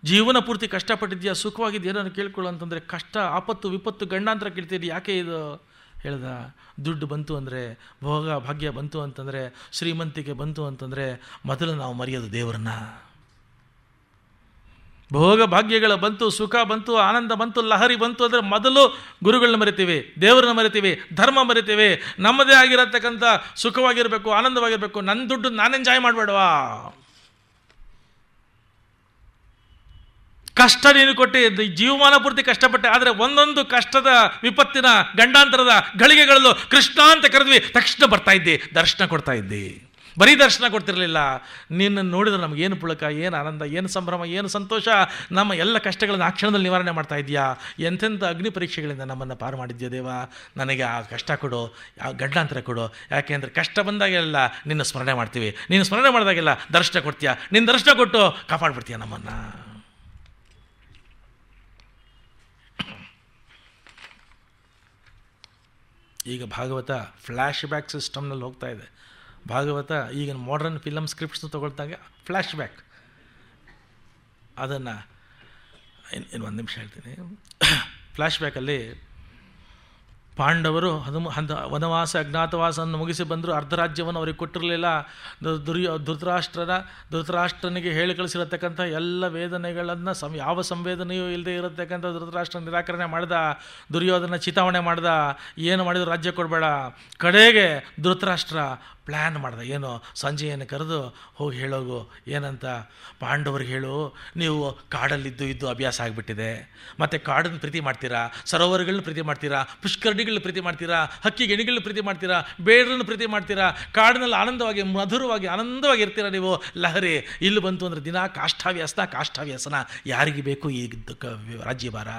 ಜೀವನ ಪೂರ್ತಿ ಕಷ್ಟಪಟ್ಟಿದ್ಯಾ, ಸುಖವಾಗಿದೆಯಾ, ನಾನು ಕೇಳ್ಕೊಳ್ಳು ಅಂತಂದರೆ ಕಷ್ಟ, ಆಪತ್ತು, ವಿಪತ್ತು, ಗಂಡಾಂತರ ಕೇಳ್ತೀರಿ, ಯಾಕೆ ಇದು? ಹೇಳ್ದ, ದುಡ್ಡು ಬಂತು ಅಂದರೆ, ಭೋಗ ಭಾಗ್ಯ ಬಂತು ಅಂತಂದರೆ, ಶ್ರೀಮಂತಿಕೆ ಬಂತು ಅಂತಂದರೆ ಮೊದಲು ನಾವು ಮರೆಯೋದು ದೇವರನ್ನ. ಭೋಗ ಭಾಗ್ಯಗಳ ಬಂತು, ಸುಖ ಬಂತು, ಆನಂದ ಬಂತು, ಲಹರಿ ಬಂತು ಅಂದರೆ ಮೊದಲು ಗುರುಗಳನ್ನ ಮರಿತೀವಿ, ದೇವರನ್ನ ಮರಿತೀವಿ, ಧರ್ಮ ಮರಿತೀವಿ. ನಮ್ಮದೇ ಆಗಿರತಕ್ಕಂಥ ಸುಖವಾಗಿರಬೇಕು, ಆನಂದವಾಗಿರಬೇಕು. ನನ್ನ ದುಡ್ಡು ನಾನು ಎಂಜಾಯ್ ಮಾಡಬೇಡವಾ? ಕಷ್ಟ ನೀನು ಕೊಟ್ಟೆ, ಜೀವಮಾನ ಪೂರ್ತಿ ಕಷ್ಟಪಟ್ಟೆ. ಆದರೆ ಒಂದೊಂದು ಕಷ್ಟದ, ವಿಪತ್ತಿನ, ಗಂಡಾಂತರದ ಗಳಿಗೆಗಳಲ್ಲೂ ಕೃಷ್ಣ ಅಂತ ಕರೆದ್ವಿ, ತಕ್ಷಣ ಬರ್ತಾ ಇದ್ದಿ, ದರ್ಶನ ಕೊಡ್ತಾ ಇದ್ದಿ. ಬರೀ ದರ್ಶನ ಕೊಡ್ತಿರಲಿಲ್ಲ, ನಿನ್ನನ್ನು ನೋಡಿದ್ರೆ ನಮಗೇನು ಪುಳಕ, ಏನು ಆನಂದ, ಏನು ಸಂಭ್ರಮ, ಏನು ಸಂತೋಷ. ನಮ್ಮ ಎಲ್ಲ ಕಷ್ಟಗಳನ್ನು ಆ ಕ್ಷಣದಲ್ಲಿ ನಿವಾರಣೆ ಮಾಡ್ತಾ ಇದೆಯಾ. ಎಂತೆಂಥ ಅಗ್ನಿ ಪರೀಕ್ಷೆಗಳಿಂದ ನಮ್ಮನ್ನು ಪಾರು ಮಾಡಿದ್ಯಾ ದೇವ. ನನಗೆ ಆ ಕಷ್ಟ ಕೊಡು, ಆ ಗಂಡಾಂತರ ಕೊಡು. ಯಾಕೆಂದರೆ ಕಷ್ಟ ಬಂದಾಗೆಲ್ಲ ನಿನ್ನ ಸ್ಮರಣೆ ಮಾಡ್ತೀವಿ, ನೀನು ಸ್ಮರಣೆ ಮಾಡಿದಾಗೆಲ್ಲ ದರ್ಶನ ಕೊಡ್ತೀಯ. ನಿನ್ನ ದರ್ಶನ ಕೊಟ್ಟು ಕಾಪಾಡ್ಬಿಡ್ತೀಯ ನಮ್ಮನ್ನು. ಈಗ ಭಾಗವತ ಫ್ಲ್ಯಾಶ್ ಬ್ಯಾಕ್ ಸಿಸ್ಟಮ್ನಲ್ಲಿ ಹೋಗ್ತಾ ಇದೆ. ಭಾಗವತ ಈಗ ಮಾಡರ್ನ್ ಫಿಲಮ್ ಸ್ಕ್ರಿಪ್ಟ್ಸ್ನ ತೊಗೊಳ್ತಾಗ ಫ್ಲ್ಯಾಶ್ ಬ್ಯಾಕ್. ಅದನ್ನು ಇನ್ನು ಒಂದು ನಿಮಿಷ ಹೇಳ್ತೀನಿ. ಫ್ಲ್ಯಾಶ್ ಬ್ಯಾಕಲ್ಲಿ ಪಾಂಡವರು ವನವಾಸ, ಅಜ್ಞಾತವಾಸವನ್ನು ಮುಗಿಸಿ ಬಂದರು. ಅರ್ಧ ರಾಜ್ಯವನ್ನು ಅವ್ರಿಗೆ ಕೊಟ್ಟಿರಲಿಲ್ಲ. ಧೃತರಾಷ್ಟ್ರನಿಗೆ ಹೇಳಿ ಕಳಿಸಿರತಕ್ಕಂಥ ಎಲ್ಲ ವೇದನೆಗಳನ್ನು ಯಾವ ಸಂವೇದನೆಯೂ ಇಲ್ಲದೆ ಇರತಕ್ಕಂಥ ಧೃತರಾಷ್ಟ್ರ ನಿರಾಕರಣೆ ಮಾಡ್ದ. ದುರ್ಯೋಧನ ಚಿತಾವಣೆ ಮಾಡ್ದ, ಏನು ಮಾಡಿದ್ರು ರಾಜ್ಯ ಕೊಡಬೇಡ. ಕಡೆಗೆ ಧೃತರಾಷ್ಟ್ರ ಪ್ಲ್ಯಾನ್ ಮಾಡ್ದೆ. ಏನು? ಸಂಜೆಯನ್ನು ಕರೆದು ಹೋಗಿ ಹೇಳೋಗು, ಏನಂತ, ಪಾಂಡವ್ರಿಗೆ ಹೇಳು, ನೀವು ಕಾಡಲ್ಲಿದ್ದು ಅಭ್ಯಾಸ ಆಗಿಬಿಟ್ಟಿದೆ, ಮತ್ತು ಕಾಡನ್ನು ಪ್ರೀತಿ ಮಾಡ್ತೀರಾ, ಸರೋವರಗಳನ್ನ ಪ್ರೀತಿ ಮಾಡ್ತೀರಾ, ಪುಷ್ಕರಣಿಗಳನ್ನ ಪ್ರೀತಿ ಮಾಡ್ತೀರಾ, ಹಕ್ಕಿ ಗಿಣಿಗಳನ್ನ ಪ್ರೀತಿ ಮಾಡ್ತೀರಾ, ಬೇಡರನ್ನು ಪ್ರೀತಿ ಮಾಡ್ತೀರಾ, ಕಾಡಿನಲ್ಲಿ ಆನಂದವಾಗಿ ಮಧುರವಾಗಿ ಆನಂದವಾಗಿ ಇರ್ತೀರಾ ನೀವು. ಲಹರಿ ಇಲ್ಲಿ ಬಂತು ಅಂದರೆ ದಿನ ಕಾಷ್ಠಾವ್ಯಾಸನ ಯಾರಿಗೆ ಬೇಕು ಈ ರಾಜ್ಯಭಾರ?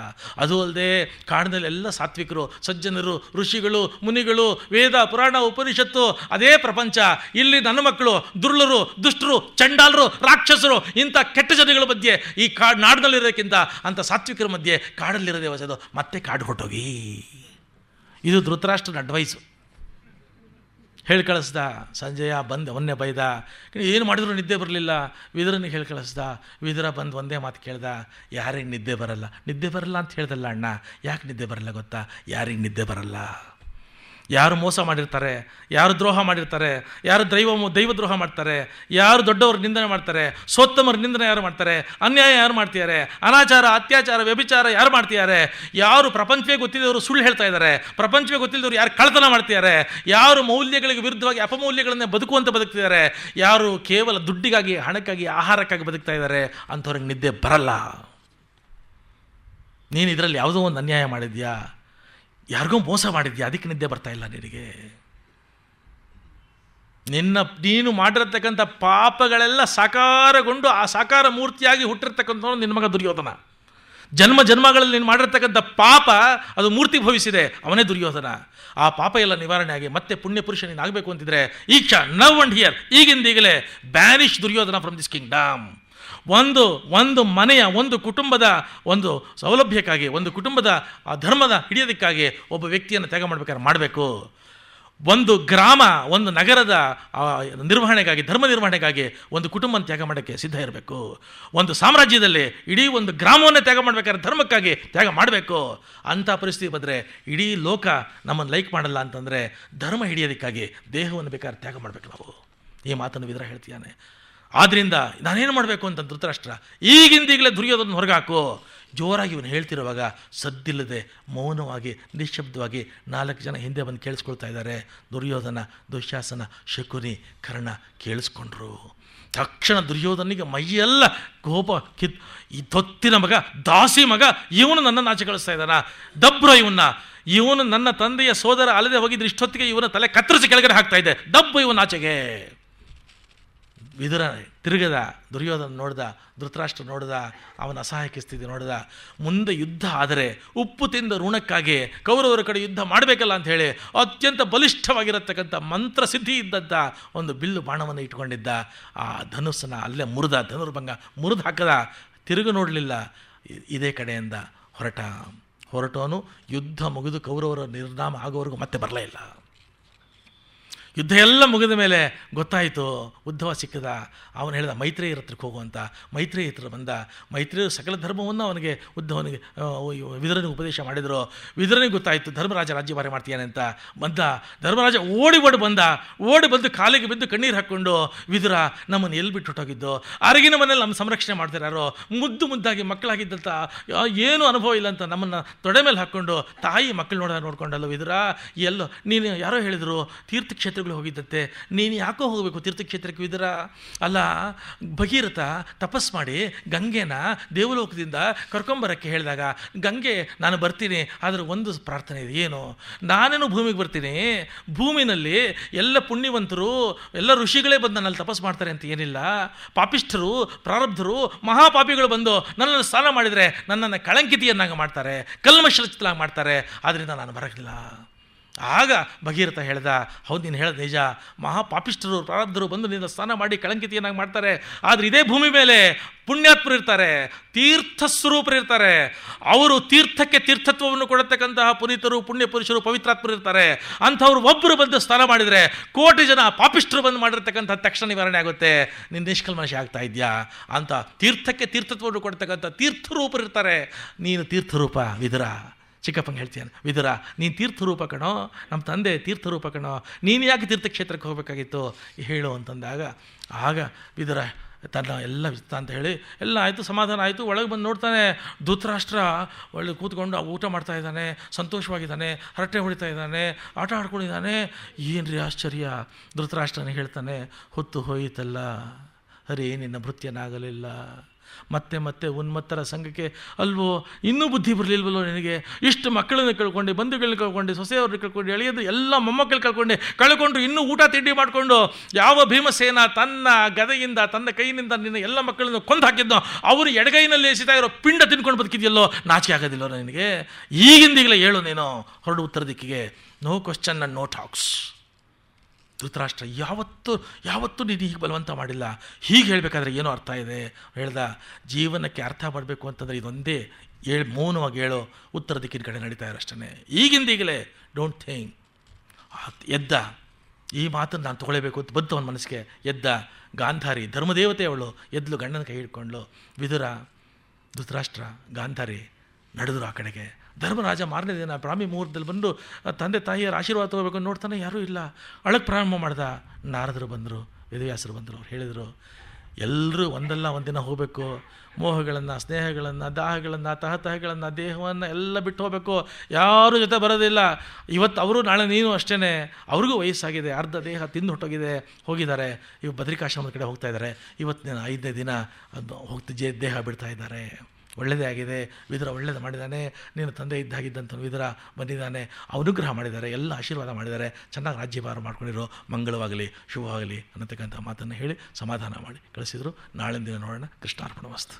ಅದು ಅಲ್ಲದೆ ಕಾಡಿನಲ್ಲಿ ಎಲ್ಲ ಸಾತ್ವಿಕರು, ಸಜ್ಜನರು, ಋಷಿಗಳು, ಮುನಿಗಳು, ವೇದ ಪುರಾಣ ಉಪನಿಷತ್ತು, ಅದೇ ಪ್ರಪಂಚ. ಇಲ್ಲಿ ನನ್ನ ಮಕ್ಕಳು ದುರ್ಲರು, ದುಷ್ಟರು, ಚಂಡಾಲರು, ರಾಕ್ಷಸರು, ಇಂಥ ಕೆಟ್ಟ ಜನಗಳ ಮಧ್ಯೆ ಈ ನಾಡಿನಲ್ಲಿರೋದಕ್ಕಿಂತ ಅಂಥ ಸಾತ್ವಿಕರ ಮಧ್ಯೆ ಕಾಡಲ್ಲಿರೋದೇ ಹೊಸದು. ಮತ್ತೆ ಕಾಡು ಹೊಟ್ಟೋಗಿ. ಇದು ಧೃತರಾಷ್ಟ್ರನ ಅಡ್ವೈಸು. ಹೇಳಿ ಕಳಿಸ್ದ. ಸಂಜಯ ಬಂದು ಅವನ್ನೇ ಬೈದ. ಏನು ಮಾಡಿದ್ರು ನಿದ್ದೆ ಬರಲಿಲ್ಲ. ವಿದುರನಿಗೆ ಹೇಳಿ ಕಳಿಸ್ದ. ವಿದುರ ಬಂದು ಒಂದೇ ಮಾತು ಕೇಳ್ದ, ಯಾರಿಗೆ ನಿದ್ದೆ ಬರಲ್ಲ? ನಿದ್ದೆ ಬರಲ್ಲ ಅಂತ ಹೇಳ್ದಲ್ಲ ಅಣ್ಣ. ಯಾಕೆ ನಿದ್ದೆ ಬರಲ್ಲ ಗೊತ್ತಾ? ಯಾರಿಗೆ ನಿದ್ದೆ ಬರಲ್ಲ? ಯಾರು ಮೋಸ ಮಾಡಿರ್ತಾರೆ, ಯಾರು ದ್ರೋಹ ಮಾಡಿರ್ತಾರೆ, ಯಾರು ದೈವ ದ್ರೋಹ ಮಾಡ್ತಾರೆ, ಯಾರು ದೊಡ್ಡವ್ರ ನಿಂದನೆ ಮಾಡ್ತಾರೆ, ಸೋತ್ತಮರ ನಿಂದನೆ ಯಾರು ಮಾಡ್ತಾರೆ, ಅನ್ಯಾಯ ಯಾರು ಮಾಡ್ತಿದ್ದಾರೆ, ಅನಾಚಾರ, ಅತ್ಯಾಚಾರ, ವ್ಯಭಿಚಾರ ಯಾರು ಮಾಡ್ತಿದ್ದಾರೆ, ಯಾರು ಪ್ರಪಂಚವೇ ಗೊತ್ತಿದ್ದವರು ಸುಳ್ಳು ಹೇಳ್ತಾ ಇದ್ದಾರೆ, ಪ್ರಪಂಚವೇ ಗೊತ್ತಿಲ್ಲದವರು ಯಾರು ಕಳ್ಳತನ ಮಾಡ್ತಿದ್ದಾರೆ, ಯಾರು ಮೌಲ್ಯಗಳಿಗೆ ವಿರುದ್ಧವಾಗಿ ಅಪಮೌಲ್ಯಗಳನ್ನೇ ಬದುಕುವಂತೆ ಯಾರು ಕೇವಲ ದುಡ್ಡಿಗಾಗಿ, ಹಣಕ್ಕಾಗಿ, ಆಹಾರಕ್ಕಾಗಿ ಬದುಕ್ತಾ ಇದ್ದಾರೆ, ಅಂಥವ್ರಿಗೆ ನಿದ್ದೆ ಬರಲ್ಲ. ನೀನು ಇದರಲ್ಲಿ ಯಾವುದೋ ಒಂದು ಅನ್ಯಾಯ ಮಾಡಿದ್ಯಾ, ಯಾರಿಗೋ ಮೋಸ ಮಾಡಿದ್ಯಾ, ಅದಕ್ಕೆ ನಿದ್ದೆ ಬರ್ತಾ ಇಲ್ಲ ನಿನಗೆ. ನೀನು ಮಾಡಿರತಕ್ಕಂಥ ಪಾಪಗಳೆಲ್ಲ ಸಾಕಾರಗೊಂಡು ಆ ಸಾಕಾರ ಮೂರ್ತಿಯಾಗಿ ಹುಟ್ಟಿರ್ತಕ್ಕಂಥವನು ನಿನ್ನ ಮಗ ದುರ್ಯೋಧನ. ಜನ್ಮಗಳಲ್ಲಿ ನೀನು ಮಾಡಿರ್ತಕ್ಕಂಥ ಪಾಪ ಅದು ಮೂರ್ತಿ ಭವಿಸಿದೆ, ಅವನೇ ದುರ್ಯೋಧನ. ಆ ಪಾಪ ಎಲ್ಲ ನಿವಾರಣೆ ಆಗಿ ಮತ್ತೆ ಪುಣ್ಯ ಪುರುಷ ನೀನು ಆಗಬೇಕು ಅಂತಿದ್ರೆ ಈಕ್ಷ ನವ್ ಅಂಡ್ ಹಿಯರ್, ಈಗಿಂದೀಗಲೇ banish Duryodhana from this kingdom. ಒಂದು ಮನೆಯ, ಒಂದು ಕುಟುಂಬದ ಒಂದು ಸೌಲಭ್ಯಕ್ಕಾಗಿ, ಒಂದು ಕುಟುಂಬದ ಆ ಧರ್ಮದ ಹಿಡಿಯೋದಕ್ಕಾಗಿ ಒಬ್ಬ ವ್ಯಕ್ತಿಯನ್ನು ತ್ಯಾಗ ಮಾಡಬೇಕಾದ್ರೆ ಮಾಡಬೇಕು. ಒಂದು ಗ್ರಾಮ, ಒಂದು ನಗರದ ನಿರ್ವಹಣೆಗಾಗಿ, ಧರ್ಮ ನಿರ್ವಹಣೆಗಾಗಿ ಒಂದು ಕುಟುಂಬನ ತ್ಯಾಗ ಮಾಡೋಕ್ಕೆ ಸಿದ್ಧ ಇರಬೇಕು. ಒಂದು ಸಾಮ್ರಾಜ್ಯದಲ್ಲಿ ಇಡೀ ಒಂದು ಗ್ರಾಮವನ್ನು ತ್ಯಾಗ ಮಾಡಬೇಕಾದ್ರೆ ಧರ್ಮಕ್ಕಾಗಿ ತ್ಯಾಗ ಮಾಡಬೇಕು. ಅಂಥ ಪರಿಸ್ಥಿತಿ ಬಂದರೆ ಇಡೀ ಲೋಕ ನಮ್ಮನ್ನು ಲೈಕ್ ಮಾಡಲ್ಲ ಅಂತಂದರೆ ಧರ್ಮ ಹಿಡಿಯೋದಕ್ಕಾಗಿ ದೇಹವನ್ನು ಬೇಕಾದ್ರೆ ತ್ಯಾಗ ಮಾಡಬೇಕು ನಾವು. ಈ ಮಾತನ್ನು ವಿದುರ ಹೇಳ್ತೀಯಾನೆ. ಆದ್ದರಿಂದ ನಾನೇನು ಮಾಡಬೇಕು ಅಂತ ಧೃತರಾಷ್ಟ್ರ ಈಗಿಂದೀಗಲೇ ದುರ್ಯೋಧನ ಹೊರಗಾಕು. ಜೋರಾಗಿ ಇವನು ಹೇಳ್ತಿರುವಾಗ ಸದ್ದಿಲ್ಲದೆ ಮೌನವಾಗಿ ನಿಶ್ಶಬ್ದವಾಗಿ 4 ಜನ ಹಿಂದೆ ಬಂದು ಕೇಳಿಸ್ಕೊಳ್ತಾ ಇದ್ದಾರೆ. ದುರ್ಯೋಧನ, ದುಶ್ಯಾಸನ, ಶಕುನಿ, ಕರ್ಣ ಕೇಳಿಸ್ಕೊಂಡ್ರು. ತಕ್ಷಣ ದುರ್ಯೋಧನಿಗೆ ಮೈಯೆಲ್ಲ ಕೋಪ ಈ ತೊತ್ತಿನ ಮಗ, ದಾಸಿ ಮಗ, ಇವನು ನನ್ನನ್ನು ಆಚೆ ಕಳಿಸ್ತಾ ಇದ್ದಾನ, ದಬ್ರ ಇವನು ನನ್ನ ತಂದೆಯ ಸೋದರ ಅಲ್ಲದೆ ಹೋಗಿದ್ರೆ ಇಷ್ಟೊತ್ತಿಗೆ ಇವನ ತಲೆ ಕತ್ತರಿಸಿ ಕೆಳಗಡೆ ಹಾಕ್ತಾ ಇದೆ, ದಬ್ಬು ಇವನ ಆಚೆಗೆ. ವಿದುರ ತಿರುಗದ, ದುರ್ಯೋಧನ ನೋಡ್ದ, ಧೃತರಾಷ್ಟ್ರ ನೋಡ್ದ, ಅವನ ಅಸಹಾಯಕ ಸ್ಥಿತಿ ನೋಡ್ದ. ಮುಂದೆ ಯುದ್ಧ ಆದರೆ ಉಪ್ಪು ತಿಂದ ಋಣಕ್ಕಾಗಿ ಕೌರವರ ಕಡೆ ಯುದ್ಧ ಮಾಡಬೇಕಲ್ಲ ಅಂಥೇಳಿ ಅತ್ಯಂತ ಬಲಿಷ್ಠವಾಗಿರತಕ್ಕಂಥ ಮಂತ್ರಸಿದ್ಧಿ ಇದ್ದಂಥ ಒಂದು ಬಿಲ್ಲು ಬಾಣವನ್ನು ಇಟ್ಕೊಂಡಿದ್ದ. ಆ ಧನುಸ್ಸನ್ನು ಅಲ್ಲೇ ಧನುರ್ಭಂಗ ಮುರಿದು ಹಾಕದ, ತಿರುಗು ನೋಡಲಿಲ್ಲ. ಇದೇ ಕಡೆಯಿಂದ ಹೊರಟವನು ಯುದ್ಧ ಮುಗಿದು ಕೌರವರ ನಿರ್ನಾಮ ಆಗೋವರೆಗೂ ಮತ್ತೆ ಬರಲೇ ಇಲ್ಲ. ಯುದ್ಧ ಎಲ್ಲ ಮುಗಿದ ಮೇಲೆ ಗೊತ್ತಾಯಿತು, ಉದ್ಧವ ಸಿಕ್ಕದ. ಅವನು ಹೇಳಿದ ಮೈತ್ರೇಯರ ಹತ್ರಕ್ಕೆ ಹೋಗುವಂತ. ಮೈತ್ರೇಯ ಹತ್ರ ಬಂದ. ಮೈತ್ರೇಯರು ಸಕಲ ಧರ್ಮವನ್ನು ಅವನಿಗೆ ಉದ್ಧವನಿಗೆ ವಿದುರನಿಗೆ ಉಪದೇಶ ಮಾಡಿದರು. ವಿದುರನಿಗೆ ಗೊತ್ತಾಯಿತು ಧರ್ಮರಾಜ ರಾಜ್ಯಭಾರ ಮಾಡ್ತೀಯಾನೆ ಅಂತ. ಬಂದ ಧರ್ಮರಾಜ ಓಡಿ ಬಂದು ಕಾಲಿಗೆ ಬಿದ್ದು ಕಣ್ಣೀರು ಹಾಕ್ಕೊಂಡು, ವಿದುರ ನಮ್ಮನ್ನು ಎಲ್ಲಿ ಬಿಟ್ಟು ಹೊಟ್ಟೋಗಿದ್ದು, ಅರಗಿನ ಮನೇಲಿ ನಮ್ಮ ಸಂರಕ್ಷಣೆ ಮಾಡ್ತಿರಾರೋ, ಮುದ್ದಾಗಿ ಮಕ್ಕಳಾಗಿದ್ದಂಥ ಏನೂ ಅನುಭವ ಇಲ್ಲ ಅಂತ ನಮ್ಮನ್ನು ತೊಡೆ ಮೇಲೆ ಹಾಕ್ಕೊಂಡು ತಾಯಿ ಮಕ್ಕಳು ನೋಡ್ಕೊಂಡಲ್ಲ ವಿದುರ. ಎಲ್ಲೋ ನೀನು ಯಾರೋ ಹೇಳಿದರು ತೀರ್ಥಕ್ಷೇತ್ರ ಹೋಗಿದ್ದತ್ತೆ, ನೀನು ಯಾಕೋ ಹೋಗಬೇಕು ತೀರ್ಥಕ್ಷೇತ್ರಕ್ಕೆ ವಿದುರ? ಅಲ್ಲ, ಭಗೀರಥ ತಪಸ್ ಮಾಡಿ ಗಂಗೆನ ದೇವಲೋಕದಿಂದ ಕರ್ಕೊಂಬರಕ್ಕೆ ಹೇಳಿದಾಗ, ಗಂಗೆ ನಾನು ಬರ್ತೀನಿ, ಆದರೆ ಒಂದು ಪ್ರಾರ್ಥನೆ ಇದೆ. ಏನು? ನಾನೇನು ಭೂಮಿಗೆ ಬರ್ತೀನಿ, ಭೂಮಿನಲ್ಲಿ ಎಲ್ಲ ಪುಣ್ಯವಂತರು ಎಲ್ಲ ಋಷಿಗಳೇ ಬಂದು ನನ್ನಲ್ಲಿ ತಪಸ್ ಮಾಡ್ತಾರೆ ಅಂತ ಏನಿಲ್ಲ. ಪಾಪಿಷ್ಠರು, ಪ್ರಾರಬ್ಧರು, ಮಹಾಪಾಪಿಗಳು ಬಂದು ನನ್ನನ್ನು ಸ್ನಾನ ಮಾಡಿದರೆ ನನ್ನನ್ನು ಕಳಂಕಿತಿಯನ್ನಾಗಿ ಮಾಡ್ತಾರೆ, ಕಲ್ಮಶರಚಿತಲಾಗಿ ಮಾಡ್ತಾರೆ. ಆದ್ದರಿಂದ ನಾನು ಬರಲಿಲ್ಲ. ಆಗ ಭಗೀರಥ ಹೇಳ್ದ, ಹೌದು ನೀನು ಹೇಳೋದು ನಿಜ, ಮಹಾಪಾಪಿಷ್ಠರು ಪ್ರಾರಬ್ಧರು ಬಂದು ನಿನ್ನ ಸ್ನಾನ ಮಾಡಿ ಕಳಂಕಿತಿಯನ್ನಾಗಿ ಮಾಡ್ತಾರೆ. ಆದರೆ ಇದೇ ಭೂಮಿ ಮೇಲೆ ಪುಣ್ಯಾತ್ಮರು ಇರ್ತಾರೆ, ತೀರ್ಥಸ್ವರೂಪರು ಇರ್ತಾರೆ. ಅವರು ತೀರ್ಥಕ್ಕೆ ತೀರ್ಥತ್ವವನ್ನು ಕೊಡತಕ್ಕಂತಹ ಪುನೀತರು, ಪುಣ್ಯ ಪುರುಷರು, ಪವಿತ್ರಾತ್ಮರು ಇರ್ತಾರೆ. ಅಂಥವ್ರು ಒಬ್ಬರು ಬಂದು ಸ್ನಾನ ಮಾಡಿದರೆ ಕೋಟಿ ಜನ ಪಾಪಿಷ್ಠರು ಬಂದು ಮಾಡಿರ್ತಕ್ಕಂಥ ತಕ್ಷಣ ನಿವಾರಣೆ ಆಗುತ್ತೆ. ನಿನ್ನ ನಿಷ್ಕಲ್ಮಶ ಆಗ್ತಾ ಇದೆಯಾ ಅಂತ ತೀರ್ಥಕ್ಕೆ ತೀರ್ಥತ್ವವನ್ನು ಕೊಡ್ತಕ್ಕಂಥ ತೀರ್ಥರೂಪರು ಇರ್ತಾರೆ. ನೀನು ತೀರ್ಥರೂಪ ವಿದುರ. ಚಿಕ್ಕಪ್ಪಂಗೆ ಹೇಳ್ತೀಯಾನೆ, ವಿದುರ ನೀನು ತೀರ್ಥರೂಪ ಕಣೋ, ನಮ್ಮ ತಂದೆ ತೀರ್ಥರೂಪ ಕಣೋ, ನೀನು ಯಾಕೆ ತೀರ್ಥಕ್ಷೇತ್ರಕ್ಕೆ ಹೋಗಬೇಕಾಗಿತ್ತು ಹೇಳು ಅಂತಂದಾಗ, ಆಗ ವಿದುರ ತನ್ನ ಎಲ್ಲ ವಿತ್ತ ಅಂತ ಹೇಳಿ ಎಲ್ಲ ಆಯಿತು, ಸಮಾಧಾನ ಆಯಿತು. ಒಳಗೆ ಬಂದು ನೋಡ್ತಾನೆ, ಧೃತರಾಷ್ಟ್ರ ಒಳ್ಳೆ ಕೂತ್ಕೊಂಡು ಊಟ ಮಾಡ್ತಾ ಇದ್ದಾನೆ, ಸಂತೋಷವಾಗಿದ್ದಾನೆ, ಹರಟೆ ಹೊಡಿತಾ ಇದ್ದಾನೆ, ಆಟ ಆಡ್ಕೊಂಡಿದ್ದಾನೆ. ಏನು ರೀ ಆಶ್ಚರ್ಯ! ಧೃತರಾಷ್ಟ್ರನೇ ಹೇಳ್ತಾನೆ, ಹೊತ್ತು ಹೋಯಿತಲ್ಲ ಹರೇ ನಿನ್ನ ಭೃತ್ಯನಾಗಲಿಲ್ಲ. ಮತ್ತೆ ಮತ್ತೆ ಉನ್ಮತ್ತರ ಸಂಘಕ್ಕೆ ಅಲ್ವೋ ಇನ್ನೂ ಬುದ್ಧಿ ಬರಲಿಲ್ವಲ್ಲೋ ನಿನಗೆ? ಇಷ್ಟು ಮಕ್ಕಳನ್ನು ಕಳ್ಕೊಂಡು, ಬಂಧುಗಳನ್ನ ಕಳ್ಕೊಂಡು, ಸೊಸೆಯವ್ರನ್ನ ಕಳ್ಕೊಂಡು, ಎಳೆಯೋದು ಎಲ್ಲ ಮೊಮ್ಮಕ್ಕಳು ಕಳ್ಕೊಂಡು ಇನ್ನೂ ಊಟ ತಿಂಡಿ ಮಾಡಿಕೊಂಡು, ಯಾವ ಭೀಮಸೇನ ತನ್ನ ಗದೆಯಿಂದ ತನ್ನ ಕೈಯಿಂದ ನಿನ್ನ ಎಲ್ಲ ಮಕ್ಕಳನ್ನು ಕೊಂದು ಹಾಕಿದ್ದೋ ಅವರು ಎಡಗೈನಲ್ಲಿ ಎಸಿತಾ ಇರೋ ಪಿಂಡ ತಿನ್ಕೊಂಡು ಬದುಕಿದ್ಯಲ್ಲೋ, ನಾಚಿಕೆ ಆಗೋದಿಲ್ಲೋ ನಿನಗೆ? ಈಗಿಂದೀಗಲೇ ಹೇಳು ನೀನು ಹೊರಡು ಉತ್ತರ ದಿಕ್ಕಿಗೆ. No question and no talks. Dhritarashtra ಯಾವತ್ತೂ ನೀನು ಹೀಗೆ ಬಲವಂತ ಮಾಡಿಲ್ಲ. ಹೀಗೆ ಹೇಳಬೇಕಾದ್ರೆ ಏನೋ ಅರ್ಥ ಇದೆ ಹೇಳ್ದ. ಜೀವನಕ್ಕೆ ಅರ್ಥ ಮಾಡಬೇಕು ಅಂತಂದರೆ ಇದೊಂದೇ, ಮೌನವಾಗಿ ಹೇಳೋ, ಉತ್ತರ ದಿಕ್ಕಿನ ಕಡೆ ನಡೀತಾ ಇರೋಷ್ಟೇ. ಈಗಿಂದೀಗಲೇ ಡೋಂಟ್ ಥಿಂಕ್. ಎದ್ದ. ಈ ಮಾತನ್ನು ನಾನು ತೊಗೊಳ್ಳೇಬೇಕು ಅಂತ ಬಂತು ಅವನ ಮನಸ್ಸಿಗೆ. ಎದ್ದ. ಗಾಂಧಾರಿ ಧರ್ಮದೇವತೆ ಅವಳು ಎದ್ಲು, ಗಂಡನ ಕೈ ಹಿಡ್ಕೊಂಡ್ಲು. ವಿದುರ, ಧೃತರಾಷ್ಟ್ರ, ಗಾಂಧಾರಿ ನಡೆದರು ಆ ಕಡೆಗೆ. ಧರ್ಮರಾಜ ಮಾರನೇ ದಿನ ಬ್ರಾಹ್ಮಿ ಮುಹೂರ್ತದಲ್ಲಿ ಬಂದು ತಂದೆ ತಾಯಿಯರ ಆಶೀರ್ವಾದ ತೊಗೋಬೇಕು ನೋಡ್ತಾನೆ, ಯಾರೂ ಇಲ್ಲ. ಅಳಕ್ಕೆ ಪ್ರಾರಂಭ ಮಾಡ್ದ. ನಾರದರು ಬಂದರು, ವೇದವ್ಯಾಸರು ಬಂದರು. ಅವ್ರು ಹೇಳಿದರು, ಎಲ್ಲರೂ ಒಂದಲ್ಲ ಒಂದಿನ ಹೋಗಬೇಕು. ಮೋಹಗಳನ್ನು, ಸ್ನೇಹಗಳನ್ನು, ದಾಹಗಳನ್ನು, ತಹತಹಗಳನ್ನು, ದೇಹವನ್ನು ಎಲ್ಲ ಬಿಟ್ಟು ಹೋಗಬೇಕು. ಯಾರೂ ಜೊತೆ ಬರೋದಿಲ್ಲ. ಇವತ್ತು ಅವರು, ನಾಳೆ ನೀನು ಅಷ್ಟೇ. ಅವ್ರಿಗೂ ವಯಸ್ಸಾಗಿದೆ, ಅರ್ಧ ದೇಹ ತಿಂದು ಹೋಗಿದ್ದಾರೆ. ಇವು ಬದ್ರಿಕಾಶ್ರಮದ ಕಡೆ ಹೋಗ್ತಾ ಇದ್ದಾರೆ. ಇವತ್ತು 5ನೇ ದಿನ ದೇಹ ಬಿಡ್ತಾ ಇದ್ದಾರೆ. ಒಳ್ಳೆಯದೇ ಆಗಿದೆ. ವಿದುರ ಒಳ್ಳೆಯದು ಮಾಡಿದ್ದಾನೆ. ನೀನು ತಂದೆ ಇದ್ದಾಗಿದ್ದಂಥ ವಿದುರ ಬಂದಿದ್ದಾನೆ, ಅನುಗ್ರಹ ಮಾಡಿದ್ದಾರೆ, ಎಲ್ಲ ಆಶೀರ್ವಾದ ಮಾಡಿದ್ದಾರೆ. ಚೆನ್ನಾಗಿ ರಾಜ್ಯಭಾರ ಮಾಡ್ಕೊಂಡಿರೋ, ಮಂಗಳವಾಗಲಿ, ಶುಭವಾಗಲಿ ಅನ್ನತಕ್ಕಂಥ ಮಾತನ್ನು ಹೇಳಿ ಸಮಾಧಾನ ಮಾಡಿ ಕಳಿಸಿದರು. ನಾಳಿನ ದಿನ ನೋಡೋಣ. ಕೃಷ್ಣಾರ್ಪಣ ವಸ್ತು.